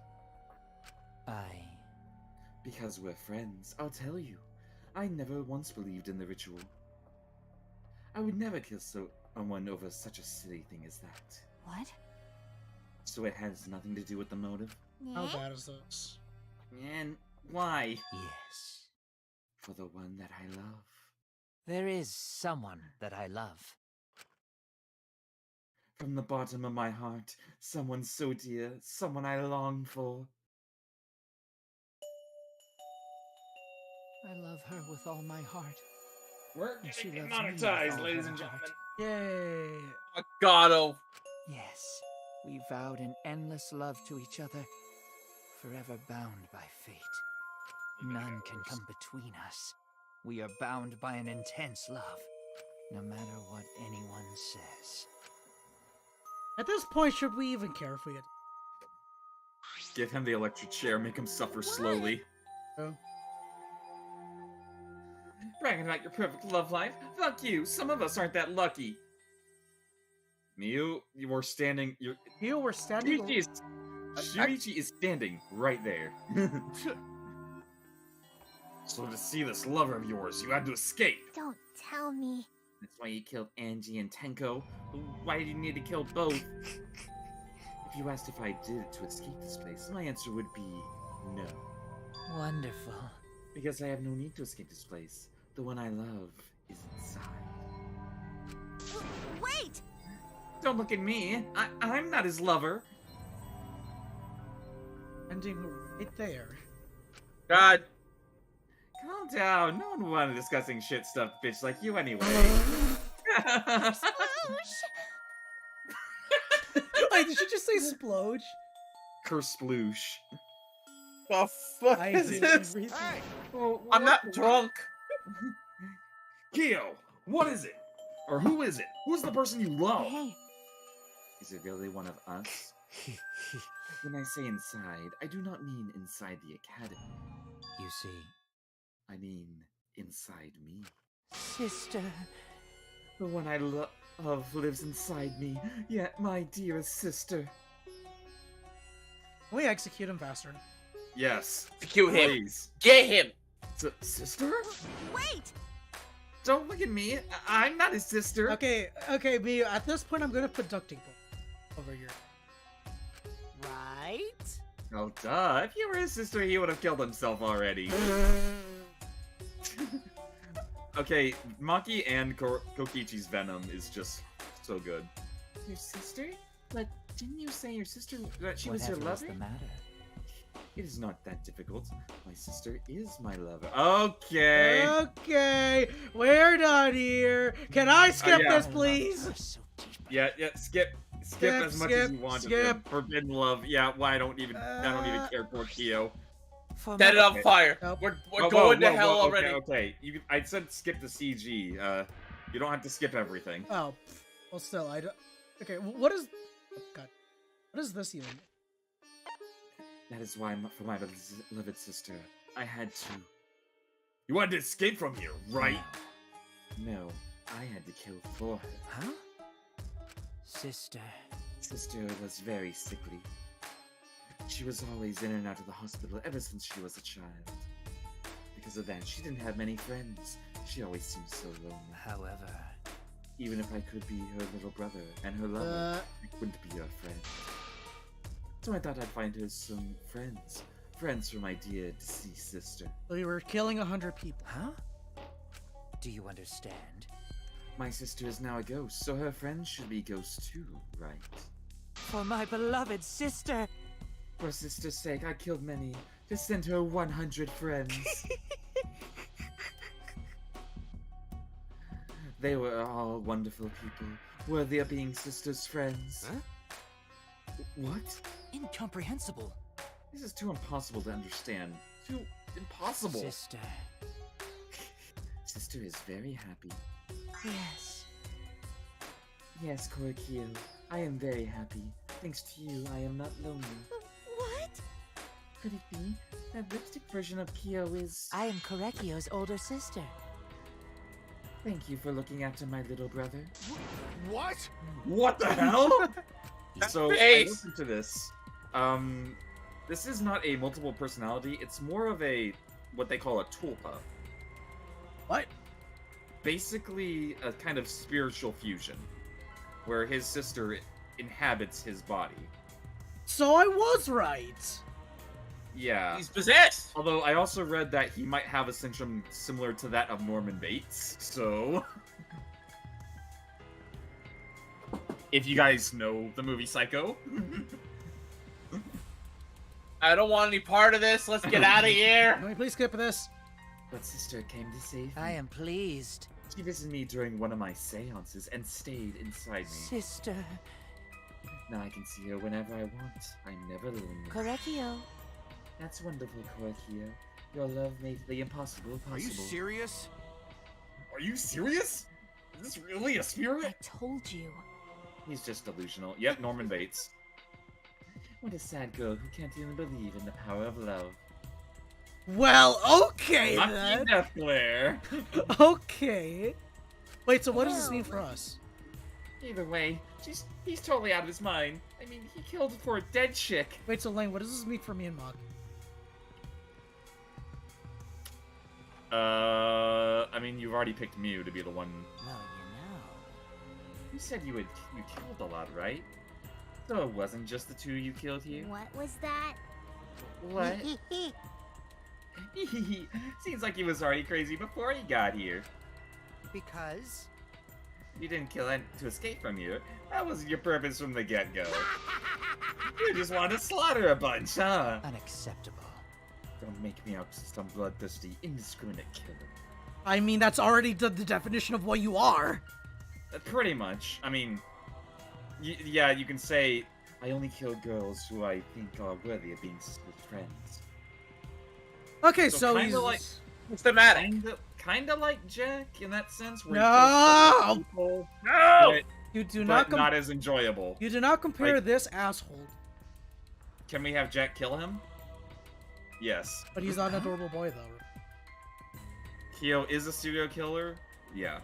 C: Because we're friends, I'll tell you. I never once believed in the ritual. I would never kill someone over such a silly thing as that.
K: What?
C: So it has nothing to do with the motive?
B: How bad is this?
C: And why?
M: Yes.
C: For the one that I love.
M: There is someone that I love.
C: From the bottom of my heart, someone so dear, someone I long for.
M: I love her with all my heart.
C: We're
M: And she
C: getting
M: loves me with
C: monetized,
M: all
C: ladies
M: her
C: and
M: heart.
C: gentlemen.
B: Yay!
D: Gato.
M: Yes, we vowed an endless love to each other, forever bound by fate. None can come between us. We are bound by an intense love, no matter what anyone says.
B: At this point, should we even care if we get...
C: Give him the electric chair, make him suffer slowly.
B: Oh.
C: Bragging about your perfect love life? Fuck you, some of us aren't that lucky. Miu, you were standing...
B: Miu, we're standing...
C: Shuichi is standing right there. So to see this lover of yours, you had to escape.
N: Don't tell me.
C: That's why you killed Angie and Tenko. Why did you need to kill both? If you asked if I did it to escape this place, my answer would be no.
M: Wonderful.
C: Because I have no need to escape this place. The one I love is inside.
F: Wait!
C: Don't look at me. I'm not his lover.
B: Ending right there.
D: God.
C: Calm down. No one wanted discussing shit stuff, bitch like you anyway.
B: Wait, did you just say splooge?
C: Kersploosh.
D: The fuck
B: I
D: is
B: hate
D: this?
B: everything.
D: Hey, I'm not drunk.
C: Kyo, what is it? Or who is it? Who's the person you love?
K: Hey.
C: Is it really one of us? When I say inside, I do not mean inside the academy.
M: You see,
C: I mean inside me.
M: sister.
C: The one I love lives inside me, yet my dearest sister.
B: Can we execute him faster?
C: Yes.
D: Execute him.
C: Please.
D: Get him.
C: Sister?
F: Wait!
C: Don't look at me. I'm not his sister.
B: Okay, Miu, at this point, I'm gonna put duct tape over here.
J: right?
C: Oh, duh. If you were his sister, he would have killed himself already. Okay, Maki and Kokichi's venom is just so good. Your sister? But didn't you say your sister that she was your
J: Whatever is
C: lover?
J: the matter?
C: It is not that difficult. My sister is my lover. Okay.
B: Okay, we're done here. Can I skip
C: yeah.
B: this, please?
C: Yeah, skip as much as you want.
B: skip.
C: Forbidden love. Yeah, why I don't even care for Kyo.
D: Set it on fire. We're going to hell already.
C: Okay. I said skip the CG. You don't have to skip everything.
B: Oh, well, still, I don't. Okay, what is? Oh, God, what is this even?
C: That is why, for my beloved sister, I had to. You wanted to escape from here, right? No, I had to kill for her.
J: Huh? Sister.
C: Sister was very sickly. She was always in and out of the hospital ever since she was a child. Because of that, she didn't have many friends. She always seemed so lonely.
J: However,
C: even if I could be her little brother and her lover, I couldn't be her friend. So I thought I'd find her some friends. Friends for my dear deceased sister.
B: So you were killing 100 people.
J: Huh? Do you understand?
C: My sister is now a ghost, so her friends should be ghosts too, right?
J: For my beloved sister!
C: For sister's sake, I killed many to send her 100 friends. They were all wonderful people, worthy of being sister's friends.
J: Huh?
C: What?
J: Incomprehensible.
C: This is too impossible to understand. Too impossible.
J: Sister.
C: Sister is very happy.
J: Yes.
C: Yes, Korikyo, I am very happy. Thanks to you, I am not lonely.
I: What?
C: Could it be that lipstick version of Kyo is...
J: I am Korekio's older sister.
C: Thank you for looking after my little brother.
G: What?
C: What the hell? So, I listened to this. This is not a multiple personality, it's more of a, what they call a tulpa.
B: What?
C: Basically, a kind of spiritual fusion, where his sister inhabits his body.
B: So I was right!
C: Yeah.
D: He's possessed!
C: Although, I also read that he might have a syndrome similar to that of Norman Bates, so... If you guys know the movie Psycho.
D: I don't want any part of this. Let's get out of here.
B: Can we please skip this?
C: But sister came to save me.
J: I am pleased.
C: She visited me during one of my seances and stayed inside me.
J: Sister.
C: Now I can see her whenever I want. I'm never lonely.
J: Korekio.
C: That's wonderful, Korekio. Your love made the impossible possible.
G: Are you serious?
C: Are you serious? Is this really a spirit?
K: I told you.
C: He's just delusional. Yep, Norman Bates. What a sad girl who can't even believe in the power of love.
B: Well, okay
C: Not
B: then.
C: Death Glare.
B: Okay. Wait, so what does this mean for us?
C: Either way, he's totally out of his mind. I mean, he killed for a dead chick.
B: Wait, so Lane, what does this mean for me and Mog?
C: I mean, you've already picked Mew to be the one.
J: Well, you know.
C: You said you killed a lot, right? So it wasn't just the two you killed here?
N: What was that?
C: What? Seems like he was already crazy before he got here.
H: Because?
C: You didn't kill him to escape from here. That was your purpose from the get-go. You just wanted to slaughter a bunch, huh?
J: Unacceptable.
C: Don't make me out some bloodthirsty, indiscriminate killer.
B: I mean, that's already the definition of what you are.
C: Pretty much. I mean, yeah, you can say, I only kill girls who I think are worthy of being sister's friends.
B: Okay, so he's...
C: like,
D: what's the matter?
C: Kinda like Jack in that sense. Where
B: No!
C: he kills people,
B: No! You do
C: but
B: not
C: not as enjoyable.
B: You do not compare
C: Like-
B: this asshole.
C: Can we have Jack kill him? Yes.
B: But he's not an adorable boy, though.
C: Kyo is a serial killer? Yeah.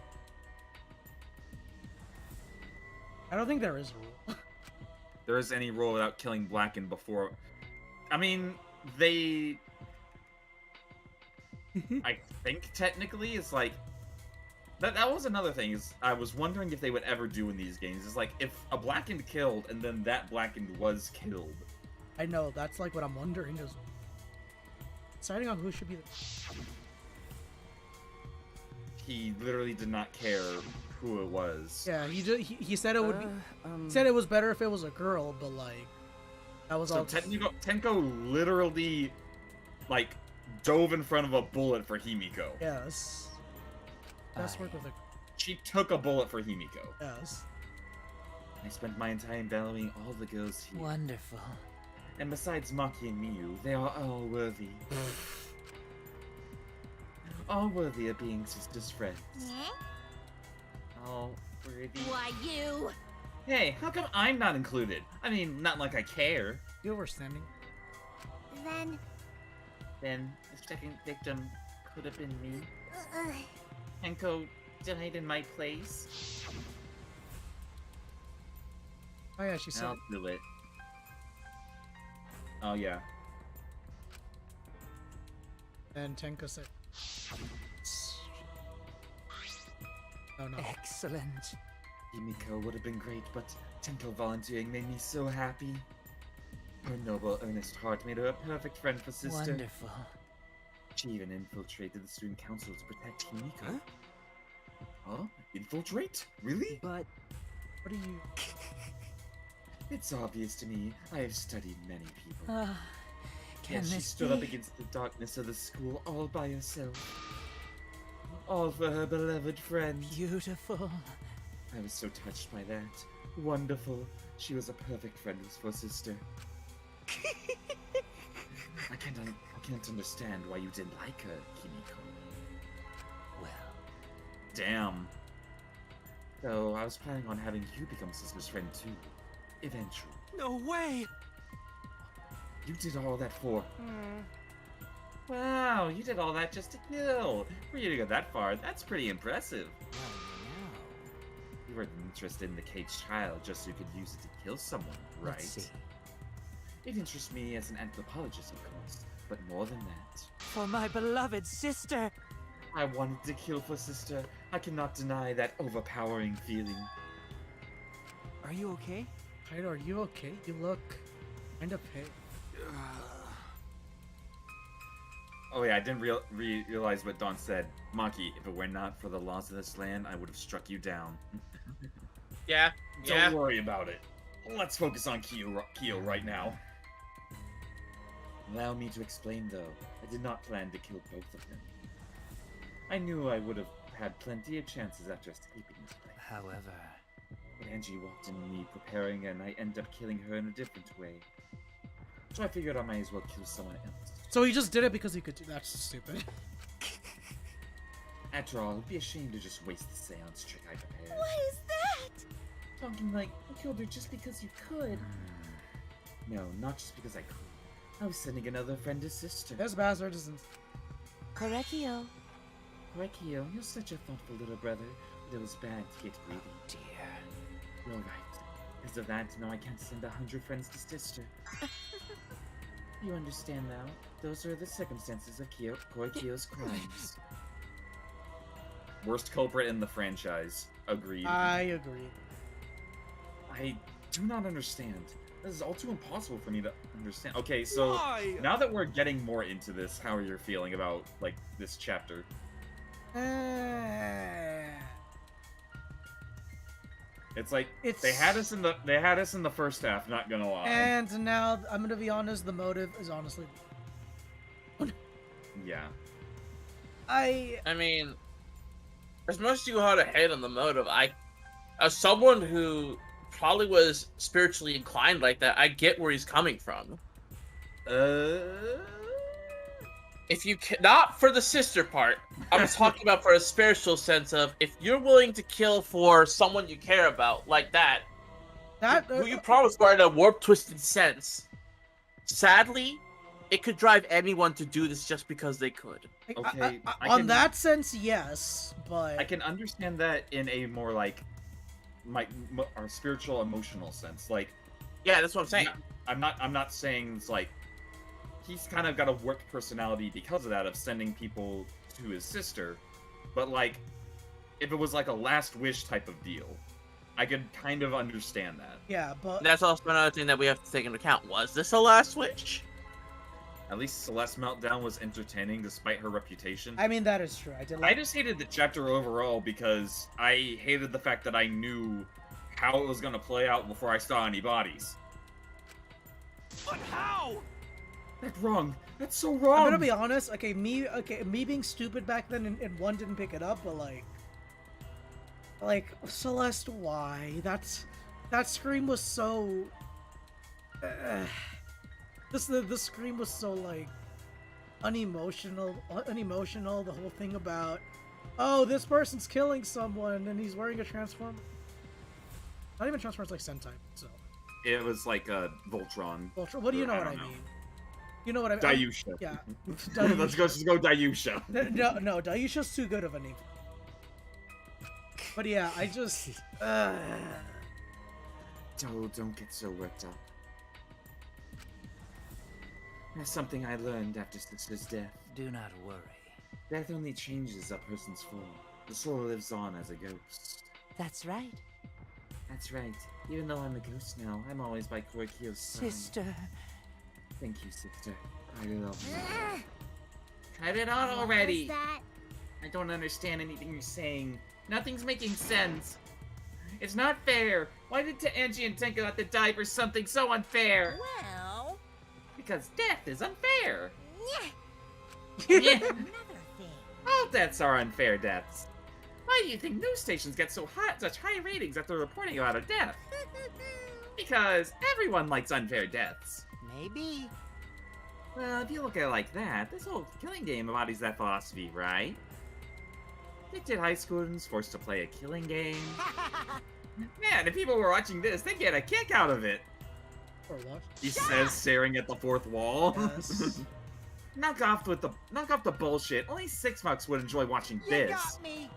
B: I don't think there is a rule.
C: There is any rule without killing Blacken before... I mean, they... I think technically it's like... That was another thing, is I was wondering if they would ever do in these games. Is like, if a Blackened killed, and then that Blackened was killed,
B: I know, that's like what I'm wondering is deciding on who should be the...
C: He literally did not care who it was.
B: Yeah, he said it would be... said it was better if it was a girl, but like... That was
C: So
B: all...
C: Tenko literally, like, dove in front of a bullet for Himiko.
B: Yes. Best work with a...
C: She took a bullet for Himiko.
B: Yes.
C: I spent my entire valuing all the girls here.
J: Wonderful.
C: And besides Maki and Miyu, they are all worthy. All worthy of being sisters' friends. All worthy.
F: Why, you?
C: Hey, how come I'm not included? I mean, not like I care.
B: You were standing.
C: Then the second victim could have been me. Tenko died in my place.
B: Oh yeah, she said...
C: I'll do it. Oh yeah.
B: And Tenko said... Oh no.
J: Excellent.
C: Himiko would have been great, but Tenko volunteering made me so happy. Her noble, earnest heart made her a perfect friend for sister.
J: Wonderful.
C: She even infiltrated the student council to protect Himiko. Huh? Infiltrate? Really?
J: But...
B: What are you...
C: It's obvious to me. I have studied many people.
J: Can
C: Yet she
J: this
C: stood
J: be?
C: up against the darkness of the school all by herself. All for her beloved friend.
J: Beautiful.
C: I was so touched by that. Wonderful. She was a perfect friend for sister. I can't understand why you didn't like her, Himiko.
J: Well...
C: Damn. So I was planning on having you become sister's friend too. Eventually.
L: No way!
C: You did all that for... Wow, you did all that just to kill. For you to go that far, that's pretty impressive. You were interested in the caged child just so you could use it to kill someone, right?
J: Let's see.
C: It interests me as an anthropologist, of course, but more than that.
J: For my beloved sister!
C: I wanted to kill for sister. I cannot deny that overpowering feeling.
J: Are you okay?
B: Kaido, are you okay? You look kind of pale.
C: Oh yeah, I didn't realize what Dawn said. Maki, if it were not for the laws of this land, I would have struck you down.
D: Yeah.
C: Don't worry about it. Let's focus on Kyo right now. Allow me to explain, though. I did not plan to kill both of them. I knew I would have had plenty of chances after escaping this place.
J: However...
C: But Angie walked in me preparing, and I ended up killing her in a different way. So I figured I might as well kill someone else.
B: So he just did it because he could do... That's stupid.
C: After all, it'd be a shame to just waste the seance trick I prepared.
F: What is that?
C: Talking like, you killed her just because you could. No, not just because I could. I was sending another friend to sister.
B: This bastard isn't...
K: Correcchio.
C: Correcchio, you're such a thoughtful little brother, but it was bad to get greedy.
J: Oh dear.
C: You're right. Because of that, now I can't send 100 friends to sister. You understand now? Those are the circumstances of Koikyo's crimes. Worst culprit in the franchise. Agreed.
B: I agree.
C: I do not understand. This is all too impossible for me to understand. Okay, so
L: Why?
C: now that we're getting more into this, how are you feeling about like this chapter? It's like they had us in the first half. Not gonna lie.
B: And now I'm gonna be honest. The motive is honestly.
C: Yeah.
D: I mean, as much as you had to hate on the motive, as someone who probably was spiritually inclined like that, I get where he's coming from. If you not for the sister part, I'm talking about for a spiritual sense of if you're willing to kill for someone you care about like that, who you promised were in a warped, twisted sense. Sadly, it could drive anyone to do this just because they could.
C: Okay.
B: On that sense, yes, but
C: I can understand that in a more like our spiritual, emotional sense. Like,
D: yeah, that's what I'm saying.
C: I'm not saying it's like he's kind of got a warped personality because of that, of sending people to his sister. But like, if it was like a last wish type of deal, I could kind of understand that.
B: Yeah, but
D: That's also another thing that we have to take into account. Was this a last wish?
C: At least Celeste's meltdown was entertaining despite her reputation.
B: I mean, that is true.
C: I just hated the chapter overall because I hated the fact that I knew how it was going to play out before I saw any bodies.
L: But how?
C: That's wrong. That's so wrong.
B: I'm gonna be honest. Me being stupid back then and one didn't pick it up, but like Celeste, why? That scream was so. The scream was so like unemotional. The whole thing about, oh, this person's killing someone and he's wearing a transform. Not even transform, it's like Sentai. So.
C: It was like a Voltron.
B: Voltron. What do you know what I mean? You know what I mean?
C: Dayusha.
B: Yeah.
C: Let's go Dayusha.
B: No, Dayusha's too good of a name. But yeah, I just...
C: Don't get so worked up. That's something I learned after Sister's death.
J: Do not worry.
C: Death only changes a person's form. The soul lives on as a ghost.
J: That's right.
C: That's right. Even though I'm a ghost now, I'm always by Koikyo's side.
J: Sister.
C: Thank you, sister. I love you. Cut it out already!
N: What was that?
C: I don't understand anything you're saying. Nothing's making sense. It's not fair. Why did Angie and Tenko have to die for something so unfair?
F: Well...
C: Because death is unfair.
F: Yeah.
C: Yeah.
F: Another thing.
C: All deaths are unfair deaths. Why do you think news stations get such high ratings after reporting about a death? Because everyone likes unfair deaths.
H: Maybe.
C: Well, if you look at it like that, this whole killing game embodies that philosophy, right? Addicted high schoolers forced to play a killing game. Man, if people were watching this, they'd get a kick out of it.
B: Or what?
C: He says, staring at the fourth wall.
B: Yes.
C: knock off the bullshit. Only 6 bucks would enjoy watching
H: You
C: this.
H: got me.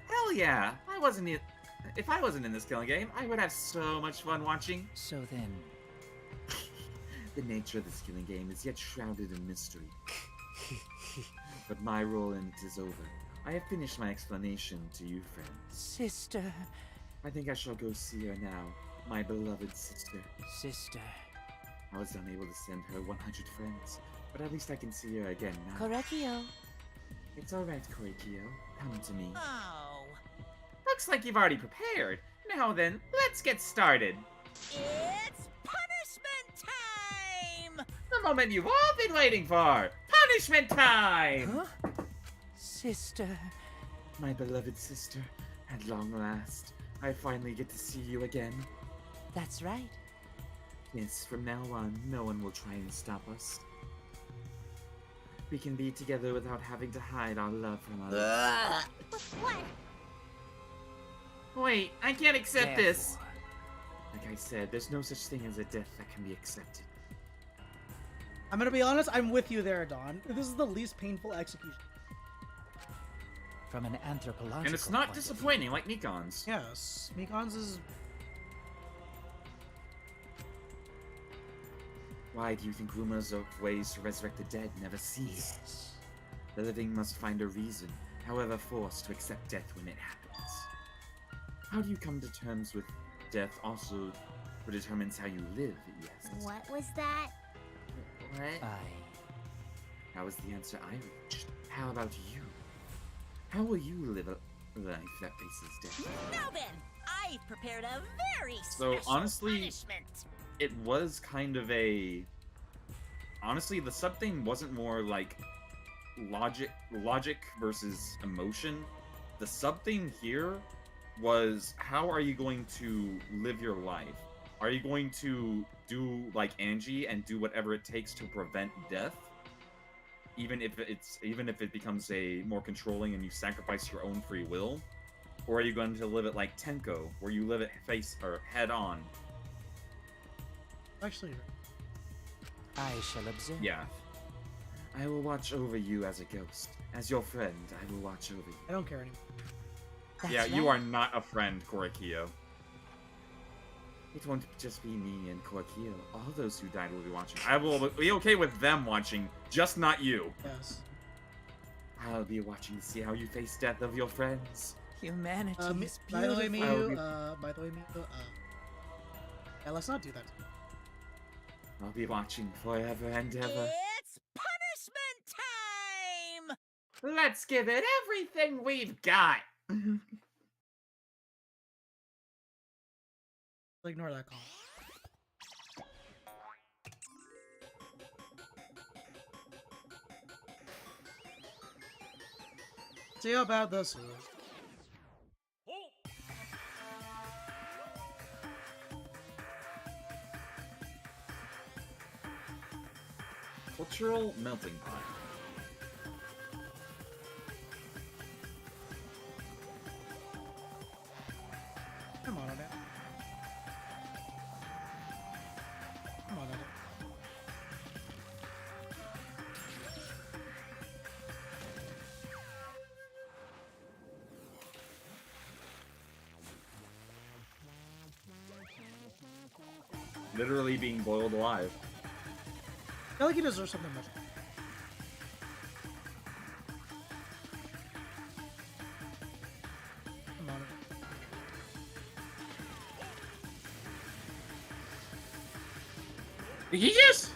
C: Hell yeah! If I wasn't in this killing game, I would have so much fun watching.
J: So then...
C: The nature of this killing game is yet shrouded in mystery. But my role in it is over. I have finished my explanation to you, friends.
J: Sister.
C: I think I shall go see her now, my beloved sister.
J: Sister.
C: I was unable to send her 100 friends, but at least I can see her again now.
J: Korekio.
C: It's alright, Koikyo. Come to me.
F: Oh.
C: Looks like you've already prepared. Now then, let's get started.
F: It's punishment time!
C: The moment you've all been waiting for! Punishment time!
J: Huh? Sister.
C: My beloved sister, at long last, I finally get to see you again.
J: That's right.
C: Yes, from now on, no one will try and stop us. We can be together without having to hide our love from others.
N: What?
C: Wait, I can't accept this!
J: Therefore,
C: Like I said, there's no such thing as a death that can be accepted.
B: I'm gonna be honest, I'm with you there, Don. This is the least painful execution.
J: from an anthropological
C: And it's not
J: point of view.
C: disappointing like Mikon's.
B: Yes, Mikon's is...
C: Why do you think rumors of ways to resurrect the dead never cease?
J: Yes.
C: The living must find a reason, however forced, to accept death when it happens. How do you come to terms with death also determines how you live, yes?
N: What was that?
C: What? That was the answer I reached. How about you? How will you live a life that faces death?
F: Now then, I've prepared a very
C: So,
F: special
C: honestly,
F: punishment.
C: It was kind of a... Honestly, the sub-thing wasn't more like logic versus emotion. The sub-theme here was, how are you going to live your life? Are you going to do like Angie and do whatever it takes to prevent death? Even if it becomes a more controlling and you sacrifice your own free will? Or are you going to live it like Tenko, where you live it face or head on?
B: Actually,
J: I shall observe.
C: Yeah. I will watch over you as a ghost. As your friend, I will watch over you.
B: I don't care anymore.
J: That's
C: yeah, you
J: right.
C: are not a friend, Korekyo. It won't just be me and Korekyo. All those who died will be watching. I will be okay with them watching, just not you.
B: Yes.
C: I'll be watching to see how you face death of your friends.
J: Humanity is
B: by the way,
J: beautiful.
B: Miyu, yeah, let's not do that.
C: I'll be watching forever and ever.
F: It's punishment time!
C: Let's give it everything we've got.
B: Ignore that call. See how bad this is.
C: Cultural melting pot.
B: Come on, Odette. Come on, Odette.
C: Literally being boiled alive.
B: I feel like he deserves something much. Come on.
D: Did he just?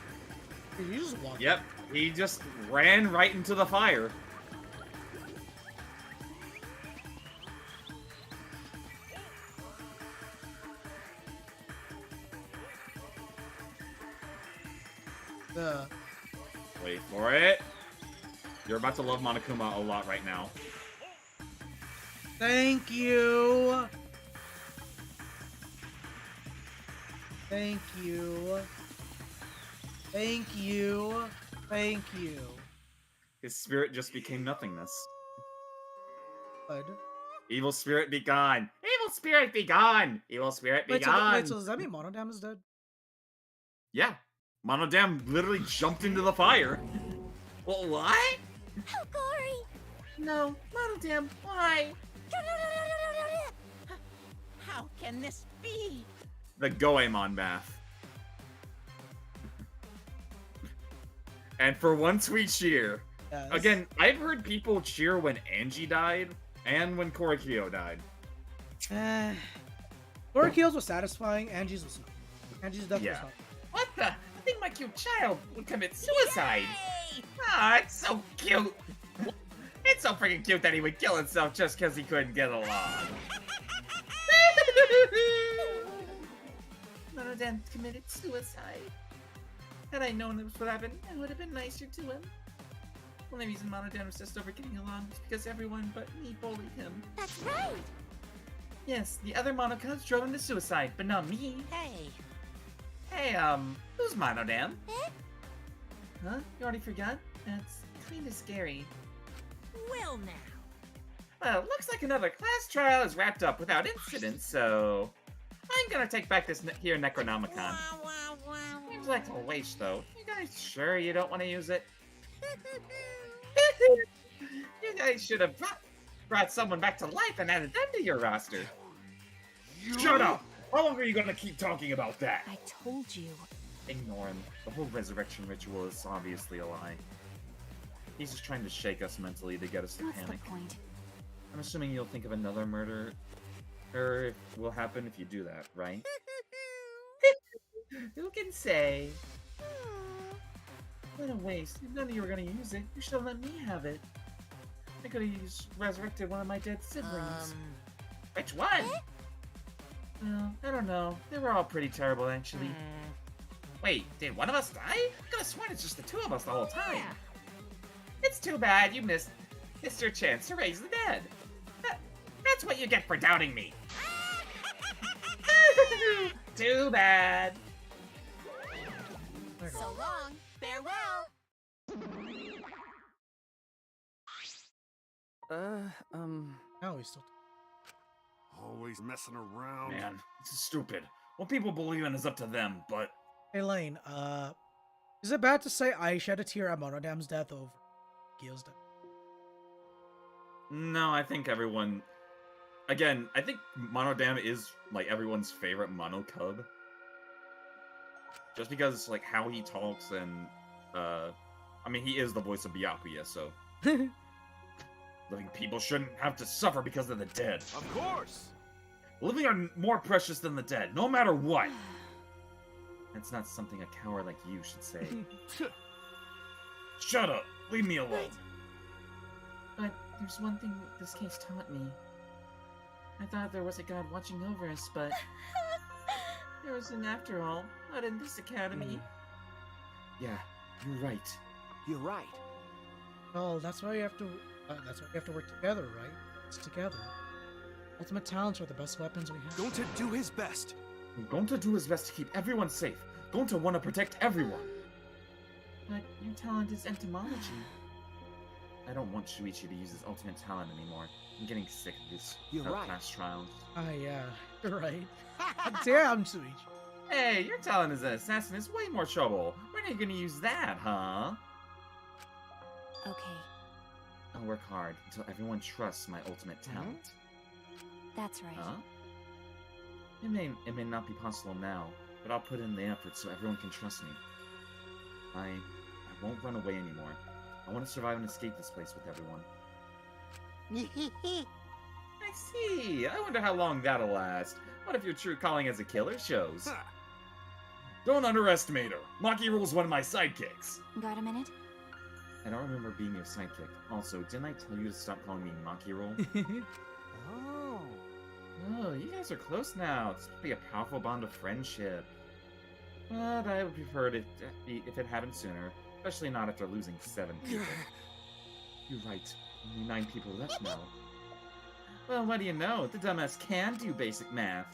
B: Did you just walk?
C: Yep, he just ran right into the fire. Wait for it. You're about to love Monokuma a lot right now.
B: Thank you. Thank you. Thank you. Thank you.
C: His spirit just became nothingness.
B: Good.
C: Evil spirit be gone. Evil spirit be gone. Evil spirit be gone.
B: Wait, so does that mean Monodam is dead?
C: Yeah. Monodam literally jumped into the fire. Well, what?
N: How gory!
F: No, Monodam, why? How can this be?
C: The Goemon bath. And for one sweet cheer.
B: Yes.
C: Again, I've heard people cheer when Angie died and when Korikyo died.
B: Korikyo's was satisfying, Angie's was not. Angie's death was not.
C: What the? I think my cute child would commit suicide. Ah, it's so cute. It's so freaking cute that he would kill himself just because he couldn't get along. Monodam committed suicide. Had I known this would happen, I would have been nicer to him. The only reason Monodam is just over getting along is because everyone but me bullied him.
N: That's right!
C: Yes, the other Monocubs drove him to suicide, but not me.
F: Hey.
C: Hey, who's Monodam?
N: Eh?
C: Huh? You already forgot? That's kinda scary.
F: Well now.
C: Well, looks like another class trial is wrapped up without incident, so... I'm gonna take back this here Necronomicon. Seems like a waste, though. You guys sure you don't want to use it? You guys should have brought someone back to life and added them to your roster. Shut up! How long are you gonna keep talking about that?
K: I told you.
C: Ignore him. The whole resurrection ritual is obviously a lie. He's just trying to shake us mentally to get us to
K: What's
C: panic.
K: the point?
C: I'm assuming you'll think of another murder will happen if you do that, right? Who can say? What a waste. If none of you were gonna use it, you should have let me have it. I could have resurrected one of my dead siblings. Which one? Well, I don't know. They were all pretty terrible, actually. Wait, did one of us die? I could have sworn it's just the two of us the whole time. It's too bad you missed your chance to raise the dead. That's what you get for doubting me. Too bad.
F: So long. Farewell.
B: Now he's still.
G: Always messing around.
C: Man, this is stupid. What people believe in is up to them, but...
B: Hey Lane, is it bad to say I shed a tear at Monodam's death over Gio's death?
C: No, I think everyone... Again, I think Monodam is, like, everyone's favorite Monocub. Just because, like, how he talks and, I mean, he is the voice of Byakuya, so... Living people shouldn't have to suffer because of the dead.
G: Of course!
C: Living are more precious than the dead, no matter what. That's not something a coward like you should say. Shut up! Leave me alone!
O: But there's one thing this case taught me. I thought there was a god watching over us, but there isn't after all. Not in this academy.
C: Yeah, you're right.
E: You're right.
B: Well, that's why you have to. That's why we have to work together, right? It's together. Ultimate talents are the best weapons we have.
G: Going to do his best.
C: Going to do his best to keep everyone safe. Going to want to protect everyone.
O: But your talent is entomology.
C: I don't want Shuichi to use his ultimate talent anymore. I'm getting sick of this
E: You're right.
C: class trials.
B: Yeah, you're right. Damn, Suichi.
C: Hey, your talent as an assassin is way more trouble. When are you gonna use that, huh?
K: Okay,
C: I'll work hard until everyone trusts my ultimate talent.
K: that's right.
C: Huh? It may not be possible now, but I'll put in the effort so everyone can trust me. I won't run away anymore. I want to survive and escape this place with everyone. I see. I wonder how long that'll last. What if your true calling as a killer shows? Don't underestimate her. Maki Rule's one of my sidekicks.
K: Got a minute?
C: I don't remember being your sidekick. Also, didn't I tell you to stop calling me Maki Rule?
E: Oh.
C: Oh, you guys are close now. This would be a powerful bond of friendship. But I would prefer it if it happened sooner, especially not after losing 7 people. You're right. Only 9 people left now. Well, what do you know? The dumbass can do basic math.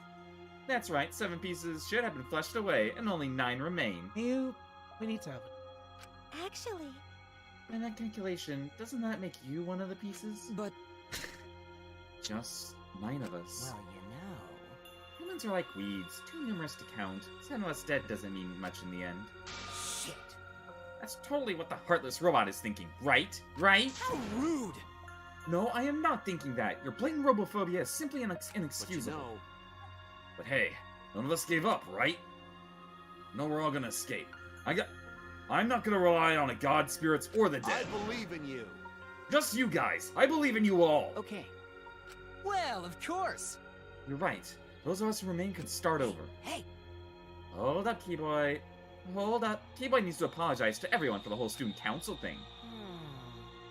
C: That's right, 7 pieces should have been flushed away, and only 9 remain.
B: We need to have it.
K: Actually...
C: By that calculation, doesn't that make you one of the pieces?
M: But...
C: Just 9 of us.
E: Well, you know.
C: Humans are like weeds, too numerous to count. 7 of us dead doesn't mean much in the end.
E: Shit.
C: That's totally what the heartless robot is thinking, right? Right?
L: How rude!
C: No, I am not thinking that. Your blatant robophobia is simply inexcusable.
L: But you know,
C: But hey, none of us gave up, right? No, we're all gonna escape. I'm not gonna rely on a god, spirits, or the dead.
G: I believe in you.
C: Just you guys. I believe in you all.
E: Okay.
M: Well, of course!
C: You're right. Those of us who remain can start over.
E: Hey!
C: Hold up, Keyboy. Hold up. Keyboy needs to apologize to everyone for the whole student council thing.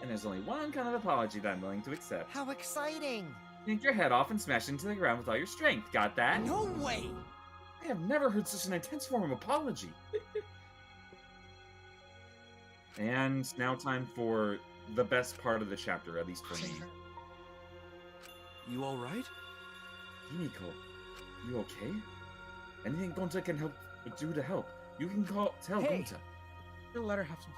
C: And there's only one kind of apology that I'm willing to accept.
H: How exciting!
C: Yank your head off and smash into the ground with all your strength. Got that?
E: No way!
C: I have never heard such an intense form of apology. And now time for the best part of the chapter, at least for me.
L: you alright?
C: Himiko, you okay? Anything Gonta can do to help, you can tell
E: Hey.
C: Gonta.
B: We'll let her have some.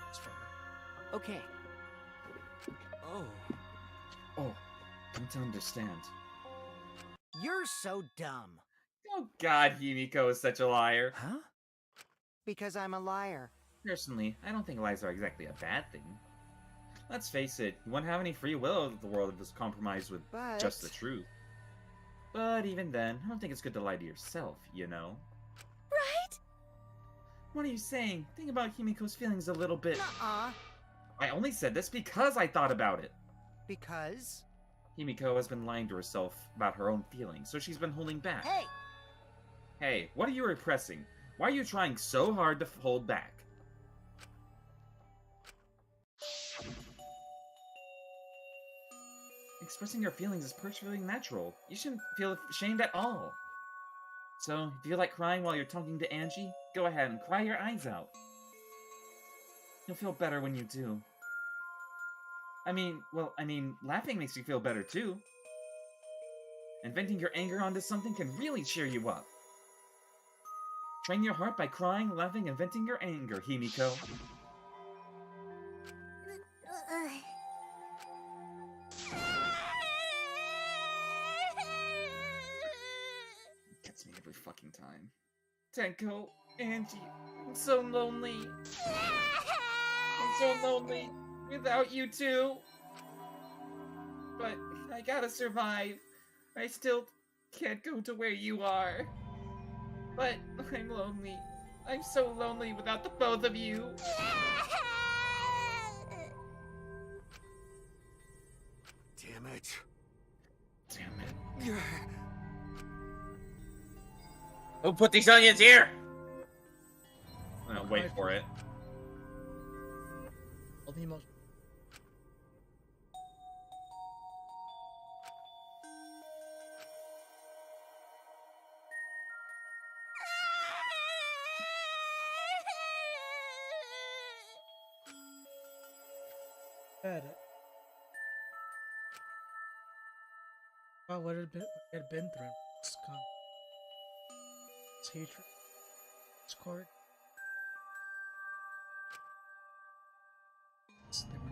B: It's for her.
E: Okay.
L: Oh.
C: Oh, don't understand.
H: You're so dumb.
C: Oh god, Himiko is such a liar.
E: Huh?
H: Because I'm a liar.
C: Personally, I don't think lies are exactly a bad thing. Let's face it, you wouldn't have any free will if the world was compromised with
H: But...
C: just the truth. But even then, I don't think it's good to lie to yourself, you know?
I: Right?
C: What are you saying? Think about Himiko's feelings a little bit.
H: Nuh-uh.
C: I only said this because I thought about it.
H: Because...
C: Himiko has been lying to herself about her own feelings, so she's been holding back.
H: Hey!
C: Hey, what are you repressing? Why are you trying so hard to hold back? Expressing your feelings is perfectly natural. You shouldn't feel ashamed at all. So, if you like crying while you're talking to Angie, go ahead and cry your eyes out. You'll feel better when you do. I mean, laughing makes you feel better too. And venting your anger onto something can really cheer you up. Train your heart by crying, laughing, and venting your anger, Himiko. Gets me every fucking time. Tenko, Angie, I'm so lonely. I'm so lonely without you two. But I gotta survive. I still can't go to where you are. But I'm lonely. I'm so lonely without the both of you.
G: it.
C: Damn it.
D: Who put these onions here?
C: I'm gonna wait for it.
B: All the emotion. Had it. Wow, what had been through? It's gone. It's hatred. Discord. It's never.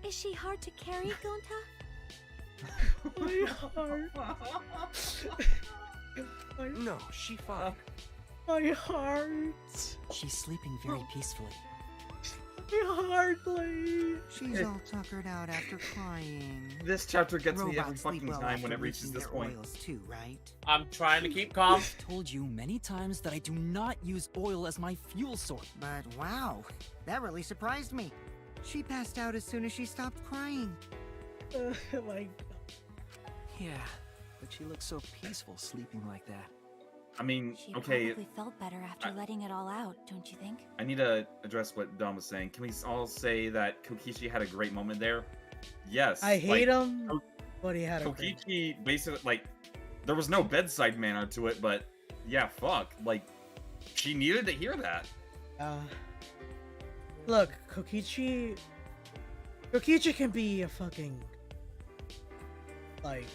I: Is she hard to carry, Gonta?
B: My heart.
L: No, she fine.
B: My heart.
M: She's sleeping very peacefully.
B: My heart, please.
H: She's all tuckered out after crying.
C: This chapter gets me every
H: Robots sleep
C: fucking
H: well
C: time
H: after
C: when it reaches
H: reaching
C: this
H: their
C: point.
H: oils too, right?
D: I'm trying to keep calm.
M: I've told you many times that I do not use oil as my fuel source.
H: But wow, that really surprised me. She passed out as soon as she stopped crying.
B: My
E: Yeah, but she looks so peaceful sleeping like that.
C: I mean,
K: She
C: okay,
K: probably felt better after letting it all out, don't you think?
C: I need to address what Dom was saying. Can we all say that Kokichi had a great moment there? Yes.
B: I hate
C: like,
B: him, but he had a great.
C: Kokichi basically, like, there was no bedside manner to it, but yeah, fuck. Like, she needed to hear that.
B: Look, Kokichi can be a fucking, like,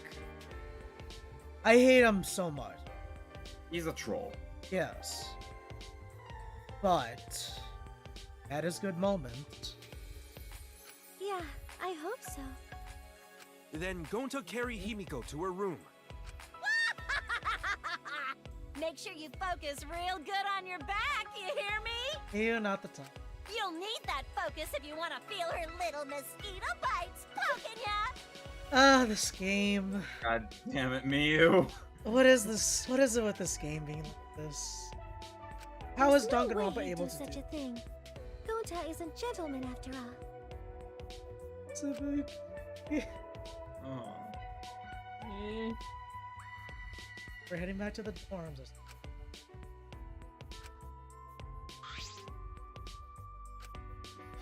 B: I hate him so much.
C: He's a troll.
B: Yes. But at his good moment.
I: Yeah, I hope so.
L: Then Gonta carry Himiko to her room.
I: Make sure you focus real good on your back, you hear me?
B: You're not the type.
I: You'll need that focus if you want to feel her little mosquito bites poking ya.
B: Ah, this game.
C: God damn it, Miyu.
B: What is this? What is it with this game being like this? How is
N: There's no way
B: Danganronpa
N: he'd
B: able
N: do
B: to
N: such
B: do
N: a thing? Gonta is a gentleman after all.
C: Oh.
B: We're heading back to the dorms.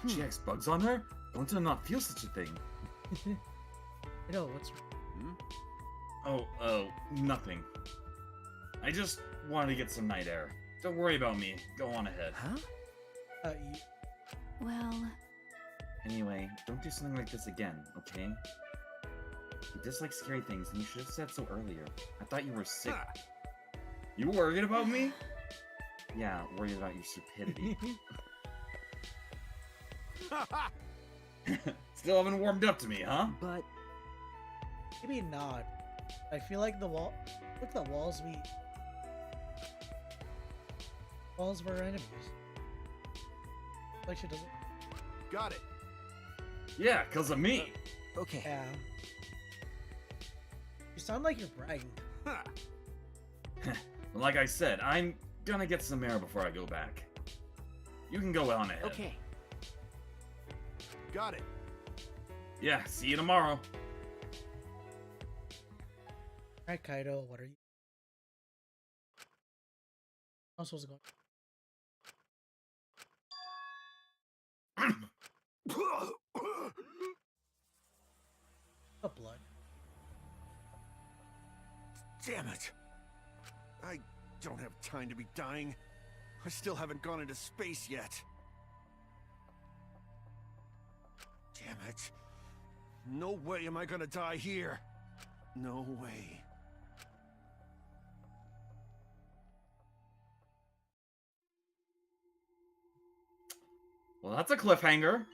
C: She has bugs on her? Don't you not feel such a thing?
B: I know, what's wrong?
C: Oh, nothing. I just wanted to get some night air. Don't worry about me. Go on ahead.
E: Huh?
K: Well,
C: Anyway, don't do something like this again, okay? You dislike scary things, and you should have said so earlier. I thought you were sick. You worried about me? Yeah, worried about your stupidity. Still haven't warmed up to me, huh?
E: But
B: maybe not. I feel like the wall. Look at the walls. Walls were enemies. Like she doesn't.
G: Got it.
C: Yeah, cause of me.
E: okay.
B: Yeah. You sound like you're bragging.
C: Like I said, I'm gonna get some air before I go back. You can go on ahead.
E: Okay.
G: Got it.
C: Yeah, see you tomorrow.
B: Alright, Kaido, what are you? I'm supposed to go. The blood.
G: Damn it. I don't have time to be dying. I still haven't gone into space yet. Damn it. No way am I gonna die here. No way.
C: Well, that's a cliffhanger.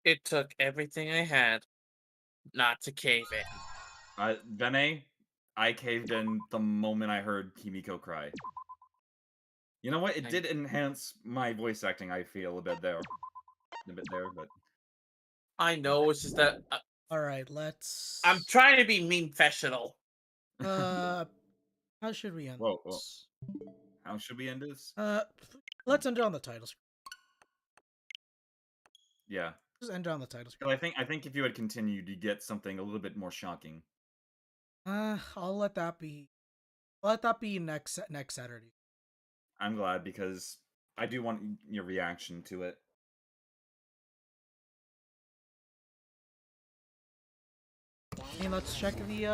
D: It took everything I had. not to cave in.
C: Vene, I caved in the moment I heard Kimiko cry. You know what? It did enhance my voice acting, I feel, a bit there. But...
D: I know, it's just that...
B: Alright, let's...
D: I'm trying to be meme-fessional.
B: How should we end
C: Whoa.
B: this?
C: How should we end this?
B: Let's end it on the title screen.
C: Yeah.
B: Just end it on the title screen.
C: I think if you had continued, you'd get something a little bit more shocking.
B: I'll let that be. I'll let that be next Saturday.
C: I'm glad, because I do want your reaction to it.
B: And let's check the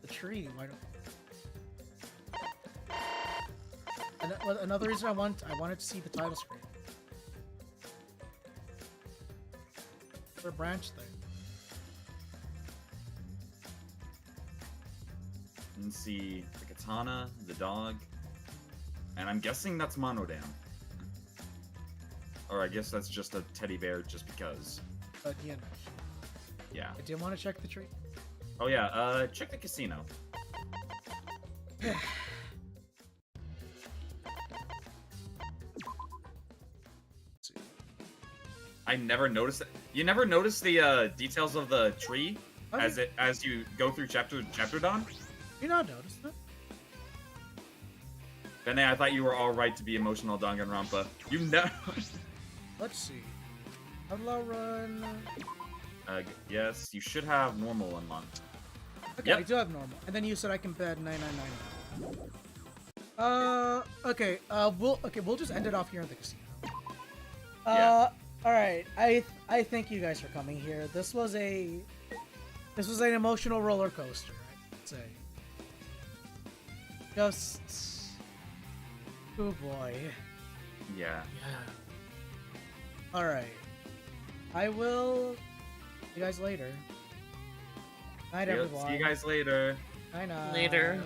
B: the tree. Why don't... Another reason I wanted to see the title screen. There's a branch there.
C: And see the katana, the dog, and I'm guessing that's Monodam. Or I guess that's just a teddy bear just because.
B: But yeah.
C: Yeah.
B: I did want to check the tree.
C: Oh yeah, check the casino. I never noticed it. You never noticed the details of the tree as you go through chapter Don?
B: You not noticed it?
C: Bene, I thought you were all right to be emotional, Danganronpa. You never.
B: Let's see. How do I run?
C: Yes, you should have normal unlocked.
B: Okay, I do have normal. And then you said I can bet 999. Okay. We'll just end it off here in the casino.
C: Yeah.
B: All right. I thank you guys for coming here. This was an emotional roller coaster, I'd say. Just, oh boy.
C: Yeah.
B: All right. I will see you guys later. Night, everyone.
C: See you guys later.
B: Night.
D: Later.